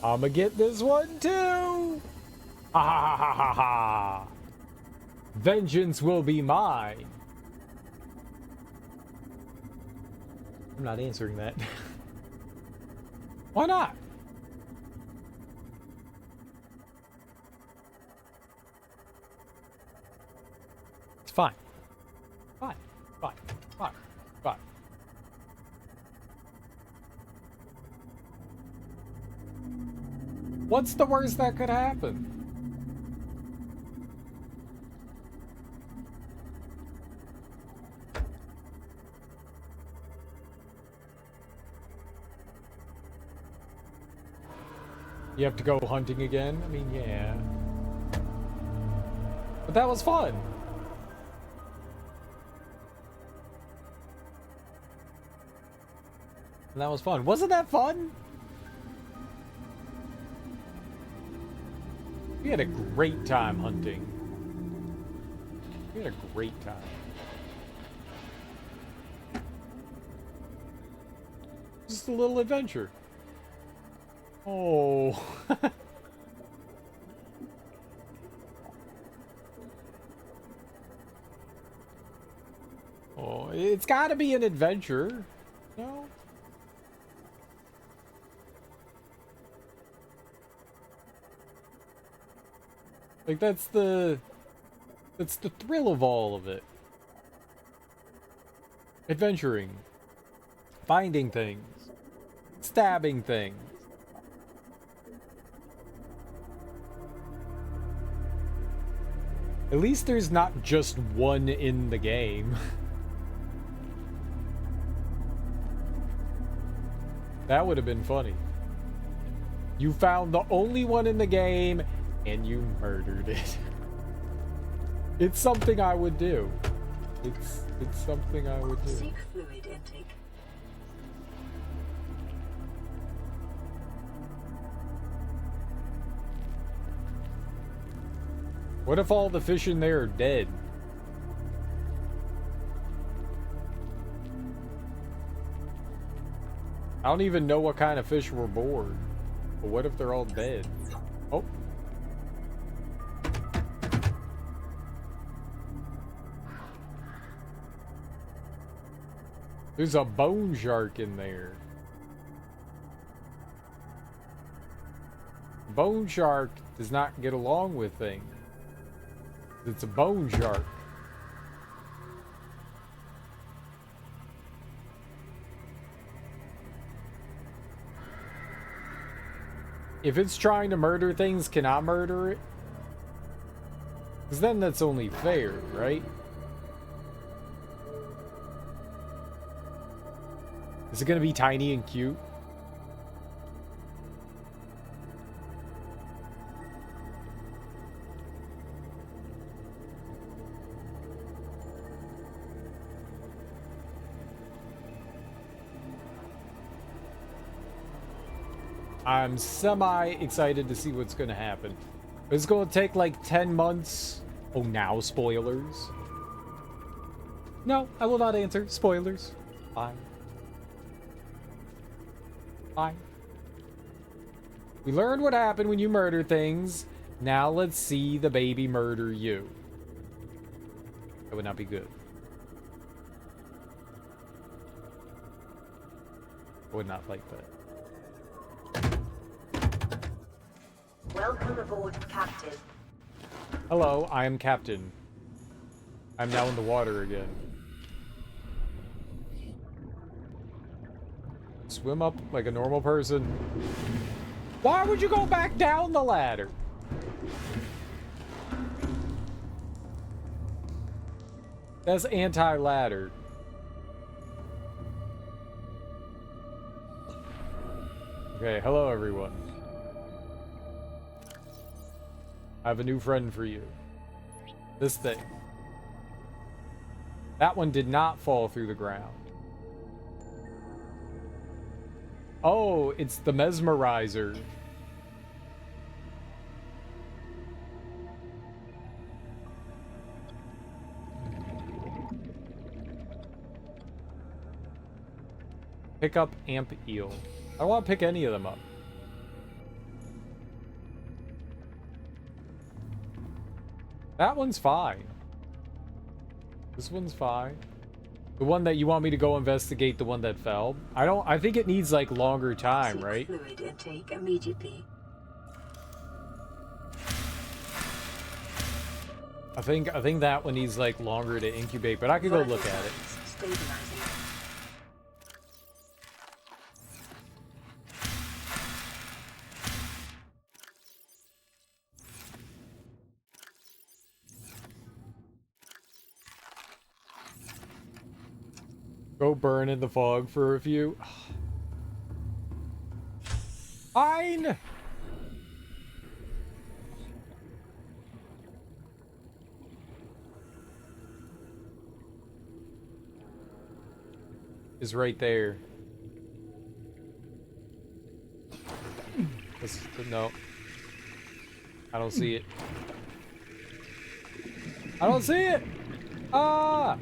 I'ma get this one too! Ha ha ha ha ha ha! Vengeance will be mine! I'm not answering that. Why not? It's fine. Fine. Fine. Fine. Fine. What's the worst that could happen? You have to go hunting again? I mean, yeah. But that was fun. And that was fun. Wasn't that fun? We had a great time hunting. We had a great time. Just a little adventure. Oh. Oh, it's got to be an adventure. No? Like that's the thrill of all of it. Adventuring. Finding things. Stabbing things. At least there's not just one in the game. That would have been funny. You found the only one in the game and you murdered it. It's something I would do. It's something I would do. Seek fluid intake. What if all the fish in there are dead? I don't even know what kind of fish were born. But what if they're all dead? Oh. There's a bone shark in there. Bone shark does not get along with things. It's a bone shark. If it's trying to murder things, can I murder it? Because then that's only fair, right? Is it going to be tiny and cute? I'm semi-excited to see what's going to happen. It's going to take like 10 months. Oh, now spoilers. No, I will not answer. Spoilers. Fine. Fine. We learned what happened when you murder things. Now let's see the baby murder you. That would not be good. I would not like that. Welcome aboard, Captain. Hello, I am Captain. I'm now in the water again. Swim up like a normal person. Why would you go back down the ladder? That's anti-ladder. Okay, hello everyone. I have a new friend for you. This thing. That one did not fall through the ground. Oh, it's the mesmerizer. Pick up amp eel. I don't want to pick any of them up. That one's fine. This one's fine. The one that you want me to go investigate, the one that fell. I think it needs like longer time, right? Fluid intake immediately. I think that one needs like longer to incubate, but I could go look at it. Stabilizing. Go burn in the fog for a few. Fine. Is right there. No. I don't see it. I don't see it. Ah.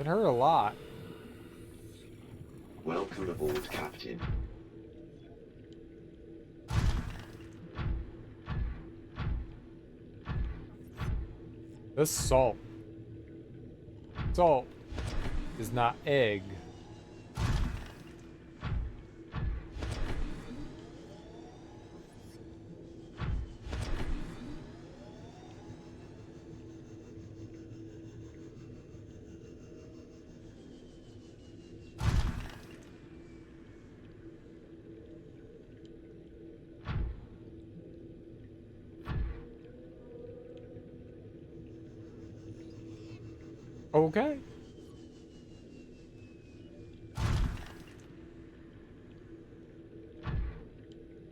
It hurt a lot. Welcome aboard, Captain. This salt. Salt is not egg. Okay.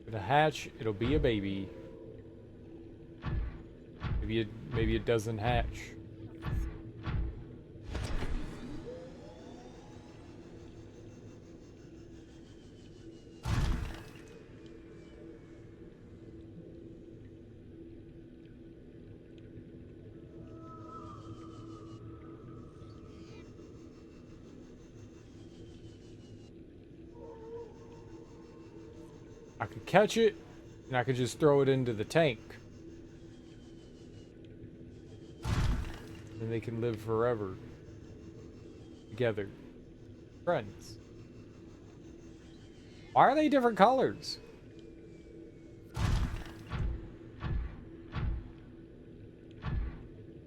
It'll hatch, it'll be a baby. Maybe it doesn't hatch. I could catch it, and I could just throw it into the tank. And they can live forever. Together. Friends. Why are they different colors?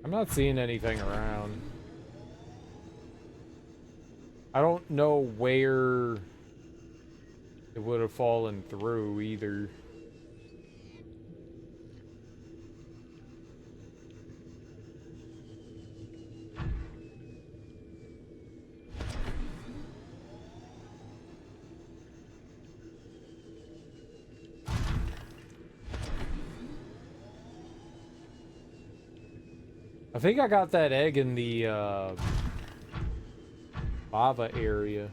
I'm not seeing anything around. I don't know where it would have fallen through either. I think I got that egg in the lava area.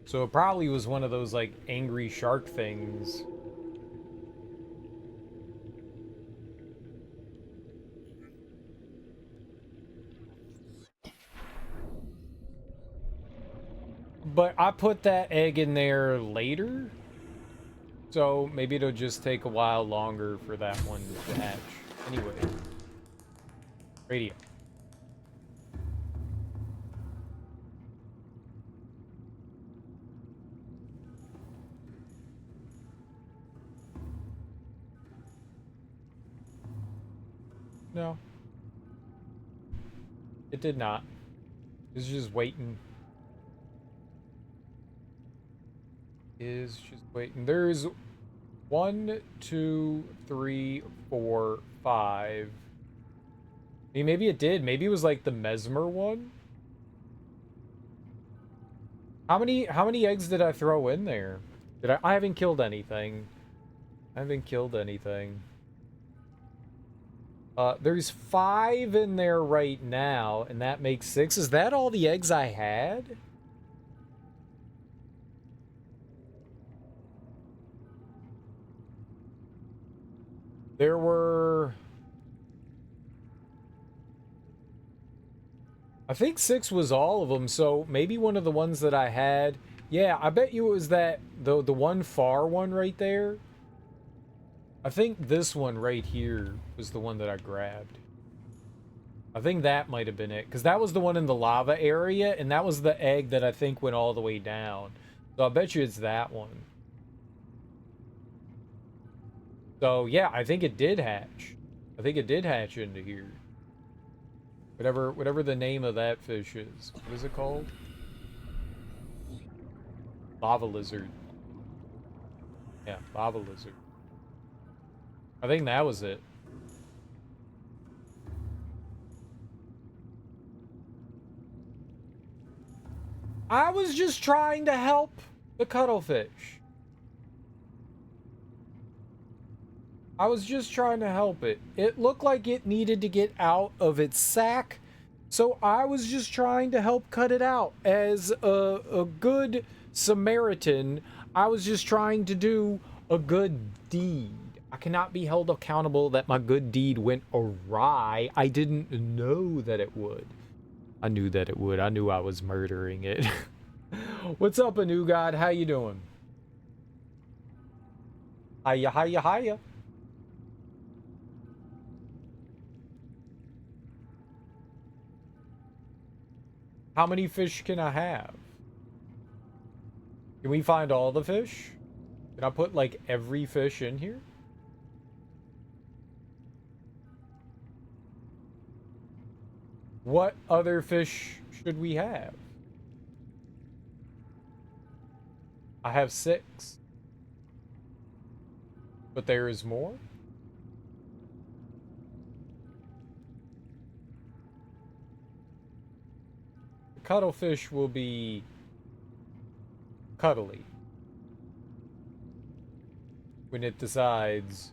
So it probably was one of those like angry shark things. But I put that egg in there later. So maybe it'll just take a while longer for that one to hatch. Anyway. Radio. No. It did not. It was just waiting. Is just waiting. There's 1, 2, 3, 4, 5. I mean, maybe it did. Maybe it was like the Mesmer one. How many eggs did I throw in there? I haven't killed anything. I haven't killed anything. There's 5 in there right now, and that makes 6. Is that all the eggs I had? There were... I think 6 was all of them, so maybe one of the ones that I had... Yeah, I bet you it was that... The one far one right there. I think this one right here was the one that I grabbed. I think that might have been it, because that was the one in the lava area, and that was the egg that I think went all the way down. So I bet you it's that one. So, yeah, I think it did hatch. I think it did hatch into here. Whatever the name of that fish is. What is it called? Lava lizard. Yeah, lava lizard. I think that was it. I was just trying to help the cuttlefish. I was just trying to help it. It looked like it needed to get out of its sack, so I was just trying to help cut it out. As a good Samaritan, I was just trying to do a good deed. I cannot be held accountable that my good deed went awry. I didn't know that it would. I knew that it would. I knew I was murdering it. What's up, a new god? How you doing? Hiya, hiya, hiya. How many fish can I have? Can we find all the fish? Can I put, like, every fish in here? What other fish should we have? I have 6. But there is more? The cuttlefish will be cuddly when it decides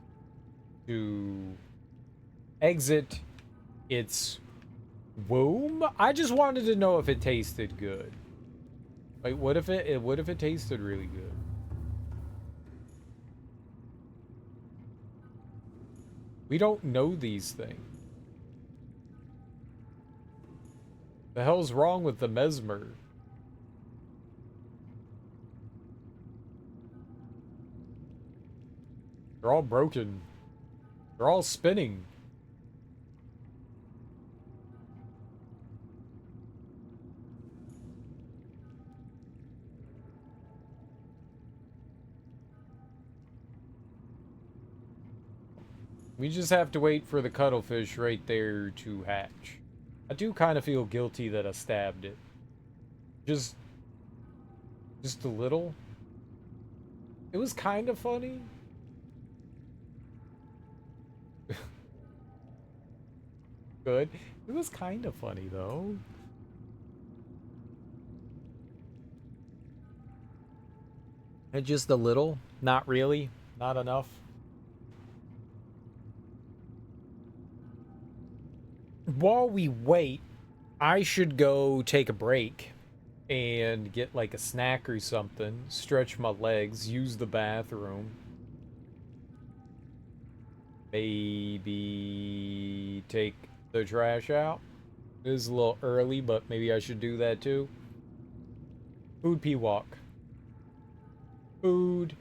to exit its womb. I just wanted to know if it tasted good. Like, what if it tasted really good? We don't know these things. The hell's wrong with the mesmer? They're all broken. They're all spinning. We just have to wait for the cuttlefish right there to hatch. I do kind of feel guilty that I stabbed it. Just a little. It was kind of funny. Good. It was kind of funny though. And just a little. Not really. Not enough. While we wait, I should go take a break and get like a snack or something, stretch my legs, use the bathroom. Maybe take the trash out. It is a little early, but maybe I should do that too. Food pee walk. Food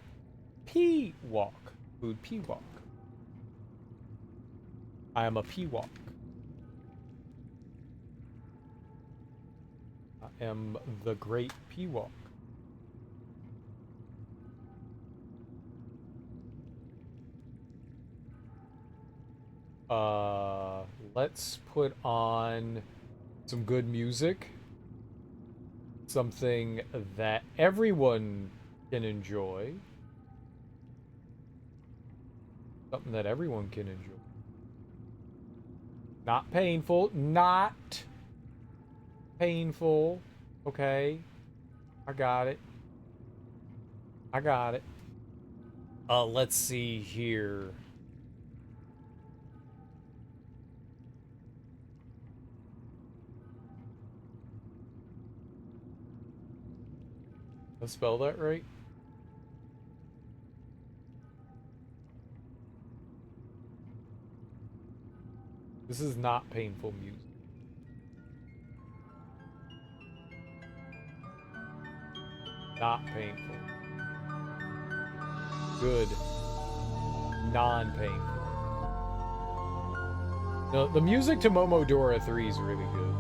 pee walk. Food pee walk. I am a pee walk. I am the great pee walk. Let's put on some good music. Something that everyone can enjoy. Something that everyone can enjoy. Not painful. Not painful. Okay. I got it. I got it. Let's see here. Did I spell that right? This is not painful music. Not painful. Good. Non-painful. The music to Momodora 3 is really good.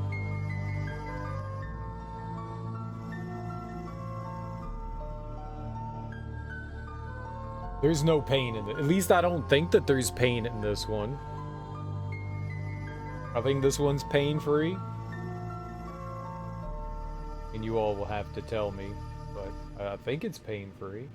There's no pain in it. At least I don't think that there's pain in this one. I think this one's pain-free. And you all will have to tell me, but I think it's pain-free.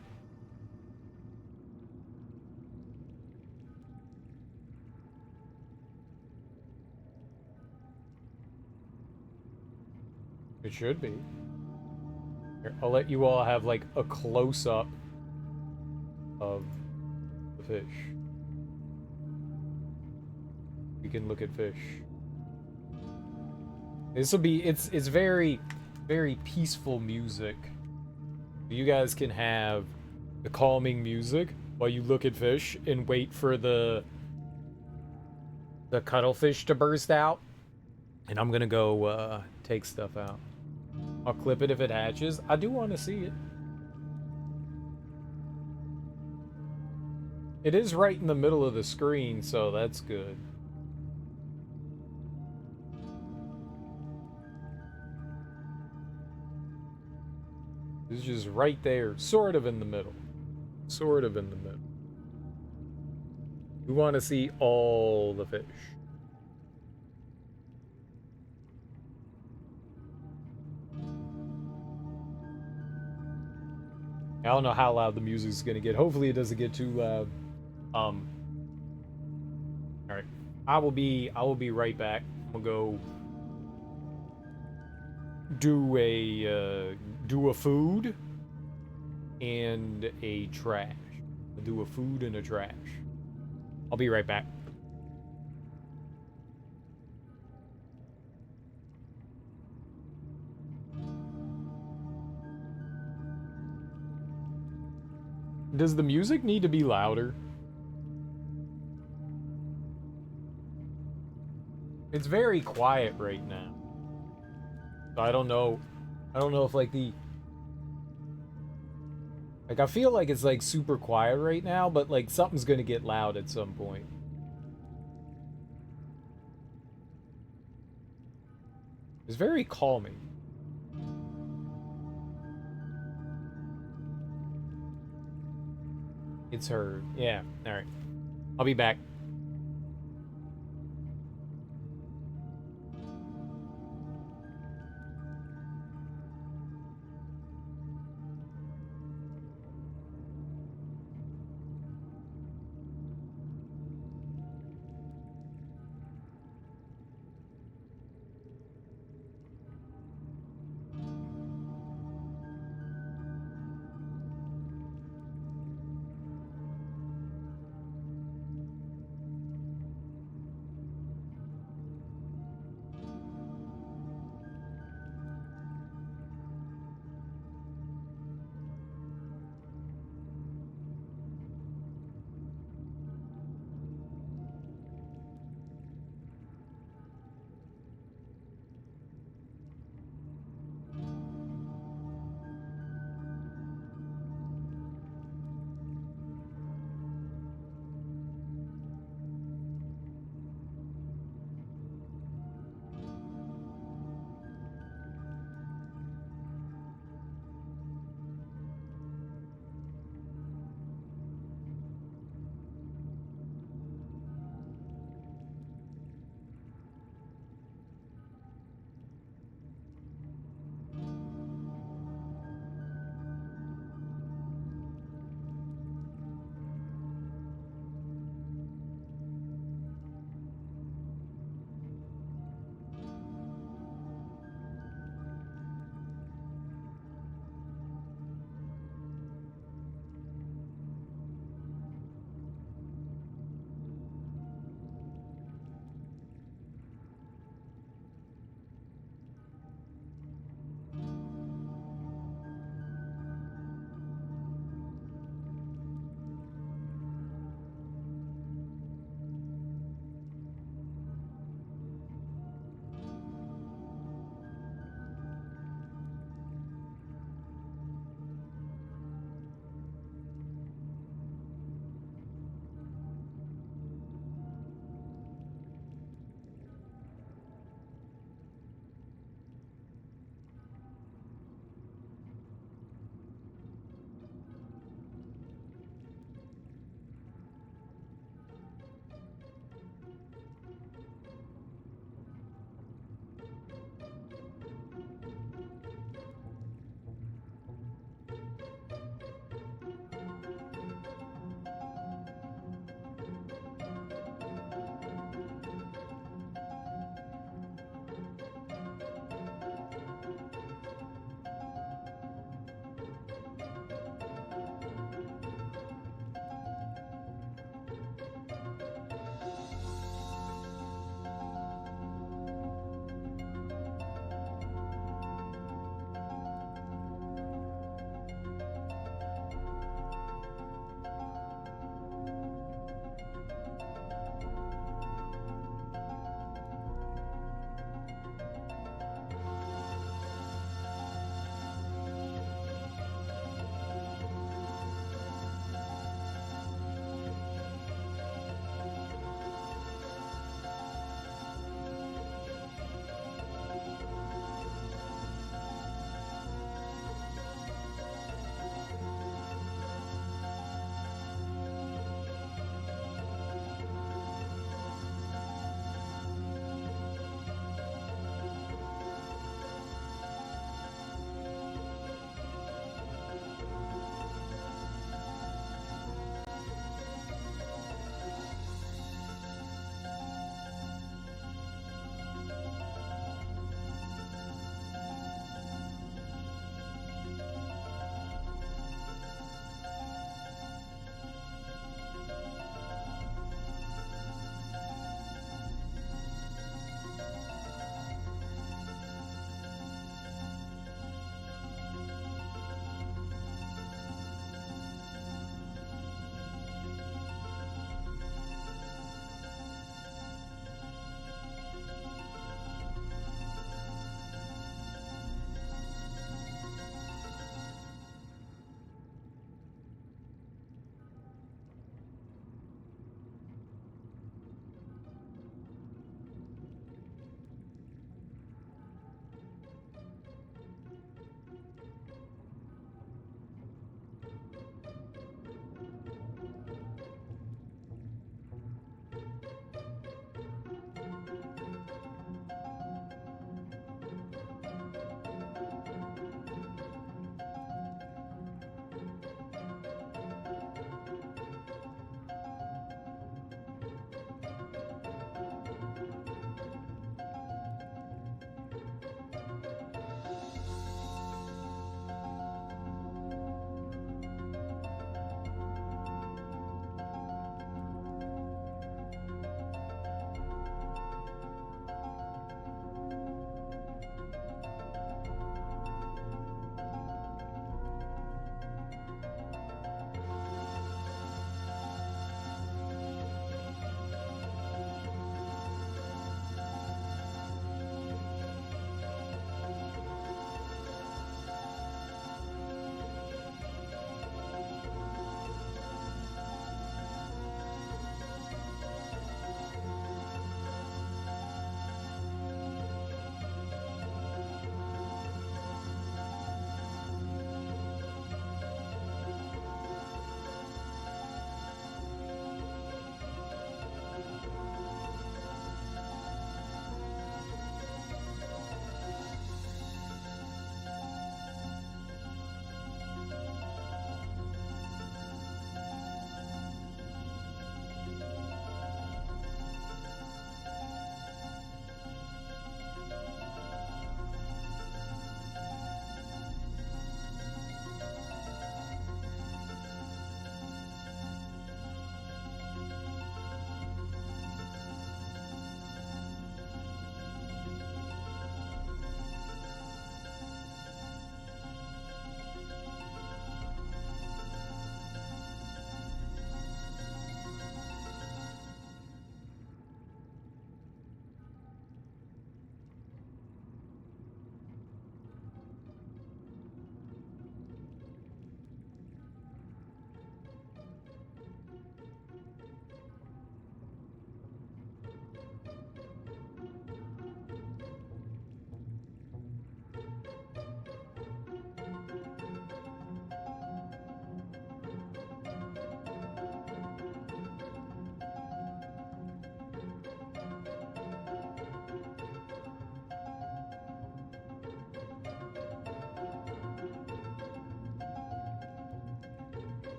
It should be. Here, I'll let you all have like a close-up of the fish. You can look at fish. This will be, it's very, very peaceful music. You guys can have the calming music while you look at fish and wait for the cuttlefish to burst out. And I'm gonna go take stuff out. I'll clip it if it hatches. I do want to see it. It is right in the middle of the screen, so that's good. It's just right there, sort of in the middle. Sort of in the middle. We want to see all the fish. I don't know how loud the music's gonna get. Hopefully it doesn't get too loud. Alright. I will be right back. I'm gonna go do a food and a trash. I'll do a food and a trash. I'll be right back. Does the music need to be louder? It's very quiet right now. So I don't know. I don't know if like I feel like it's like super quiet right now, but like something's gonna get loud at some point. It's very calming. It's heard. Yeah. All right. I'll be back.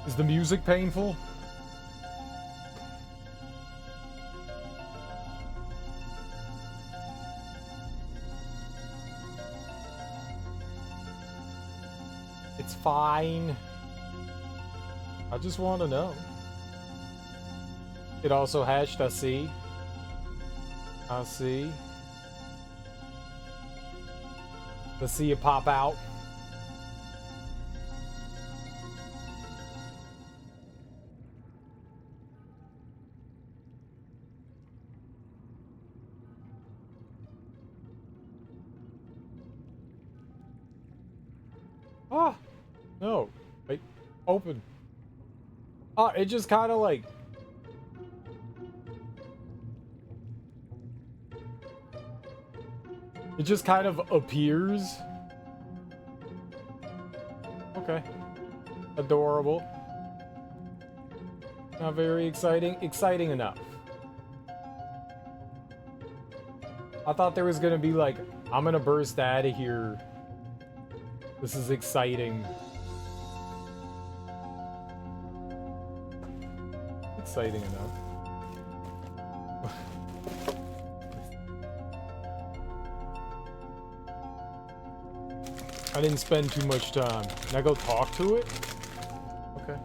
Is the music painful? It's fine. I just want to know. It also hatched, I see. I see. Let's see it pop out. Ah! No. Wait. Open. Ah, it just kind of like... It just kind of appears. Okay. Adorable. Not very exciting. Exciting enough. I thought there was gonna be like, I'm gonna burst out of here. This is exciting. Exciting enough. I didn't spend too much time. Can I go talk to it? Okay.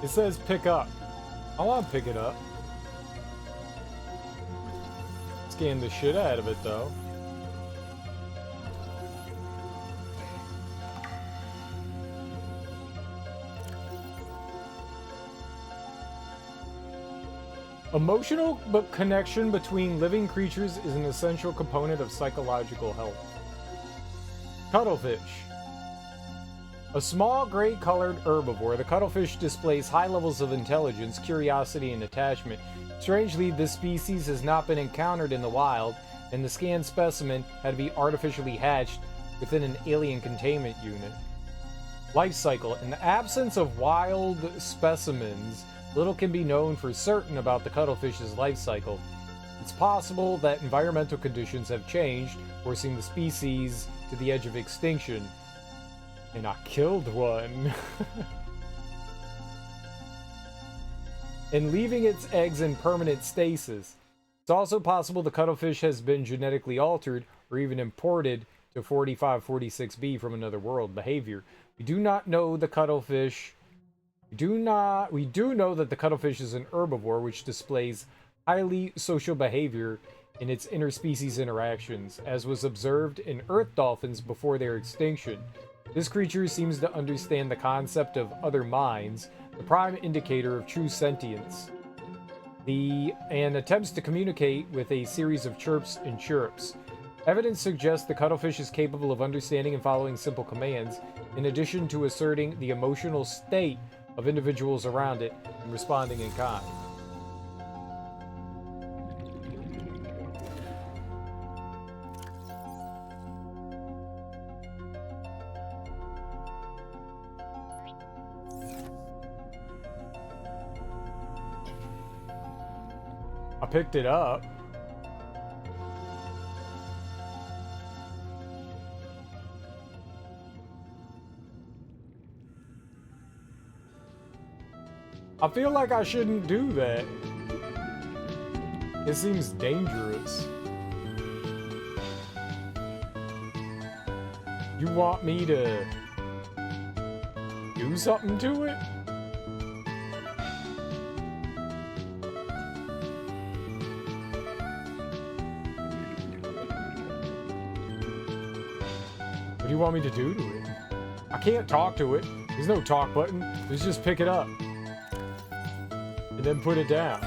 It says pick up. I want to pick it up. Scan the shit out of it though. Emotional connection between living creatures is an essential component of psychological health. Cuttlefish. A small gray-colored herbivore, the cuttlefish displays high levels of intelligence, curiosity, and attachment. Strangely, this species has not been encountered in the wild, and the scanned specimen had to be artificially hatched within an alien containment unit. Life cycle. In the absence of wild specimens, little can be known for certain about the cuttlefish's life cycle. It's possible that environmental conditions have changed, forcing the species to the edge of extinction. And I killed one. And leaving its eggs in permanent stasis. It's also possible the cuttlefish has been genetically altered or even imported to 4546b from another world. Behavior. We do not know the cuttlefish. We do know that the cuttlefish is an herbivore which displays highly social behavior in its interspecies interactions, as was observed in earth dolphins before their extinction. This creature seems to understand the concept of other minds, the prime indicator of true sentience, and attempts to communicate with a series of chirps and chirrups. Evidence suggests the cuttlefish is capable of understanding and following simple commands, in addition to asserting the emotional state of individuals around it and responding in kind. I picked it up. I feel like I shouldn't do that. It seems dangerous. You want me to do something to it? What do you want me to do to it? I can't talk to it. There's no talk button. Let's just pick it up. And then put it down.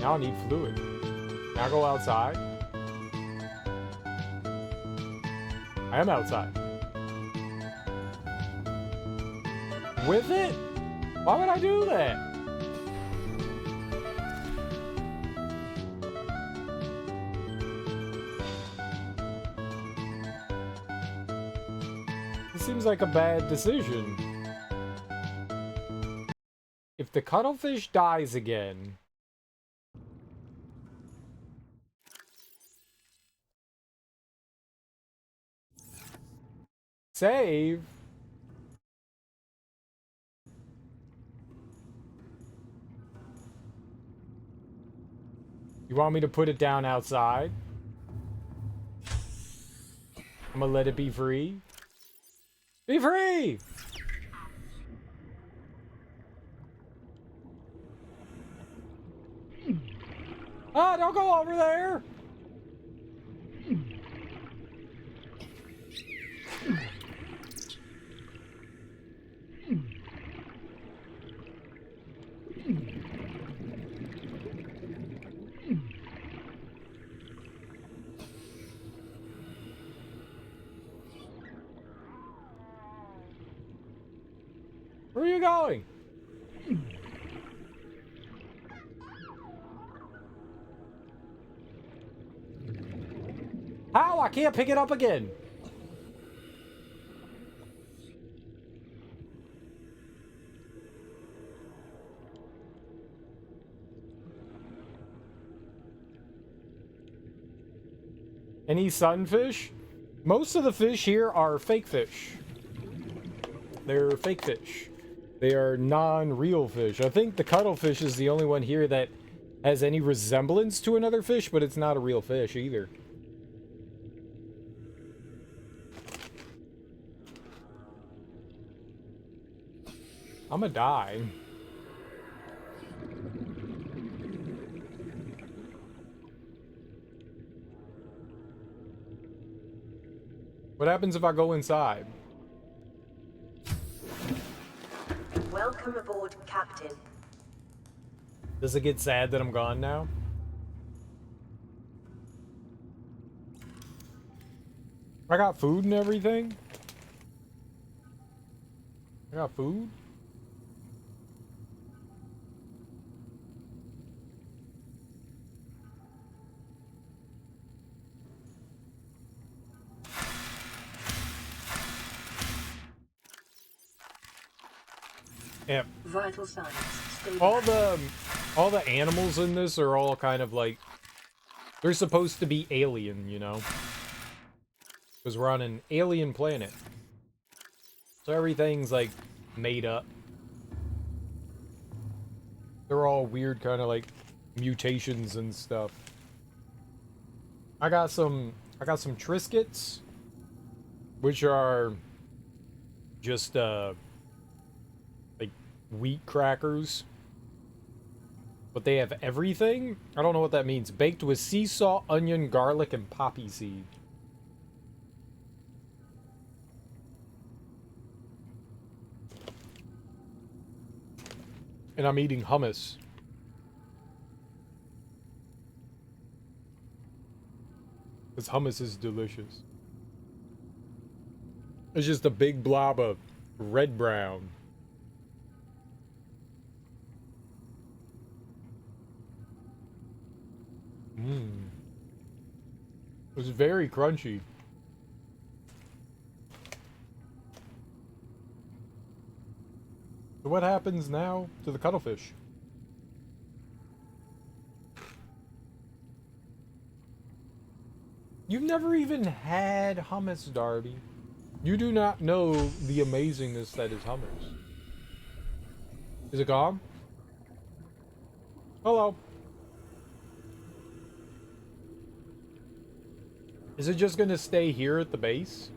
Now I need fluid. Now go outside. I am outside. With it? Why would I do that? It seems like a bad decision. If the cuttlefish dies again... Save? You want me to put it down outside? I'm gonna let it be free. Be free! Ah, don't go over there! Where are you going? How? I can't pick it up again. Any sunfish? Most of the fish here are fake fish. They're fake fish. They are non-real fish. I think the cuttlefish is the only one here that has any resemblance to another fish, but it's not a real fish either. I'm gonna die. What happens if I go inside? Welcome aboard, Captain. Does it get sad that I'm gone now? I got food and everything? I got food? Yeah. Vital signs stable. All the animals in this are all kind of like, they're supposed to be alien, you know? Because we're on an alien planet. So everything's like made up. They're all weird kind of like mutations and stuff. I got some Triscuits, which are just like wheat crackers. But they have everything? I don't know what that means. Baked with sea salt, onion, garlic, and poppy seed. And I'm eating hummus. Because hummus is delicious. It's just a big blob of red-brown. Mmm. It's very crunchy. So what happens now to the cuttlefish? You've never even had hummus, Darby. You do not know the amazingness that is hummus. Is it gone? Hello. Is it just gonna stay here at the base?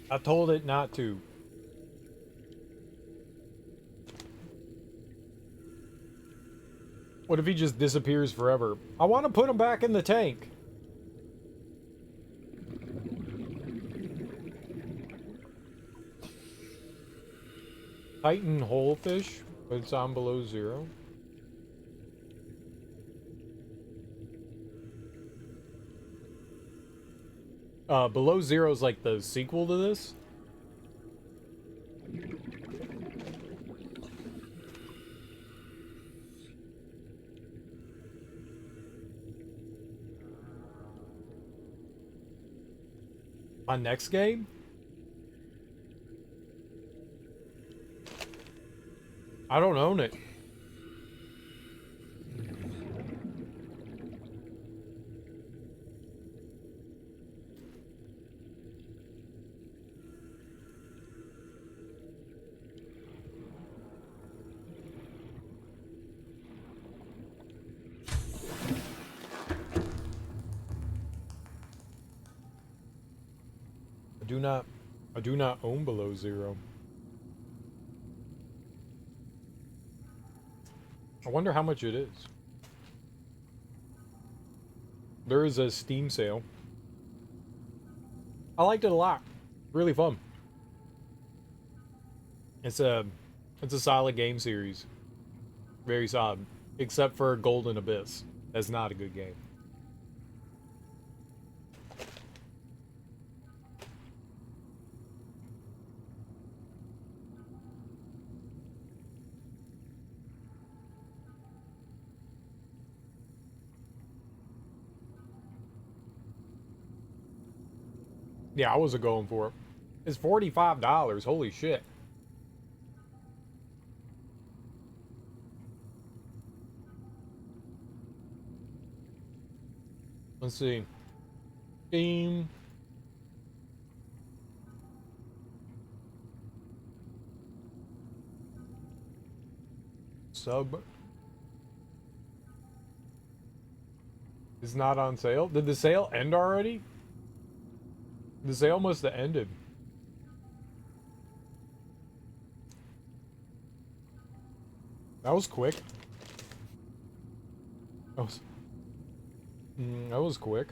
I told it not to. What if he just disappears forever? I want to put him back in the tank. Titan Holefish, but it's on below zero. Below zero is like the sequel to this. My next game? I don't own it. I do not own below zero. I wonder how much it is. There is a Steam sale. I liked it a lot. Really fun. It's a solid game series. Very solid. Except for Golden Abyss. That's not a good game. Yeah, I wasn't going for it. It's $45. Holy shit. Let's see. Steam. Sub. Is not on sale. Did the sale end already? The sale must have ended. That was quick. That was quick.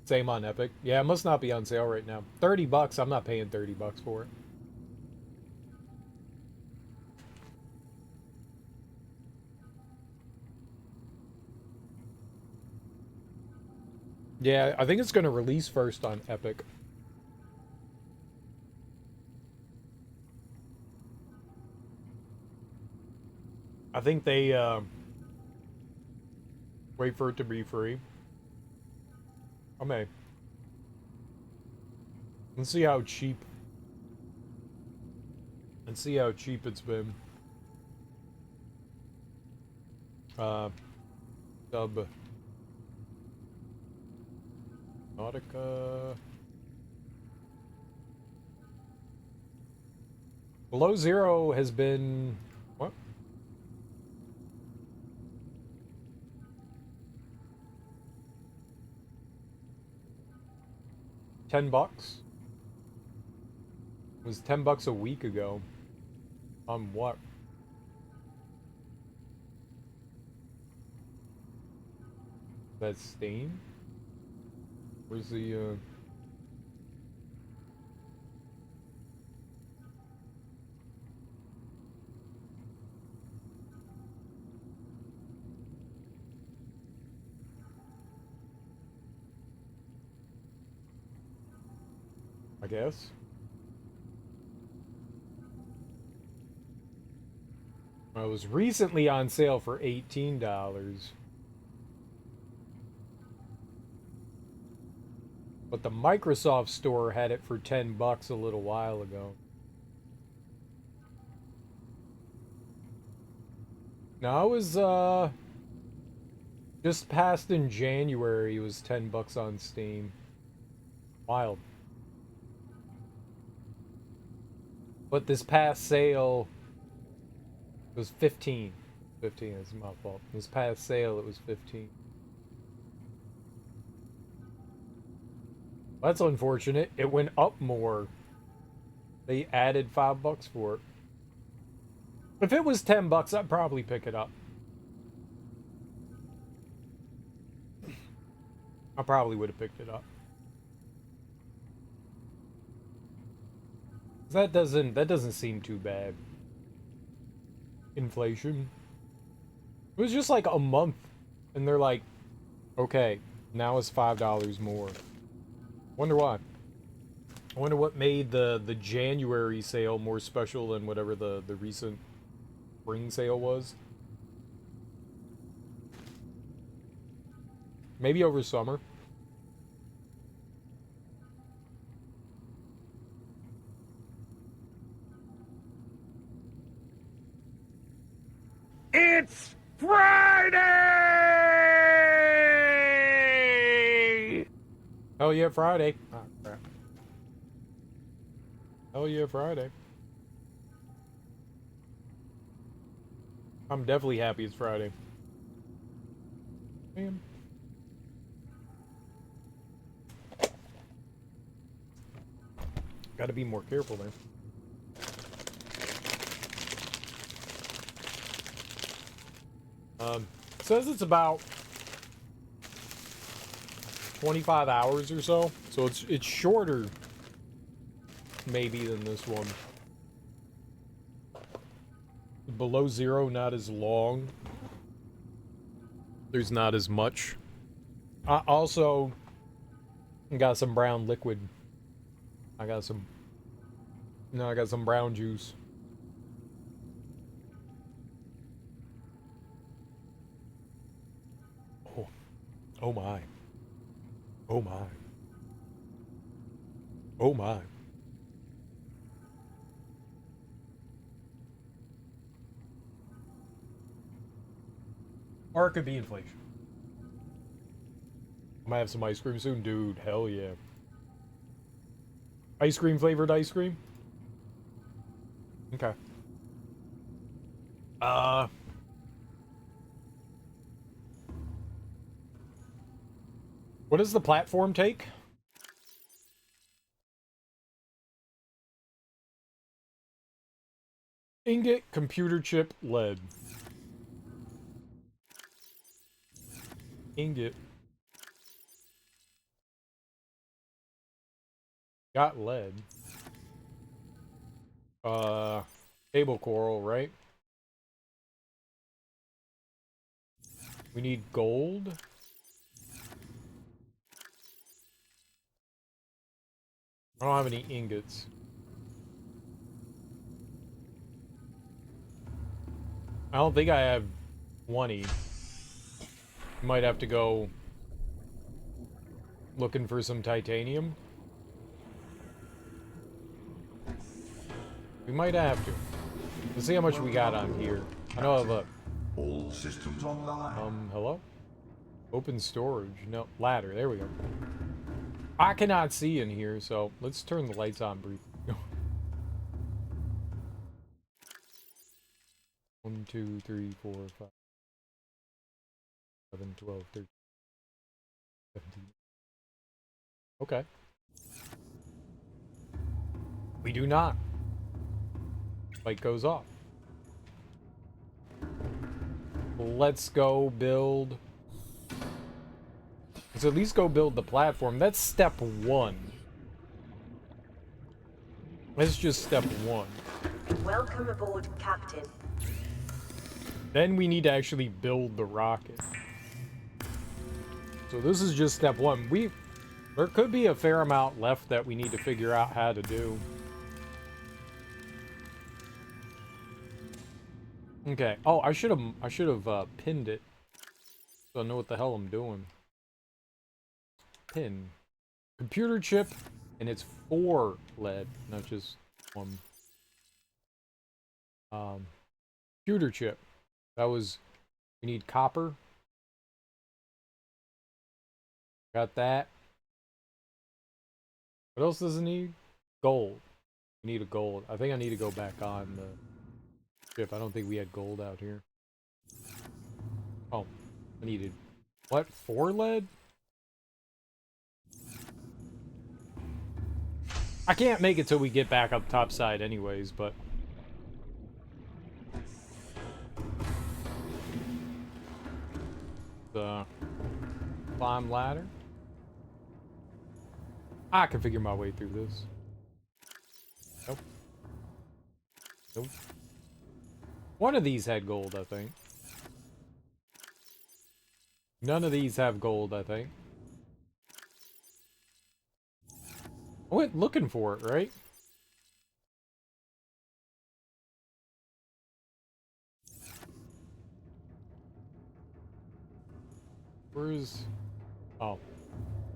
Same on Epic. Yeah, it must not be on sale right now. $30. I'm not paying $30 for it. Yeah, I think it's going to release first on Epic. I think they wait for it to be free. I may. Let's see how cheap. And see how cheap it's been. Subnautica. Below zero has been what? $10. It was $10 a week ago. On what? That's Steam? Where's the I guess. Well, it was recently on sale for $18. But the Microsoft store had it for $10 a little while ago. No, it was just passed in January. It was $10 on Steam. Wild. But this past sale was 15. 15 is my fault. This past sale it was 15. That's unfortunate. It went up more. They added $5 for it. If it was $10, I'd probably pick it up. I probably would have picked it up. That doesn't seem too bad. Inflation. It was just like a month, and they're like, okay, now it's $5 more. Wonder why. I wonder what made the January sale more special than whatever the recent spring sale was. Maybe over summer. It's Friday! Hell yeah, Friday. Oh, crap. Hell yeah, Friday. I'm definitely happy it's Friday. Man. Gotta be more careful there. It says it's about 25 hours or so. So it's shorter maybe than this one. Below zero, not as long. There's not as much. I also got some brown liquid. I got some brown juice. Oh. Oh my. Oh my. Oh my. Or it could be inflation. I might have some ice cream soon, dude. Hell yeah. Ice cream flavored ice cream? Okay. What does the platform take? Ingot, computer chip, lead. Ingot. Got lead. Table coral, right? We need gold. I don't have any ingots. I don't think I have 20. Might have to go looking for some titanium. We might have to. Let's see how much we got on here. I know I have a... All systems online. Hello? Open storage. No, ladder. There we go. I cannot see in here, so let's turn the lights on briefly. 1, 2, 3, 4, 5, 11, 12, 13, 17. Okay. We do not. Light goes off. Let's go build. Let's at least go build the platform. That's step 1. That's just step 1. Welcome aboard, Captain. Then we need to actually build the rocket. So this is just step 1. There could be a fair amount left that we need to figure out how to do. Okay. Oh, I should have pinned it. So I know what the hell I'm doing. Pin. Computer chip, and it's 4 lead, not just 1. Computer chip. That was... We need copper. Got that. What else does it need? Gold. We need a gold. I think I need to go back on the ship. I don't think we had gold out here. Oh. I needed... What? 4 lead? I can't make it till we get back up topside anyways, but... The climb ladder. I can figure my way through this. Nope. Nope. One of these had gold, I think. None of these have gold, I think. I went looking for it, right? Where's... Oh.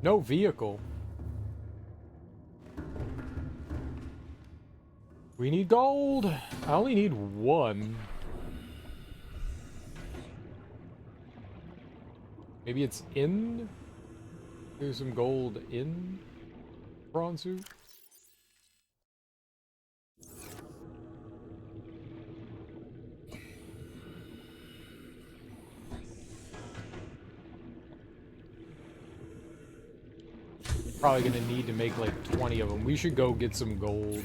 No vehicle. We need gold! I only need one. Maybe it's in? There's some gold in prawn soup? Probably gonna need to make like 20 of them. We should go get some gold.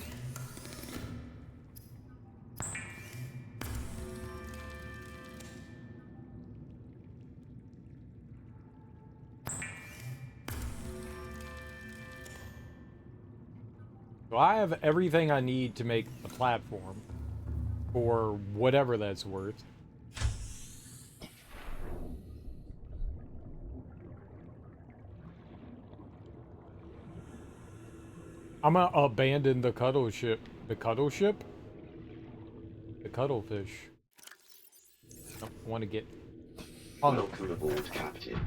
So I have everything I need to make a platform. For whatever that's worth. I'm gonna abandon the cuddle ship. The cuddle ship? The cuttlefish. I want to get... Welcome aboard, Captain.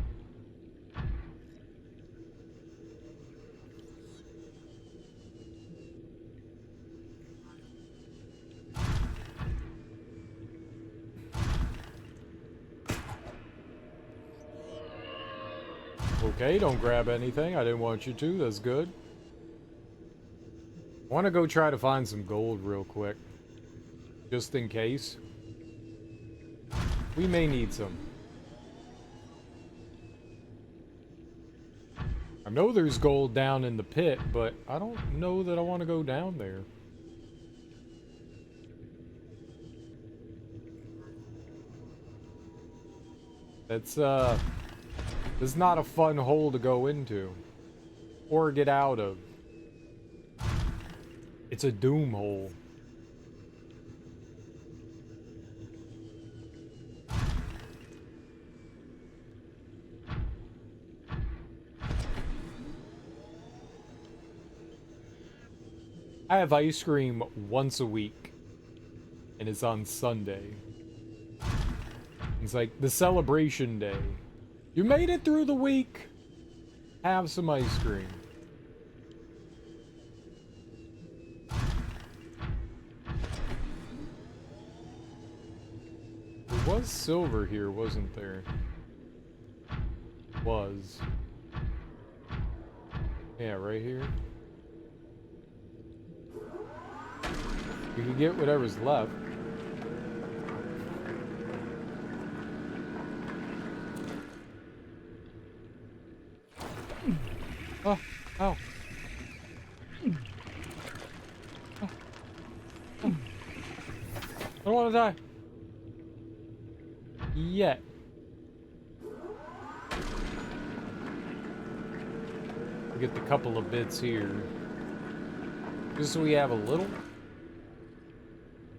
Okay, don't grab anything. I didn't want you to. That's good. I want to go try to find some gold real quick. Just in case. We may need some. I know there's gold down in the pit, but I don't know that I want to go down there. That's, this is not a fun hole to go into. Or get out of. It's a doom hole. I have ice cream once a week. And it's on Sunday. It's like the celebration day. You made it through the week. Have some ice cream. There was silver here, wasn't there? Was. Yeah, right here. You can get whatever's left. Oh, ow. Oh. Oh. I don't want to die. Yet. We get the couple of bits here. Just so we have a little.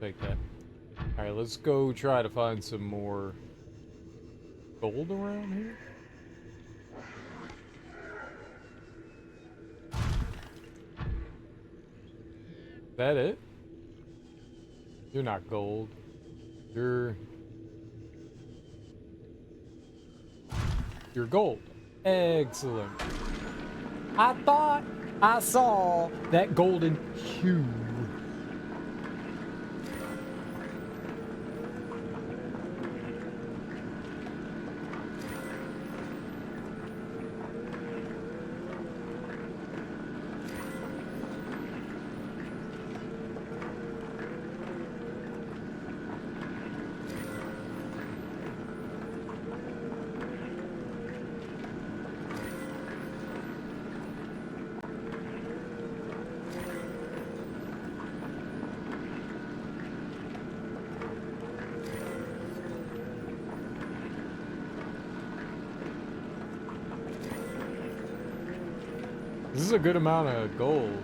Take that. Alright, let's go try to find some more gold around here. Is that it? You're not gold. You're gold. Excellent. I thought I saw that golden hue. This is a good amount of gold.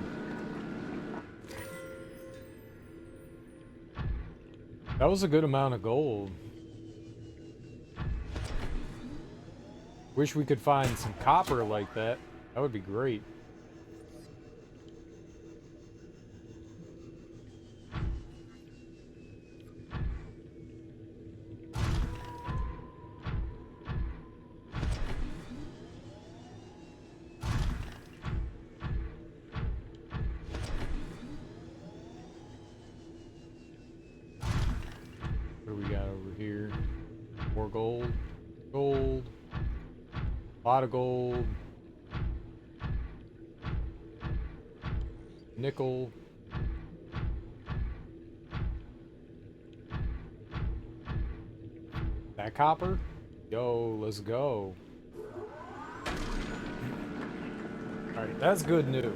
That was a good amount of gold. Wish we could find some copper like that. That would be great. What do we got over here? More gold. Gold. A lot of gold. Nickel. That copper? Yo, let's go. Alright, that's good news.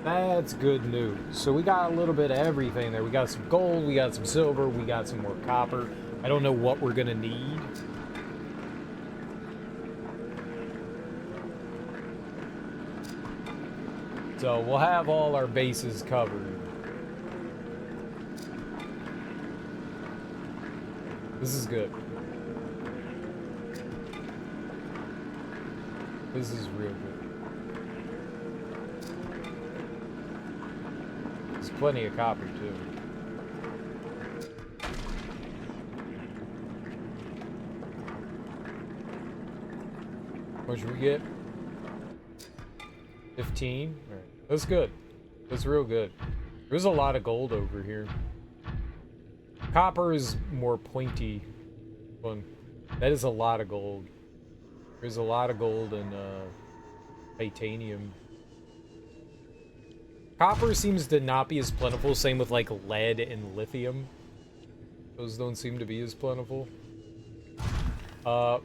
That's good news. So we got a little bit of everything there. We got some gold, we got some silver, we got some more copper. I don't know what we're gonna need. So we'll have all our bases covered. This is good. This is real good. There's plenty of copper too. What should we get? 15? Alright. That's good. That's real good. There's a lot of gold over here. Copper is more pointy. One. That is a lot of gold. There's a lot of gold in titanium. Copper seems to not be as plentiful. Same with like lead and lithium. Those don't seem to be as plentiful. Am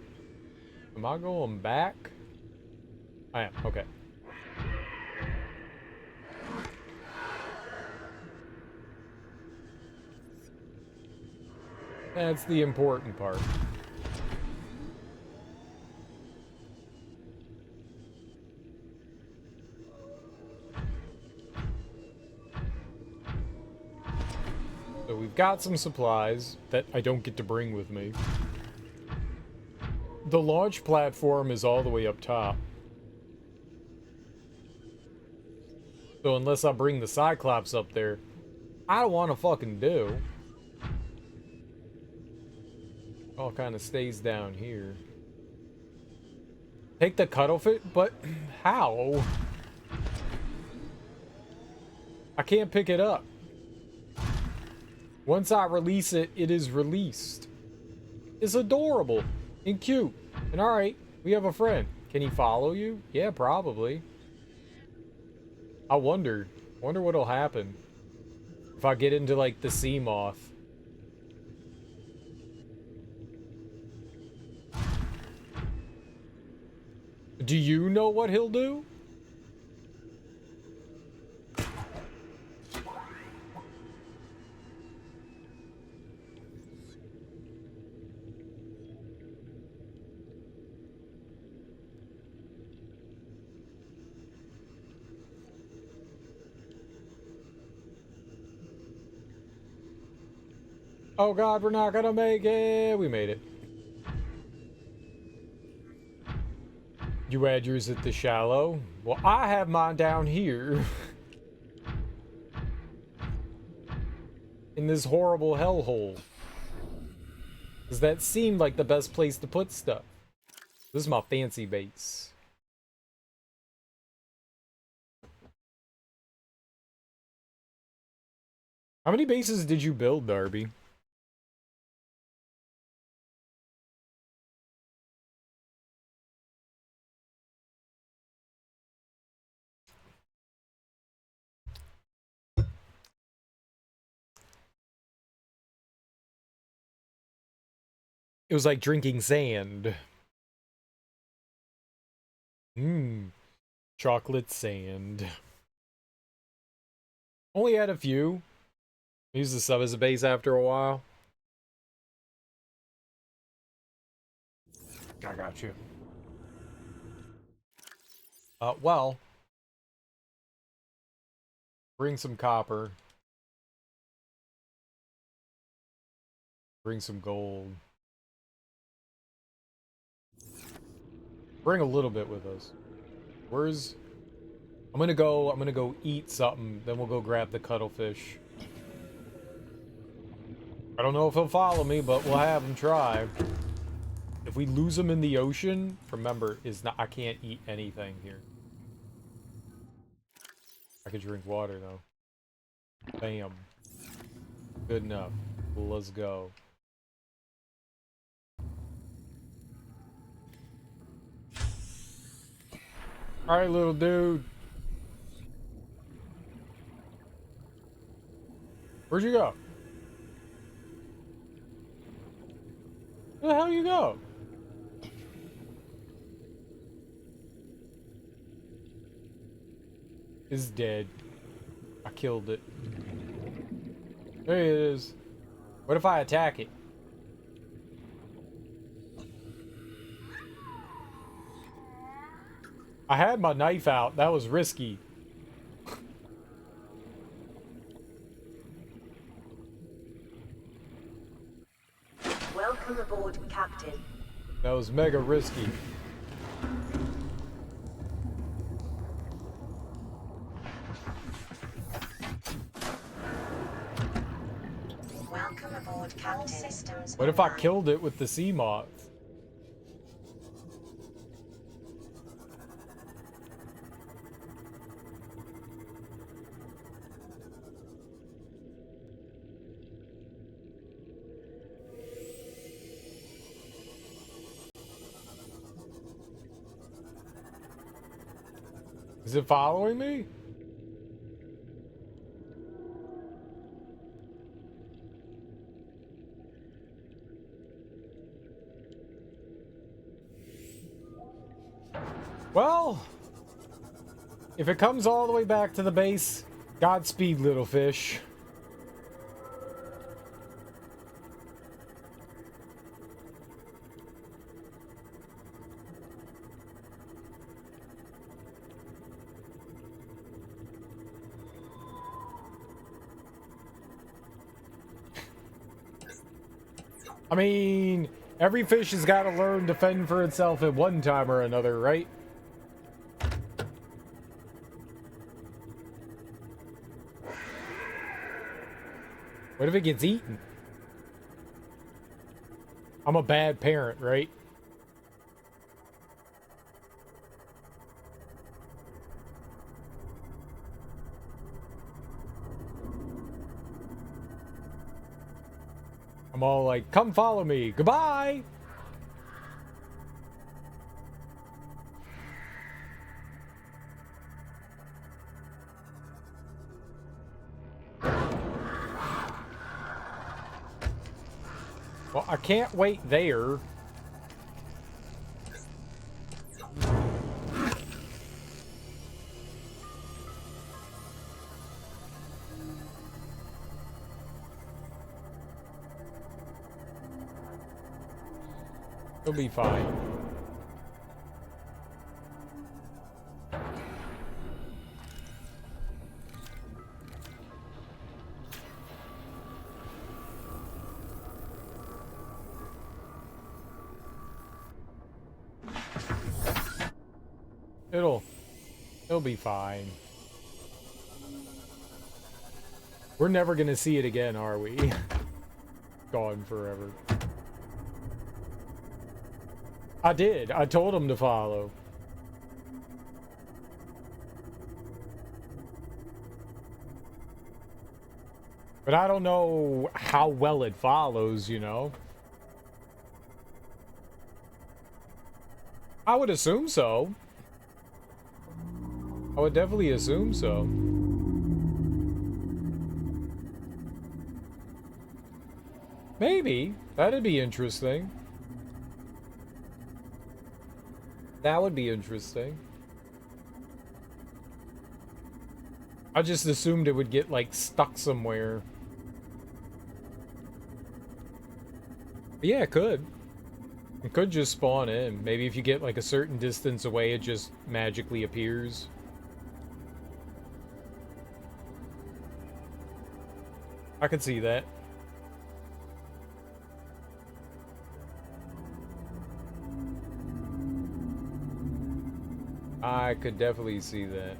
I going back? I am. Okay. That's the important part. So we've got some supplies that I don't get to bring with me. The launch platform is all the way up top. So unless I bring the Cyclops up there, I don't want to fucking do. All kind of stays down here. Take the cuttlefish? But how? I can't pick it up. Once I release it, it is released. It's adorable and cute. And alright, we have a friend. Can he follow you? Yeah, probably. I wonder what'll happen if I get into like the sea moth. Do you know what he'll do? Oh god, we're not gonna make it. We made it. You had yours at the shallow? Well, I have mine down here. In this horrible hellhole. Because that seemed like the best place to put stuff. This is my fancy base. How many bases did you build, Darby? It was like drinking sand. Mmm. Chocolate sand. Only had a few. Use the sub as a base after a while. I got you. Well. Bring some copper. Bring some gold. Bring a little bit with us. Where's... I'm gonna go eat something, then we'll go grab the cuttlefish. I don't know if he'll follow me, but we'll have him try. If we lose him in the ocean, remember, I can't eat anything here. I could drink water though. Bam. Good enough. Let's go. Alright, little dude. Where'd you go? Where the hell you go? It's dead. I killed it. There it is. What if I attack it? I had my knife out. That was risky. Welcome aboard, Captain. That was mega risky. Welcome aboard, Captain. Systems What if I online. killed it with the sea moth? Is it following me? Well, if it comes all the way back to the base, Godspeed, little fish. I mean, every fish has got to learn to fend for itself at one time or another, right? What if it gets eaten? I'm a bad parent, right? I'm all like, come follow me. Goodbye. Well, I can't wait there. It'll be fine. It'll be fine. We're never gonna see it again, are we? Gone forever. I did. I told him to follow. But I don't know how well it follows, you know? I would assume so. I would definitely assume so. Maybe. That'd be interesting. That would be interesting. I just assumed it would get, like, stuck somewhere. But yeah, it could. It could just spawn in. Maybe if you get, like, a certain distance away, it just magically appears. I could see that. I could definitely see that.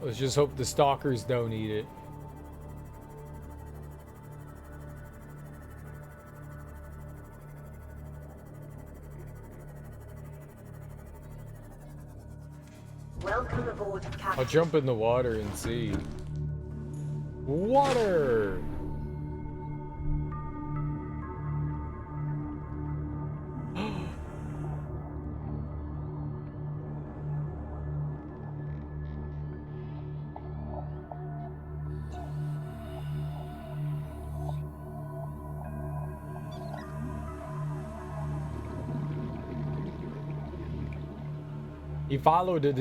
Let's just hope the stalkers don't eat it. Welcome aboard, Captain. I'll jump in the water and see. Water! He followed it.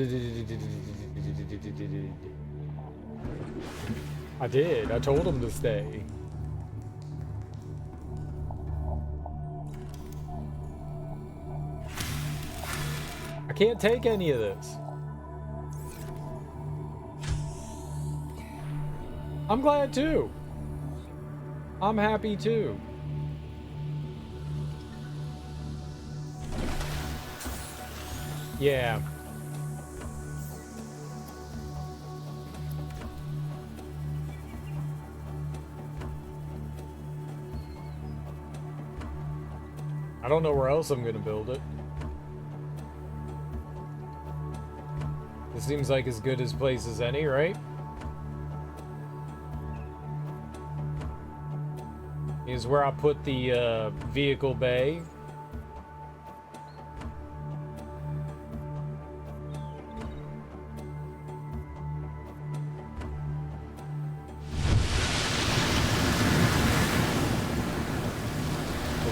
I did. I told him to stay. I can't take any of this. I'm glad too. I'm happy too. Yeah. I don't know where else I'm gonna build it. This seems like as good as place as any, right? Here's where I put the vehicle bay.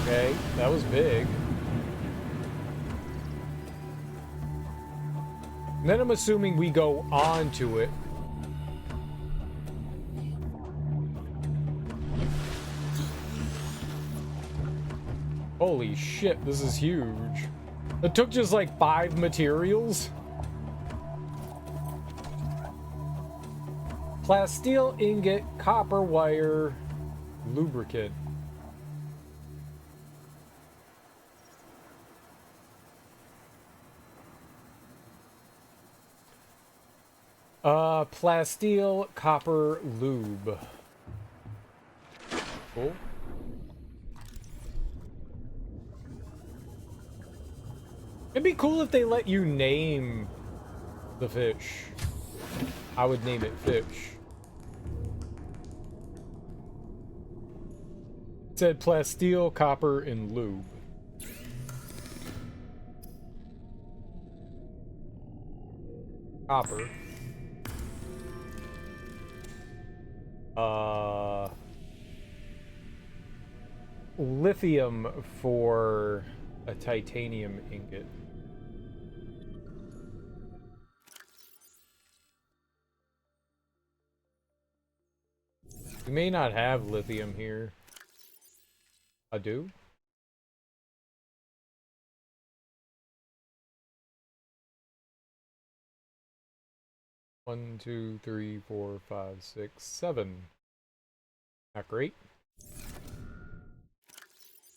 Okay, that was big. And then I'm assuming we go on to it. Holy shit, this is huge. It took just like 5 materials. Plasteel ingot, copper wire, lubricant. Plasteel, copper, lube. Cool. It'd be cool if they let you name the fish. I would name it fish. It said plasteel, copper, and lube. Copper. Lithium for a titanium ingot. We may not have lithium here. I do? One, two, three, four, five, six, seven. Not great.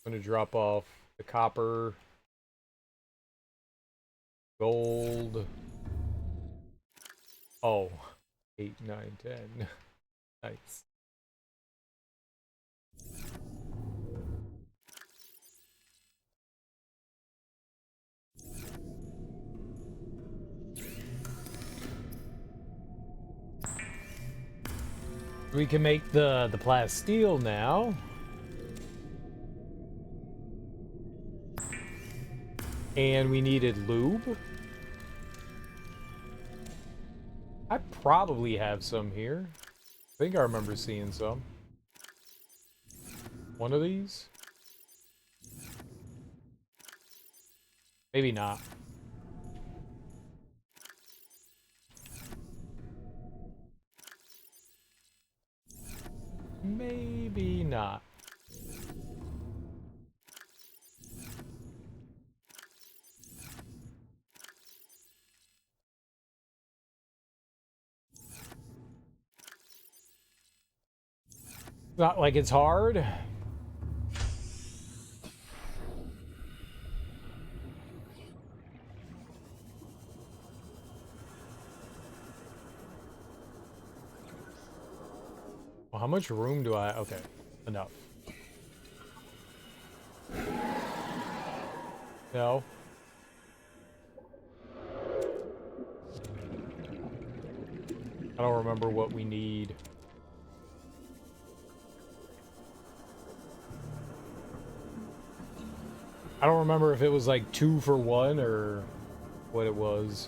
I'm gonna drop off the copper, gold. Oh, 8, 9, 10. Nice. We can make the plasteel now. And we needed lube. I probably have some here. I think I remember seeing some. One of these? Maybe not. maybe not. Not like it's hard. Well, how much room do I... Okay, enough. No. I don't remember what we need. I don't remember if it was like 2 for 1 or what it was.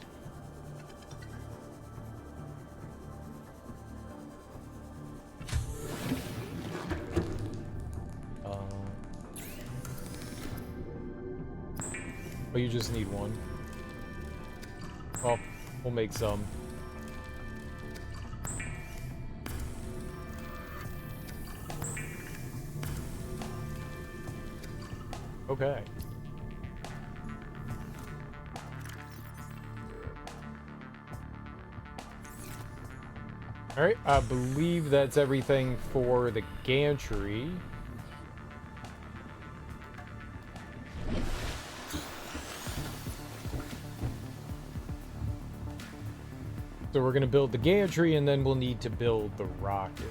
Oh, you just need 1. Well, we'll make some. Okay. Alright, I believe that's everything for the gantry. So we're gonna build the gantry and then we'll need to build the rocket.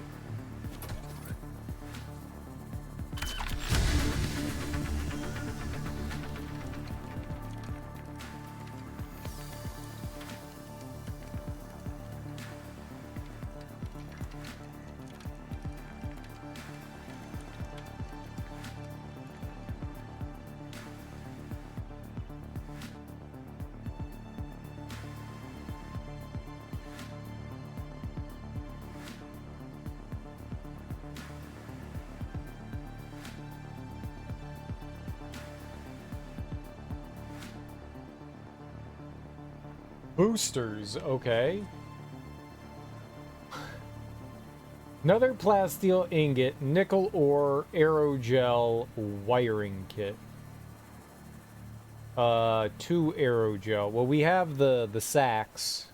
Boosters, okay. Another plasteel ingot, nickel ore, aerogel, wiring kit. 2 aerogel. Well, we have the sacks.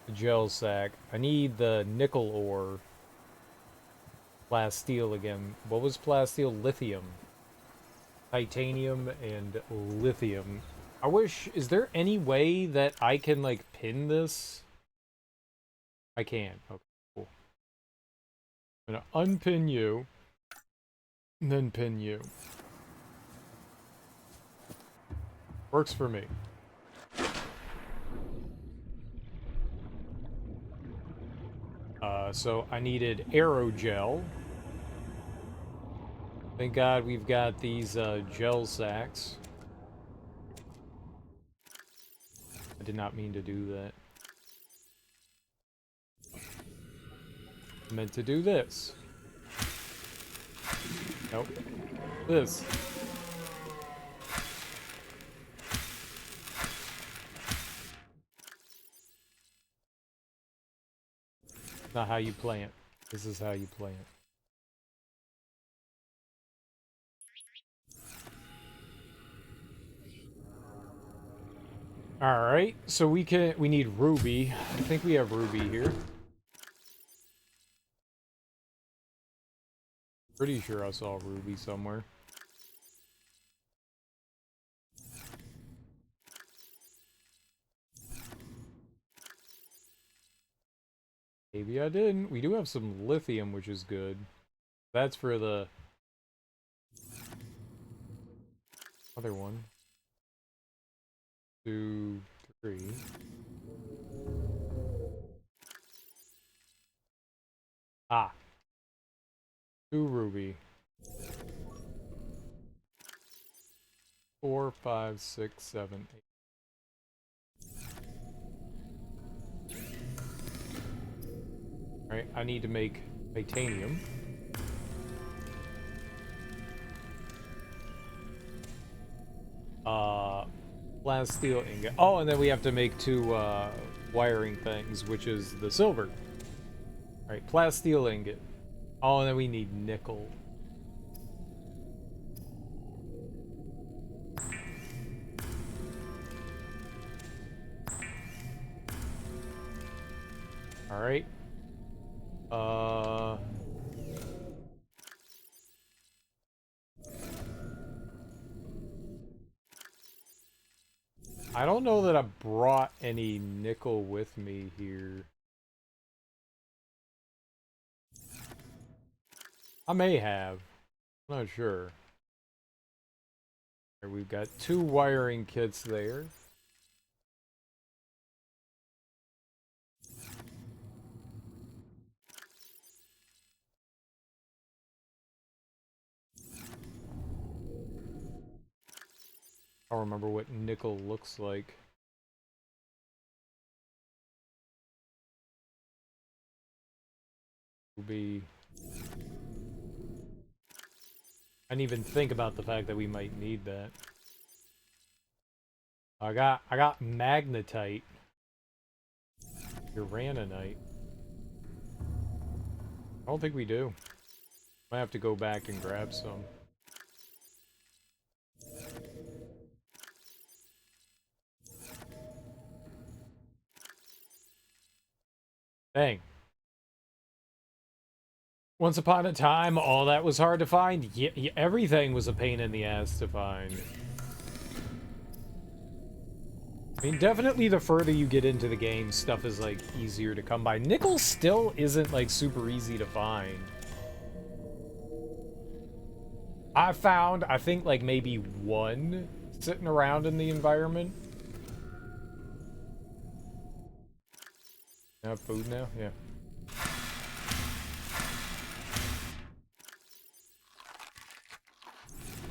The gel sack. I need the nickel ore. Plasteel again. What was plasteel? Lithium. Titanium and lithium. I wish... Is there any way that I can, like, pin this? I can. Okay, cool. I'm gonna unpin you. And then pin you. Works for me. So I needed aerogel. Thank God we've got these gel sacks. I did not mean to do that. I meant to do this. Nope. This. Not how you plant. This is how you plant. Alright, so we need ruby. I think we have ruby here. Pretty sure I saw ruby somewhere. Maybe I didn't. We do have some lithium, which is good. That's for the other one. 2, 3. Ah. 2 ruby. 4, 5, 6, 7, 8. Alright, I need to make titanium. Plasteel ingot. Oh, and then we have to make 2 wiring things, which is the silver. Alright, plasteel ingot. Oh, and then we need nickel. All right. I don't know that I brought any nickel with me here. I may have. I'm not sure. Here, we've got 2 wiring kits there. I don't remember what nickel looks like. Will be. I didn't even think about the fact that we might need that. I got magnetite. Uranite. I don't think we do. Might have to go back and grab some. Dang. Once upon a time, all that was hard to find. Yeah, everything was a pain in the ass to find. I mean, definitely the further you get into the game, stuff is, like, easier to come by. Nickel still isn't, like, super easy to find. I found, I think, like, maybe 1 sitting around in the environment. Have food now? Yeah.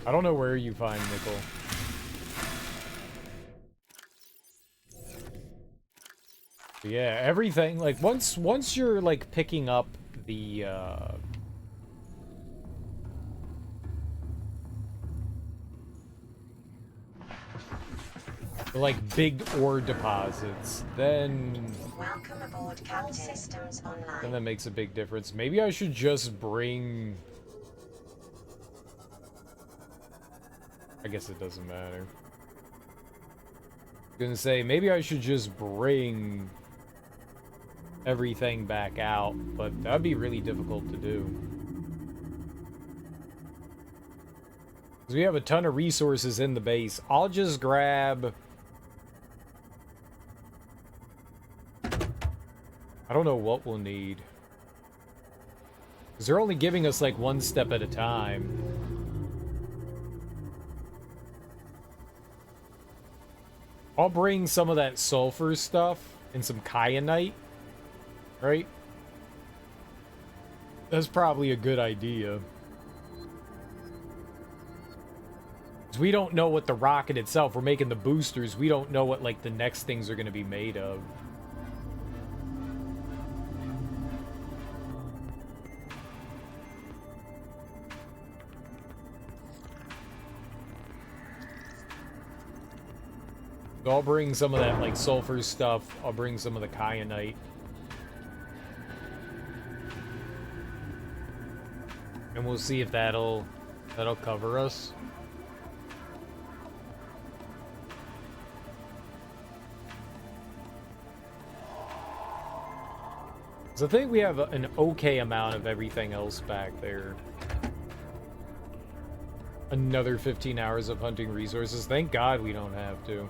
I don't know where you find nickel. But yeah, everything, like, once you're, like, picking up the like, big ore deposits, then Welcome aboard, Captain. Systems online. then that makes a big difference. Maybe I should just bring... I guess it doesn't matter. I was gonna say, maybe I should just bring everything back out, but that'd be really difficult to do. Because we have a ton of resources in the base. I'll just grab... I don't know what we'll need. Because they're only giving us, like, 1 step at a time. I'll bring some of that sulfur stuff and some kyanite, right? That's probably a good idea. Because we don't know what the rocket itself, we're making the boosters, we don't know what, like, the next things are going to be made of. So I'll bring some of that, like, sulfur stuff. I'll bring some of the kyanite. And we'll see if that'll cover us. So I think we have an okay amount of everything else back there. Another 15 hours of hunting resources. Thank God we don't have to.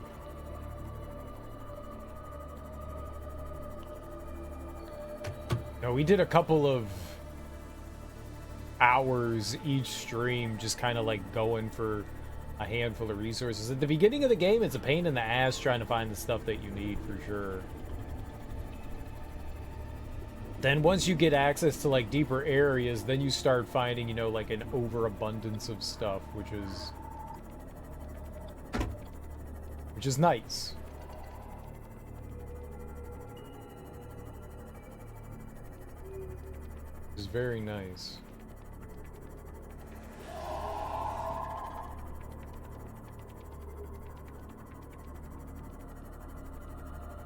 No, we did a couple of hours each stream, just kind of like going for a handful of resources. At the beginning of the game, it's a pain in the ass trying to find the stuff that you need, for sure. Then once you get access to, like, deeper areas, then you start finding, you know, like, an overabundance of stuff, which is nice. Is very nice.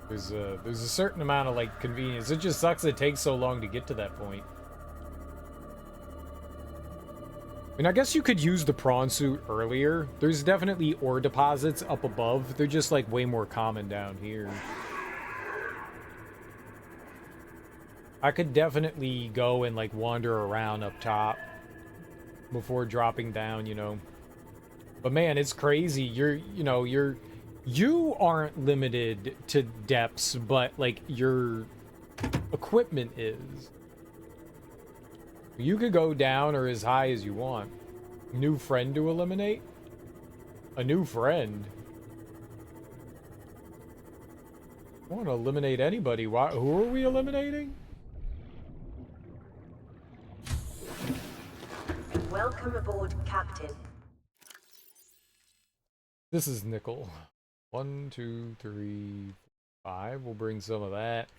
There's a certain amount of, like, convenience. It just sucks it takes so long to get to that point. I guess you could use the prawn suit earlier. There's definitely ore deposits up above. They're just like way more common down here. I could definitely go and like wander around up top before dropping down, you know. But man, it's crazy. You aren't limited to depths, but like your equipment is. You could go down or as high as you want. New friend to eliminate? A new friend? I want to eliminate anybody. Why? Who are we eliminating? Welcome aboard, Captain. This is nickel. 1, 2, 3, 5. We'll bring some of that.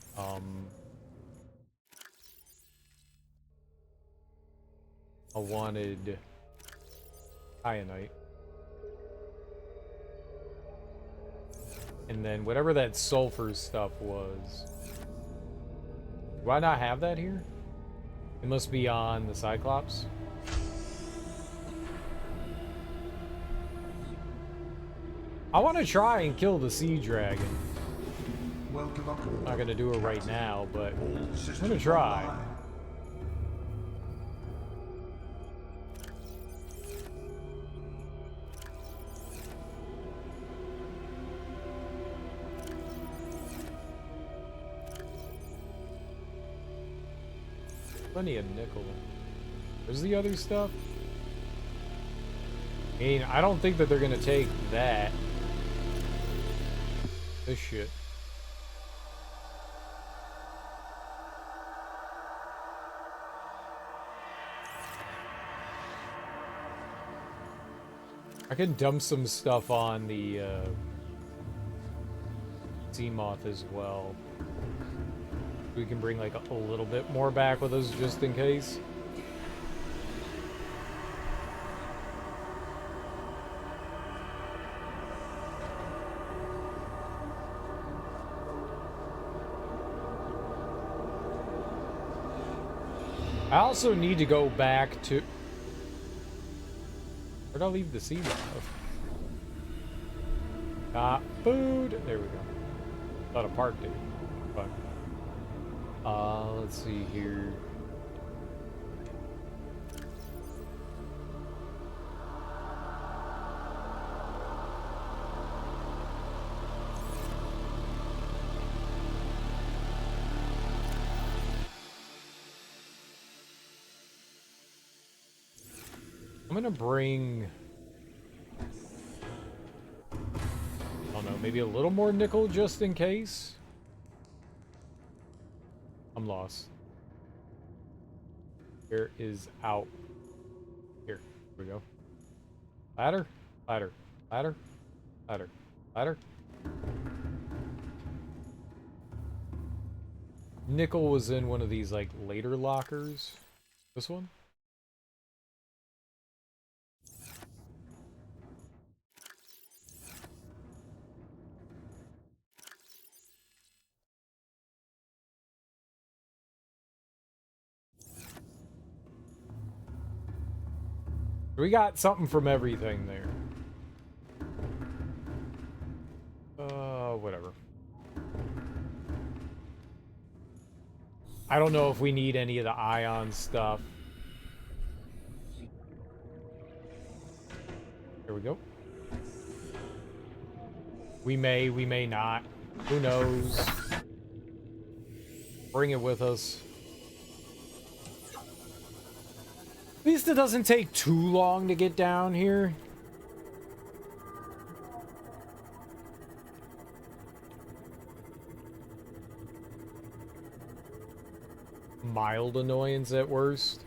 I wanted kyanite. And then whatever that sulfur stuff was. Do I not have that here? It must be on the Cyclops. I want to try and kill the sea dragon. Welcome aboard. Not gonna do it right now, but All I'm systems gonna try. online. Plenty of nickel. Where's the other stuff? I mean, I don't think that they're gonna take that. This shit. I can dump some stuff on the sea moth as well. We can bring like a little bit more back with us just in case. I also need to go back to... Where'd I leave the sea moth? Food! There we go. Thought I parked it. But... let's see here. I'm gonna bring... I don't know, maybe a little more nickel just in case? I'm lost. Here is out. Here we go. Ladder, ladder, ladder, ladder, ladder. Nickel was in one of these like later lockers. This one? We got something from everything there. Whatever. I don't know if we need any of the ion stuff. Here we go. We may not. Who knows? Bring it with us. At least it doesn't take too long to get down here. Mild annoyance at worst.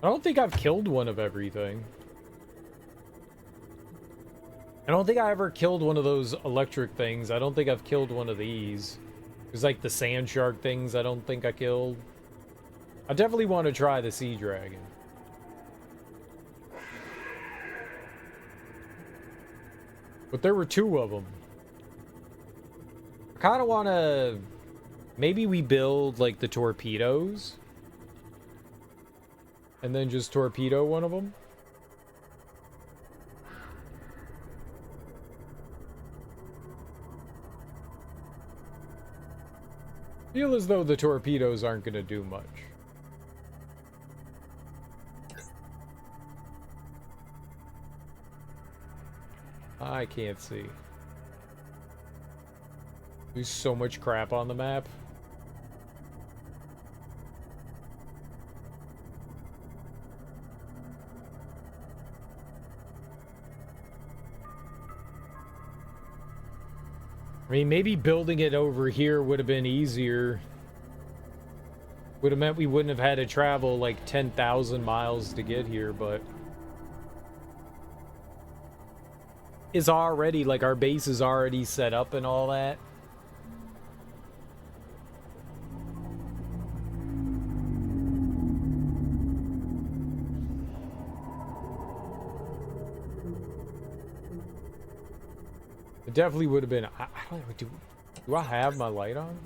I don't think I've killed one of everything. I don't think I ever killed one of those electric things. I don't think I've killed one of these. There's like the sand shark things I don't think I killed. I definitely want to try the sea dragon. But there were two of them. I kind of want to... Maybe we build, like, the torpedoes. And then just torpedo one of them? Feel as though the torpedoes aren't going to do much. I can't see. There's so much crap on the map. I mean, maybe building it over here would have been easier. Would have meant we wouldn't have had to travel like 10,000 miles to get here, but... It's already, like, our base is already set up and all that. It definitely would have been... I don't know, do I have my light on?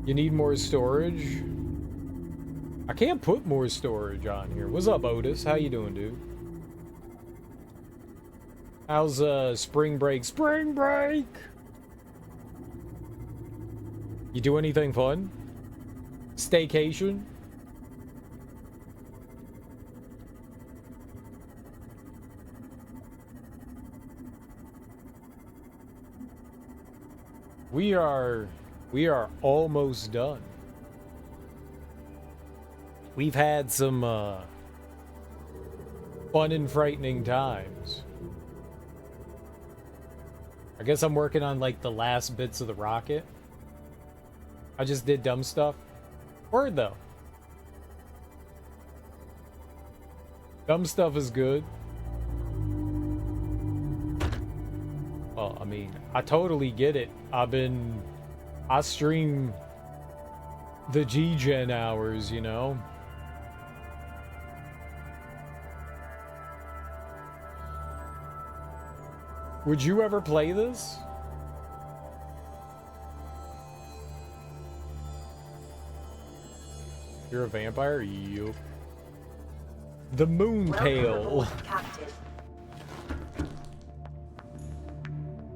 You need more storage? I can't put more storage on here. What's up, Otis? How you doing, dude? How's spring break? Spring break! You do anything fun? Staycation? We are almost done. We've had some fun and frightening times. I guess I'm working on like the last bits of the rocket. I just did dumb stuff. Word though. Dumb stuff is good. Well, I mean, I totally get it. I stream the G-Gen hours, you know? Would you ever play this? You're a vampire? Yup. The Moon Pale. Captain.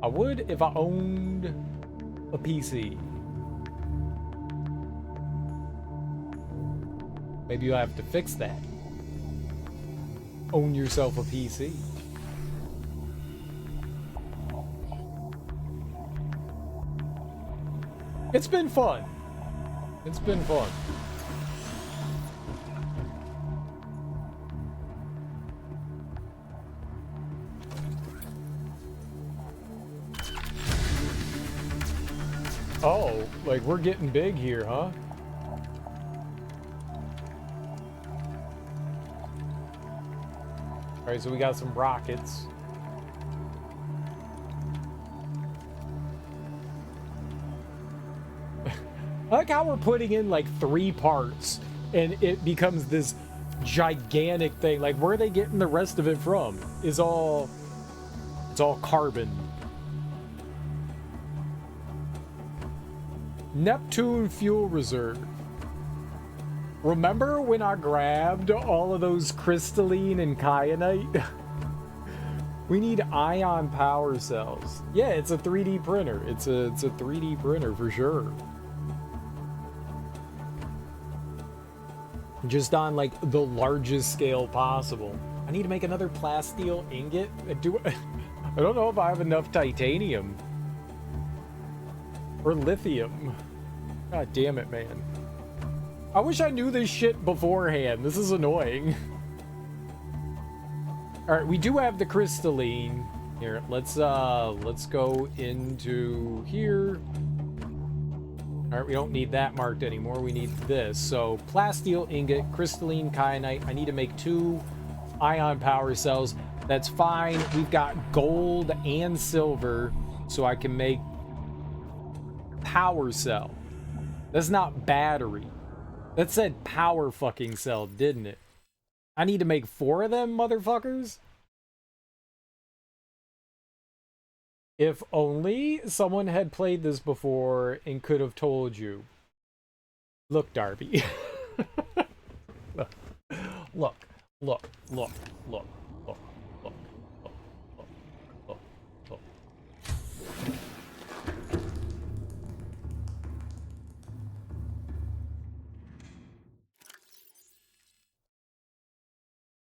I would if I owned a PC. Maybe you have to fix that. Own yourself a PC. It's been fun. It's been fun. Oh, like we're getting big here, huh? Alright, so we got some rockets. I like how we're putting in like 3 parts and it becomes this gigantic thing. Like, where are they getting the rest of it from? It's all carbon. Neptune fuel reserve. Remember when I grabbed all of those crystalline and kyanite? We need ion power cells. Yeah, it's a 3D printer. It's a 3D printer for sure. Just on like the largest scale possible. I need to make another plasteel ingot. I don't know if I have enough titanium or lithium. God damn it, man. I wish I knew this shit beforehand. This is annoying. All right, we do have the crystalline. Here, let's go into here. All right, we don't need that marked anymore. We need this. So plasteel ingot, crystalline kyanite. I need to make 2 ion power cells. That's fine. We've got gold and silver, so I can make power cell. That's not battery. That said power fucking cell, didn't it? I need to make 4 of them, motherfuckers? If only someone had played this before and could have told you. Look, Darby. look, look, look, look, look, look, look, look, look, look.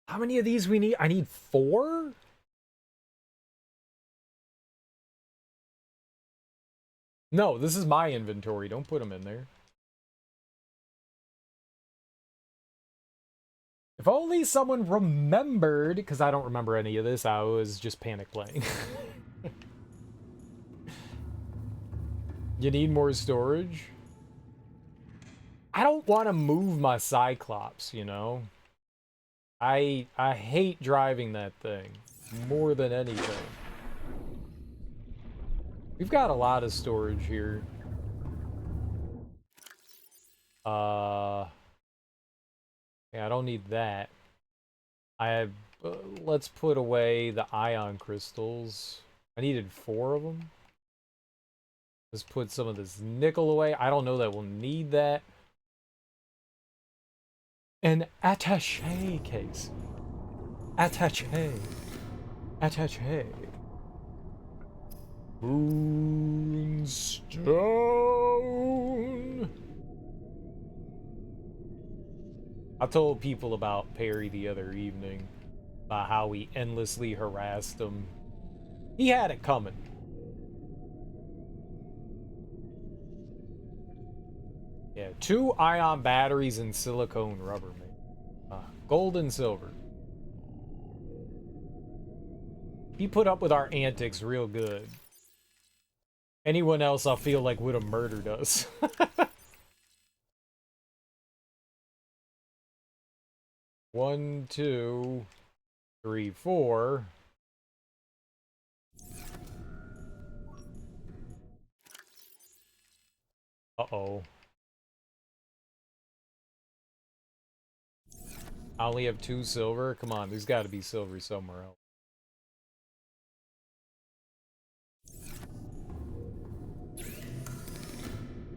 How many of these we need? I need 4? No, this is my inventory. Don't put them in there. If only someone remembered, because I don't remember any of this. I was just panic playing. You need more storage? I don't want to move my Cyclops, you know? I hate driving that thing more than anything. We've got a lot of storage here. Yeah, I don't need that. I have, let's put away the ion crystals. I needed 4 of them. Let's put some of this nickel away. I don't know that we'll need that. An attaché case. Attaché. Attaché. Moonstone. I told people about Perry the other evening, about how we endlessly harassed him. He had it coming. Yeah, 2 ion batteries and silicone rubber, man. Gold and silver. He put up with our antics real good. Anyone else I feel like would have murdered us. 1, 2, 3, 4. Uh-oh. I only have 2 silver? Come on, there's got to be silver somewhere else.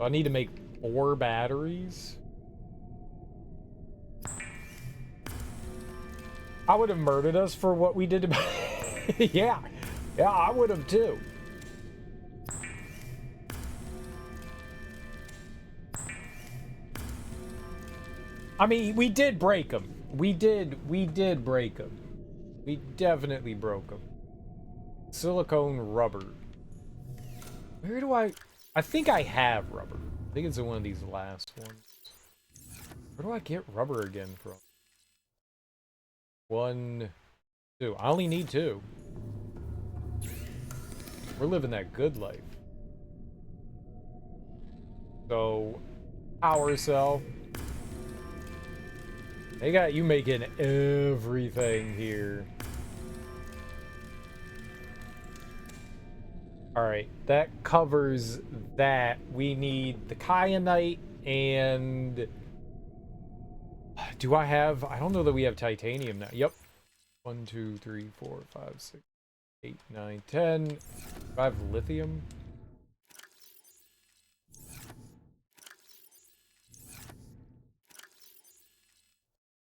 I need to make 4 batteries? I would have murdered us for what we did to... Yeah. Yeah, I would have too. I mean, we did break them. We did break them. We definitely broke them. Silicone rubber. Where do I think I have rubber. I think it's in one of these last ones. Where do I get rubber again from? 1, 2. I only need 2. We're living that good life. So, power cell. They got you making everything here. Alright, that covers that. We need the kyanite and... Do I have... I don't know that we have titanium now. Yep. 1, 2, 3, 4, 5, 6, 8, 9, 10. Do I have lithium?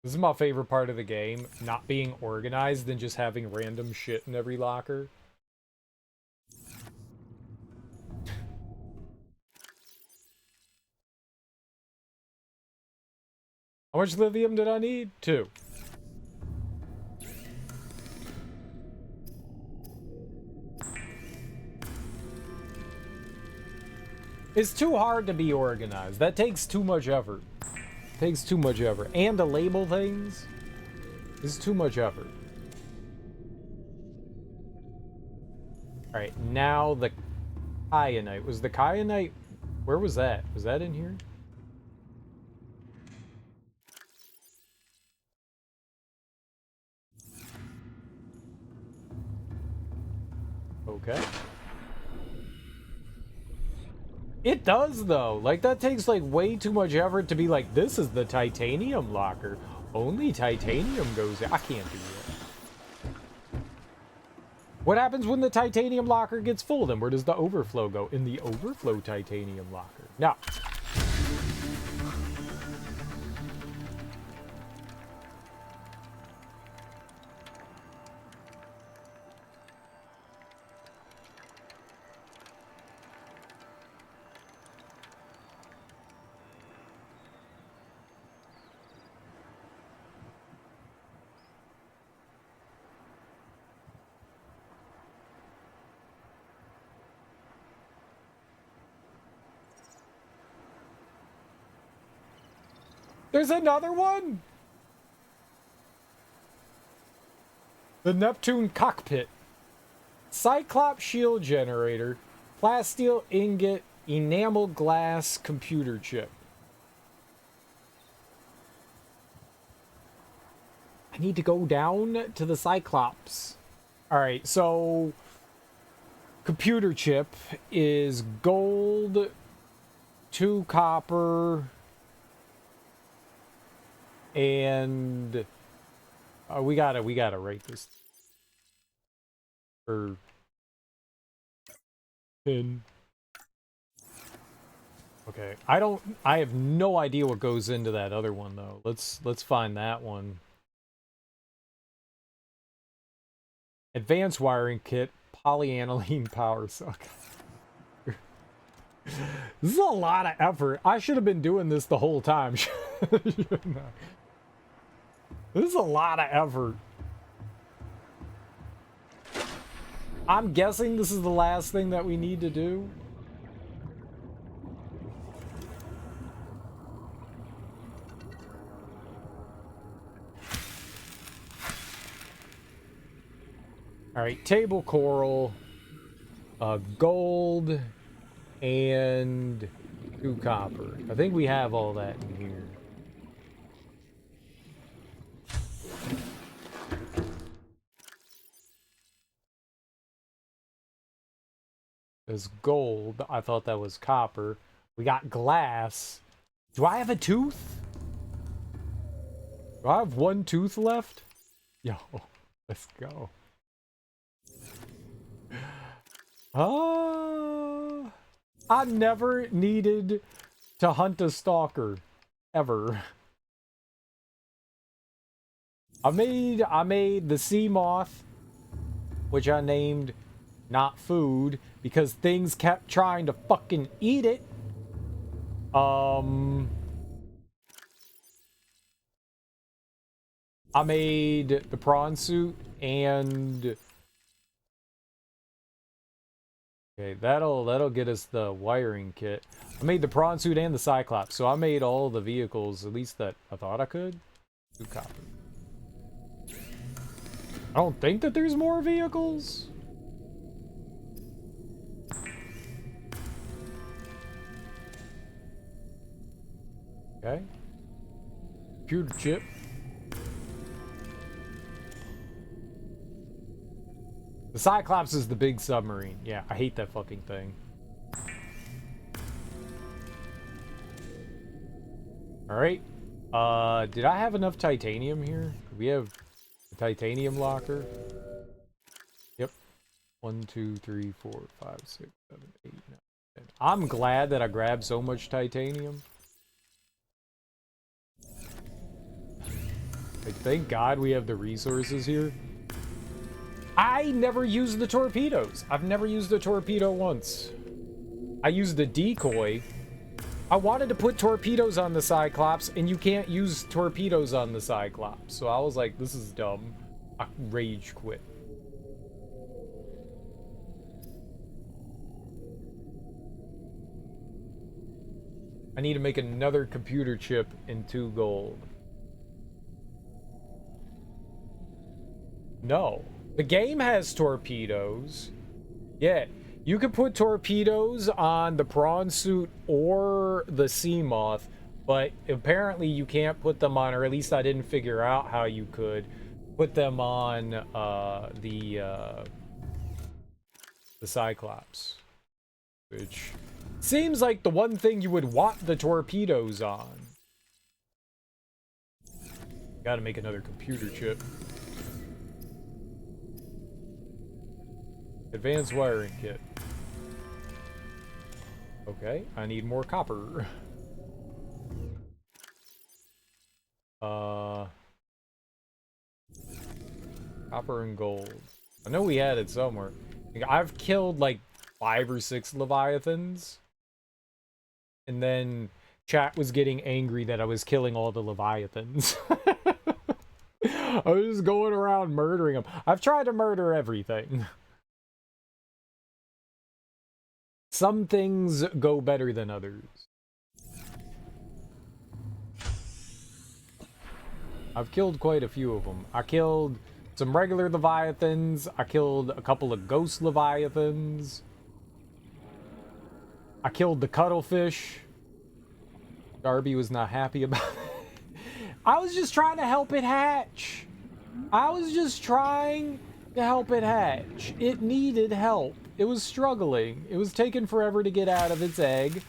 This is my favorite part of the game, not being organized and just having random shit in every locker. How much lithium did I need? 2. It's too hard to be organized. That takes too much effort. Takes too much effort. And to label things is too much effort. Alright, now the kyanite. Was the kyanite... Where was that? Was that in here? Okay. It does, though. Like, that takes, like, way too much effort to be like, this is the titanium locker. Only titanium goes in. I can't do that. What happens when the titanium locker gets full, then? Where does the overflow go? In the overflow titanium locker. Now. There's another one? The Neptune cockpit. Cyclops shield generator. Plasteel ingot. Enamel glass computer chip. I need to go down to the Cyclops. Alright, so... Computer chip is gold, 2 copper, and we gotta rate this for 10. Okay, I have no idea what goes into that other one though. Let's find that one. Advanced wiring kit, polyaniline power socket. This is a lot of effort. I should have been doing this the whole time. This is a lot of effort. I'm guessing this is the last thing that we need to do. Alright, table coral, gold, and 2 copper. I think we have all that in here. There's gold. I thought that was copper. We got glass. Do I have a tooth? Do I have 1 tooth left? Yo, let's go. I never needed to hunt a stalker. Ever. I made the sea moth, which I named not food, because things kept trying to fucking eat it. I made the prawn suit and... Okay, that'll get us the wiring kit. I made the prawn suit and the Cyclops, so I made all the vehicles, at least that I thought I could. 2 copper. I don't think that there's more vehicles. Okay. Computer chip. The Cyclops is the big submarine. Yeah, I hate that fucking thing. Alright. Did I have enough titanium here? We have a titanium locker. Yep. 1, 2, 3, 4, 5, 6, 7, 8, 9, 10. I'm glad that I grabbed so much titanium. Like, thank God we have the resources here. I never used the torpedoes. I've never used a torpedo once. I used the decoy. I wanted to put torpedoes on the Cyclops, and you can't use torpedoes on the Cyclops. So I was like, this is dumb. I rage quit. I need to make another computer chip and 2 gold. No. The game has torpedoes. Yeah, you can put torpedoes on the prawn suit or the sea moth, but apparently you can't put them on, or at least I didn't figure out how you could put them on the Cyclops, which seems like the one thing you would want the torpedoes on. Gotta make another computer chip. Advanced wiring kit. Okay, I need more copper. Copper and gold. I know we had it somewhere. I've killed like 5 or 6 Leviathans. And then chat was getting angry that I was killing all the Leviathans. I was just going around murdering them. I've tried to murder everything. Some things go better than others. I've killed quite a few of them. I killed some regular Leviathans. I killed a couple of ghost Leviathans. I killed the cuttlefish. Darby was not happy about it. I was just trying to help it hatch. I was just trying to help it hatch. It needed help. It was struggling. It was taking forever to get out of its egg.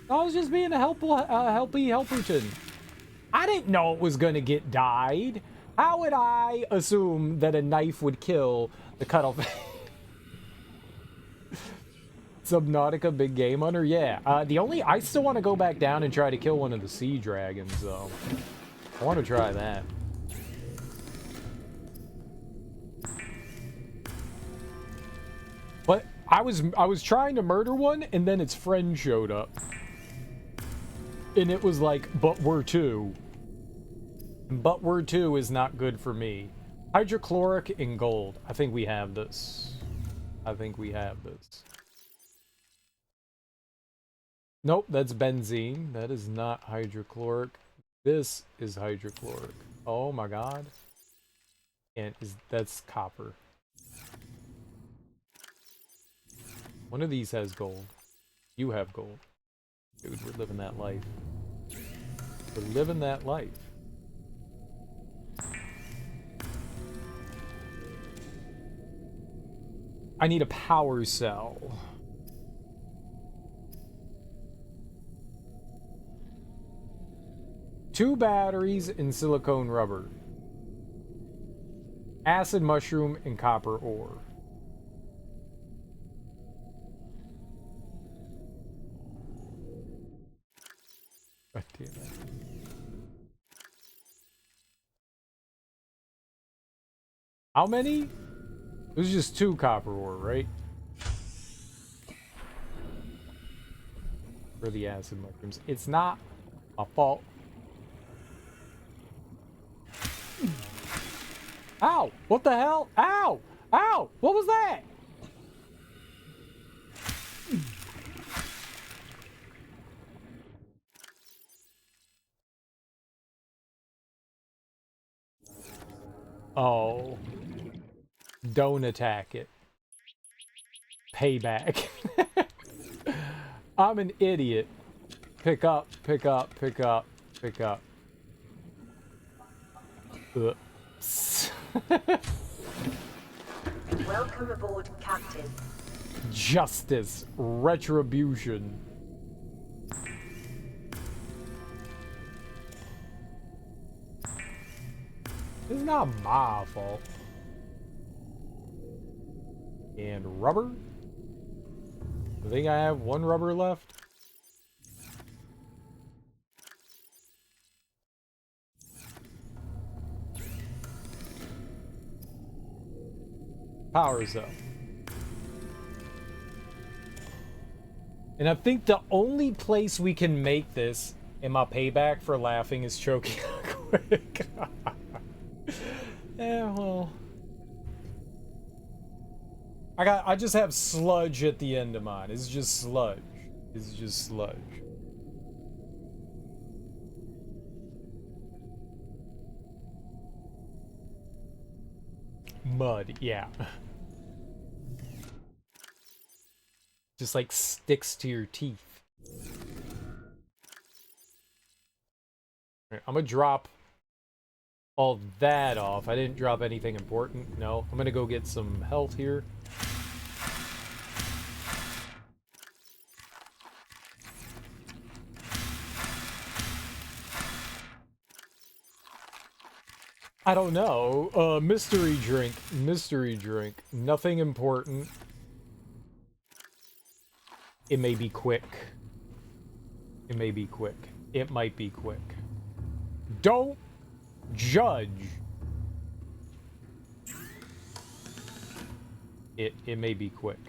I was just being a helpy helperton. I didn't know it was gonna get dyed. How would I assume that a knife would kill the cuttlefish? Subnautica, big game hunter? Yeah. I still want to go back down and try to kill one of the sea dragons, though. I want to try that. But I was trying to murder one, and then its friend showed up. And it was like, but we're two. But we're two is not good for me. Hydrochloric and gold. I think we have this. I think we have this. Nope, that's benzene. That is not hydrochloric. This is hydrochloric. Oh my god. And that's copper. One of these has gold. You have gold. Dude, we're living that life. We're living that life. I need a power cell. Two batteries and silicone rubber. Acid mushroom and copper ore. God damn it. How many? It was just 2 copper ore, right? For the acid mushrooms. It's not my fault. Ow! What the hell? Ow! Ow! What was that? Oh. Don't attack it. Payback. I'm an idiot. Pick up, pick up, pick up, pick up. Welcome aboard, Captain. Justice. Retribution. It's not my fault. And rubber? I think I have 1 rubber left. Power cell. And I think the only place we can make this in my payback for laughing is choking quick. Yeah, well. I just have sludge at the end of mine. It's just sludge. It's just sludge. Mud, yeah. Just like sticks to your teeth. Right, I'm gonna drop all that off. I didn't drop anything important. No, I'm gonna go get some health here. I don't know. Mystery drink. Mystery drink. Nothing important. It may be quick. It may be quick. It might be quick. Don't judge. It may be quick.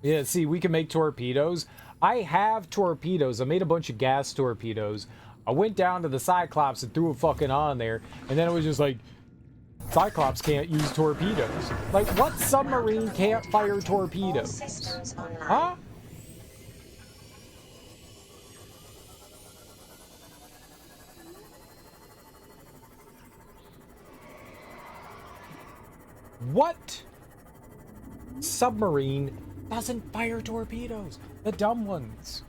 Yeah, see, we can make torpedoes. I have torpedoes. I made a bunch of gas torpedoes. I went down to the Cyclops and threw a fucking on there, and then it was just like, Cyclops can't use torpedoes. Like, what submarine can't fire torpedoes? Huh? What submarine doesn't fire torpedoes? The dumb ones.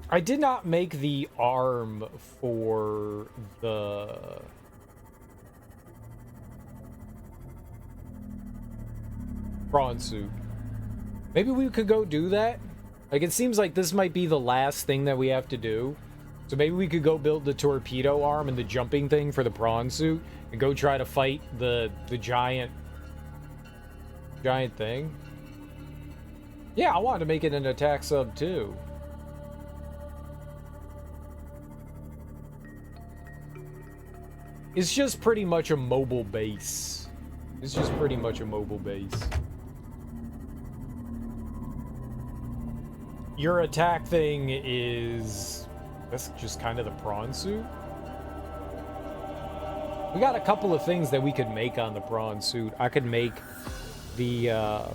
I did not make the arm for the... prawn suit. Maybe we could go do that. Like, it seems like this might be the last thing that we have to do. So maybe we could go build the torpedo arm and the jumping thing for the prawn suit and go try to fight the giant thing. Yeah, I wanted to make it an attack sub too. It's just pretty much a mobile base. It's just pretty much a mobile base. Your attack thing is... that's just kind of the prawn suit. We got a couple of things that we could make on the prawn suit. I could make the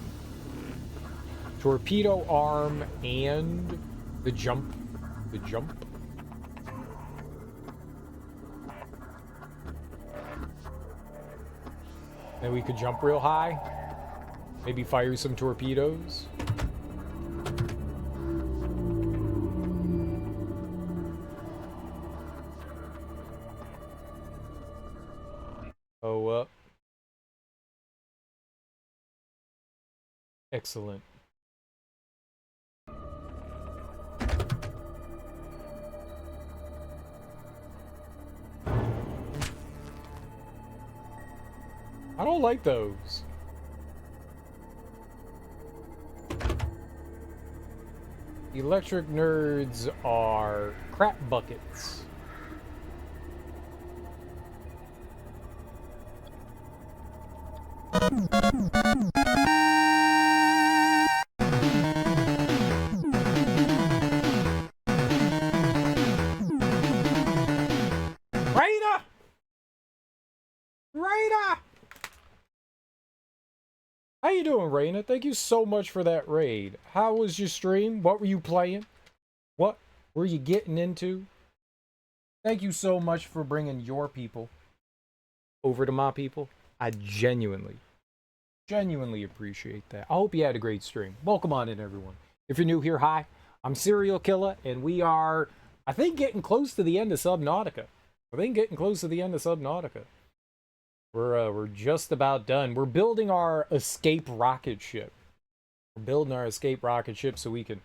torpedo arm and the jump. Then we could jump real high. Maybe fire some torpedoes. Oh, excellent. I don't like those. The electric nerds are crap buckets. Raina! How you doing, Raina? Thank you so much for that raid. How was your stream? What were you playing? What were you getting into? Thank you so much for bringing your people over to my people. I genuinely appreciate that. I hope you had a great stream. Welcome on in, everyone. If you're new here, hi. I'm Serial Killer, and we are, I think, getting close to the end of Subnautica. We're just about done. We're building our escape rocket ship. So we can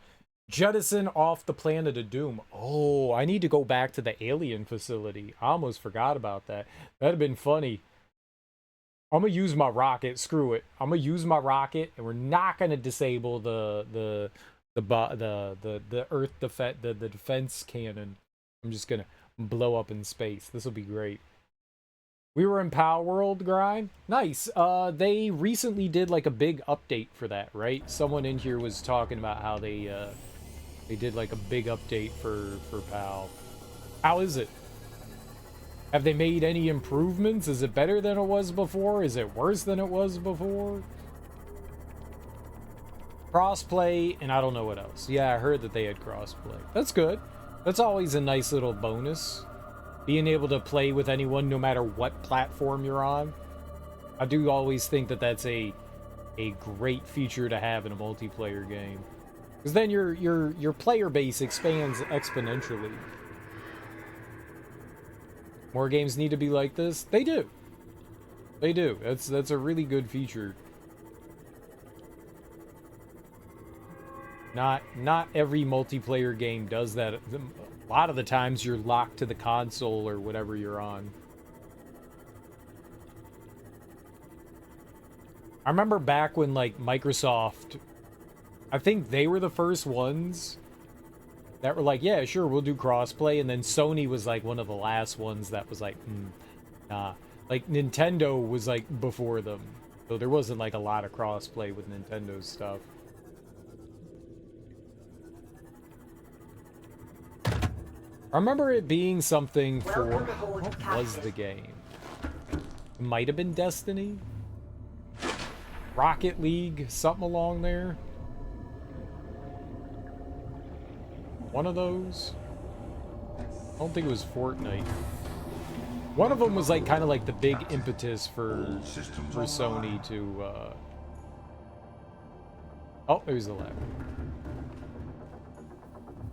jettison off the planet of Doom. Oh, I need to go back to the alien facility. I almost forgot about that. That'd have been funny. I'm gonna use my rocket. Screw it. I'm gonna use my rocket, and we're not gonna disable the defense cannon. I'm just gonna blow up in space. This will be great. We were in Power World Grind. Nice. They recently did like a big update for that, right? Someone in here was talking about how they did like a big update for PAL. How is it? Have they made any improvements? Is it better than it was before? Is it worse than it was before? Crossplay, and I don't know what else. Yeah, I heard that they had crossplay. That's good. That's always a nice little bonus. Being able to play with anyone no matter what platform you're on. I do always think that that's a great feature to have in a multiplayer game. Because then your player base expands exponentially. More games need to be like this? They do. They do. That's a really good feature. Not every multiplayer game does that. A lot of the times you're locked to the console or whatever you're on. I remember back when like Microsoft, I think they were the first ones that were like, yeah, sure, we'll do crossplay. And then Sony was like one of the last ones that was like, nah. Like Nintendo was like before them. So there wasn't like a lot of crossplay with Nintendo stuff. I remember it being something for... What was the game? Might have been Destiny. Rocket League, something along there. One of those. I don't think it was Fortnite. One of them was like kind of like the big impetus for Sony to oh, there's the lag.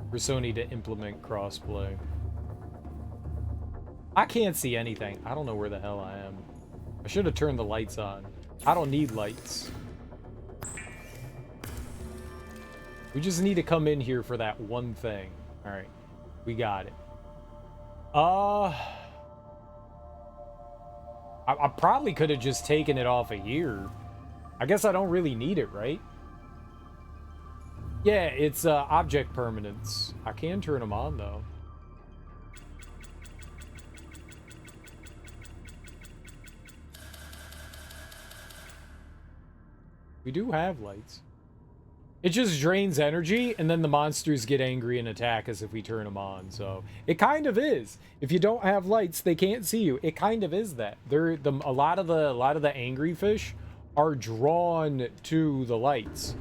For Sony to implement crossplay. I can't see anything. I don't know where the hell I am. I should have turned the lights on. I don't need lights. We just need to come in here for that one thing. All right, we got it. I probably could have just taken it off of here. I guess I don't really need it, right? Yeah, it's object permanence. I can turn them on, though. We do have lights. It just drains energy, and then the monsters get angry and attack us if we turn them on. So it kind of is. If you don't have lights, they can't see you. It kind of is that. A lot of the angry fish are drawn to the lights.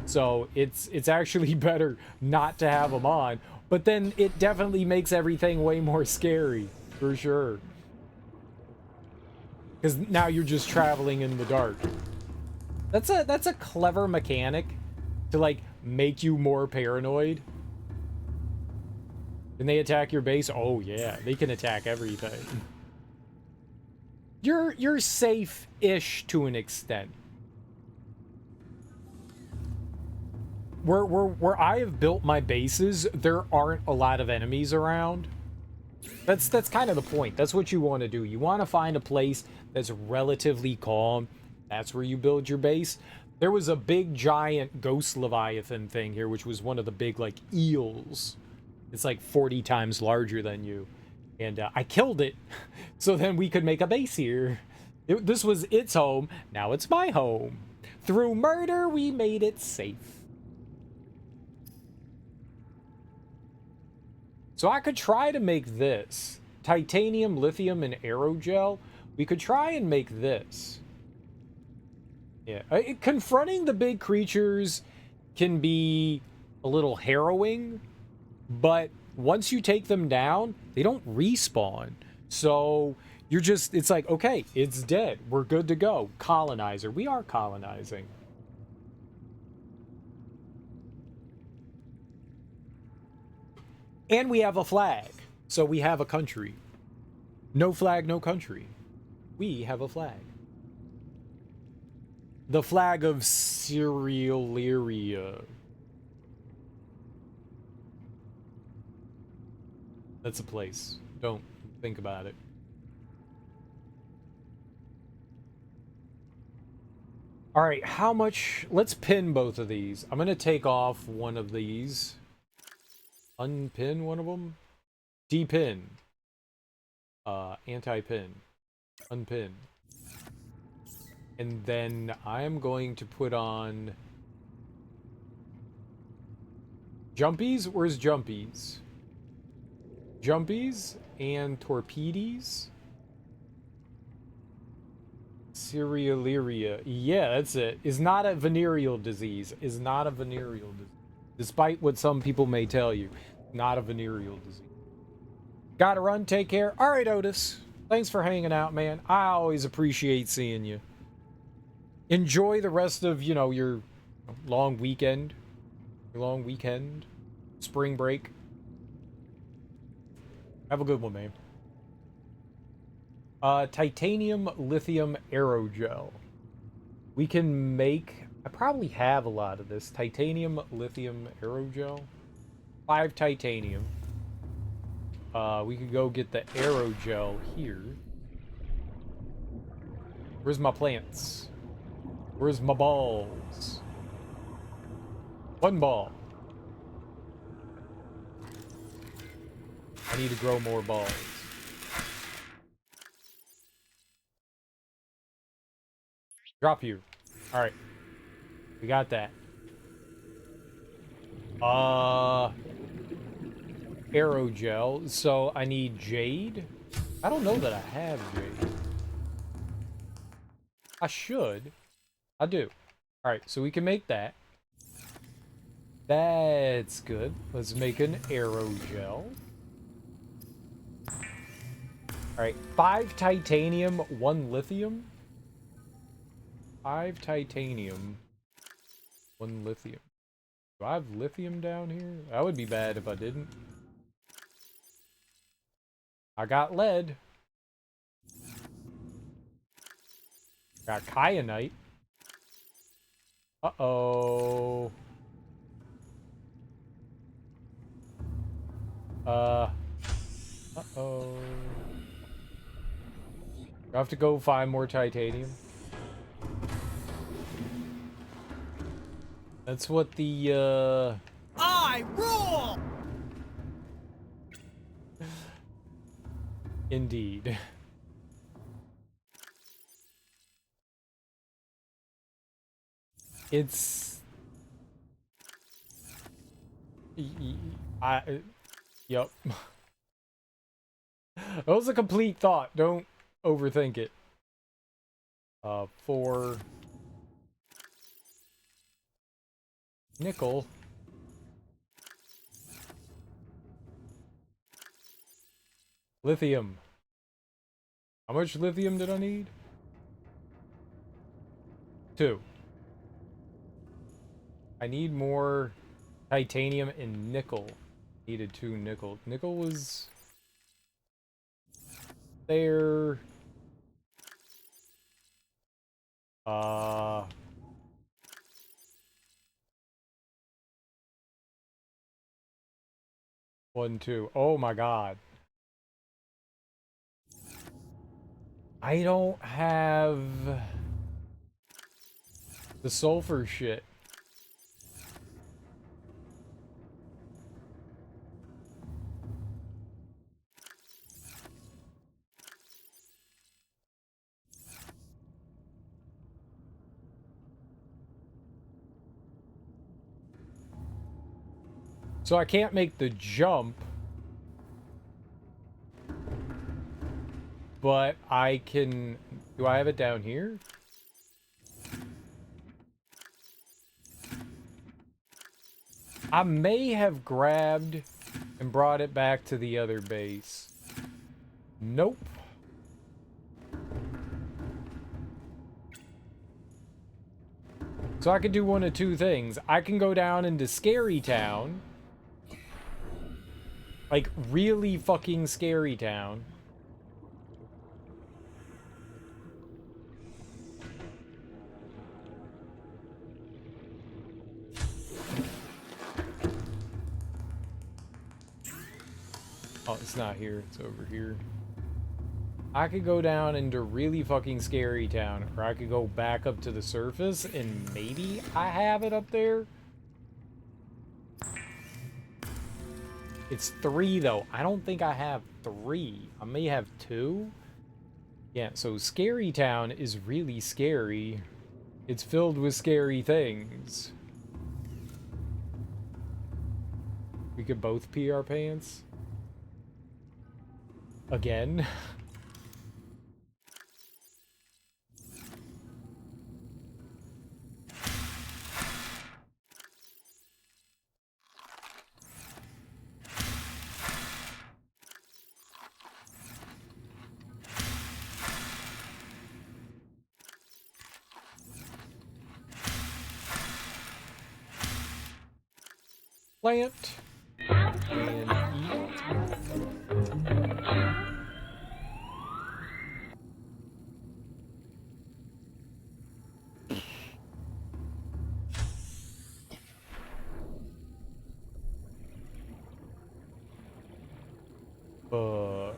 So it's actually better not to have them on. But then it definitely makes everything way more scary, for sure. Because now you're just traveling in the dark. That's a clever mechanic. To, like, make you more paranoid. Can they attack your base? Oh, yeah. They can attack everything. You're safe-ish to an extent. Where I have built my bases, there aren't a lot of enemies around. That's kind of the point. That's what you want to do. You want to find a place that's relatively calm. That's where you build your base. There was a big giant ghost leviathan thing here, which was one of the big, like, eels. It's like 40 times larger than you. And I killed it, so then we could make a base here. This was its home, now it's my home. Through murder, we made it safe. So I could try to make this. Titanium, lithium, and aerogel. We could try and make this. Yeah, confronting the big creatures can be a little harrowing, but once you take them down, they don't respawn. So you're just, it's like, okay, it's dead. We're good to go. Colonizer. We are colonizing. And we have a flag. So we have a country. No flag, no country. We have a flag. The flag of Serialeria. That's a place. Don't think about it. All right, how much? Let's pin both of these. I'm going to take off one of these. Unpin one of them. Depin. Anti-pin. Unpin. And then I'm going to put on jumpies. Where's jumpies? Jumpies and torpedes. Serialeria. Yeah, that's it. Is not a venereal disease. Is not a venereal disease. Despite what some people may tell you. Not a venereal disease. Gotta run. Take care. All right, Otis. Thanks for hanging out, man. I always appreciate seeing you. Enjoy the rest of, you know, your long weekend. Your long weekend. Spring break. Have a good one, man. Titanium, lithium, aerogel. We can make... I probably have a lot of this. Titanium, lithium, aerogel. 5 titanium. We could go get the aerogel here. Where's my plants? Where's my balls? 1 ball. I need to grow more balls. Drop you. Alright. We got that. Aerogel. So I need jade. I don't know that I have jade. I should. I do. Alright, so we can make that. That's good. Let's make an aerogel. Alright, 5 titanium, 1 lithium. 5 titanium, 1 lithium. Do I have lithium down here? That would be bad if I didn't. I got lead. Got kyanite. Uh-oh. Uh-oh. I have to go find more titanium. That's what the, I rule! Indeed. It's... Yup. That was a complete thought. Don't overthink it. 4... nickel. Lithium. How much lithium did I need? 2. I need more titanium and nickel. Needed 2 nickel. Nickel was there. 1, 2. Oh my god. I don't have the sulfur shit. So I can't make the jump, but I can... Do I have it down here? I may have grabbed and brought it back to the other base. Nope. So I could do one of 2 things. I can go down into Scary Town. Like, really fucking Scary Town. Oh, it's not here. It's over here. I could go down into really fucking Scary Town, or I could go back up to the surface, and maybe I have it up there? It's 3, though. I don't think I have 3. I may have 2. Yeah, so Scary Town is really scary. It's filled with scary things. We could both pee our pants. Again. Plant. And eat. Fuck.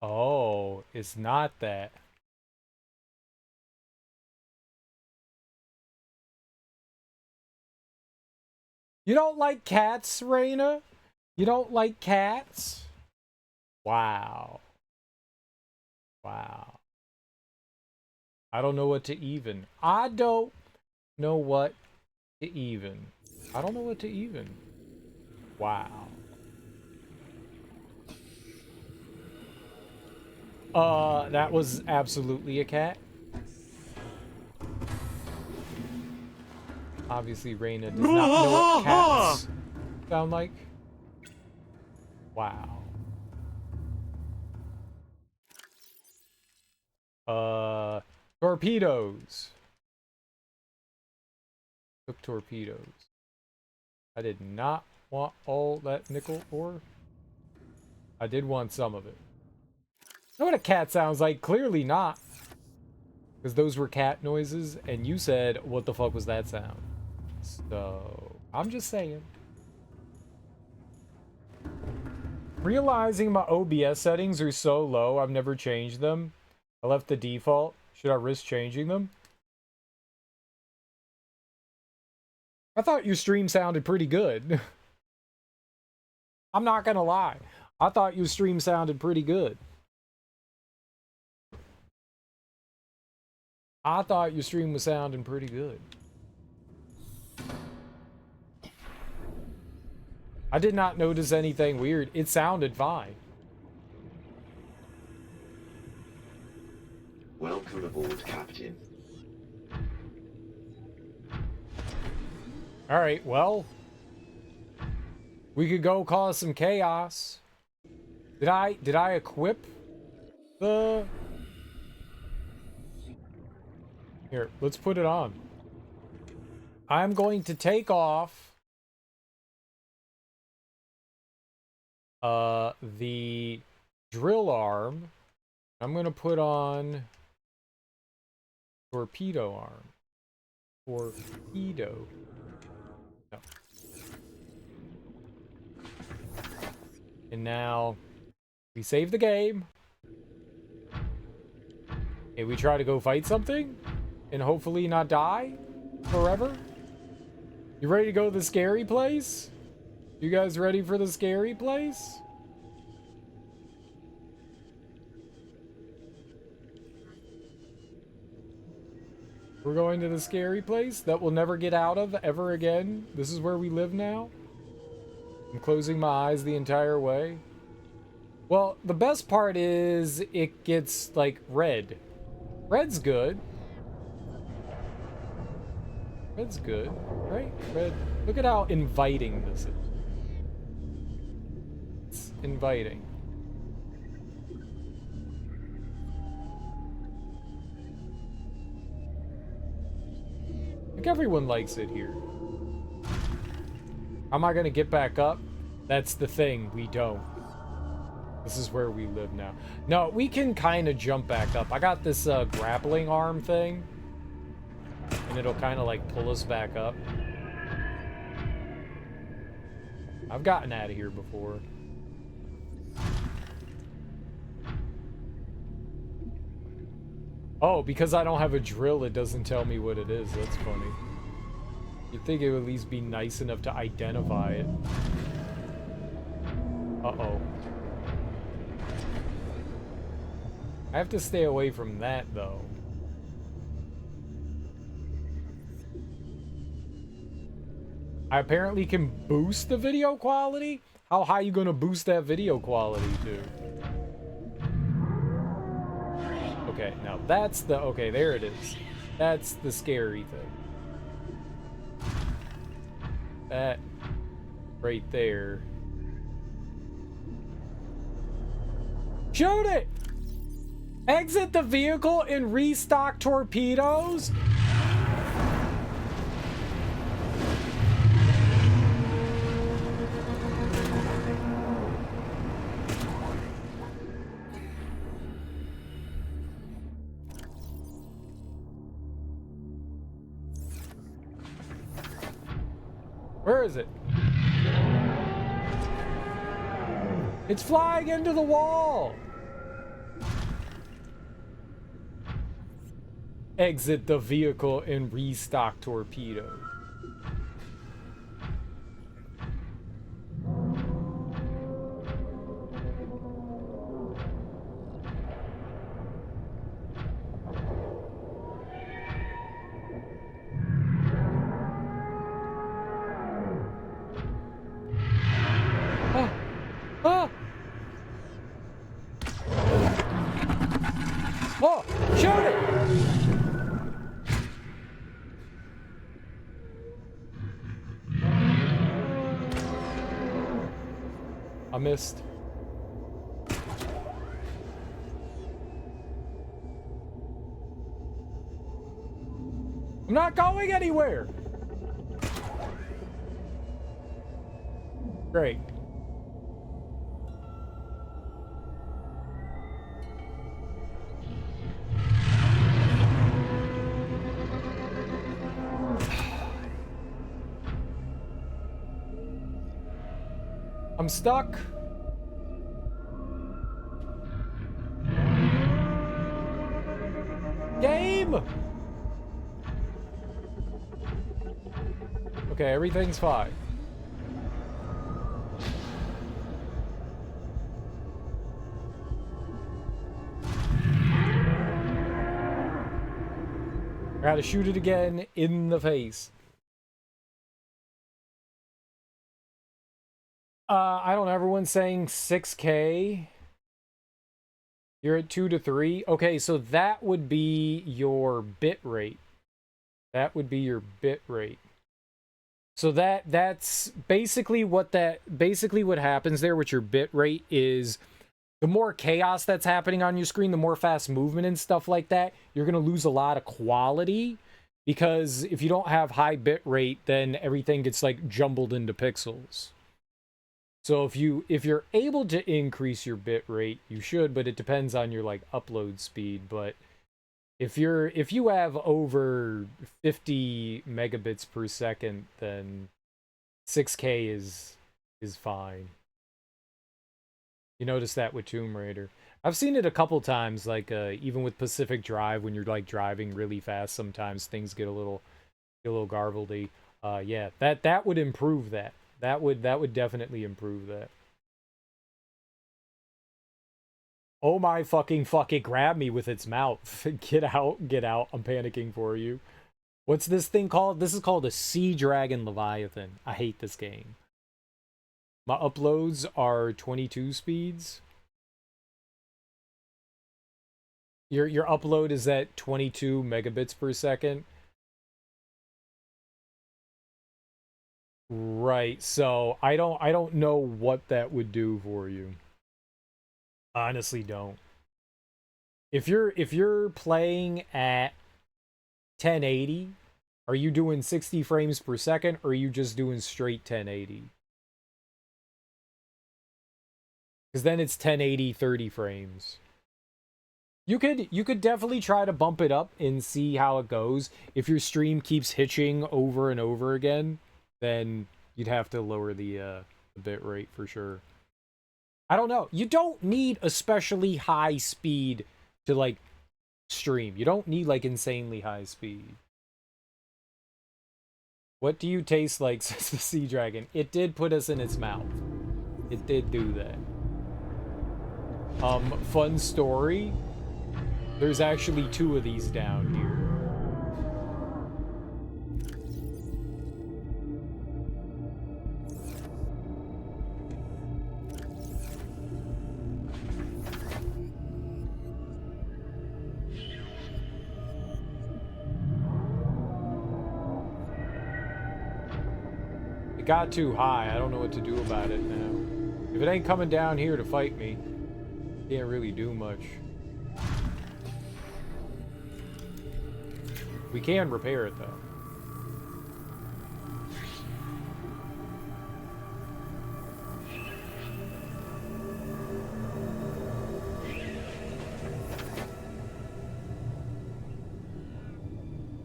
Oh, it's not that. You don't like cats, Raina? You don't like cats? Wow. Wow. I don't know what to even. I don't know what To even. I don't know what to even. Wow. That was absolutely a cat. Obviously, Reina does not know what cats sound like. Wow. Torpedoes. Took torpedoes. I did not want all that nickel ore. I did want some of it. Know what a cat sounds like? Clearly not. Because those were cat noises, and you said, what the fuck was that sound? So, I'm just saying. Realizing my OBS settings are so low, I've never changed them. I left the default. Should I risk changing them? I thought your stream sounded pretty good. I'm not gonna lie. I thought your stream sounded pretty good. I thought your stream was sounding pretty good. I did not notice anything weird. It sounded fine. Welcome aboard, Captain. Alright, well. We could go cause some chaos. Did I equip the... Here, let's put it on. I'm going to take off the drill arm. I'm going to put on torpedo arm. Torpedo. No. And now we save the game. And we try to go fight something and hopefully not die forever. You ready to go to the scary place? You guys ready for the scary place? We're going to the scary place that we'll never get out of ever again. This is where we live now. I'm closing my eyes the entire way. Well, the best part is it gets like red. Red's good. Red's good, right? Red. Look at how inviting this is. It's inviting. Like everyone likes it here. How am I gonna get back up? That's the thing, we don't. This is where we live now. No, we can kind of jump back up. I got this grappling arm thing. And it'll kind of like pull us back up. I've gotten out of here before. Oh, because I don't have a drill, it doesn't tell me what it is. That's funny. You'd think it would at least be nice enough to identify it. Uh-oh. I have to stay away from that, though. I apparently can boost the video quality? How high you gonna boost that video quality to? Okay, now that's the... Okay, there it is. That's the scary thing. That right there. Shoot it! Exit the vehicle and restock torpedoes? Where is it? It's flying into the wall! Exit the vehicle and restock torpedo. Ah! Oh! Shoot it! I missed. I'm not going anywhere! Great. I'm stuck. Game! Okay, everything's fine. I gotta shoot it again in the face. I don't know, everyone's saying 6K. You're at 2 to 3. Okay, so that would be your bit rate. That would be your bit rate. So that's basically what happens there with your bit rate is the more chaos that's happening on your screen, the more fast movement and stuff like that, you're going to lose a lot of quality, because if you don't have high bit rate, then everything gets like jumbled into pixels. So if you're able to increase your bit rate, you should, but it depends on your like upload speed. But if you have over 50 megabits per second, then 6K is fine. You notice that with Tomb Raider. I've seen it a couple times, like even with Pacific Drive, when you're like driving really fast, sometimes things get a little garbledy. Yeah, that would improve that. That would definitely improve that. Oh my fucking fuck, it grabbed me with its mouth. Get out, get out. I'm panicking for you. What's this thing called? This is called a Sea Dragon Leviathan. I hate this game. My uploads are 22 speeds. Your upload is at 22 megabits per second. Right, so I don't know what that would do for you. Honestly don't. If you're playing at 1080, are you doing 60 frames per second, or are you just doing straight 1080? Because then it's 1080 30 frames. You could definitely try to bump it up and see how it goes. If your stream keeps hitching over and over again, then you'd have to lower the bit rate for sure. I don't know. You don't need especially high speed to like stream. You don't need like insanely high speed. What do you taste like, says the Sea Dragon? It did put us in its mouth. It did do that. Fun story. There's actually 2 of these down here. It got too high. I don't know what to do about it now. If it ain't coming down here to fight me, can't really do much. We can repair it, though.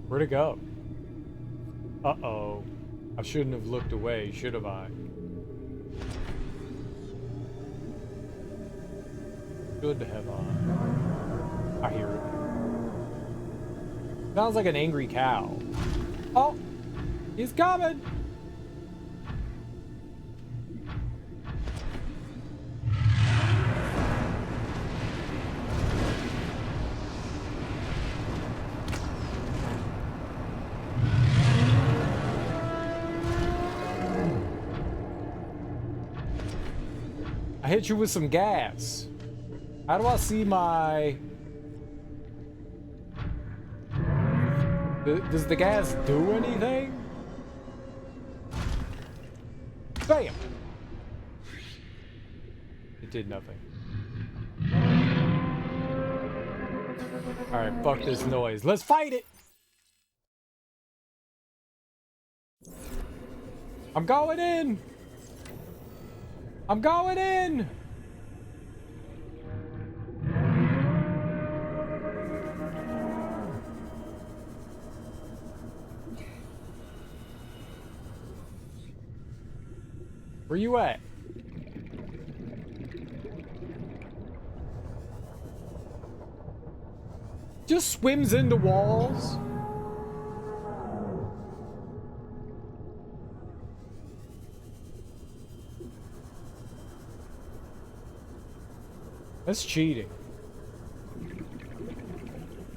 Where'd it go? Uh-oh. I shouldn't have looked away, should have I? Should have I? I hear it. Sounds like an angry cow. Oh! He's coming! I hit you with some gas. How do I see my... Does the gas do anything? Bam! It did nothing. Alright, fuck this noise. Let's fight it! I'm going in! I'm going in! Where you at? Just swims into walls? That's cheating.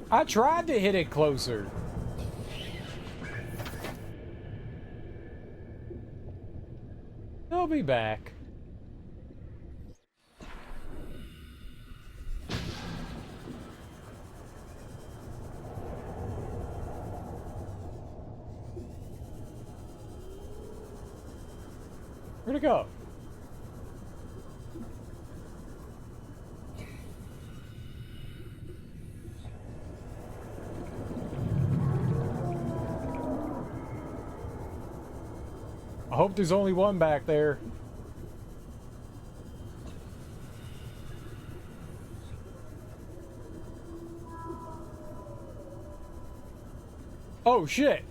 I tried to hit it closer. I'll be back. Where'd it go? I hope there's only one back there. Oh shit.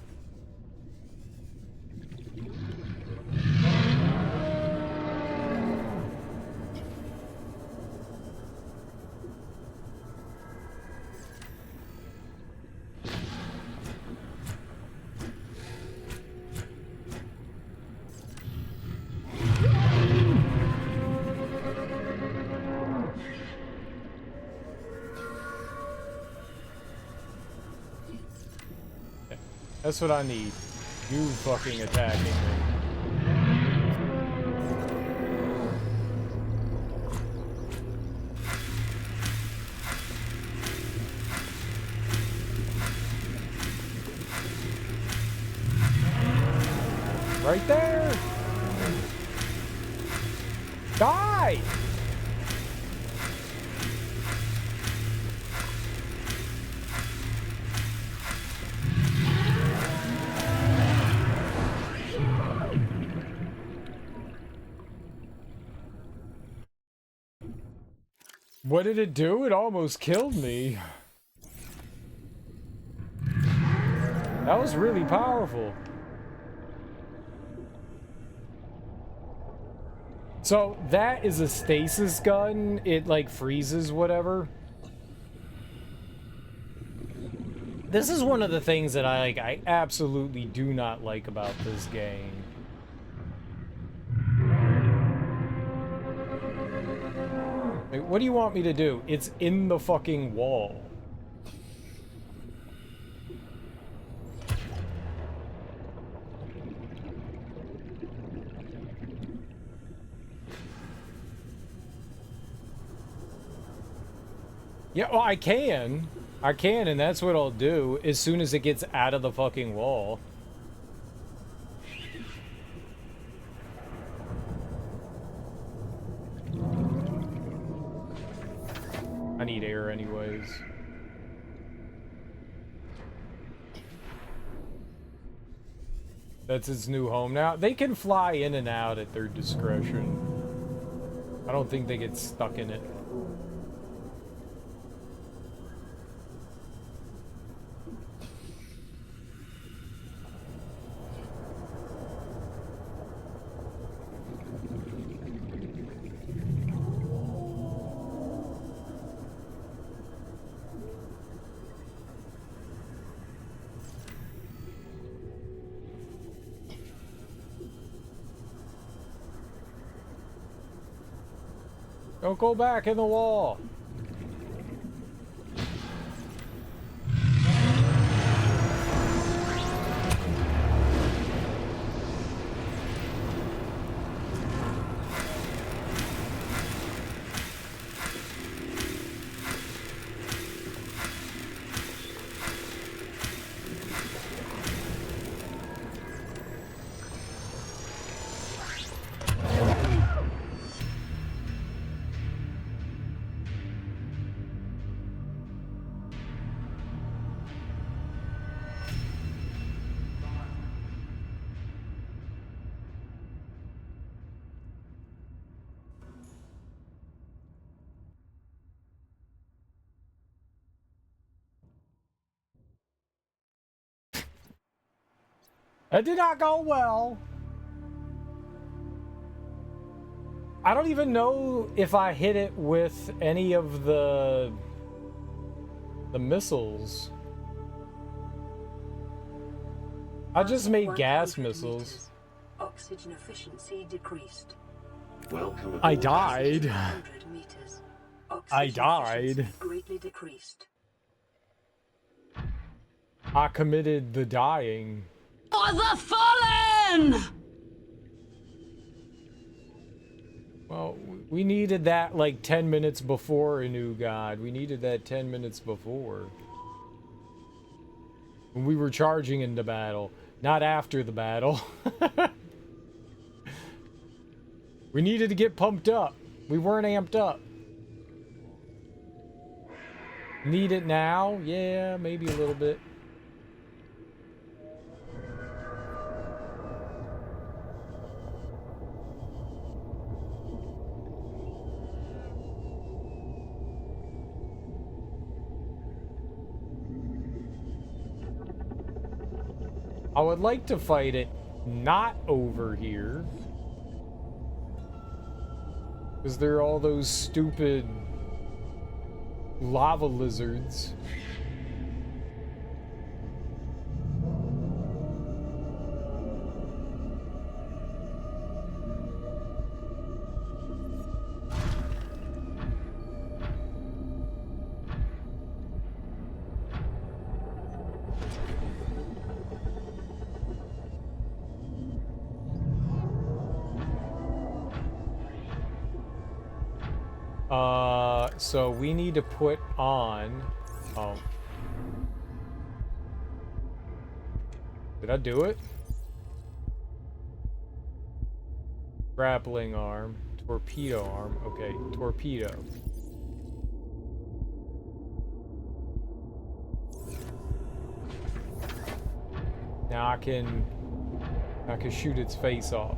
That's what I need. You fucking attacking me. Right there! Die! What did it do? It almost killed me. That was really powerful. So that is a stasis gun. It like freezes whatever. This is one of the things that I absolutely do not like about this game. Like, what do you want me to do? It's in the fucking wall. Yeah, well, I can, and that's what I'll do as soon as it gets out of the fucking wall. I need air anyways. That's its new home now. They can fly in and out at their discretion. I don't think they get stuck in it. Don't go back in the wall. That did not go well. I don't even know if I hit it with any of the missiles. I just made gas 100 missiles. meters. Oxygen efficiency decreased. Welcome aboard. I died. 100 meters. I Oxygen died. efficiency greatly decreased. I committed the dying. For the fallen! Well, we needed that like 10 minutes before a new god. We needed that 10 minutes before. When we were charging into battle, not after the battle. We needed to get pumped up. We weren't amped up. Need it now? Yeah, maybe a little bit. I would like to fight it not over here. Because there are all those stupid lava lizards. So we need to put on... Oh. Did I do it? Grappling arm. Torpedo arm. Okay, torpedo. Now I can shoot its face off.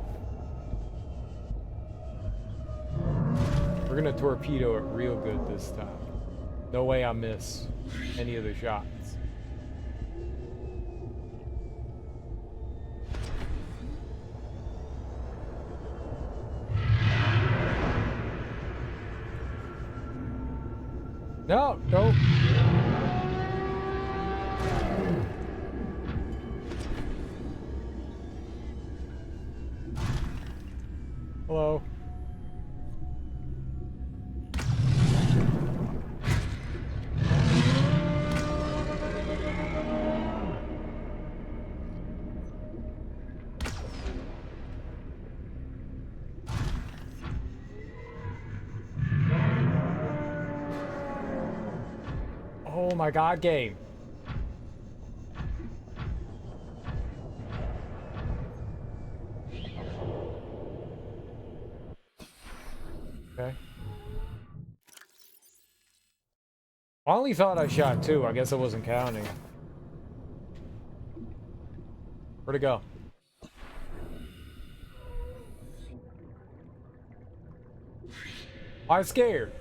We're gonna torpedo it real good this time. No way I miss any of the shots. No, no. Hello. Oh my god, game. Okay. I only thought I shot two. I guess I wasn't counting. Where'd it go? I was scared.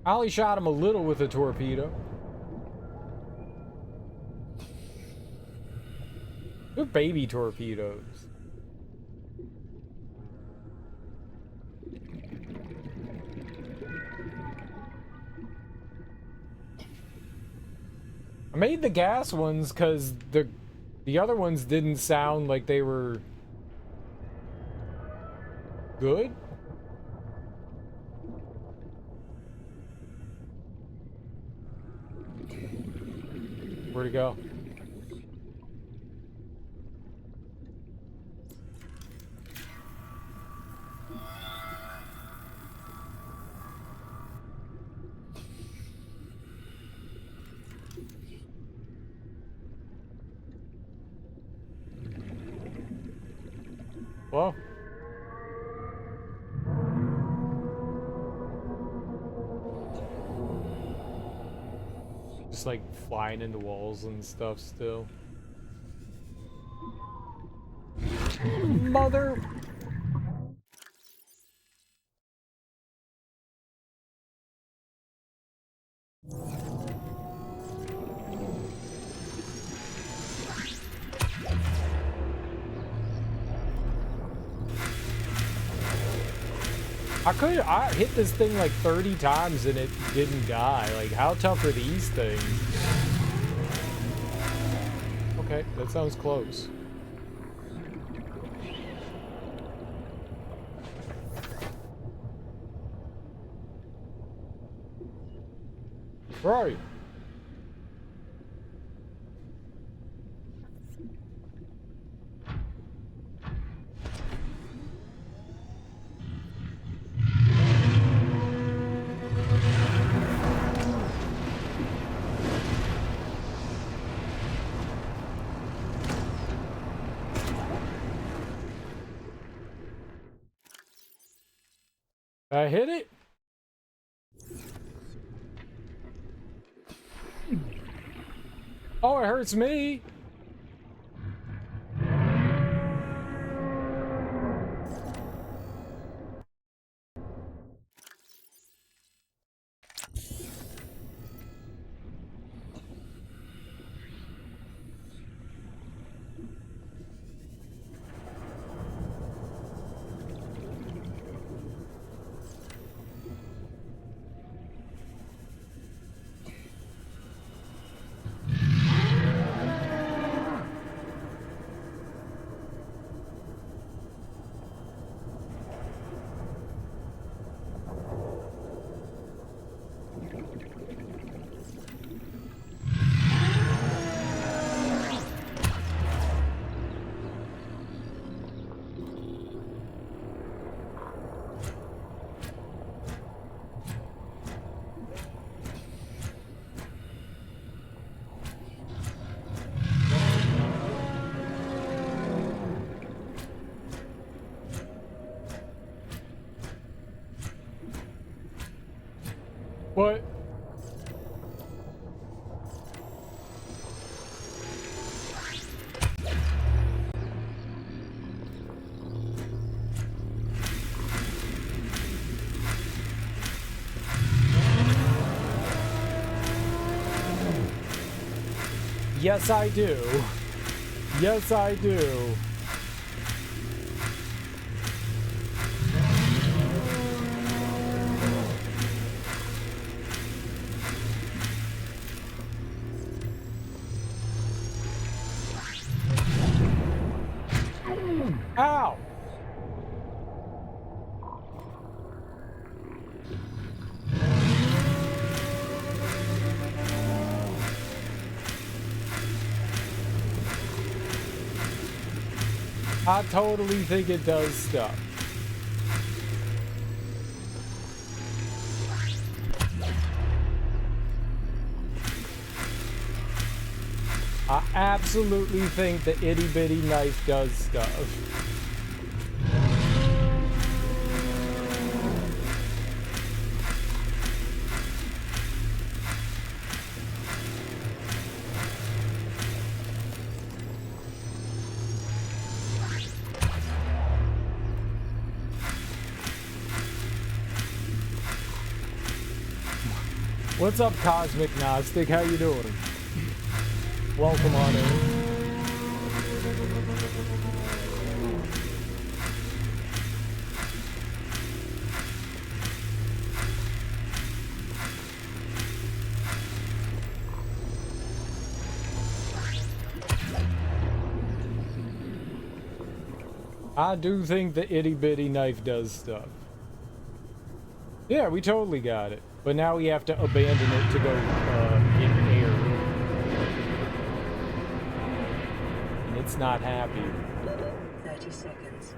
I only shot him a little with a torpedo. They're baby torpedoes. I made the gas ones because the other ones didn't sound like they were good. Where'd it go? Well, just like flying into walls and stuff still. Mother. I hit this thing like 30 times and it didn't die. Like, how tough are these things? Okay, that sounds close. Right. I hit it? Oh, it hurts me. What? Yes, I do. Yes, I do. Ow! I totally think it does stuff. I absolutely think the itty bitty knife does stuff. What's up, Cosmic Gnostic? How you doing? Welcome on in. I do think the itty bitty knife does stuff. Yeah, we totally got it. But now we have to abandon it to go in air. And it's not happy. 30 seconds.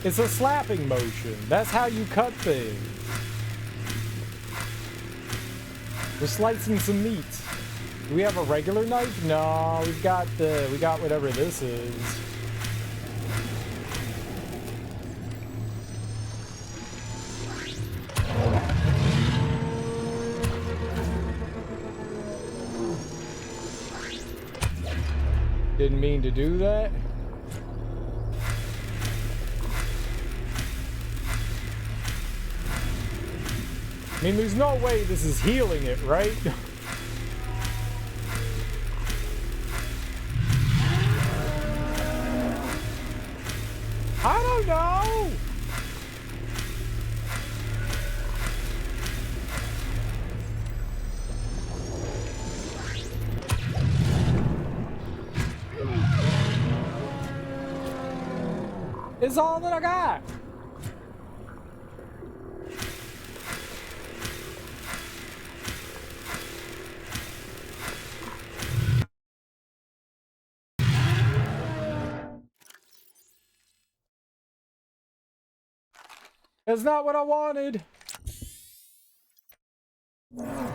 It's a slapping motion. That's how you cut things. We're slicing some meat. Do we have a regular knife? No, we got whatever this is. Didn't mean to do that. I mean, there's no way this is healing it, right? I don't know. It's all that I got. That's not what I wanted.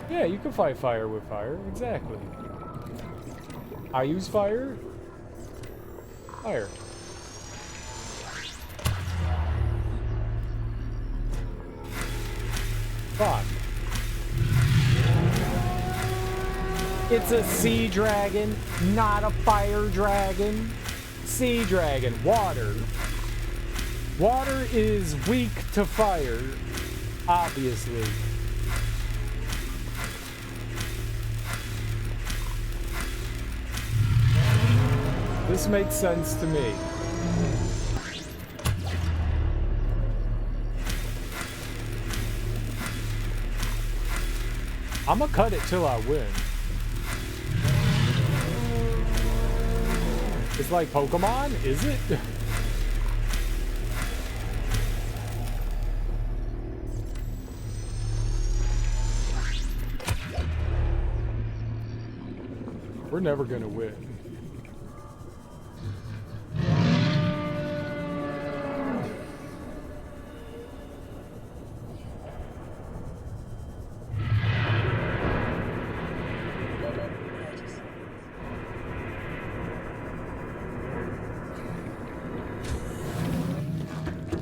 Yeah, you can fight fire with fire. Exactly. I use fire. Fire. Fuck. It's a sea dragon, not a fire dragon. Sea dragon, water. Water is weak to fire, obviously. This makes sense to me. I'm gonna cut it till I win. It's like Pokemon, is it? We're never gonna win.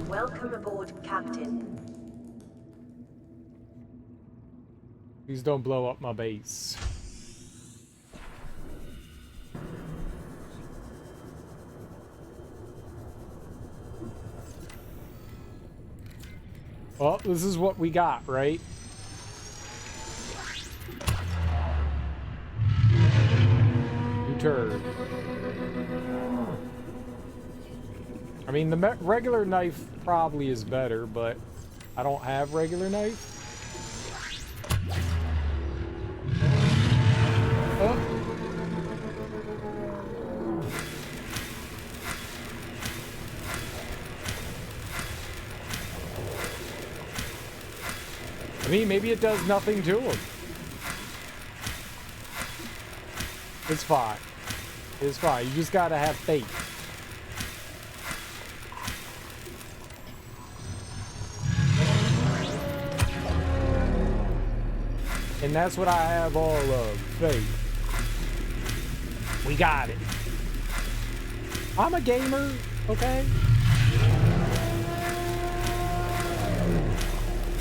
Welcome aboard, Captain. Please don't blow up my base. Well, this is what we got, right? You turd. I mean, the regular knife probably is better, but I don't have regular knife. Oh. I mean, maybe it does nothing to him. It's fine. It's fine. You just gotta have faith. And that's what I have all of. Faith. We got it. I'm a gamer, okay?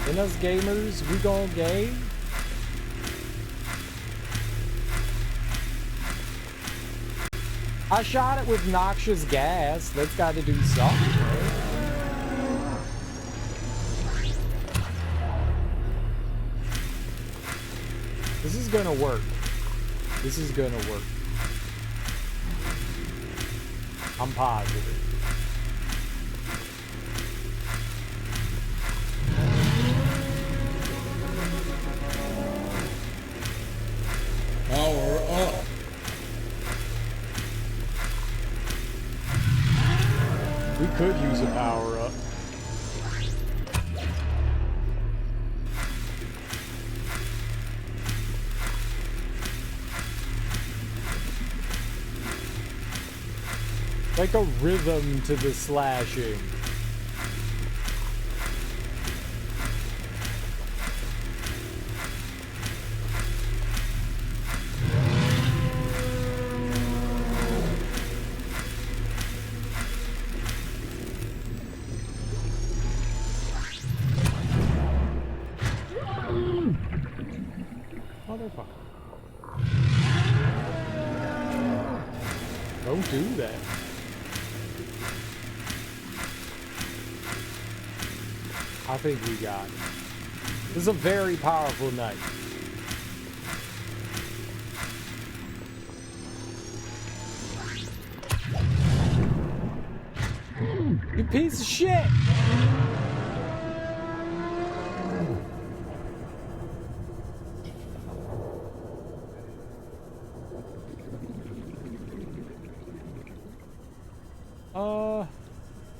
And us gamers, we gon' game. I shot it with noxious gas. That's got to do something, right? This is gonna work. This is gonna work. I'm positive. Power up. We could use a power up. Like a rhythm to the slashing. Motherfucker. Don't do that. I think we got it. This is a very powerful knife. You piece of shit!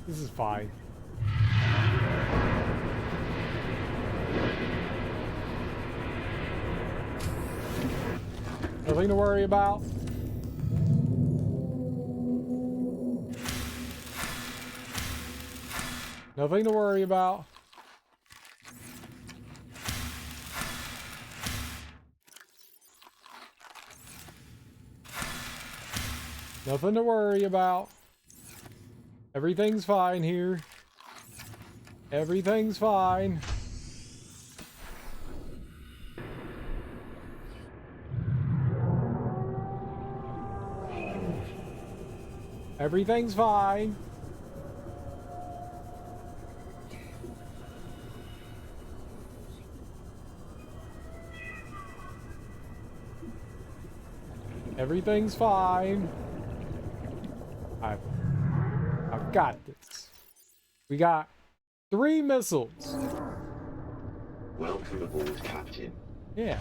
This is fine. Nothing to worry about. Nothing to worry about. Nothing to worry about. Everything's fine here. Everything's fine. Everything's fine. Everything's fine. I've got this. We got 3 missiles. Welcome aboard, Captain. Yeah.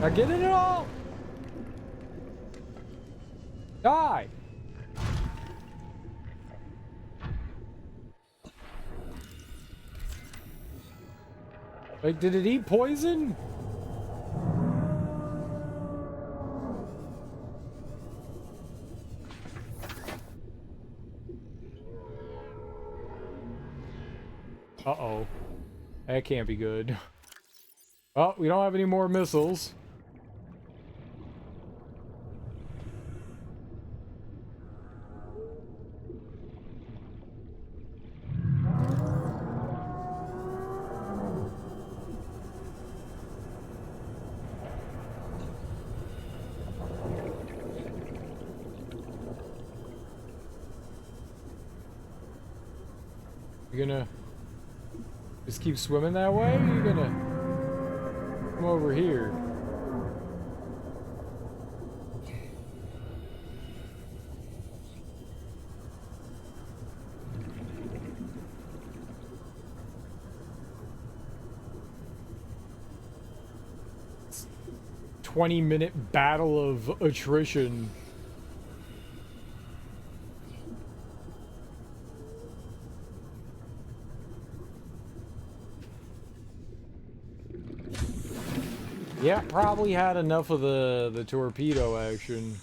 Now get in it all! Die! Like, did it eat poison? Uh-oh. That can't be good. Well, we don't have any more missiles. You gonna just keep swimming that way? Or you gonna come over here? It's 20-minute battle of attrition. Yeah, probably had enough of the torpedo action.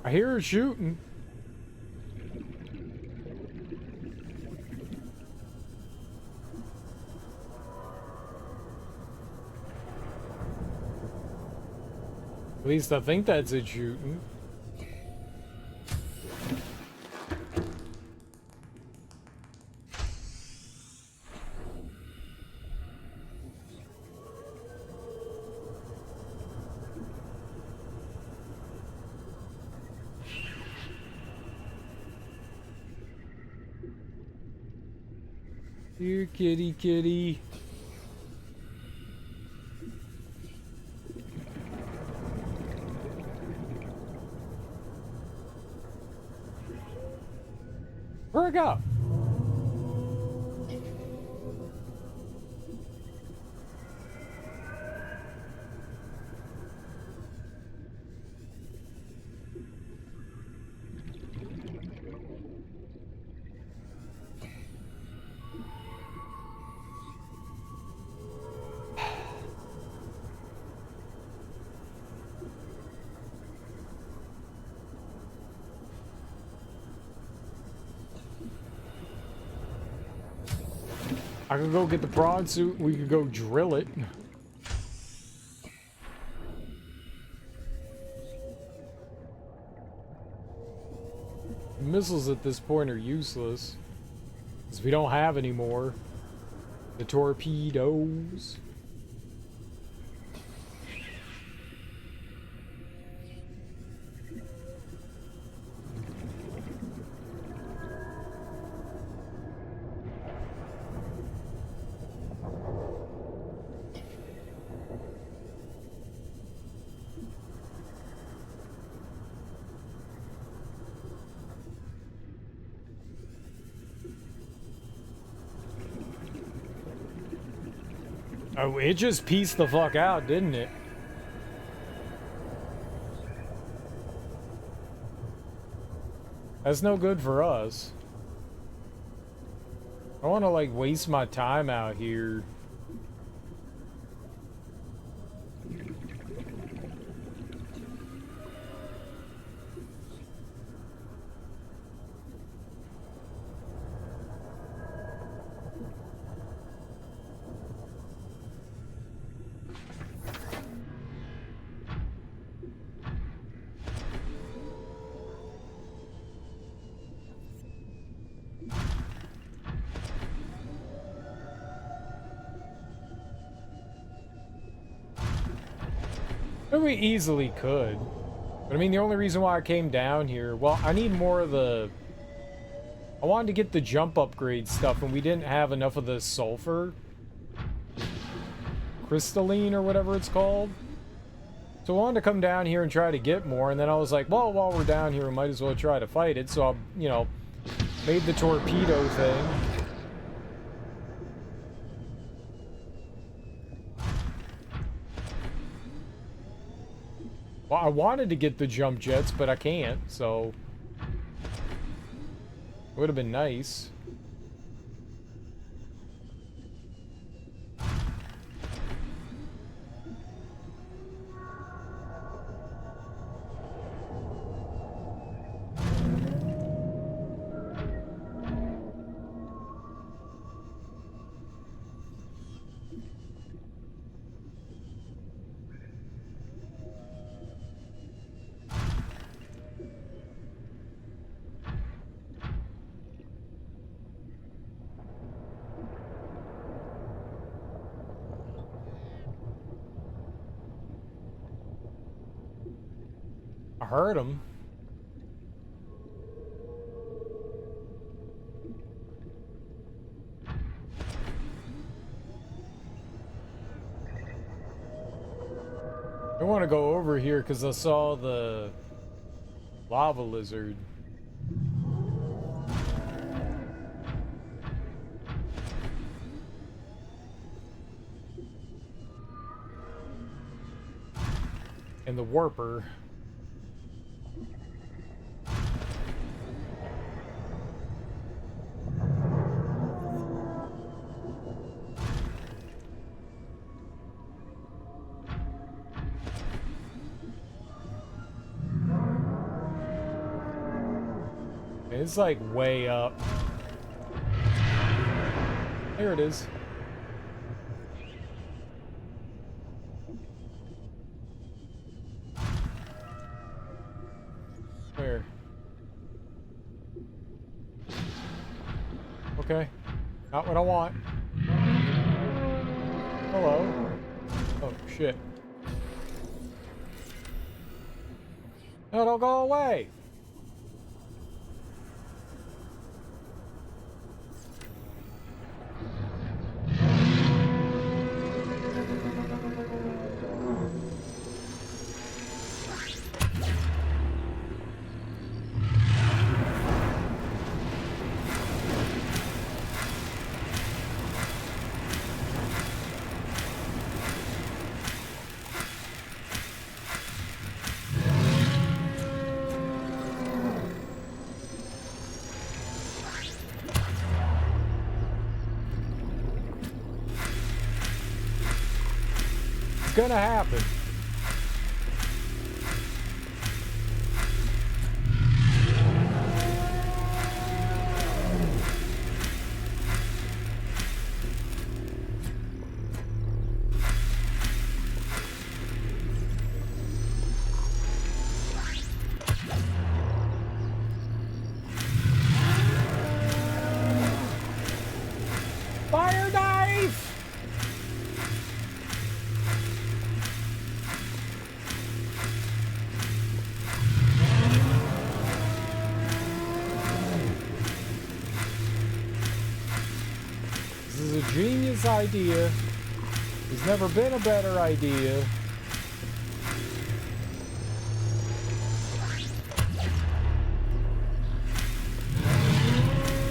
I hear her shooting. At least I think that's it shooting. Here, kitty, kitty. Where'd it go? I could go get the prawn suit. We could go drill it. Missiles at this point are useless, because we don't have any more. The torpedoes. Oh, it just pieced the fuck out, didn't it? That's no good for us. I want to, like, waste my time out here. We easily could. But I mean, the only reason why I came down here... Well, I need more of the... I wanted to get the jump upgrade stuff, and we didn't have enough of the sulfur. Crystalline, or whatever it's called. So I wanted to come down here and try to get more, and then I was like, well, while we're down here, we might as well try to fight it. So I, you know, made the torpedo thing. Well, I wanted to get the jump jets, but I can't, so... It would have been nice. I heard him. I want to go over here because I saw the lava lizard. And the warper. It's like way up. There it is. Where? Okay. Not what I want. Hello. Oh, shit. No, don't go away. It's gonna happen. Fire knife! This is a genius idea. There's never been a better idea.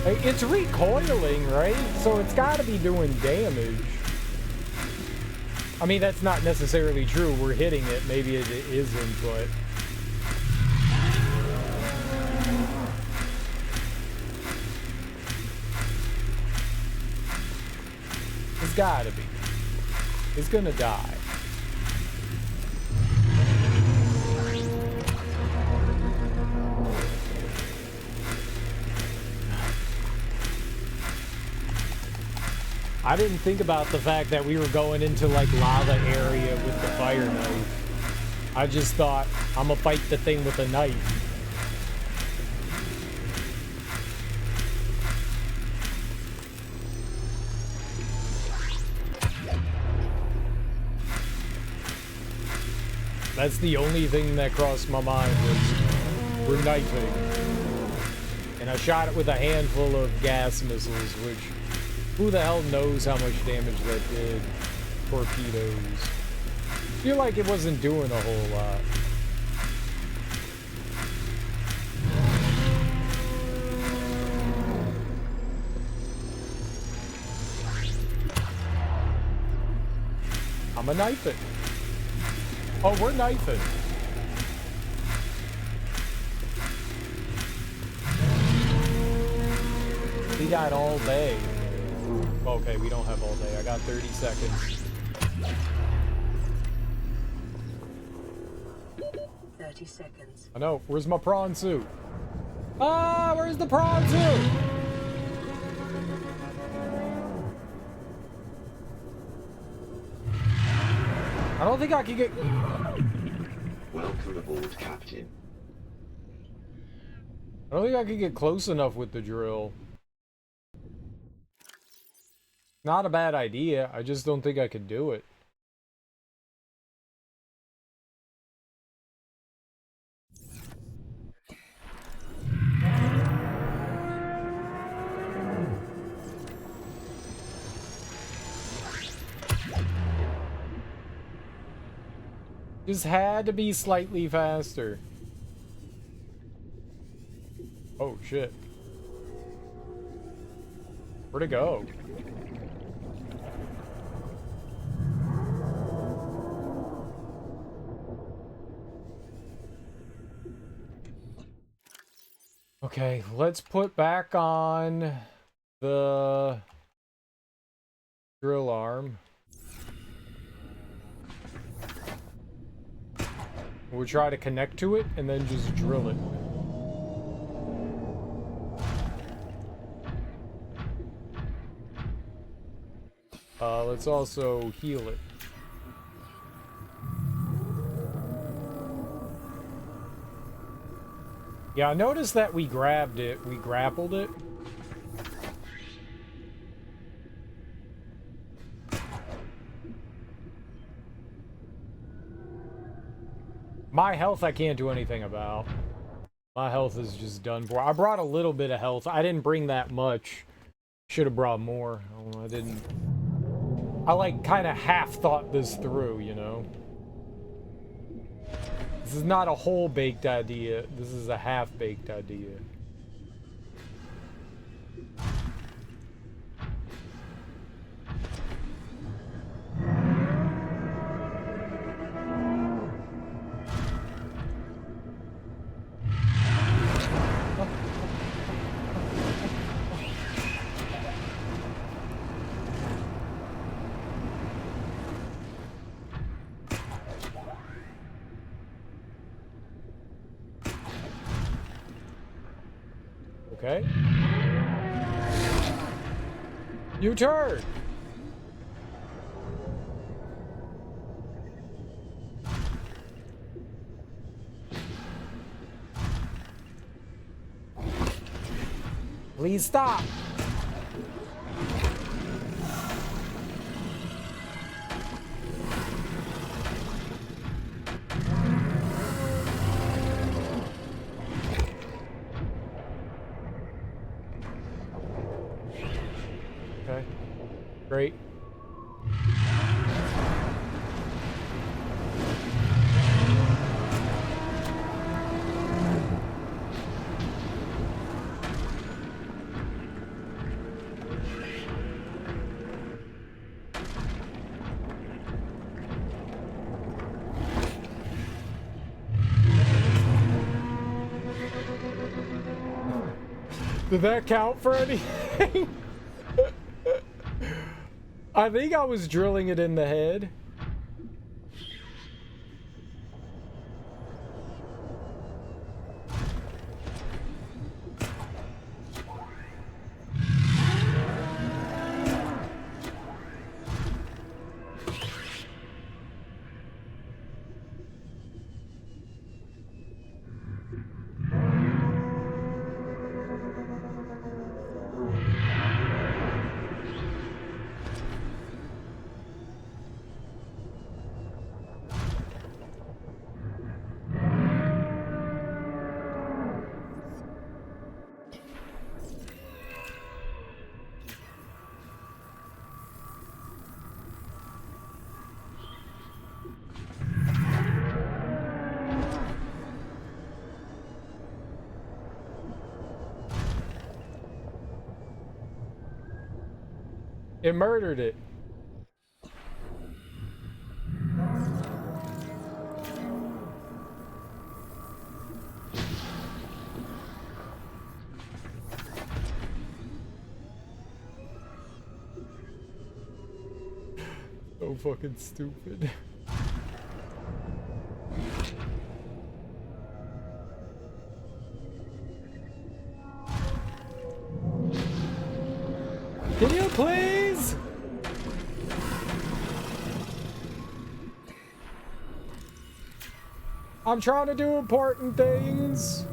Hey, it's recoiling, right? So it's got to be doing damage. I mean, that's not necessarily true. We're hitting it. Maybe it isn't, but... It's gotta be. It's gonna die. I didn't think about the fact that we were going into like lava area with the fire knife. I just thought, I'm gonna fight the thing with a knife. That's the only thing that crossed my mind was we're knifing. And I shot it with a handful of gas missiles, which who the hell knows how much damage that did. Torpedoes. I feel like it wasn't doing a whole lot. I'ma knife it. Oh, we're knifing. We got all day. Okay, we don't have all day. I got 30 seconds. 30 seconds. I know. Where's my prawn suit? Ah, where's the prawn suit? I don't think I can get... Welcome aboard, Captain. I don't think I can get close enough with the drill. Not a bad idea. I just don't think I could do it. Just had to be slightly faster. Oh shit. Where'd it go? Okay, let's put back on the drill arm. We'll try to connect to it and then just drill it. Let's also heal it. Yeah, I noticed that we grabbed it. We grappled it. My health I can't do anything about. My health is just done for. I brought a little bit of health. I didn't bring that much. Should have brought more. Oh, I didn't. I like kind of half thought this through, you know? This is not a whole baked idea. This is a half baked idea. Okay. U-turn! Please stop! Great. Did that count for anything? I think I was drilling it in the head. It murdered it. So fucking stupid. Can you please? I'm trying to do important things.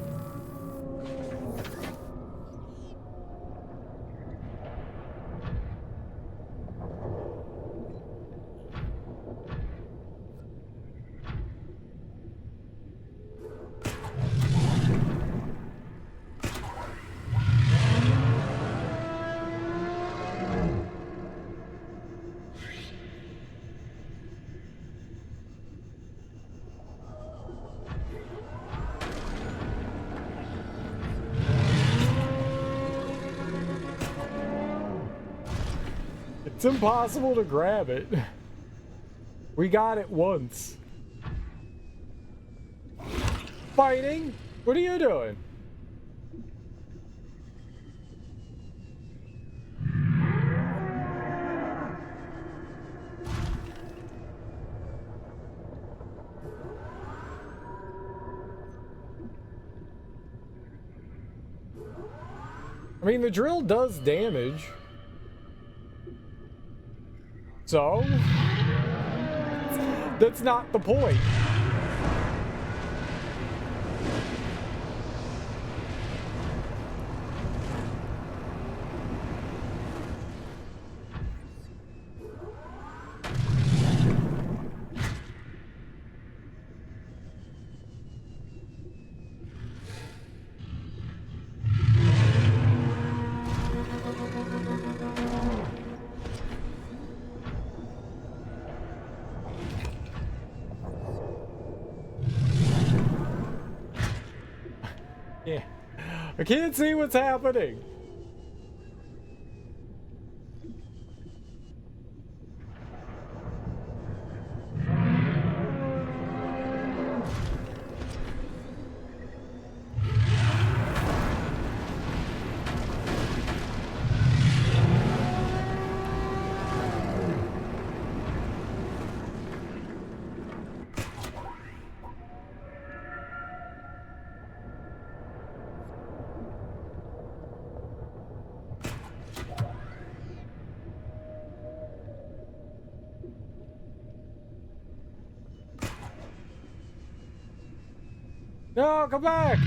It's impossible to grab it. We got it once. Fighting? What are you doing? I mean, the drill does damage. So, that's not the point. Yeah. I can't see what's happening. No, come back!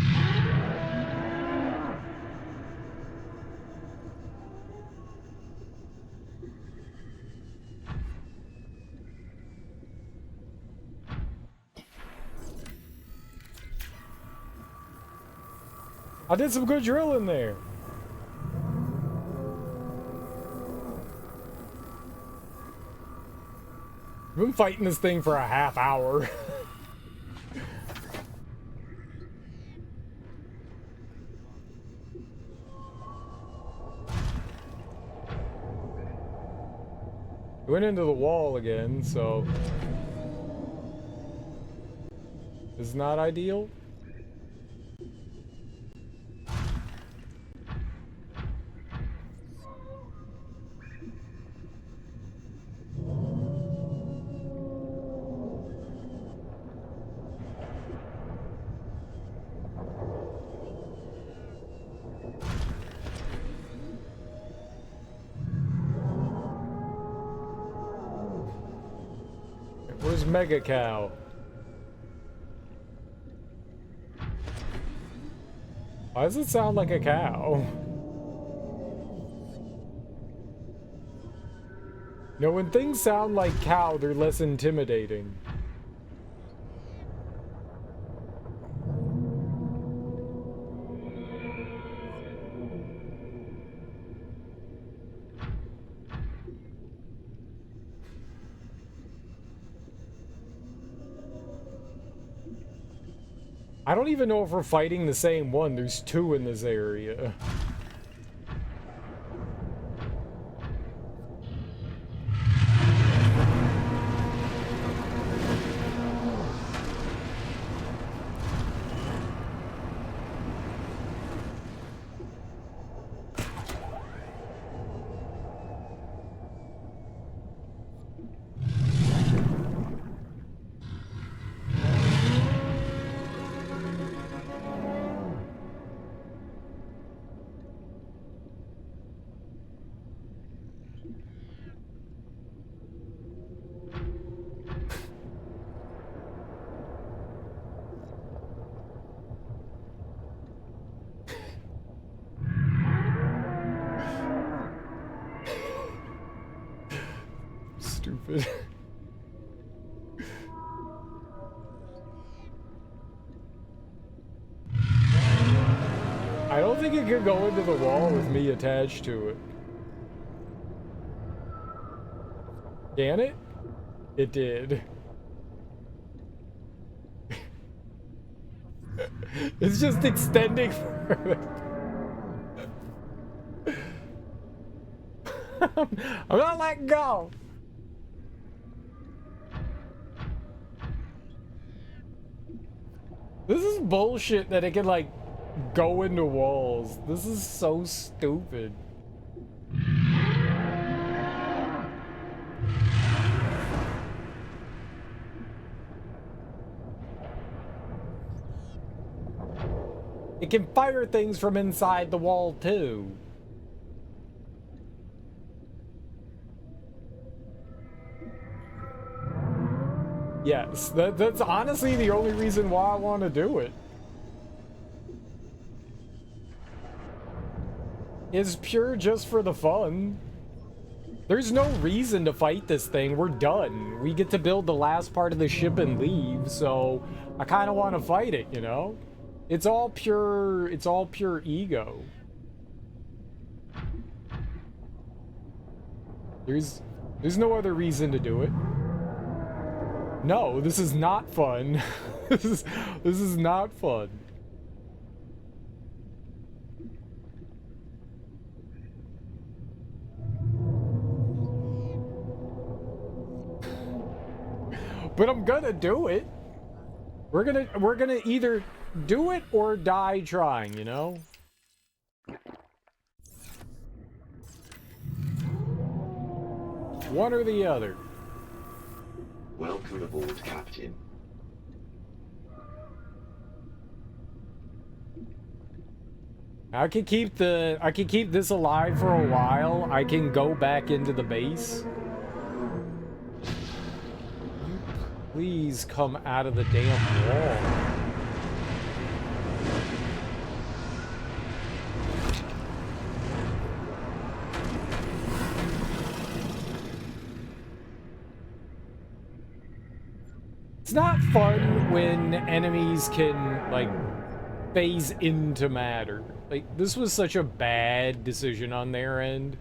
I did some good drilling there. I've been fighting this thing for a half hour. Went into the wall again, so it's not ideal. Where's Mega Cow? Why does it sound like a cow? No, when things sound like cow, they're less intimidating. I don't even know if we're fighting the same one. There's two in this area. Stupid. I don't think it could go into the wall with me attached to it. Can it? It did. It's just extending further. I'm not letting go. This is bullshit that it can, like, go into walls. This is so stupid. It can fire things from inside the wall, too. Yes, that's honestly the only reason why I want to do it. It's pure just for the fun. There's no reason to fight this thing. We're done. We get to build the last part of the ship and leave, so I kind of want to fight it, you know? It's all pure ego. There's no other reason to do it. No, this is not fun. This is not fun. But I'm gonna do it. We're gonna either do it or die trying, you know? One or the other. Welcome aboard, Captain. I can keep this alive for a while. I can go back into the base. Please come out of the damn wall. It's not fun when enemies can, like, phase into matter. Like, this was such a bad decision on their end.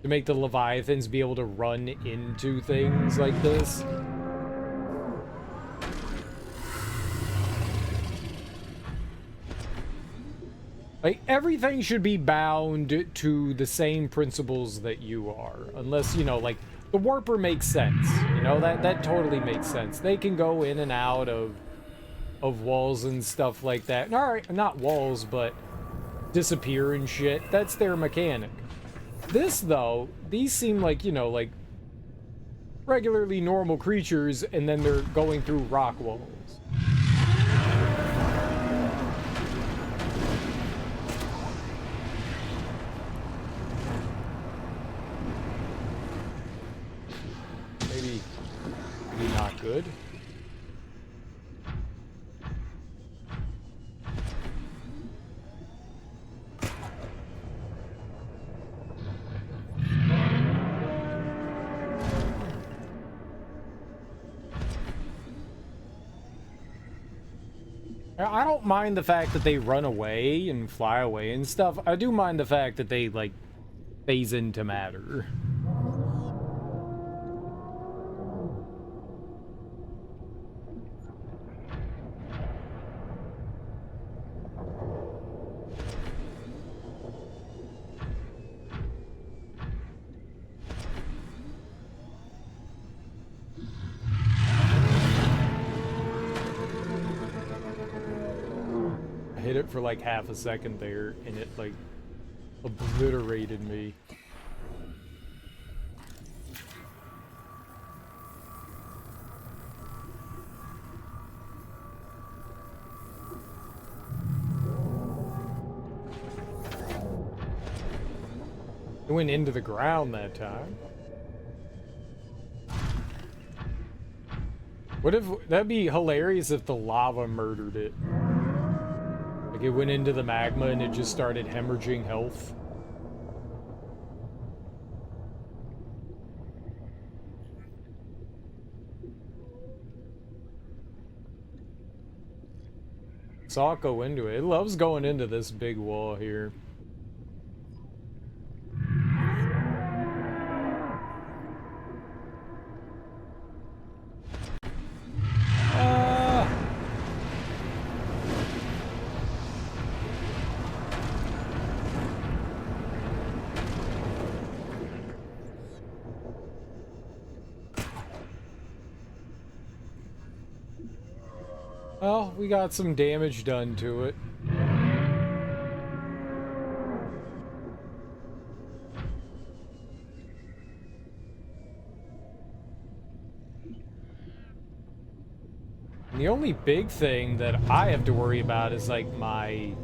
to make the Leviathans be able to run into things like this. Like, everything should be bound to the same principles that you are. Unless, you know, like, the Warper makes sense. You know, that totally makes sense. They can go in and out of walls and stuff like that. Alright, not walls, but disappear and shit. That's their mechanic. This, though, these seem like, you know, like, regularly normal creatures, and then they're going through rock walls. Maybe not good. I don't mind the fact that they run away and fly away and stuff. I do mind the fact that they, like, phase into matter. I hit it for like half a second there, and it like obliterated me. It went into the ground that time. What if, that'd be hilarious if the lava murdered it. Like it went into the magma and it just started hemorrhaging health. Saw it go into it. It loves going into this big wall here. Well, we got some damage done to it. And the only big thing that I have to worry about is like my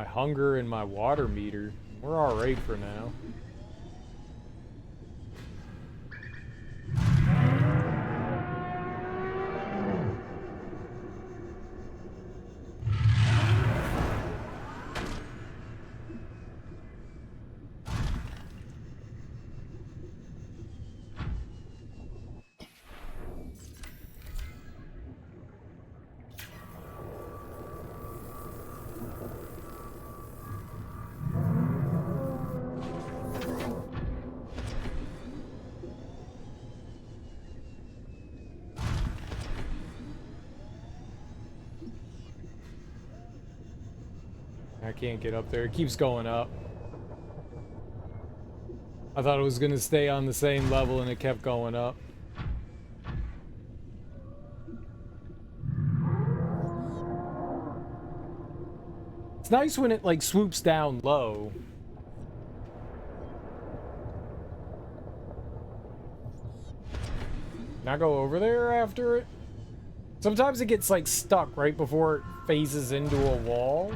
hunger and my water meter. We're all right for now. I can't get up there. It keeps going up. I thought it was going to stay on the same level and it kept going up. It's nice when it like swoops down low. Can I go over there after it? Sometimes it gets like stuck right before it phases into a wall.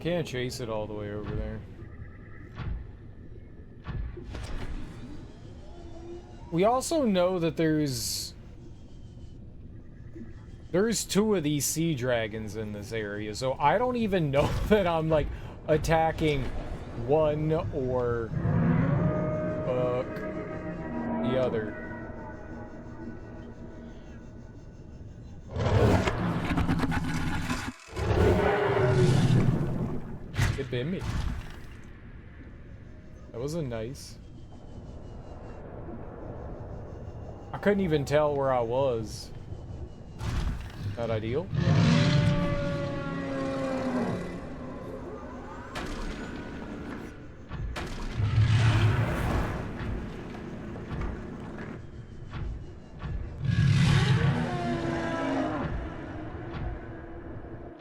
can't chase it all the way over there. We also know that there's 2 of these sea dragons in this area, so I don't even know that I'm like attacking one or the other. It bit me. That wasn't nice. I couldn't even tell where I was. Not ideal.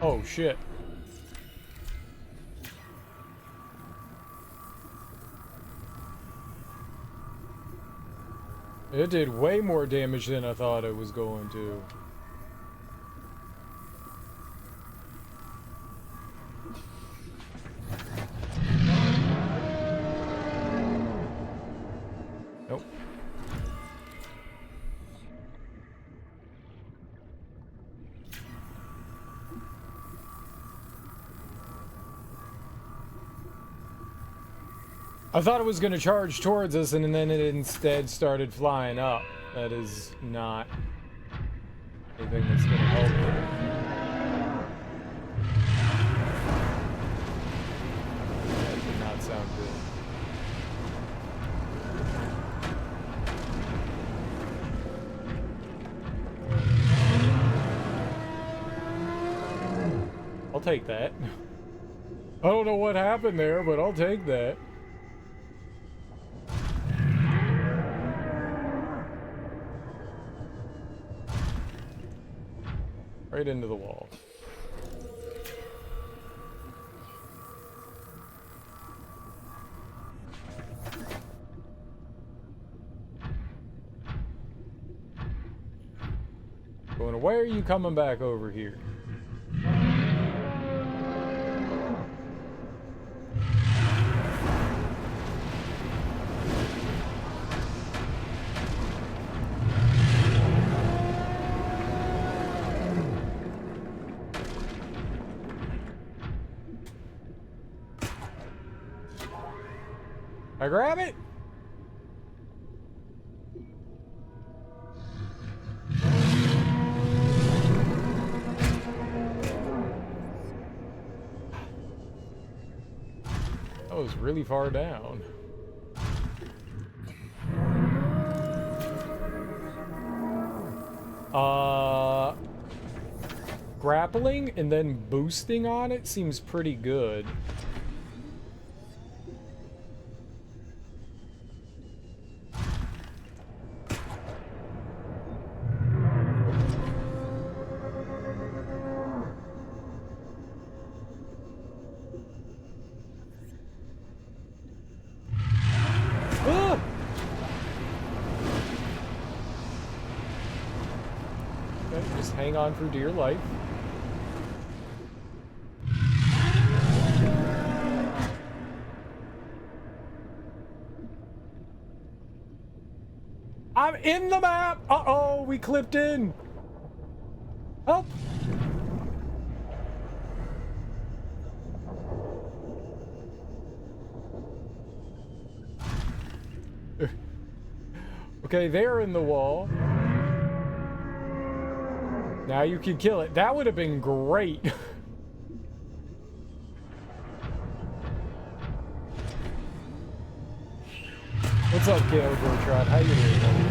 Oh shit. It did way more damage than I thought it was going to. Nope. I thought it was going to charge towards us, and then it instead started flying up. That is not anything that's going to help it. That did not sound good. I'll take that. I don't know what happened there, but I'll take that. Right into the wall. Going, why are you coming back over here? I grab it? That was really far down. Grappling and then boosting on it seems pretty good. Just hang on for dear life. I'm in the map! Uh-oh, we clipped in. Help! Okay, they're in the wall. Now you can kill it. That would have been great. What's up, Kale Gortrot? How you doing, buddy?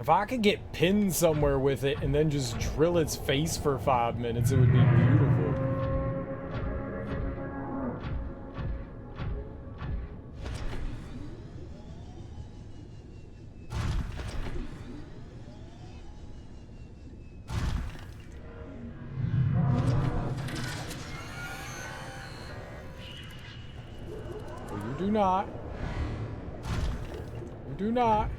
If I could get pinned somewhere with it and then just drill its face for 5 minutes, it would be beautiful. Well, you do not. You do not.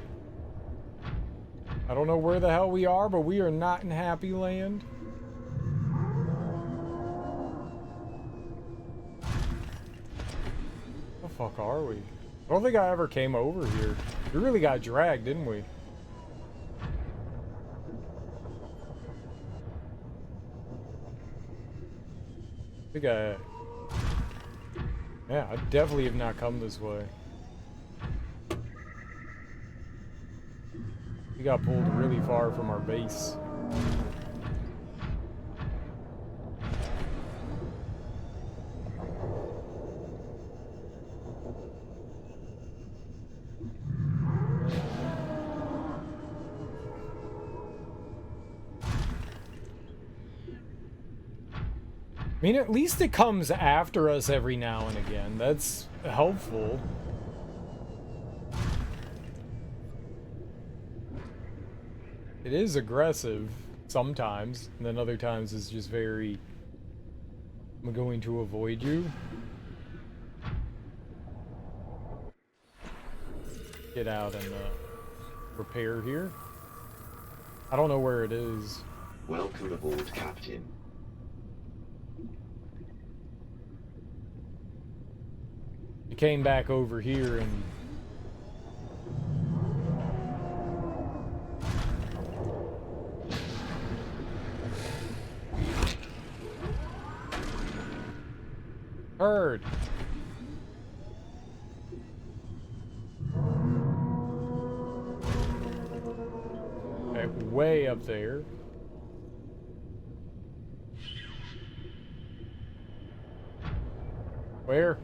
I don't know where the hell we are, but we are not in Happy Land. The fuck are we? I don't think I ever came over here. We really got dragged, didn't we? Yeah, I definitely have not come this way. We got pulled really far from our base. I mean, at least it comes after us every now and again. That's helpful. It is aggressive sometimes, and then other times it's just very, I'm going to avoid you. Get out and repair here. I don't know where it is. Welcome aboard, Captain. You came back over here and heard. Okay, way up there. Where?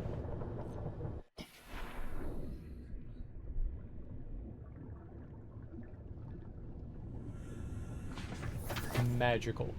Magical.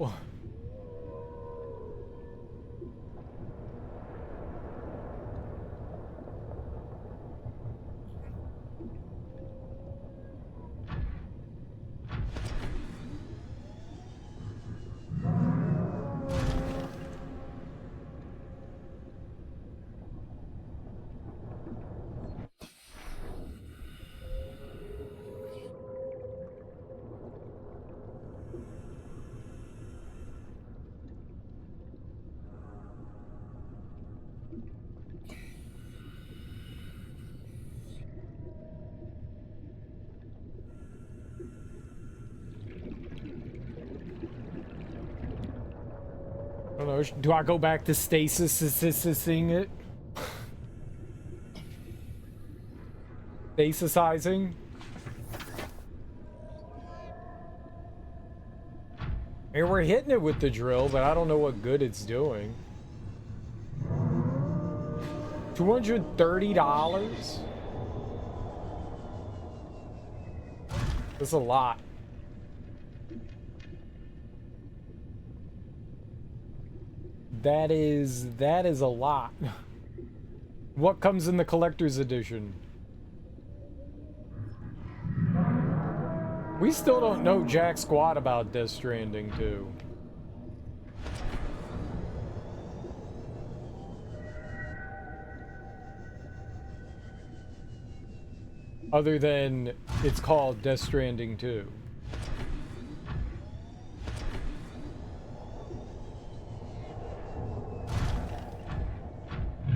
I don't know. Do I go back to stasising it? Stasisizing? I mean, we're hitting it with the drill, but I don't know what good it's doing. $230? That's a lot. That is a lot. What comes in the collector's edition? We still don't know jack squat about Death Stranding 2. Other than it's called Death Stranding 2.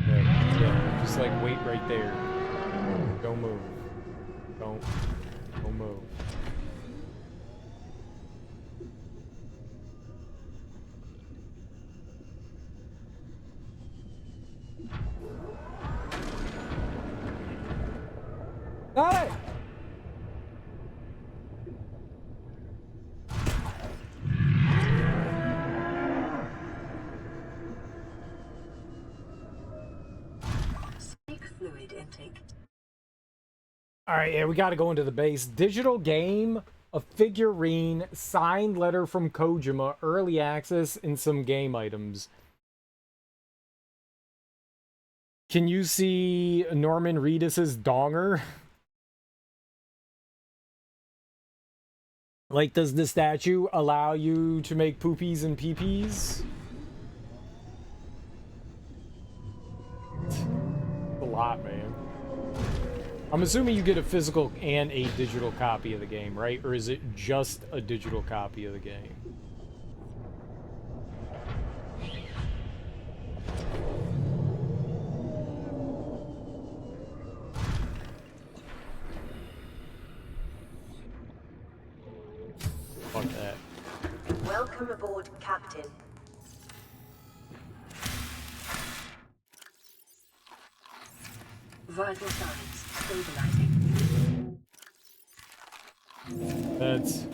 Yeah, just like wait right there. Don't move. Don't move. Hey! Snake fluid intake. Alright, yeah, we gotta go into the base. Digital game, a figurine, signed letter from Kojima, early access, and some game items. Can you see Norman Reedus's donger? Like, does the statue allow you to make poopies and peepees? A lot, man. I'm assuming you get a physical and a digital copy of the game, right? Or is it just a digital copy of the game? Fuck that. Welcome aboard, Captain. Vital signs stabilizing. That's...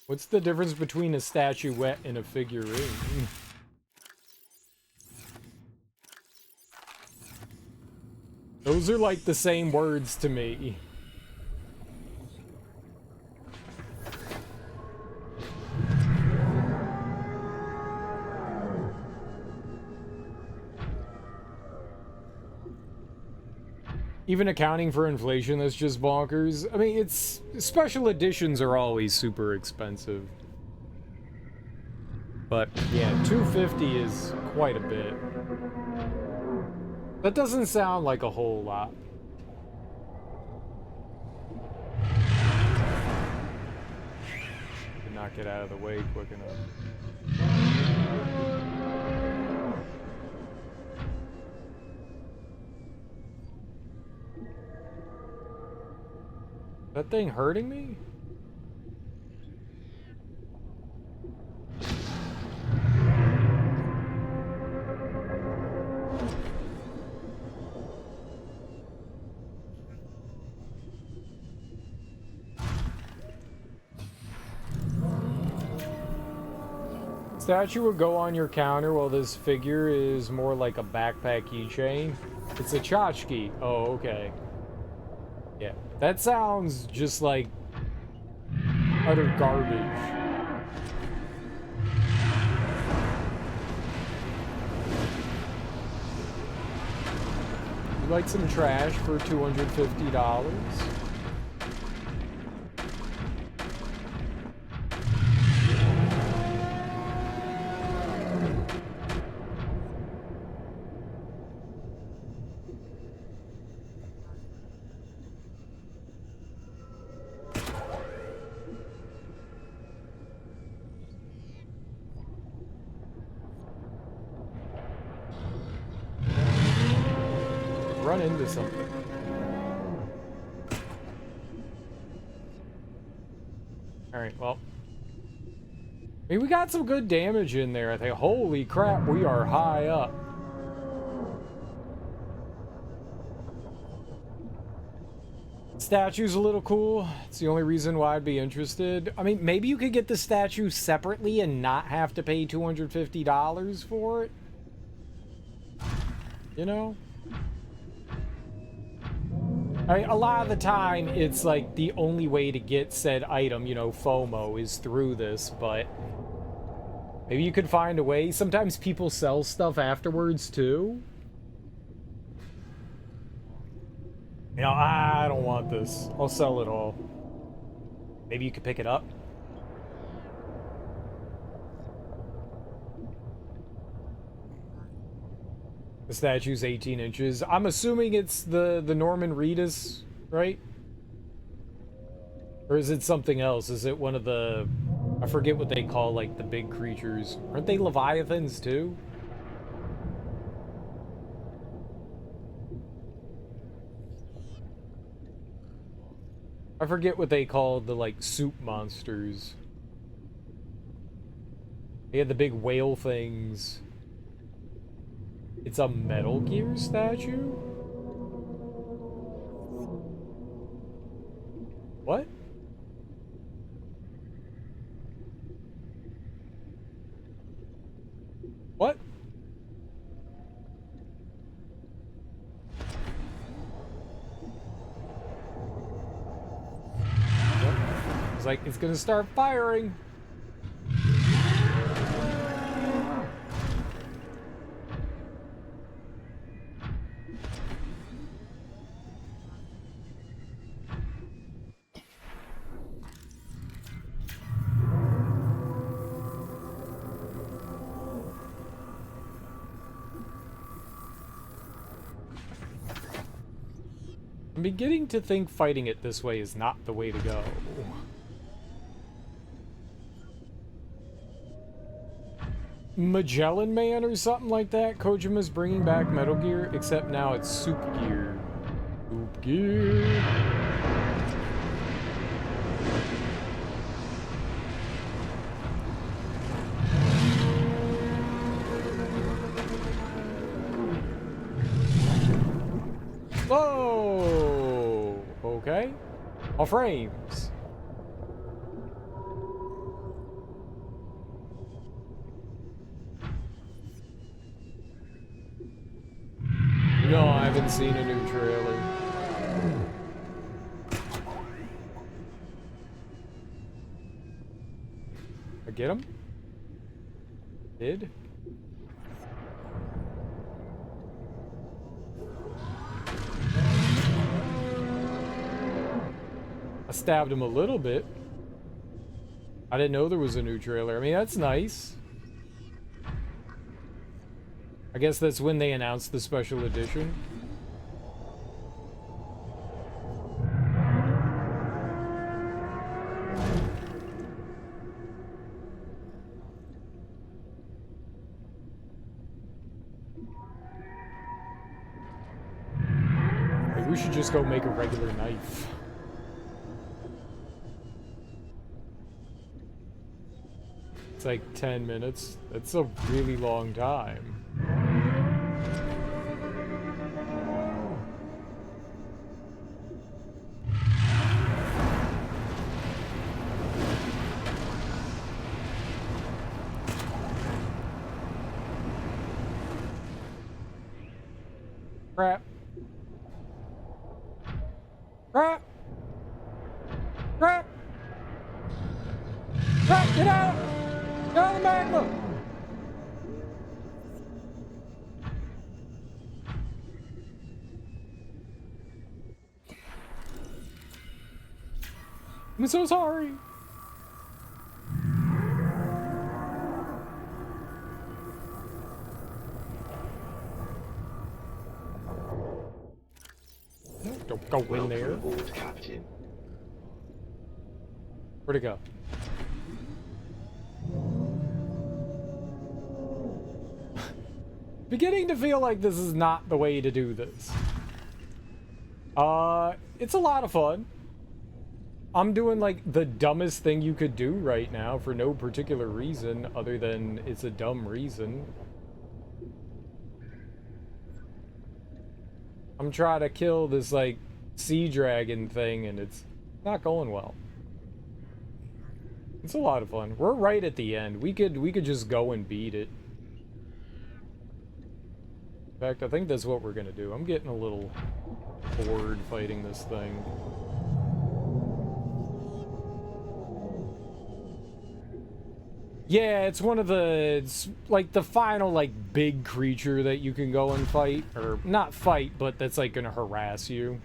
What's the difference between a statuette and a figurine? Those are like the same words to me. Even accounting for inflation, that's just bonkers. I mean, it's... Special editions are always super expensive. But, yeah, $250 is quite a bit. That doesn't sound like a whole lot. Did not get out of the way quick enough. That thing hurting me? Statue would go on your counter while this figure is more like a backpack keychain. It's a tchotchke. Oh, okay. Yeah, that sounds just like utter garbage. You like some trash for $250? Run into something. Alright, well. I mean, we got some good damage in there, I think. Holy crap, we are high up. Statue's a little cool. It's the only reason why I'd be interested. I mean, maybe you could get the statue separately and not have to pay $250 for it. You know? I mean, a lot of the time, it's like the only way to get said item, you know, FOMO, is through this, but maybe you could find a way. Sometimes people sell stuff afterwards, too. You know, I don't want this. I'll sell it all. Maybe you could pick it up. The statue's 18 inches. I'm assuming it's the Norman Reedus, right? Or is it something else? Is it one of the... I forget what they call, like, the big creatures. Aren't they Leviathans, too? I forget what they call the, like, soup monsters. They had the big whale things. It's a Metal Gear statue? What? What? It's like, it's gonna start firing. I'm beginning to think fighting it this way is not the way to go. Magellan Man or something like that? Kojima's bringing back Metal Gear, except now it's Soup Gear. Soup Gear. Whoa! Okay. All frames. No, I haven't seen a new trailer. I get him? Did? I stabbed him a little bit. I didn't know there was a new trailer. I mean, that's nice. I guess that's when they announced the special edition. Maybe we should just go make a regular knife. It's like 10 minutes. That's a really long time. Crap. Crap. Crap. Crap, get out! Get out of the magma! I'm so sorry. Don't go in there. Aboard, Captain. Where'd it go? Beginning to feel like this is not the way to do this. It's a lot of fun. I'm doing like the dumbest thing you could do right now for no particular reason other than it's a dumb reason. I'm trying to kill this like sea dragon thing and it's not going well. It's a lot of fun. We're right at the end. We could just go and beat it. In fact, I think that's what we're gonna do. I'm getting a little bored fighting this thing. Yeah, it's one of the, it's like the final like big creature that you can go and fight, or not fight, but that's like gonna harass you.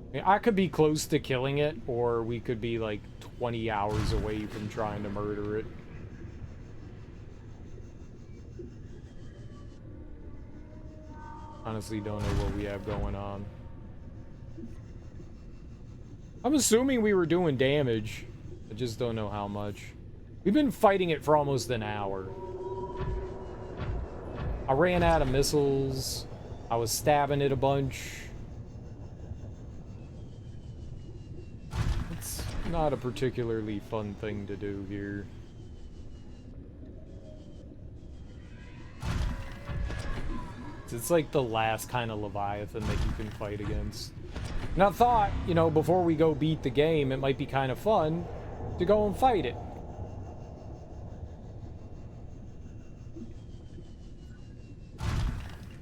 I mean, I could be close to killing it, or we could be like 20 hours away from trying to murder it. Honestly, don't know what we have going on. I'm assuming we were doing damage. I just don't know how much. We've been fighting it for almost an hour. I ran out of missiles. I was stabbing it a bunch. It's not a particularly fun thing to do here. It's like the last kind of Leviathan that you can fight against. And I thought, you know, before we go beat the game, it might be kind of fun to go and fight it.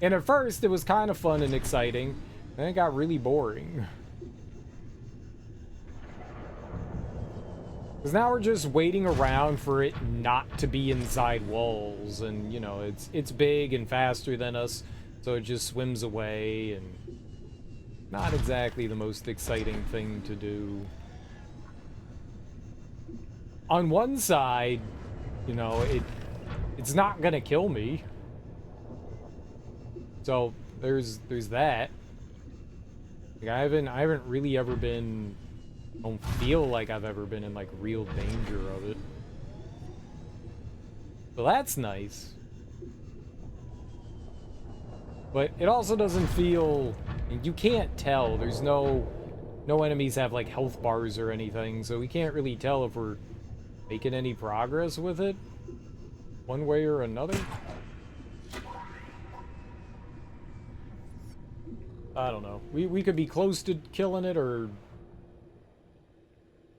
And at first, it was kind of fun and exciting. Then it got really boring. Because now we're just waiting around for it not to be inside walls. And, you know, it's big and faster than us. So it just swims away and... not exactly the most exciting thing to do. On one side, you know, it's not gonna kill me. So there's that. Like, I haven't really ever been, I don't feel like I've ever been in like real danger of it. So that's nice. But it also doesn't feel, you can't tell. There's no enemies have like health bars or anything, so we can't really tell if we're making any progress with it one way or another. I don't know. We could be close to killing it or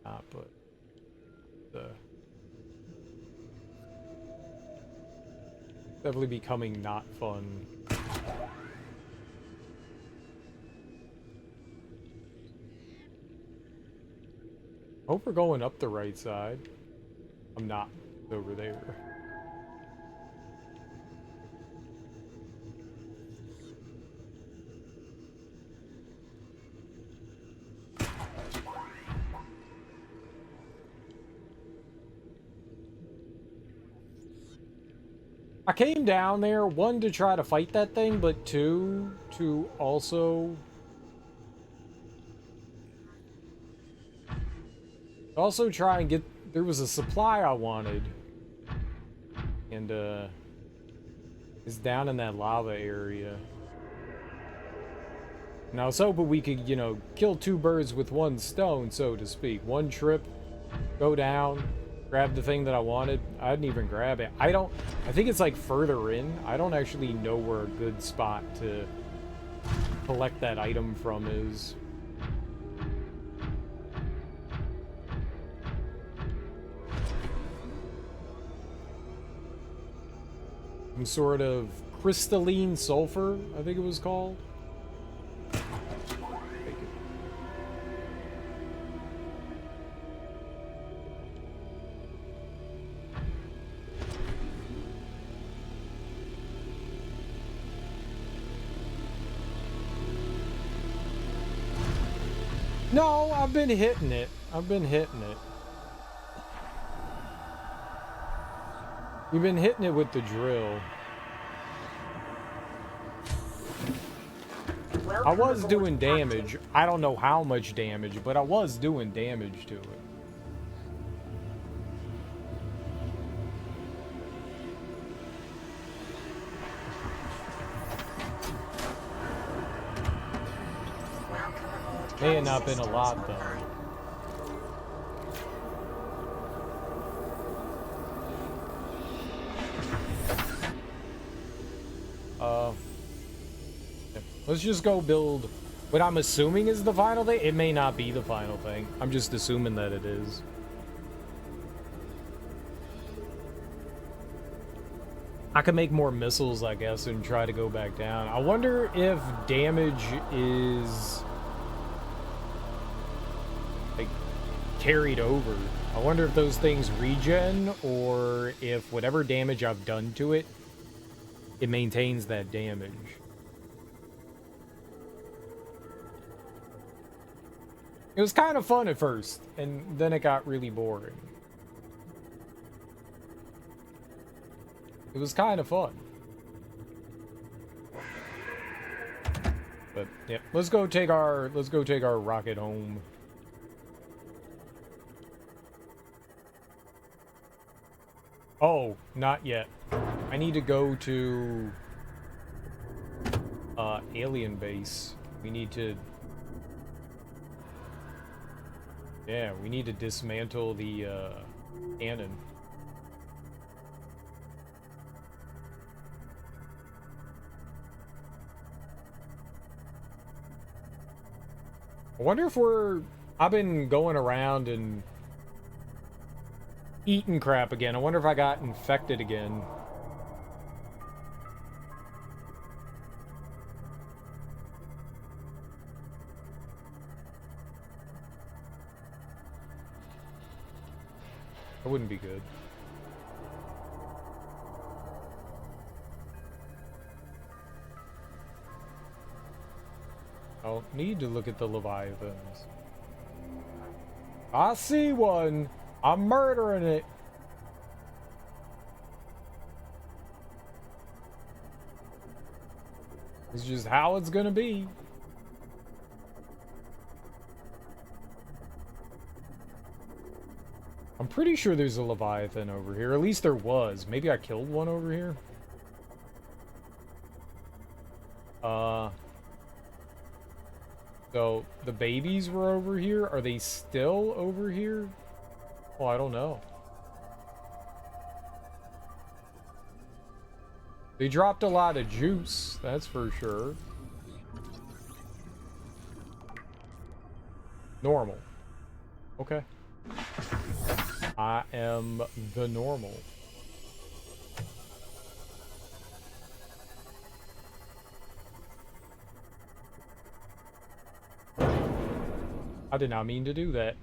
not, but definitely becoming not fun. Hope we're going up the right side. I'm not. It's over there. I came down there, one, to try to fight that thing, but two, to also try and get, there was a supply I wanted, and it's down in that lava area. And I was hoping we could, you know, kill two birds with one stone, so to speak. One trip, go down, grab the thing that I wanted. I didn't even grab it. I think it's like further in. I don't actually know where a good spot to collect that item from is. Some sort of crystalline sulfur, I think it was called. No, I've been hitting it. I've been hitting it. We've been hitting it with the drill. I was doing damage. I don't know how much damage, but I was doing damage to it. May have not been a lot, though. Let's just go build what I'm assuming is the final thing. It may not be the final thing. I'm just assuming that it is. I could make more missiles, I guess, and try to go back down. I wonder if damage is like carried over. I wonder if those things regen, or if whatever damage I've done to it, it maintains that damage. It was kind of fun at first, and then it got really boring. It was kind of fun. But yeah, let's go take our rocket home. Oh, not yet. I need to go to alien base. We need to, yeah, we need to dismantle the cannon. I wonder if I've been going around and eating crap again. I wonder if I got infected again. That wouldn't be good. I'll need to look at the Leviathans. I see one. I'm murdering it. It's just how it's gonna be. I'm pretty sure there's a Leviathan over here. At least there was. Maybe I killed one over here. So the babies were over here. Are they still over here? Oh, I don't know. They dropped a lot of juice, that's for sure. Normal. Okay. I am the normal. I did not mean to do that.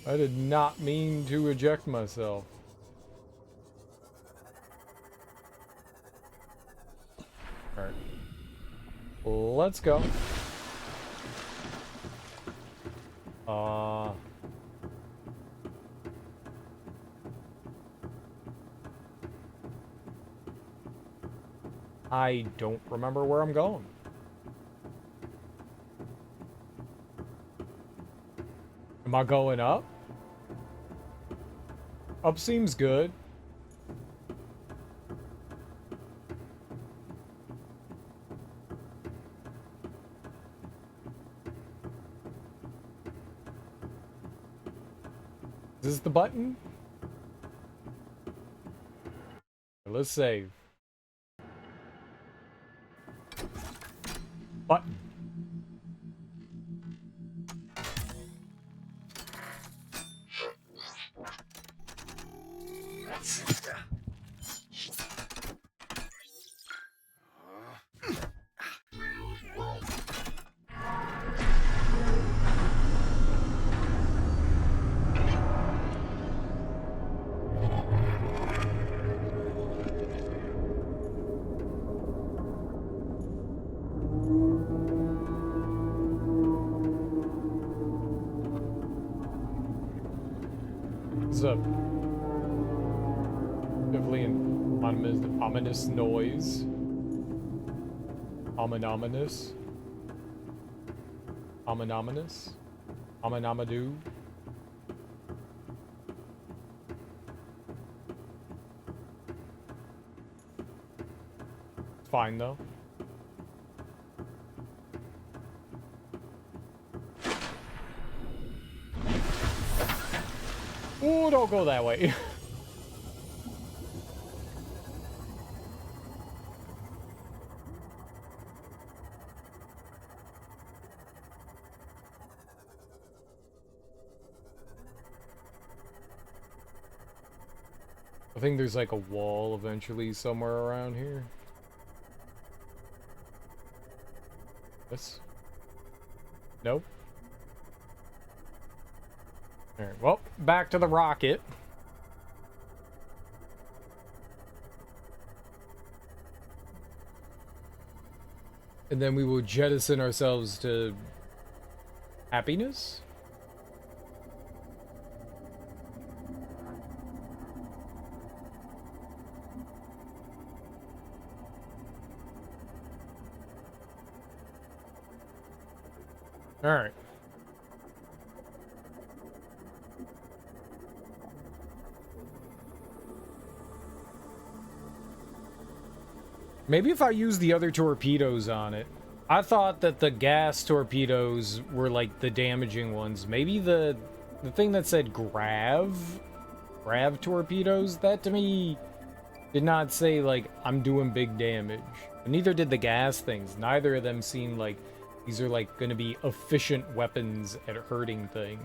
I did not mean to eject myself. Alright. Let's go. I don't remember where I'm going. Am I going up? Up seems good. Is this the button? Let's save. Button. What's up? Definitely an ominous noise. Ominous. Ominous. Ominamadoo. It's fine though. Ooh, don't go that way. I think there's like a wall eventually somewhere around here. This? Nope. Alright, well, back to the rocket. And then we will jettison ourselves to happiness? Alright. Maybe if I use the other torpedoes on it. I thought that the gas torpedoes were like the damaging ones. Maybe the thing that said grav torpedoes, that to me did not say like I'm doing big damage. And neither did the gas things. Neither of them seemed like these are like going to be efficient weapons at hurting things.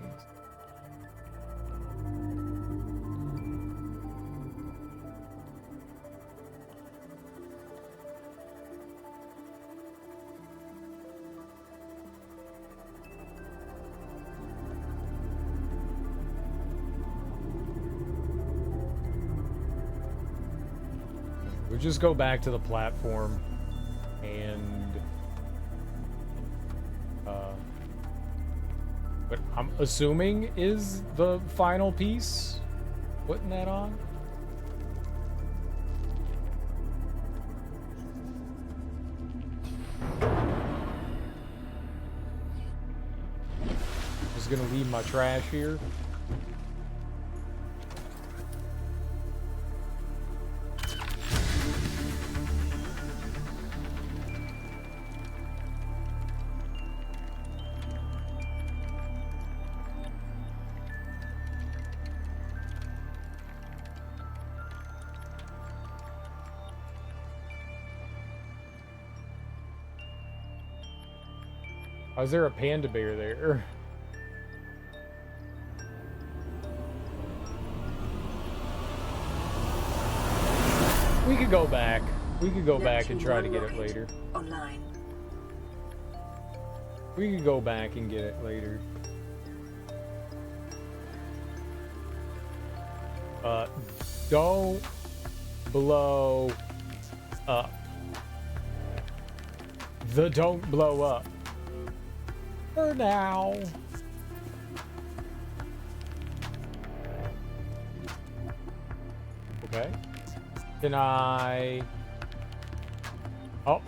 We'll just go back to the platform and what I'm assuming is the final piece, putting that on. gonna leave my trash here. Why is there a panda bear there? We could go back. We could go back and try to get it later. Online. We could go back and get it later. Don't blow up. Don't blow up. For now. Okay. Can I... Oh.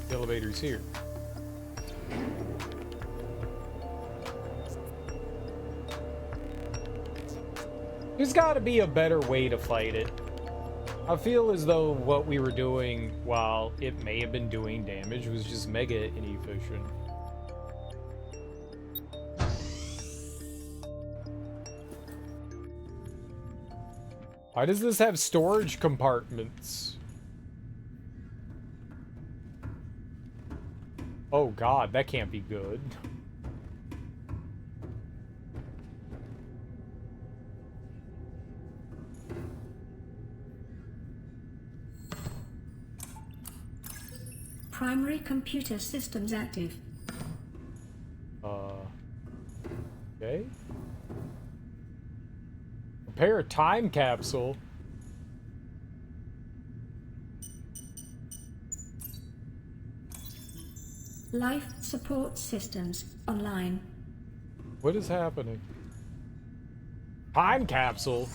The elevator's here. There's got to be a better way to fight it. I feel as though what we were doing, while it may have been doing damage, was just mega inefficient. Why does this have storage compartments? Oh god, that can't be good. Primary computer systems active. Okay. Prepare a time capsule. Life support systems online. What is happening? Time capsule?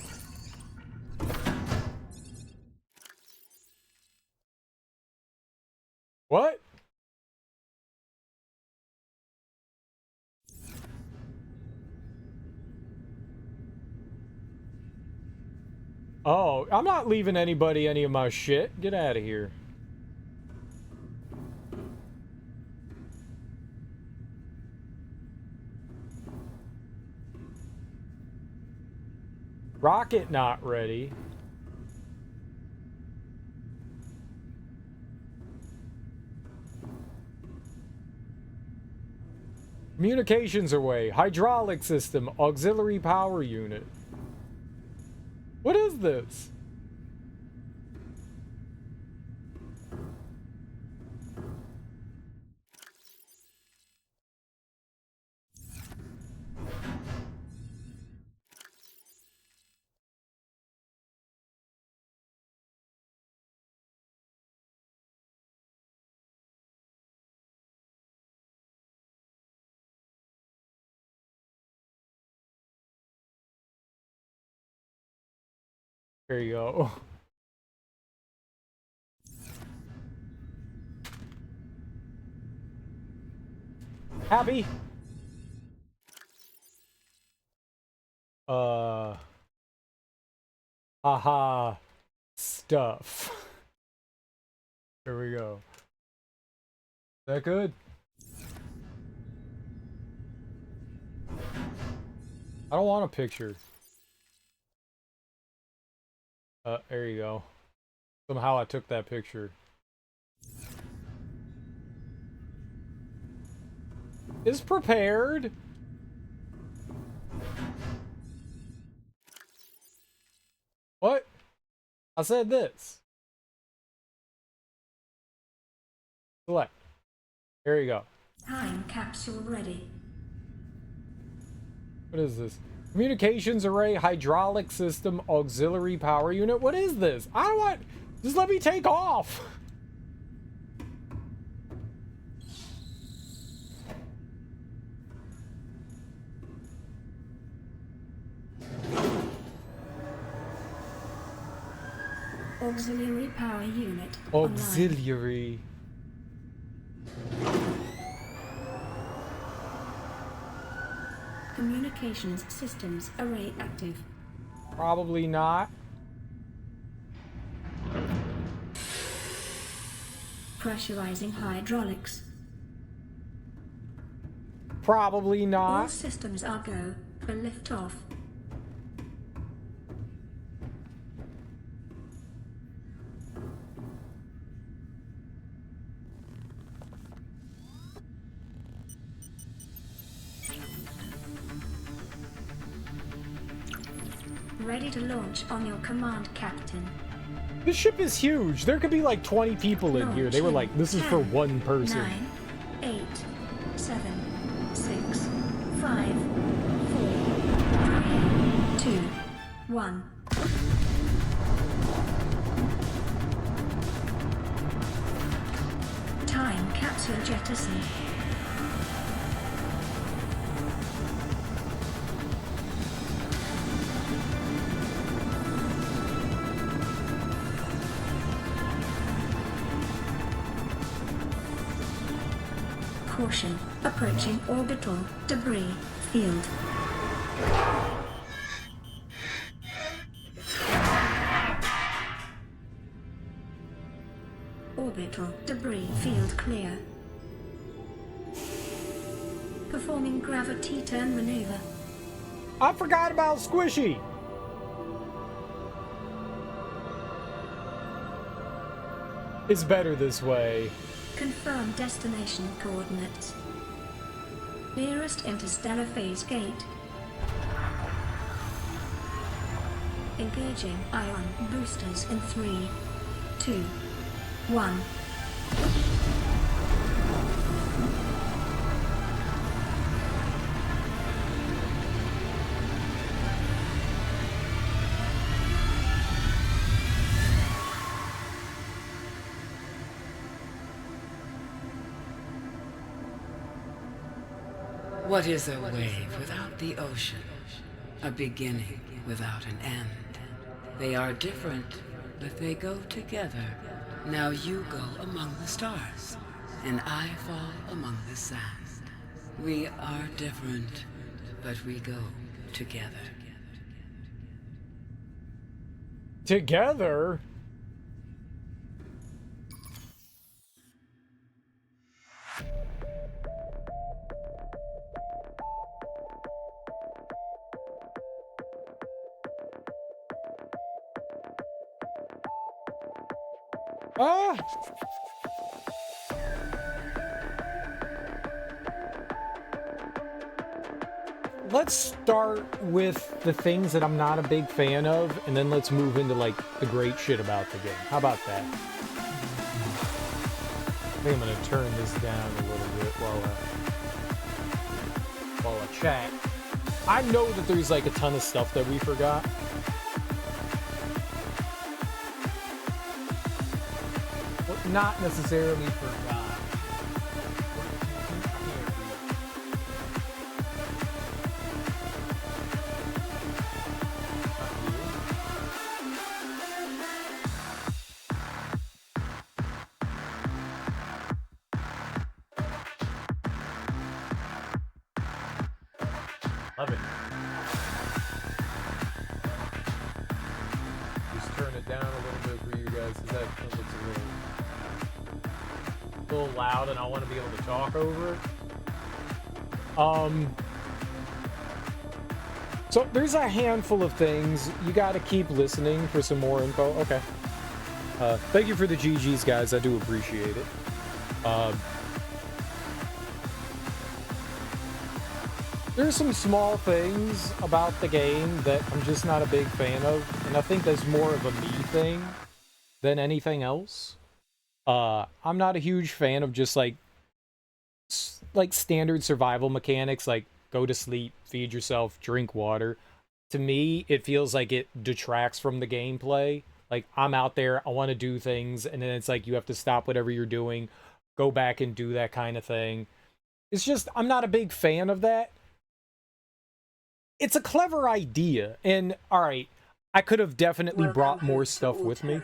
What? Oh, I'm not leaving anybody any of my shit. Get out of here. Rocket not ready. Communications away. Hydraulic system. Auxiliary power unit. What is this? There you go. Happy? Haha. Stuff. There we go. Is that good? I don't want a picture. There you go. Somehow I took that picture. Is prepared. What? I said this. Select. There you go. Time capsule ready. What is this? Communications array, hydraulic system, auxiliary power unit. What is this? I don't want... Just let me take off. Auxiliary power unit online. Auxiliary. Communications systems array active. Probably not. Pressurizing hydraulics. Probably All not. systems are go for liftoff. Ready to launch on your command, Captain. This ship is huge. There could be like 20 people in here. They were like, this is for one person. 9, 8, 7, 6, 5, 4, 3, 2, 1. Time capsule jettisoned. Caution, approaching orbital debris field. Orbital debris field clear. Performing gravity turn maneuver. I forgot about Squishy. It's better this way. Confirm destination coordinates. Nearest interstellar phase gate. Engaging ion boosters in 3, 2, 1. What is a wave without the ocean? A beginning without an end. They are different, but they go together. Now you go among the stars, and I fall among the sand. We are different, but we go together. Together? Ah! Let's start with the things that I'm not a big fan of, and then let's move into, like, the great shit about the game. How about that? I think I'm gonna turn this down a little bit while I chat. I know that there's, like, a ton of stuff that we forgot. Not necessarily forgot. Love it. Just turn it down a little bit for you guys, because that looks a little loud and I want to be able to talk over it. So there's a handful of things. You got to keep listening for some more info. Okay. Thank you for the GGs, guys. I do appreciate it. There's some small things about the game that I'm just not a big fan of, and I think that's more of a me thing than anything else. I'm not a huge fan of just like standard survival mechanics, like go to sleep, feed yourself, drink water. To me, it feels like it detracts from the gameplay. Like, I'm out there, I want to do things, and then it's like you have to stop whatever you're doing, go back and do that kind of thing. It's just, I'm not a big fan of that. It's a clever idea, and alright, I could have definitely brought more stuff with me.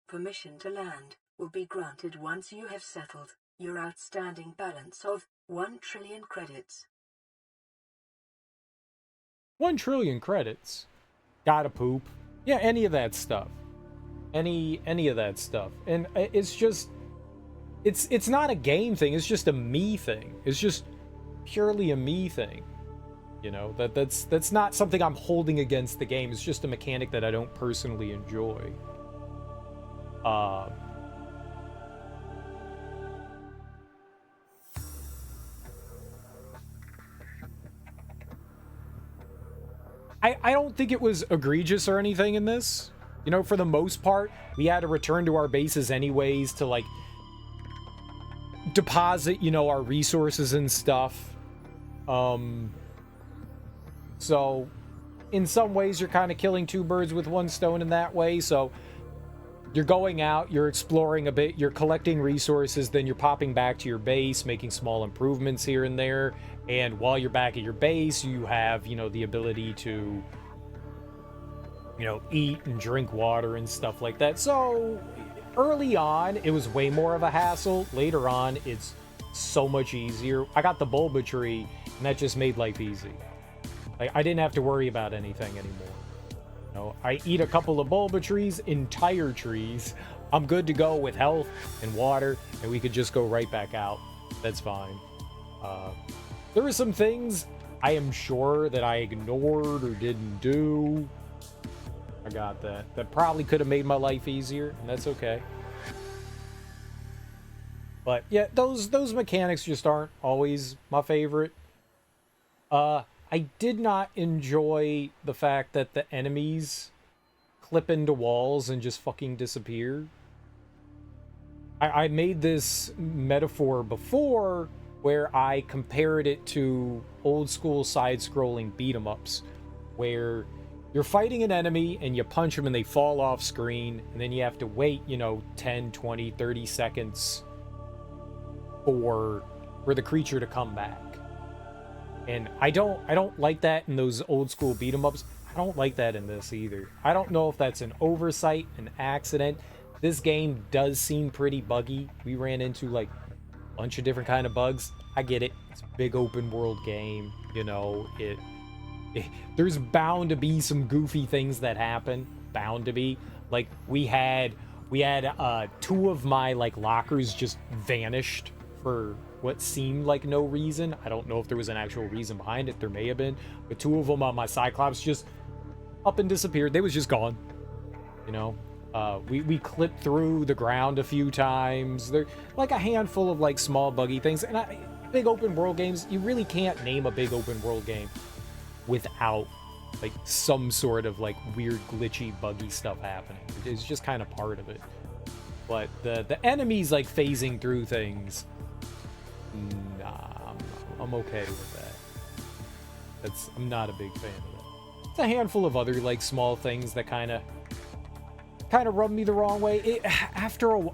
Permission to land will be granted once you have settled your outstanding balance of 1 trillion credits. 1 trillion credits. Gotta poop. Yeah, any of that stuff. Any of that stuff. And it's just, it's not a game thing, it's just a me thing. It's just purely a me thing. You know, that's not something I'm holding against the game. It's just a mechanic that I don't personally enjoy. I don't think it was egregious or anything in this. You know, for the most part, we had to return to our bases anyways to, like, deposit, you know, our resources and stuff. So, in some ways, you're kind of killing two birds with one stone in that way. So, you're going out, you're exploring a bit, you're collecting resources, then you're popping back to your base, making small improvements here and there. And while you're back at your base, you have, you know, the ability to, you know, eat and drink water and stuff like that. So, early on, it was way more of a hassle. Later on, it's so much easier. I got the bulba tree, and that just made life easy. Like, I didn't have to worry about anything anymore. You know, I eat a couple of bulba trees, entire trees. I'm good to go with health and water, and we could just go right back out. That's fine. There were some things I am sure that I ignored or didn't do. I got that. That probably could have made my life easier, and that's okay. But yeah, those mechanics just aren't always my favorite. I did not enjoy the fact that the enemies clip into walls and just fucking disappear. I made this metaphor before where I compared it to old school side-scrolling beat-em-ups, where you're fighting an enemy and you punch them and they fall off screen, and then you have to wait, you know, 10, 20, 30 seconds for the creature to come back. And I don't like that in those old school beat 'em ups. I don't like that in this either. I don't know if that's an oversight, an accident. This game does seem pretty buggy. We ran into like a bunch of different kind of bugs. I get it. It's a big open world game, you know. There's bound to be some goofy things that happen. Bound to be. Like we had two of my like lockers just vanished for what seemed like no reason. I don't know if there was an actual reason behind it. There may have been. But two of them on my Cyclops just up and disappeared. They was just gone. You know? We clipped through the ground a few times. There like a handful of like small buggy things. And big open world games, you really can't name a big open world game without like some sort of like weird glitchy buggy stuff happening. It's just kind of part of it. But the enemies like phasing through things, nah, I'm okay with that. I'm not a big fan of that. It's a handful of other like small things that kind of rub me the wrong way.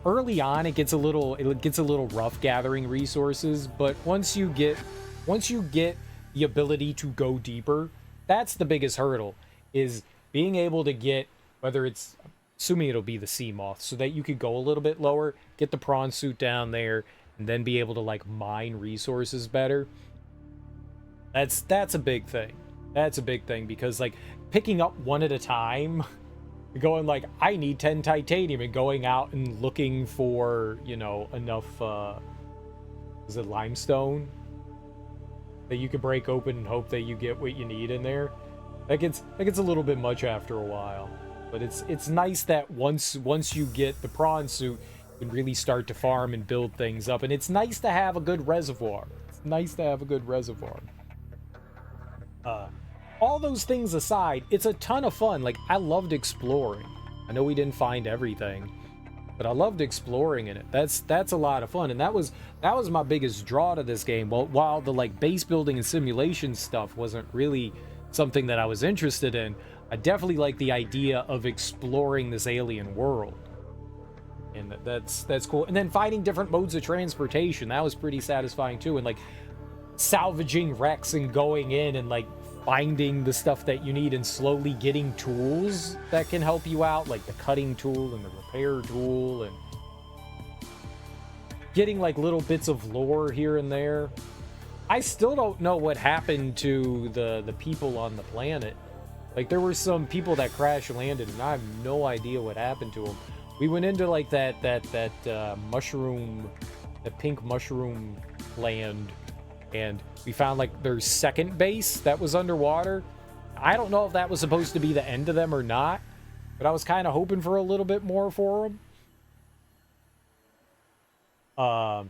Early on it gets a little rough gathering resources, but once you get the ability to go deeper, that's the biggest hurdle, is being able to get, whether it's, assuming it'll be the sea moth, so that you could go a little bit lower, get the prawn suit down there, and then be able to like mine resources better. That's a big thing. That's a big thing, because like picking up one at a time, going like, I need 10 titanium, and going out and looking for, you know, enough is it limestone that you could break open and hope that you get what you need in there. That gets a little bit much after a while. But it's nice that once you get the prawn suit, you can really start to farm and build things up. And it's nice to have a good reservoir. All those things aside, it's a ton of fun. Like, I loved exploring. I know we didn't find everything, but I loved exploring in it. That's a lot of fun, and that was my biggest draw to this game. Well, while the like base building and simulation stuff wasn't really something that I was interested in, I definitely like the idea of exploring this alien world, and that's cool. And then finding different modes of transportation, that was pretty satisfying too. And like salvaging wrecks and going in and like finding the stuff that you need and slowly getting tools that can help you out, like the cutting tool and the repair tool, and getting like little bits of lore here and there. I still don't know what happened to the people on the planet. Like, there were some people that crash landed, and I have no idea what happened to them. We went into like that mushroom, the pink mushroom land, and we found like their second base that was underwater. I don't know if that was supposed to be the end of them or not, but I was kind of hoping for a little bit more for them. I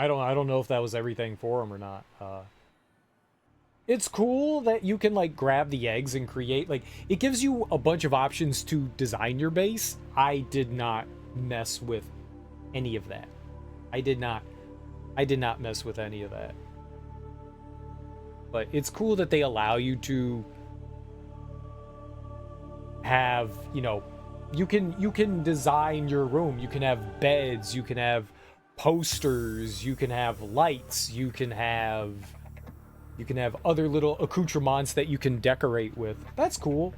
don't know if that was everything for them or not. It's cool that you can like grab the eggs and create, like, it gives you a bunch of options to design your base. I did not mess with any of that. I did not mess with any of that. But it's cool that they allow you to have, you know, you can design your room. You can have beds, you can have posters, you can have lights, you can have other little accoutrements that you can decorate with. That's cool.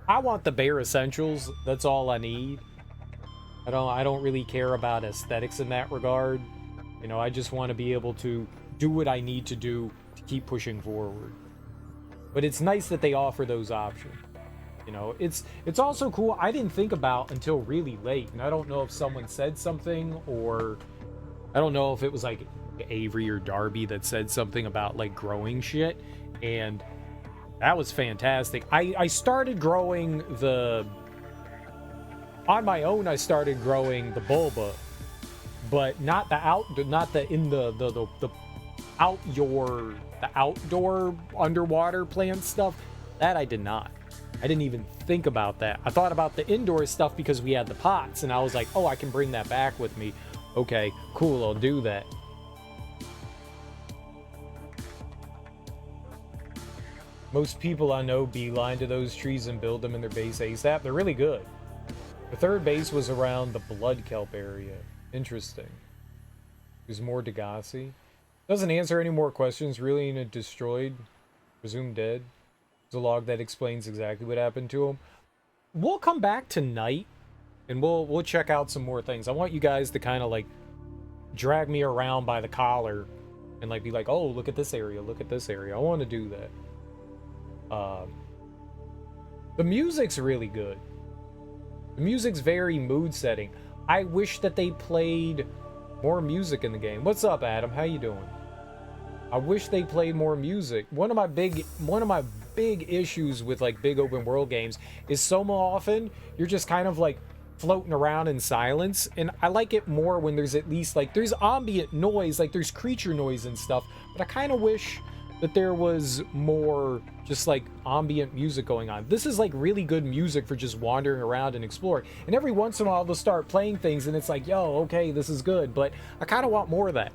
I want the bare essentials. That's all I need. I don't really care about aesthetics in that regard. You know, I just want to be able to do what I need to do to keep pushing forward. But it's nice that they offer those options. You know, it's also cool. I didn't think about until really late, and I don't know if someone said something, or I don't know if it was like Avery or Darby that said something about like growing shit, and that was fantastic. I started growing on my own. I started growing the bulba, but not the outdoor underwater plant stuff. That I did not. I didn't even think about that. I thought about the indoor stuff because we had the pots, and I was like, oh, I can bring that back with me. Okay, cool, I'll do that. Most people I know beeline to those trees and build them in their base ASAP. They're really good. The third base was around the blood kelp area. Interesting. There's more Degassi. Doesn't answer any more questions. Really in a destroyed, presumed dead. There's a log that explains exactly what happened to him. We'll come back tonight and we'll check out some more things. I want you guys to kind of like drag me around by the collar and like be like, oh, look at this area, look at this area. I want to do that. The music's really good. The music's very mood setting. I wish that they played more music in the game. What's up, Adam? How you doing? I wish they played more music. One of my big issues with like big open world games is so often you're just kind of like floating around in silence, and I like it more when there's at least like there's ambient noise, like there's creature noise and stuff, but I kind of wish that there was more just like ambient music going on. This is like really good music for just wandering around and exploring, and every once in a while they'll start playing things and it's like, yo, okay, this is good, but I kind of want more of that.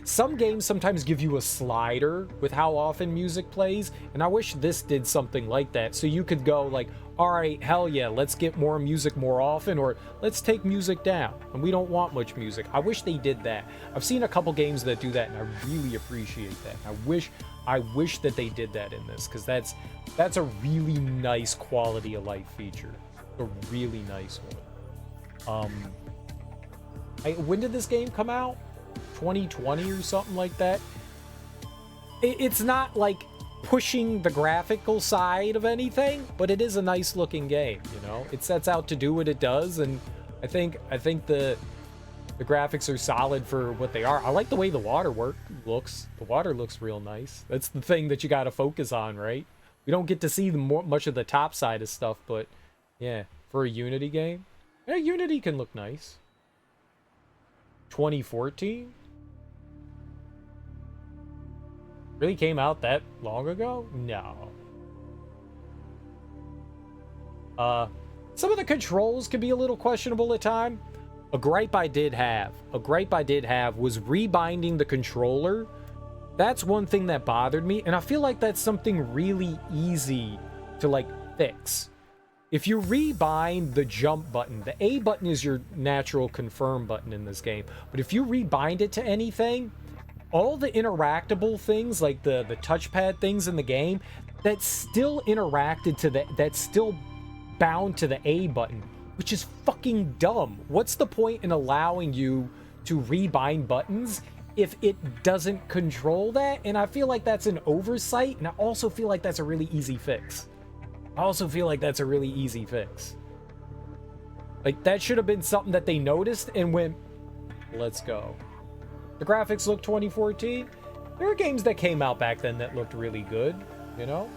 Some games sometimes give you a slider with how often music plays, and I wish this did something like that, so you could go like, all right, hell yeah, let's get more music more often, or let's take music down, and we don't want much music. I wish they did that. I've seen a couple games that do that, and I really appreciate that. I wish that they did that in this, because that's a really nice quality of life feature. A really nice one. When did this game come out? 2020 or something like that. It's not like pushing the graphical side of anything, but it is a nice looking game, you know. It sets out to do what it does, and I think the graphics are solid for what they are. I like the way the water looks. The water looks real nice. That's the thing that you got to focus on, right? We don't get to see much of the top side of stuff, but yeah, for a Unity game, yeah, Unity can look nice. 2014? Really came out that long ago? No. Some of the controls can be a little questionable at time. A gripe I did have was rebinding the controller. That's one thing that bothered me, and I feel like that's something really easy to like fix. If you rebind the jump button, the A button is your natural confirm button in this game, but if you rebind it to anything, all the interactable things, like the touchpad things in the game, that's still interacted to that's still bound to the A button, which is fucking dumb. What's the point in allowing you to rebind buttons if it doesn't control that? And I feel like that's an oversight, and I also feel like that's a really easy fix. Like, that should have been something that they noticed and went, let's go. The graphics look 2014. There are games that came out back then that looked really good, you know?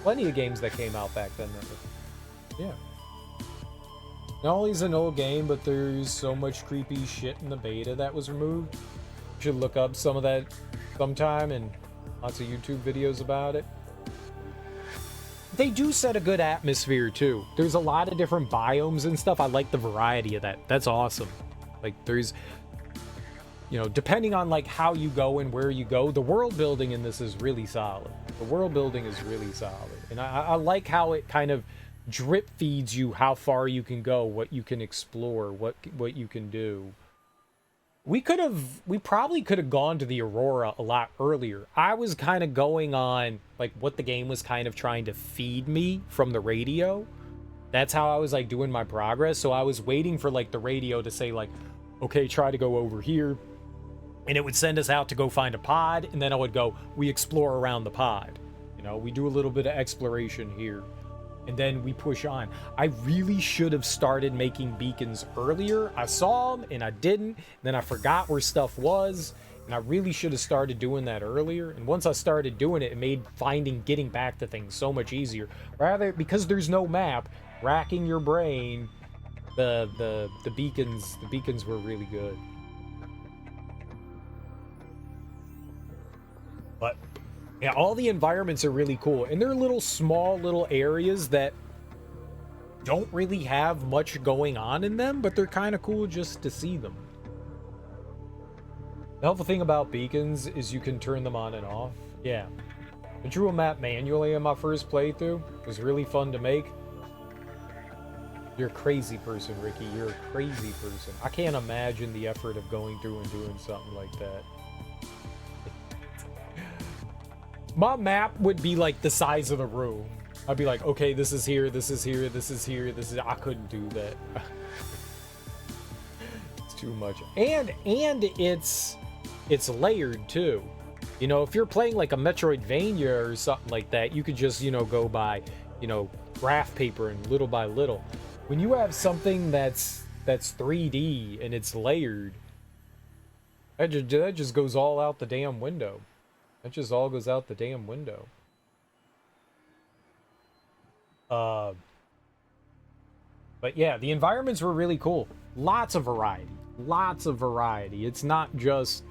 Plenty of games that came out back then that looked, yeah. Not only is it an old game, but there's so much creepy shit in the beta that was removed. You should look up some of that sometime, and lots of YouTube videos about it. They do set a good atmosphere too. There's a lot of different biomes and stuff. I like the variety of that. That's awesome. Like, there's, you know, depending on like how you go and where you go, the world building in this is really solid. The world building is really solid. And I like how it kind of drip feeds you how far you can go, what you can explore, what you can do. We probably could have gone to the Aurora a lot earlier. I was kind of going on like what the game was kind of trying to feed me from the radio. That's how I was like doing my progress. So I was waiting for like the radio to say like, okay, try to go over here. And it would send us out to go find a pod. And then I would go, we explore around the pod. You know, we do a little bit of exploration here. And then we push on. I really should have started making beacons earlier. I saw them and I didn't. And then I forgot where stuff was. And I really should have started doing that earlier. And once I started doing it, it made getting back to things so much easier. Rather, because there's no map, racking your brain, the beacons were really good. But yeah, all the environments are really cool. And they're small little areas that don't really have much going on in them, but they're kind of cool just to see them. The helpful thing about beacons is you can turn them on and off. Yeah. I drew a map manually in my first playthrough. It was really fun to make. You're a crazy person, Ricky. You're a crazy person. I can't imagine the effort of going through and doing something like that. My map would be like the size of the room. I'd be like, okay, this is here, this is here, this is here, this is... I couldn't do that. It's too much. And it's layered too. You know, if you're playing like a Metroidvania or something like that, you could just, you know, go by, you know, graph paper and little by little. When you have something that's 3D and it's layered, that just goes all out the damn window. That just all goes out the damn window. But yeah, the environments were really cool. Lots of variety. Lots of variety. It's not just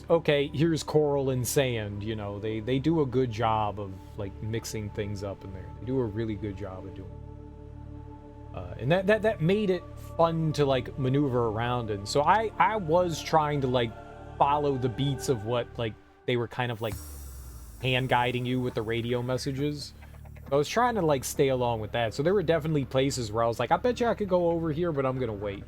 okay, here's coral and sand, you know. They do a good job of like mixing things up in there. They do a really good job of doing it. And that made it fun to like maneuver around in. So I was trying to like follow the beats of what like they were kind of like hand guiding you with the radio messages. I was trying to like stay along with that. So there were definitely places where I was like, I bet you I could go over here, but I'm gonna wait.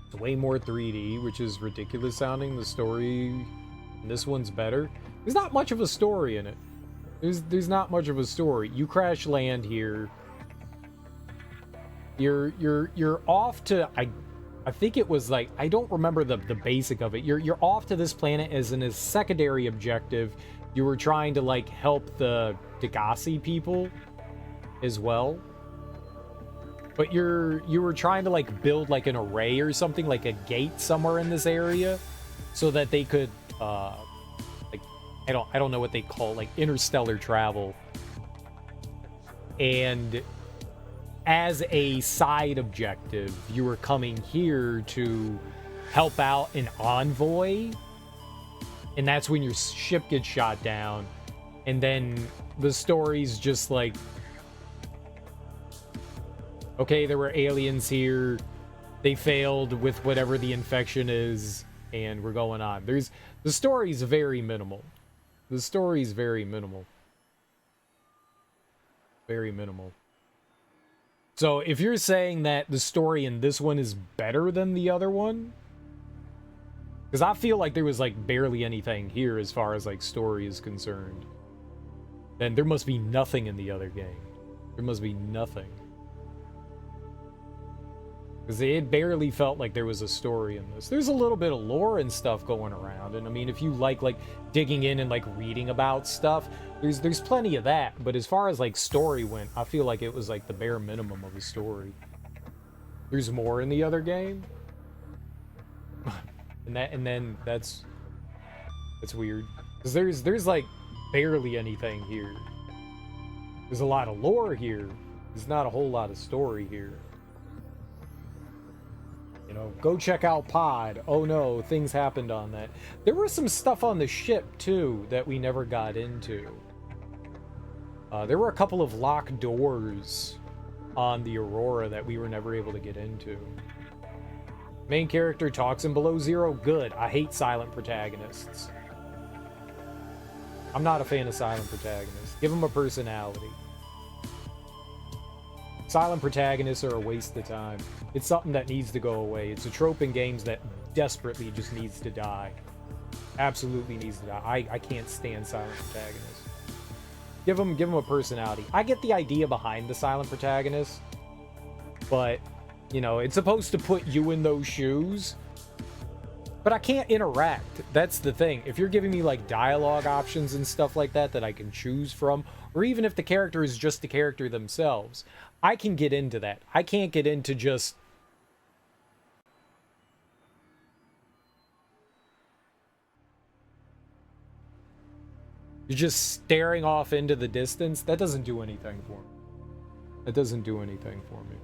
It's way more 3D, which is ridiculous sounding. The story in this one's better. There's not much of a story in it. There's not much of a story. You crash land here. You're off to I think it was like, I don't remember the basic of it. You're off to this planet as a secondary objective. You were trying to like help the Degassi people as well. But you were trying to like build like an array or something, like a gate somewhere in this area, so that they could like I don't know what they call, like interstellar travel. And as a side objective, you were coming here to help out an envoy, and that's when your ship gets shot down. And then the story's just like, okay, there were aliens here, they failed with whatever the infection is, and we're going on. The story's very minimal. The story's very minimal. Very minimal. So if you're saying that the story in this one is better than the other one, Because I feel like there was, like, barely anything here as far as, like, story is concerned. Then there must be nothing in the other game. There must be nothing. Because it barely felt like there was a story in this. There's a little bit of lore and stuff going around. And, I mean, if you like digging in and, like, reading about stuff, there's plenty of that. But as far as, like, story went, I feel like it was, like, the bare minimum of a story. There's more in the other game. and then that's weird. Because there's, like, barely anything here. There's a lot of lore here. There's not a whole lot of story here. You know, go check out Pod. Oh no, things happened on that. There was some stuff on the ship, too, that we never got into. There were a couple of locked doors on the Aurora that we were never able to get into. Main character talks in Below Zero. Good. I hate silent protagonists. I'm not a fan of silent protagonists. Give them a personality. Silent protagonists are a waste of time. It's something that needs to go away. It's a trope in games that desperately just needs to die. Absolutely needs to die. I can't stand silent protagonists. Give them a personality. I get the idea behind the silent protagonist, but, you know, it's supposed to put you in those shoes, but I can't interact. That's the thing. If you're giving me, like, dialogue options and stuff like that that I can choose from, or even if the character is just the character themselves, I can get into that. I can't get into just... You're just staring off into the distance. That doesn't do anything for me. That doesn't do anything for me.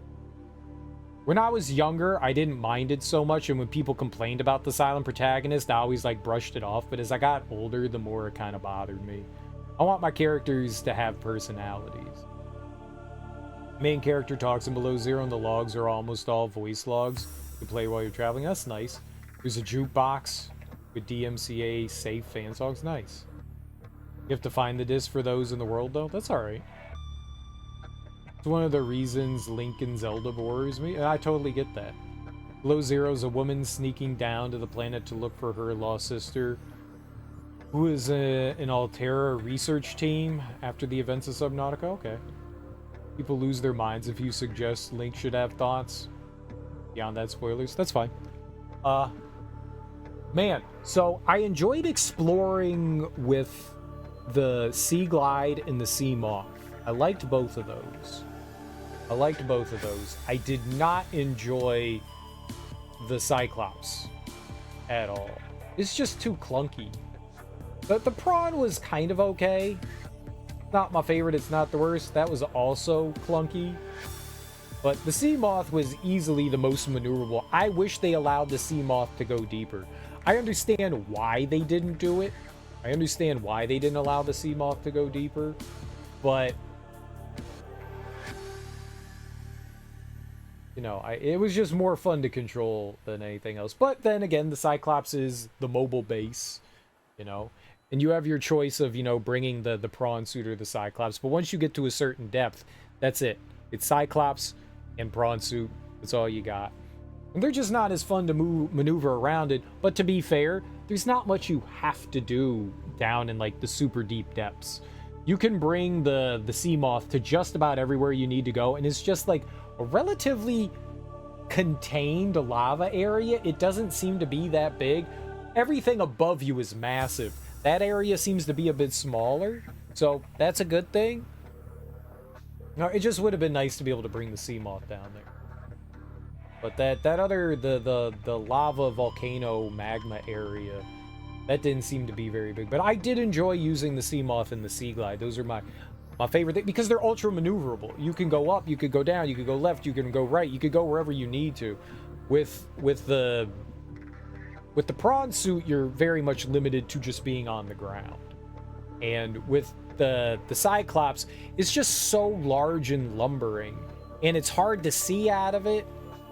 When I was younger, I didn't mind it so much, and when people complained about the silent protagonist, I always, like, brushed it off. But as I got older, the more it kind of bothered me. I want my characters to have personalities. Main character talks in Below Zero, and the logs are almost all voice logs. You play while you're traveling. That's nice. There's a jukebox with DMCA safe fan songs. Nice. You have to find the disc for those in the world, though. That's alright. It's one of the reasons Link and Zelda bores me. I totally get that. Below Zero is a woman sneaking down to the planet to look for her lost sister, who is an Altera research team after the events of Subnautica. Okay. People lose their minds if you suggest Link should have thoughts. Beyond that, spoilers. That's fine. Man, so I enjoyed exploring with the Sea Glide and the Sea Moth. I liked both of those. I did not enjoy the Cyclops at all. It's just too clunky. But the prawn was kind of okay. Not my favorite, it's not the worst. That was also clunky. But the Sea Moth was easily the most maneuverable. I wish they allowed the Sea Moth to go deeper. I understand why they didn't do it. I understand why they didn't allow the Sea Moth to go deeper. But, you know, it was just more fun to control than anything else. But then again, the Cyclops is the mobile base, you know. And you have your choice of, you know, bringing the prawn suit or the Cyclops. But once you get to a certain depth, that's it. It's Cyclops and prawn suit. That's all you got. And they're just not as fun to maneuver around it. But to be fair, there's not much you have to do down in, like, the super deep depths. You can bring the Sea Moth to just about everywhere you need to go. And it's just, like, a relatively contained lava area. It doesn't seem to be that big. Everything above you is massive. That area seems to be a bit smaller, so that's a good thing. Now, it just would have been nice to be able to bring the Sea Moth down there. But that other, the lava volcano magma area, that didn't seem to be very big. But I did enjoy using the Sea Moth and the Sea Glide. Those are my favorite thing, because they're ultra maneuverable. You can go up, you could go down, you could go left, you can go right, you could go wherever you need to. With the prawn suit, you're very much limited to just being on the ground. And with the Cyclops, it's just so large and lumbering, and it's hard to see out of it.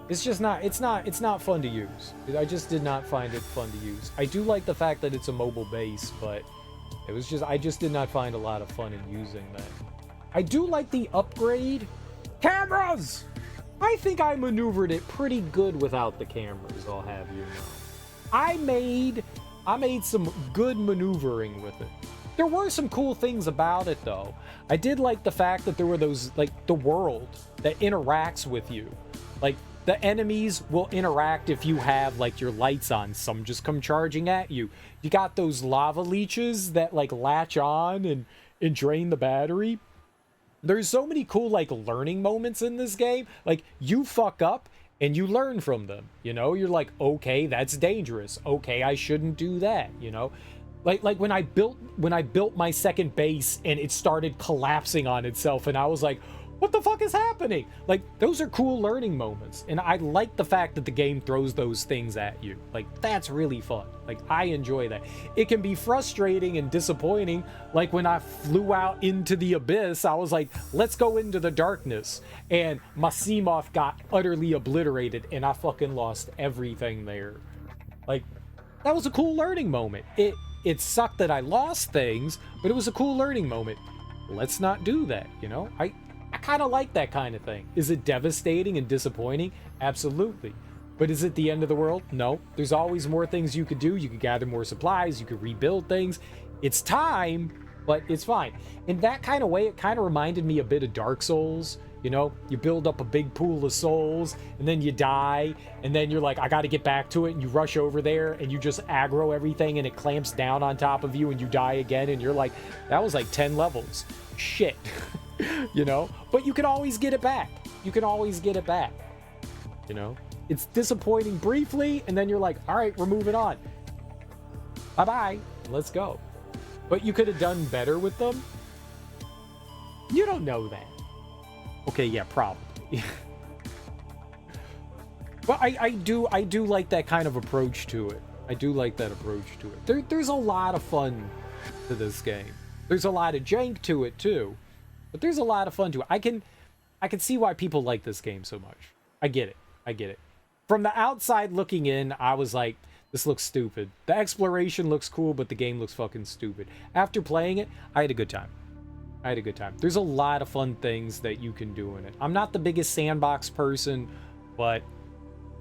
It's just not, it's not fun to use. I just did not find it fun to use. I do like the fact that it's a mobile base, but I just did not find a lot of fun in using that. I do like the upgrade. Cameras! I think I maneuvered it pretty good without the cameras, I'll have you know. I made some good maneuvering with it. There were some cool things about it though. I did like the fact that there were those, like, the world that interacts with you. Like, the enemies will interact if you have, like, your lights on. Some just come charging at you. You got those lava leeches that, like, latch on and drain the battery. There's so many cool, like, learning moments in this game. Like, you fuck up and you learn from them, you know? You're like, okay, that's dangerous. Okay, I shouldn't do that, you know? Like when I built my second base and it started collapsing on itself and I was like, what the fuck is happening? Like, those are cool learning moments. And I like the fact that the game throws those things at you. Like, that's really fun. Like, I enjoy that. It can be frustrating and disappointing. Like, when I flew out into the abyss, I was like, let's go into the darkness. And my Seamoth got utterly obliterated and I fucking lost everything there. Like, that was a cool learning moment. It sucked that I lost things, but it was a cool learning moment. Let's not do that, you know? I kind of like that kind of thing. Is it devastating and disappointing? Absolutely. But is it the end of the world? No. There's always more things you could do. You could gather more supplies. You could rebuild things. It's time, but it's fine. In that kind of way, it kind of reminded me a bit of Dark Souls. You know, you build up a big pool of souls and then you die and then you're like, I got to get back to it, and you rush over there and you just aggro everything and it clamps down on top of you and you die again and you're like, that was like 10 levels. Shit. You know, but you can always get it back. You can always get it back. You know, it's disappointing briefly and then you're like, all right, we're moving on. Bye-bye. Let's go. But you could have done better with them. You don't know that. Okay, yeah, probably. But I do like that kind of approach to it. I do like that approach to it. There's a lot of fun to this game. There's a lot of jank to it too. But there's a lot of fun to it. I can see why people like this game so much. I get it. From the outside looking in, I was like, this looks stupid. The exploration looks cool, but the game looks fucking stupid. After playing it, I had a good time. There's a lot of fun things that you can do in it. I'm not the biggest sandbox person, but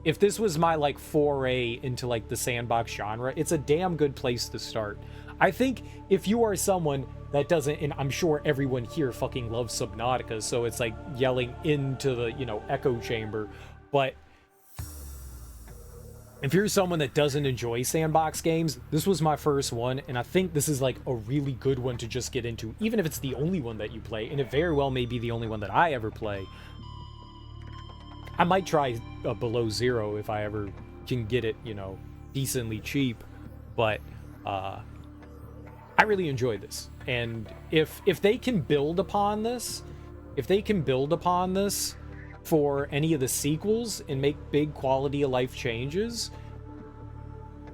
if this was my, like, foray into, like, the sandbox genre, it's a damn good place to start. I think if you are someone that doesn't, and I'm sure everyone here fucking loves Subnautica, so it's like yelling into the, you know, echo chamber, but if you're someone that doesn't enjoy sandbox games, this was my first one, and I think this is like a really good one to just get into, even if it's the only one that you play, and it very well may be the only one that I ever play. I might try Below Zero if I ever can get it, you know, decently cheap, but I really enjoyed this. And if they can build upon this, for any of the sequels and make big quality of life changes,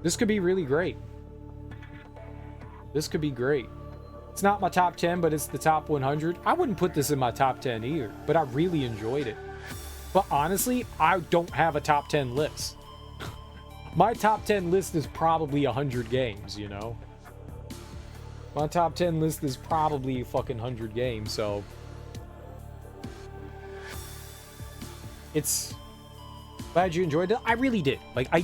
this could be really great. This could be great. It's not my top 10, but it's the top 100. I wouldn't put this in my top 10 either, but I really enjoyed it. But honestly, I don't have a top 10 list. My top 10 list is probably 100 games, you know? My top 10 list is probably fucking 100 games, so it's glad you enjoyed it. I really did. Like, I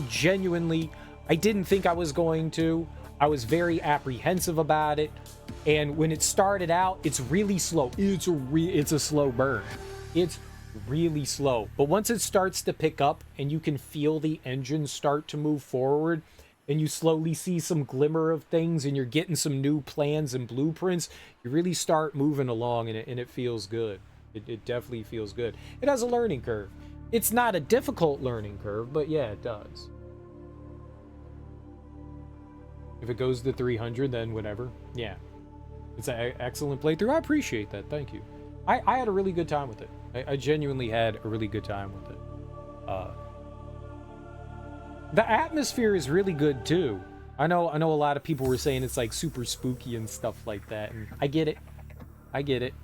didn't think I was going to. I was very apprehensive about it. And when it started out, it's really slow. It's a slow burn. It's really slow. But once it starts to pick up and you can feel the engine start to move forward and you slowly see some glimmer of things and you're getting some new plans and blueprints, you really start moving along, and it feels good. It definitely feels good. It has a learning curve. It's not a difficult learning curve, but yeah, it does. If it goes to 300, then whatever. Yeah. It's an excellent playthrough. I appreciate that. Thank you. I had a really good time with it. I genuinely had a really good time with it. The atmosphere is really good too. I know a lot of people were saying it's like super spooky and stuff like that, and I get it.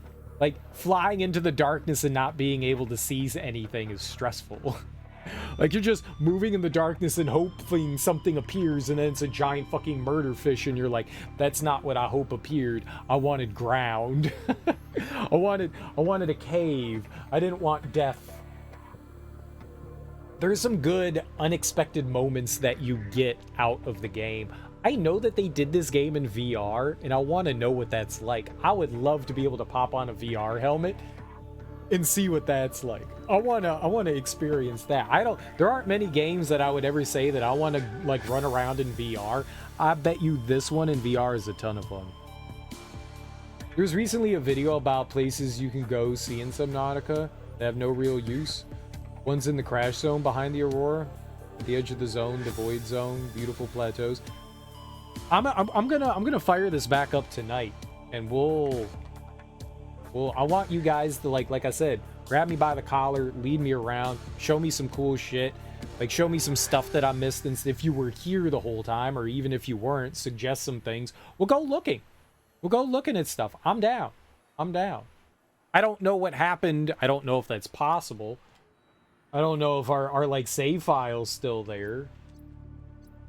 Like, flying into the darkness and not being able to seize anything is stressful. Like, you're just moving in the darkness and hoping something appears, and then it's a giant fucking murder fish, and you're like, that's not what I hope appeared. I wanted ground. I wanted a cave. I didn't want death. There's some good unexpected moments that you get out of the game. I know that they did this game in VR, and I want to know what that's like. I would love to be able to pop on a VR helmet and see what that's like. I wanna experience that. There aren't many games that I would ever say that I want to like run around in VR. I bet you this one in VR is a ton of fun. There's recently a video about places you can go see in Subnautica that have no real use. One's in the crash zone behind the Aurora, at the edge of the zone, the void zone, beautiful plateaus. I'm gonna fire this back up tonight, and I want you guys to like I said, grab me by the collar, lead me around, show me some cool shit, like show me some stuff that I missed, and if you were here the whole time, or even if you weren't, suggest some things. We'll go looking at stuff. I'm down. I don't know what happened. I don't know if that's possible. I don't know if our like save file's still there.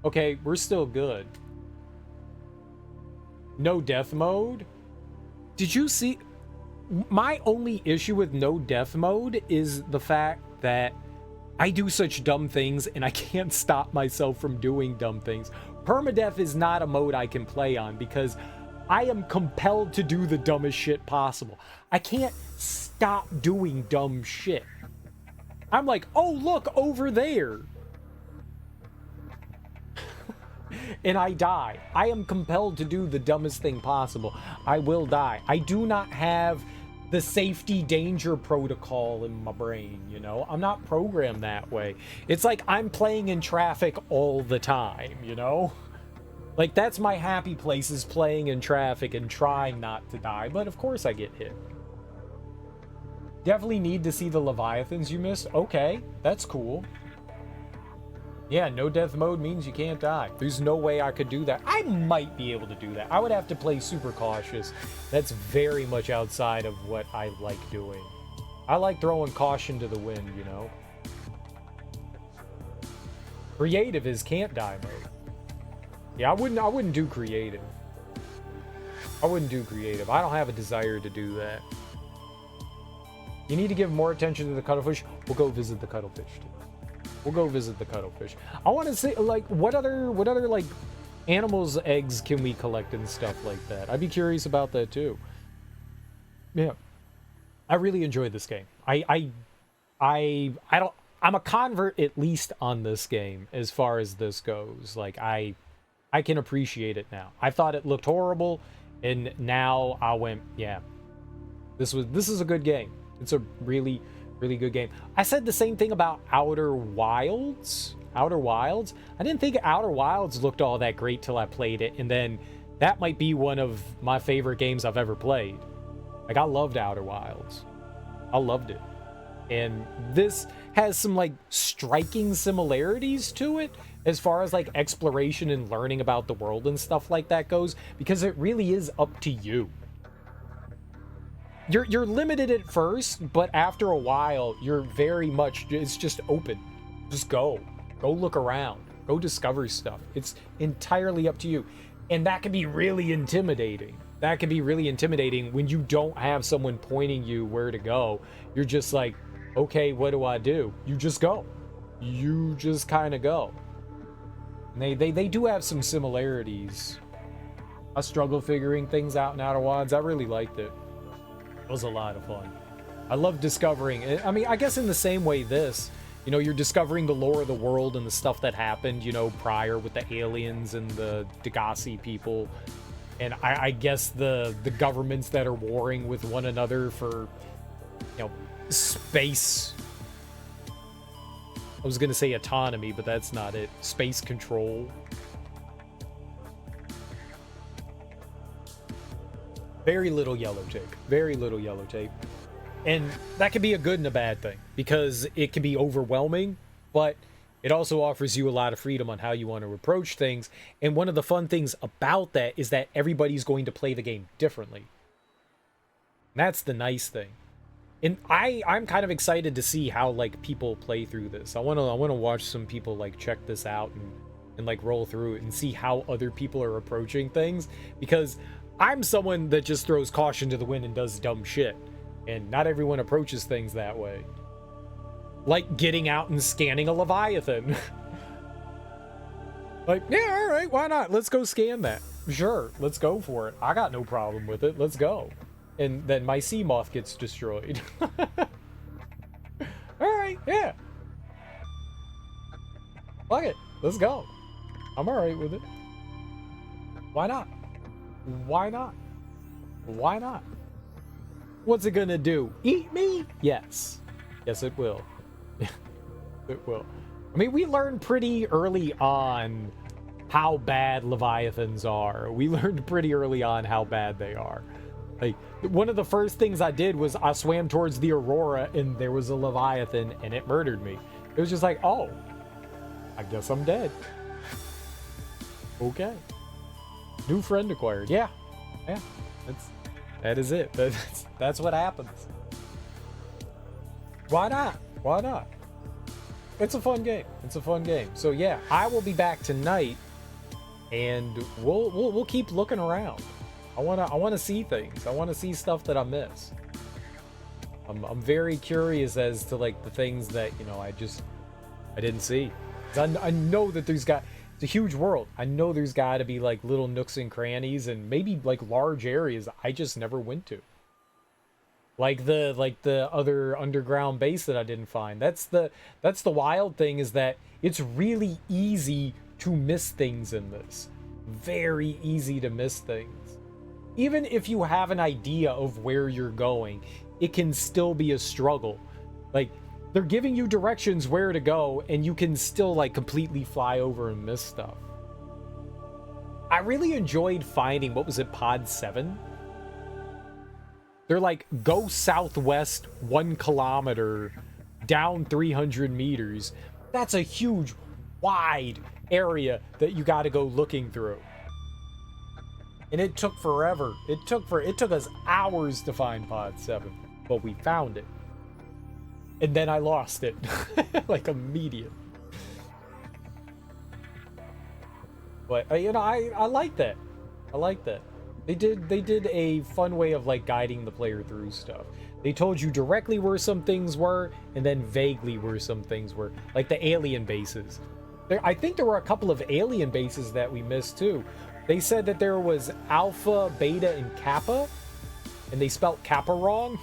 Okay, we're still good. No death mode. Did you see? My only issue with no death mode is the fact that I do such dumb things and I can't stop myself from doing dumb things. Permadeath is not a mode I can play on because I am compelled to do the dumbest shit possible. I can't stop doing dumb shit. I'm like, oh, look over there. And I die. I am compelled to do the dumbest thing possible. I will die. I do not have the safety danger protocol in my brain, you know? I'm not programmed that way. It's like I'm playing in traffic all the time, you know? Like, that's my happy place, is playing in traffic and trying not to die. But of course I get hit. Definitely need to see the Leviathans you missed. Okay, that's cool. Yeah, no death mode means you can't die. There's no way I could do that. I might be able to do that. I would have to play super cautious. That's very much outside of what I like doing. I like throwing caution to the wind, you know? Creative is can't die mode. Yeah, I wouldn't do creative. I wouldn't do creative. I don't have a desire to do that. You need to give more attention to the cuttlefish. We'll go visit the cuttlefish too. We'll go visit the cuttlefish. I want to say, like, what other like animals' eggs can we collect and stuff like that? I'd be curious about that too. Yeah, I really enjoyed this game. I'm a convert at least on this game as far as this goes. Like I can appreciate it now. I thought it looked horrible, and now I went, yeah, this is a good game. It's a really good game. I said the same thing about Outer Wilds. I didn't think Outer Wilds looked all that great till I played it, and then that might be one of my favorite games I've ever played. Like, I loved Outer Wilds. I loved it. And this has some like striking similarities to it as far as like exploration and learning about the world and stuff like that goes, because it really is up to you. You're limited at first, but after a while, you're very much, it's just open. Just go look around, go discover stuff. It's entirely up to you. And that can be really intimidating. That can be really intimidating when you don't have someone pointing you where to go. You're just like, okay, what do I do? You just go. You just kind of go. And they do have some similarities. I struggle figuring things out in Outer Wilds. I really liked it. It was a lot of fun. I love discovering. I mean, I guess in the same way this, you know, you're discovering the lore of the world and the stuff that happened, you know, prior with the aliens and the Degassi people. And I guess the governments that are warring with one another for, you know, space. I was going to say autonomy, but that's not it. Space control. Very little yellow tape. Very little yellow tape. And that can be a good and a bad thing, because it can be overwhelming, but it also offers you a lot of freedom on how you want to approach things. And one of the fun things about that is that everybody's going to play the game differently. That's the nice thing. And I'm kind of excited to see how like people play through this. I want to watch some people like check this out and like roll through it and see how other people are approaching things, because I'm someone that just throws caution to the wind and does dumb shit, and not everyone approaches things that way. like getting out and scanning a Leviathan. Like, yeah, all right, why not? Let's go scan that. Sure, let's go for it. I got no problem with it. Let's go. And then my sea moth gets destroyed. All right, yeah. Fuck it. Let's go. I'm all right with it. Why not? Why not? Why not? What's it gonna do? Eat me? Yes. Yes, it will. It will. I mean, we learned pretty early on how bad Leviathans are. We learned pretty early on how bad they are. Like, one of the first things I did was I swam towards the Aurora and there was a Leviathan and it murdered me. It was just like, oh, I guess I'm dead. Okay. New friend acquired. Yeah. Yeah. That is it. That's what happens. Why not? Why not? It's a fun game. It's a fun game. So yeah, I will be back tonight, and we'll keep looking around. I wanna see things. I wanna see stuff that I miss. I'm very curious as to like the things that I didn't see. 'Cause I know that it's a huge world. I know there's got to be like little nooks and crannies and maybe like large areas I just never went to. Like the other underground base that I didn't find. That's the wild thing, is that it's really easy to miss things in this. Very easy to miss things. Even if you have an idea of where you're going, it can still be a struggle. Like, they're giving you directions where to go, and you can still like completely fly over and miss stuff. I really enjoyed finding, what was it, Pod 7? They're like, go southwest 1 kilometer, down 300 meters. That's a huge, wide area that you got to go looking through. And it took forever. It took us hours to find Pod 7, but we found it. And then I lost it, like immediate. But I like that. I like that. They did a fun way of like guiding the player through stuff. They told you directly where some things were, and then vaguely where some things were, like the alien bases. I think there were a couple of alien bases that we missed too. They said that there was Alpha, Beta, and Kappa, and they spelt Kappa wrong,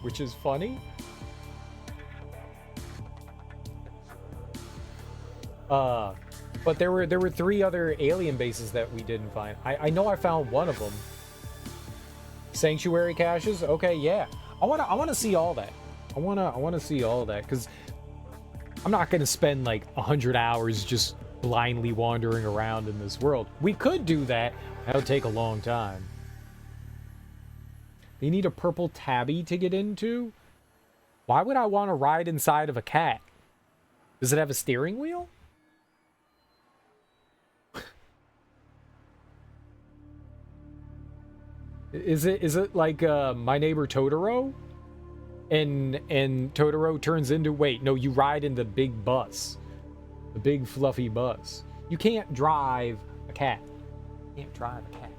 which is funny. But there were 3 other alien bases that we didn't find. I know I found one of them. Sanctuary caches? Okay, yeah. I wanna see all that. I wanna see all that, because I'm not gonna spend like 100 hours just blindly wandering around in this world. We could do that. That would take a long time. You need a purple tabby to get into? Why would I want to ride inside of a cat? Does it have a steering wheel? Is it like My Neighbor Totoro? And Totoro turns into, wait, no, you ride in the big bus. The big fluffy bus. You can't drive a cat. You can't drive a cat.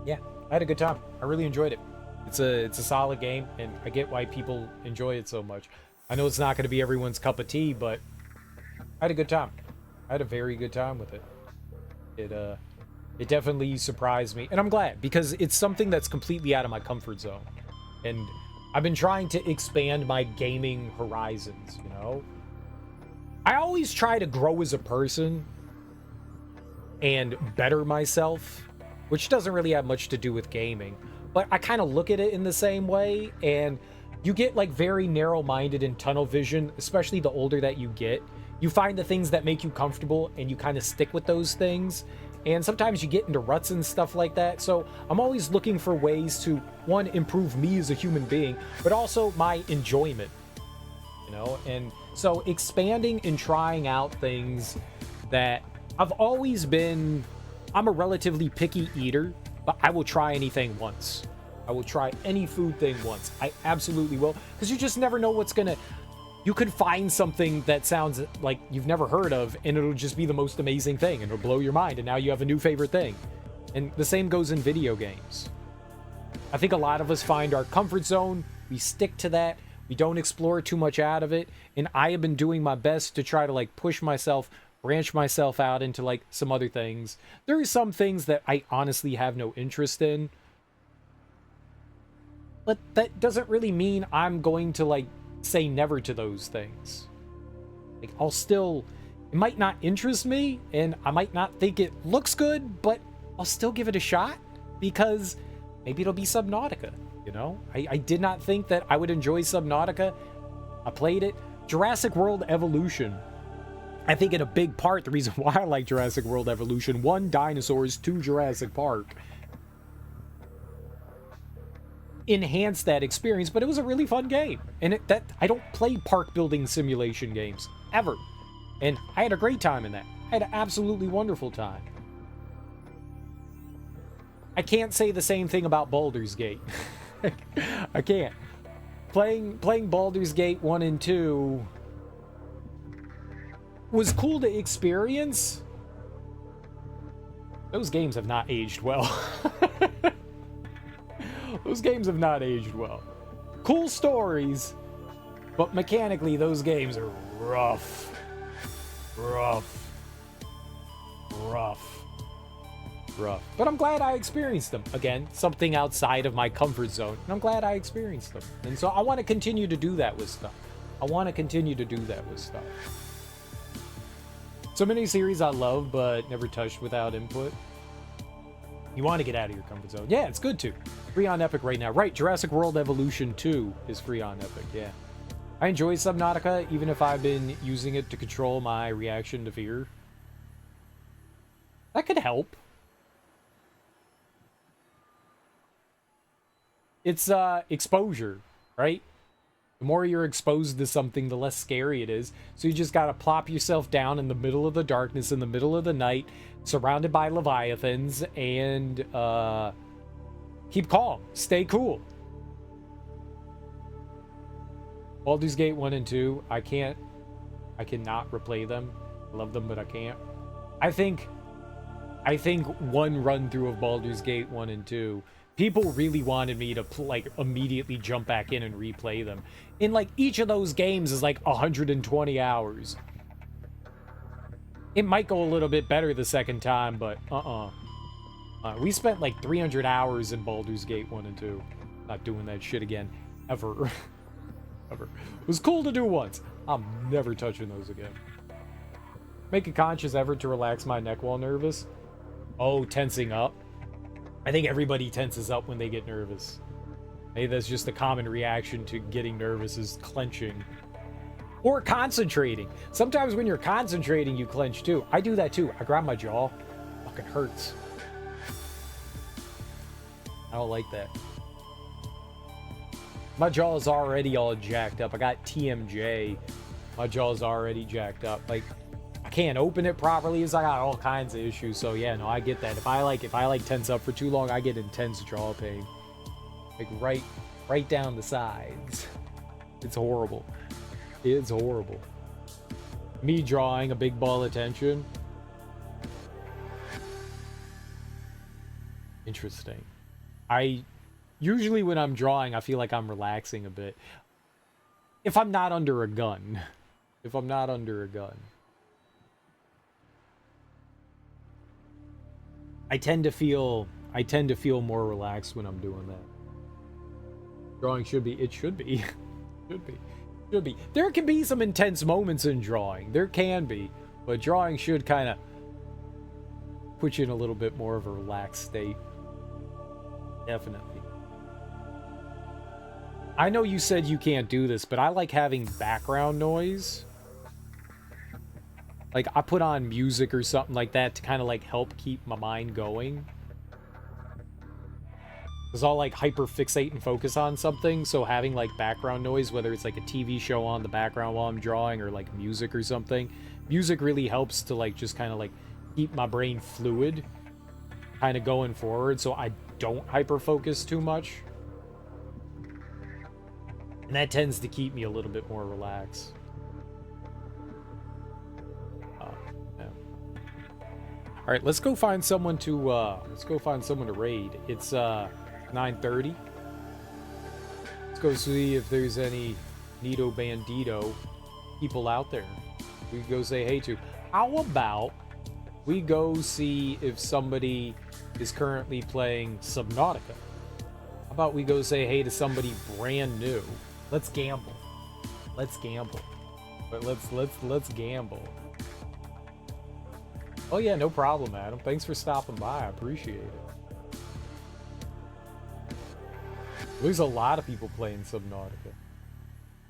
Yeah, I had a good time. I really enjoyed it. It's a solid game, and I get why people enjoy it so much. I know it's not going to be everyone's cup of tea, but I had a good time. I had a very good time with it. It definitely surprised me, and I'm glad, because it's something that's completely out of my comfort zone. And I've been trying to expand my gaming horizons, you know? I always try to grow as a person and better myself, which doesn't really have much to do with gaming, but I kind of look at it in the same way, and you get like very narrow-minded and tunnel vision, especially the older that you get. You find the things that make you comfortable, and you kind of stick with those things. And sometimes you get into ruts and stuff like that. So I'm always looking for ways to, one, improve me as a human being, but also my enjoyment, you know? And so expanding and trying out things that I've always been, I'm a relatively picky eater, but I will try anything once. I will try any food thing once. I absolutely will, because you just never know what's gonna, you could find something that sounds like you've never heard of, and it'll just be the most amazing thing, and it'll blow your mind, and now you have a new favorite thing. And the same goes in video games. I think a lot of us find our comfort zone, we stick to that, We don't explore too much out of it, and I have been doing my best to try to like push myself, branch myself out into like some other things. There are some things that I honestly have no interest in, but that doesn't really mean I'm going to like say never to those things. Like I'll still, it might not interest me and I might not think it looks good, but I'll still give it a shot because maybe it'll be Subnautica, you know? I did not think that I would enjoy Subnautica. I played it. Jurassic World Evolution. I think in a big part, the reason why I like Jurassic World Evolution, 1, dinosaurs, 2, Jurassic Park, enhanced that experience, but it was a really fun game. And I don't play park building simulation games, ever. And I had a great time in that. I had an absolutely wonderful time. I can't say the same thing about Baldur's Gate. I can't. Playing Baldur's Gate 1 and 2 was cool to experience. Those games have not aged well. Those games have not aged well. Cool stories, but mechanically those games are rough. Rough. But I'm glad I experienced them. Again, something outside of my comfort zone. And I'm glad I experienced them. And so I want to continue to do that with stuff. So many series I love, but never touched without input. You want to get out of your comfort zone. Yeah, it's good to. Free on Epic right now. Right, Jurassic World Evolution 2 is free on Epic, yeah. I enjoy Subnautica, even if I've been using it to control my reaction to fear. That could help. It's exposure, right? The more you're exposed to something, the less scary it is. So you just gotta plop yourself down in the middle of the darkness, in the middle of the night, surrounded by leviathans, and keep calm, stay cool. Baldur's Gate 1 and 2, I cannot replay them. I love them, but I can't. I think one run through of Baldur's Gate 1 and 2, people really wanted me to like immediately jump back in and replay them. And like each of those games is like 120 hours. It might go a little bit better the second time, but we spent like 300 hours in Baldur's Gate 1 and 2. Not doing that shit again, ever. Ever. It was cool to do once. I'm never touching those again. Make a conscious effort to relax my neck while nervous. Oh, tensing up. I think everybody tenses up when they get nervous. Maybe that's just a common reaction to getting nervous, is clenching. Or concentrating. Sometimes when you're concentrating, you clench too. I do that too. I grab my jaw. Fucking hurts. I don't like that. My jaw is already all jacked up. I got TMJ. My jaw is already jacked up. Like, I can't open it properly. I got all kinds of issues. So yeah, no, I get that. If I tense up for too long, I get intense jaw pain. Like right down the sides. It's horrible. It's horrible. Me drawing a big ball of tension. Interesting. Usually when I'm drawing, I feel like I'm relaxing a bit. If I'm not under a gun. If I'm not under a gun. I tend to feel more relaxed when I'm doing that. Drawing should be. There can be some intense moments in drawing. There can be. But drawing should kind of put you in a little bit more of a relaxed state. Definitely. I know you said you can't do this, but I like having background noise. Like, I put on music or something like that to kind of, like, help keep my mind going. Because I'll, like, hyper-fixate and focus on something, so having, like, background noise, whether it's, like, a TV show on the background while I'm drawing, or, like, music or something, music really helps to, like, just kind of, like, keep my brain fluid, kind of going forward, so I don't hyper-focus too much. And that tends to keep me a little bit more relaxed. Yeah. All right, let's go find someone to raid. It's 9:30. Let's go see if there's any Nito Bandito people out there we could go say hey to. How about we go see if somebody is currently playing Subnautica? How about we go say hey to somebody brand new? Let's gamble. Let's gamble. But let's gamble. Oh yeah, no problem, Adam. Thanks for stopping by. I appreciate it. There's a lot of people playing Subnautica.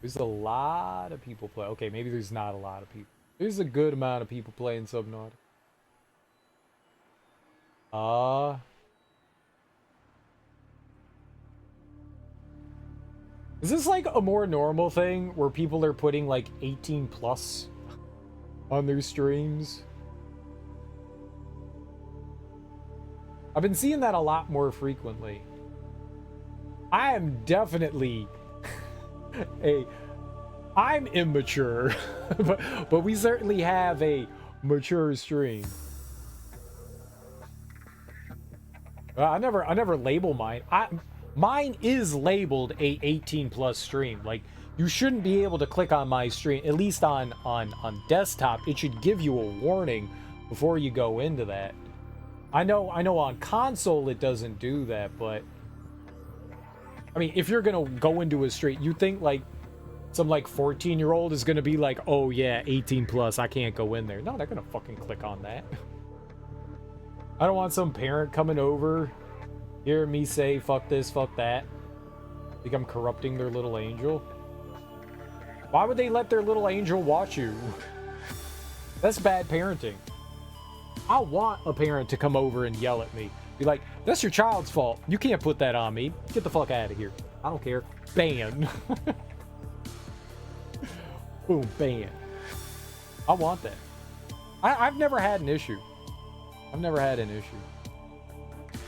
There's a lot of people play. Okay, maybe there's not a lot of people. There's a good amount of people playing Subnautica. Is this like a more normal thing where people are putting like 18 plus on their streams? I've been seeing that a lot more frequently. I am definitely I'm immature, but we certainly have a mature stream. I never label mine. Mine is labeled a 18 plus stream. Like, you shouldn't be able to click on my stream, at least on desktop. It should give you a warning before you go into that. I know on console it doesn't do that, but I mean, if you're gonna go into a stream, you think like some like 14-year-old is gonna be like, oh yeah, 18 plus, I can't go in there. No, they're gonna fucking click on that. I don't want some parent coming over, hear me say fuck this, fuck that. Think I'm corrupting their little angel. Why would they let their little angel watch you? That's bad parenting. I want a parent to come over and yell at me. Be like, that's your child's fault. You can't put that on me. Get the fuck out of here. I don't care. Ban. Boom, ban. I want that. I've never had an issue. I've never had an issue.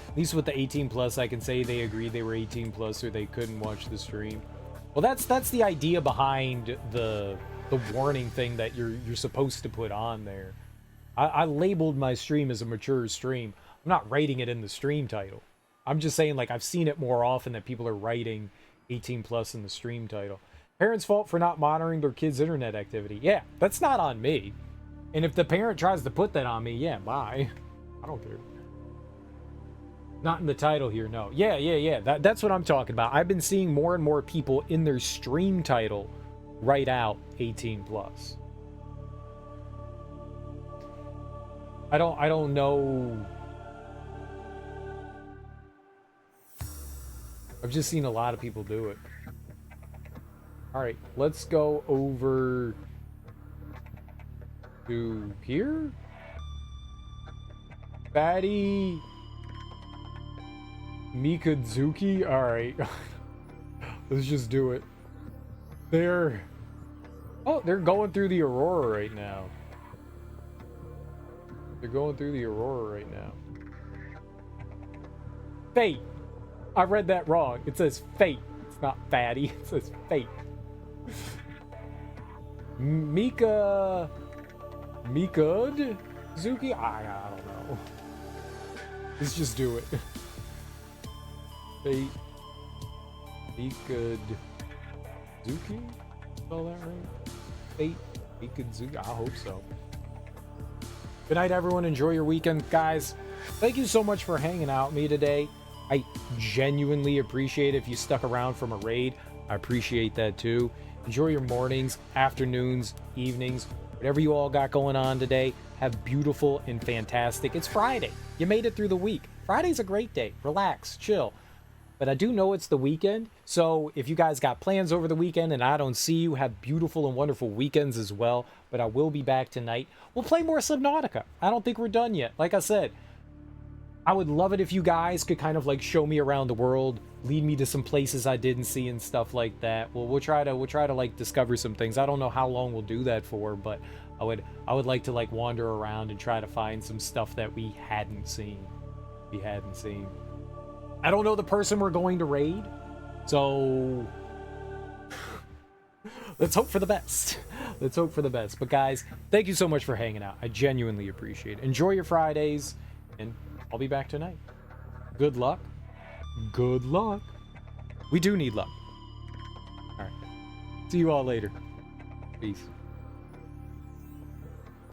At least with the 18 plus, I can say they agreed they were 18 plus or they couldn't watch the stream. Well, that's the idea behind the warning thing that you're supposed to put on there. I labeled my stream as a mature stream. I'm not writing it in the stream title. I'm just saying, like, I've seen it more often that people are writing 18 plus in the stream title. Parents' fault for not monitoring their kids' internet activity. Yeah, that's not on me. And if the parent tries to put that on me, yeah, bye. I don't care. Not in the title here, no. Yeah. That's what I'm talking about. I've been seeing more and more people in their stream title write out 18 plus. I don't know. I've just seen a lot of people do it. All right, let's go over to here. Fatty Mikazuki. All right, let's just do it. They're going through the Aurora right now. They're going through the Aurora right now. Fate. I read that wrong. It says fate. It's not fatty. It says fate. Mika Zuki? I don't know. Let's just do it. Fate. Mika Zuki? Spell that right? Fate. Mika Zuki? I hope so. Good night, everyone. Enjoy your weekend, guys. Thank you so much for hanging out with me today. I genuinely appreciate it if you stuck around from a raid. I appreciate that too. Enjoy your mornings, afternoons, evenings, whatever you all got going on today. Have beautiful and fantastic. It's Friday. You made it through the week. Friday's a great day. Relax, chill. But I do know it's the weekend, so if you guys got plans over the weekend and I don't see you, have beautiful and wonderful weekends as well. But I will be back tonight. We'll play more Subnautica. I don't think we're done yet. Like I said, I would love it if you guys could kind of like show me around the world, lead me to some places I didn't see and stuff like that. Well, we'll try to like discover some things. I don't know how long we'll do that for, but I would like to like wander around and try to find some stuff that we hadn't seen. I don't know the person we're going to raid, so let's hope for the best. Let's hope for the best. But guys, thank you so much for hanging out. I genuinely appreciate it. Enjoy your Fridays, and I'll be back tonight. Good luck. Good luck. We do need luck. All right. See you all later. Peace.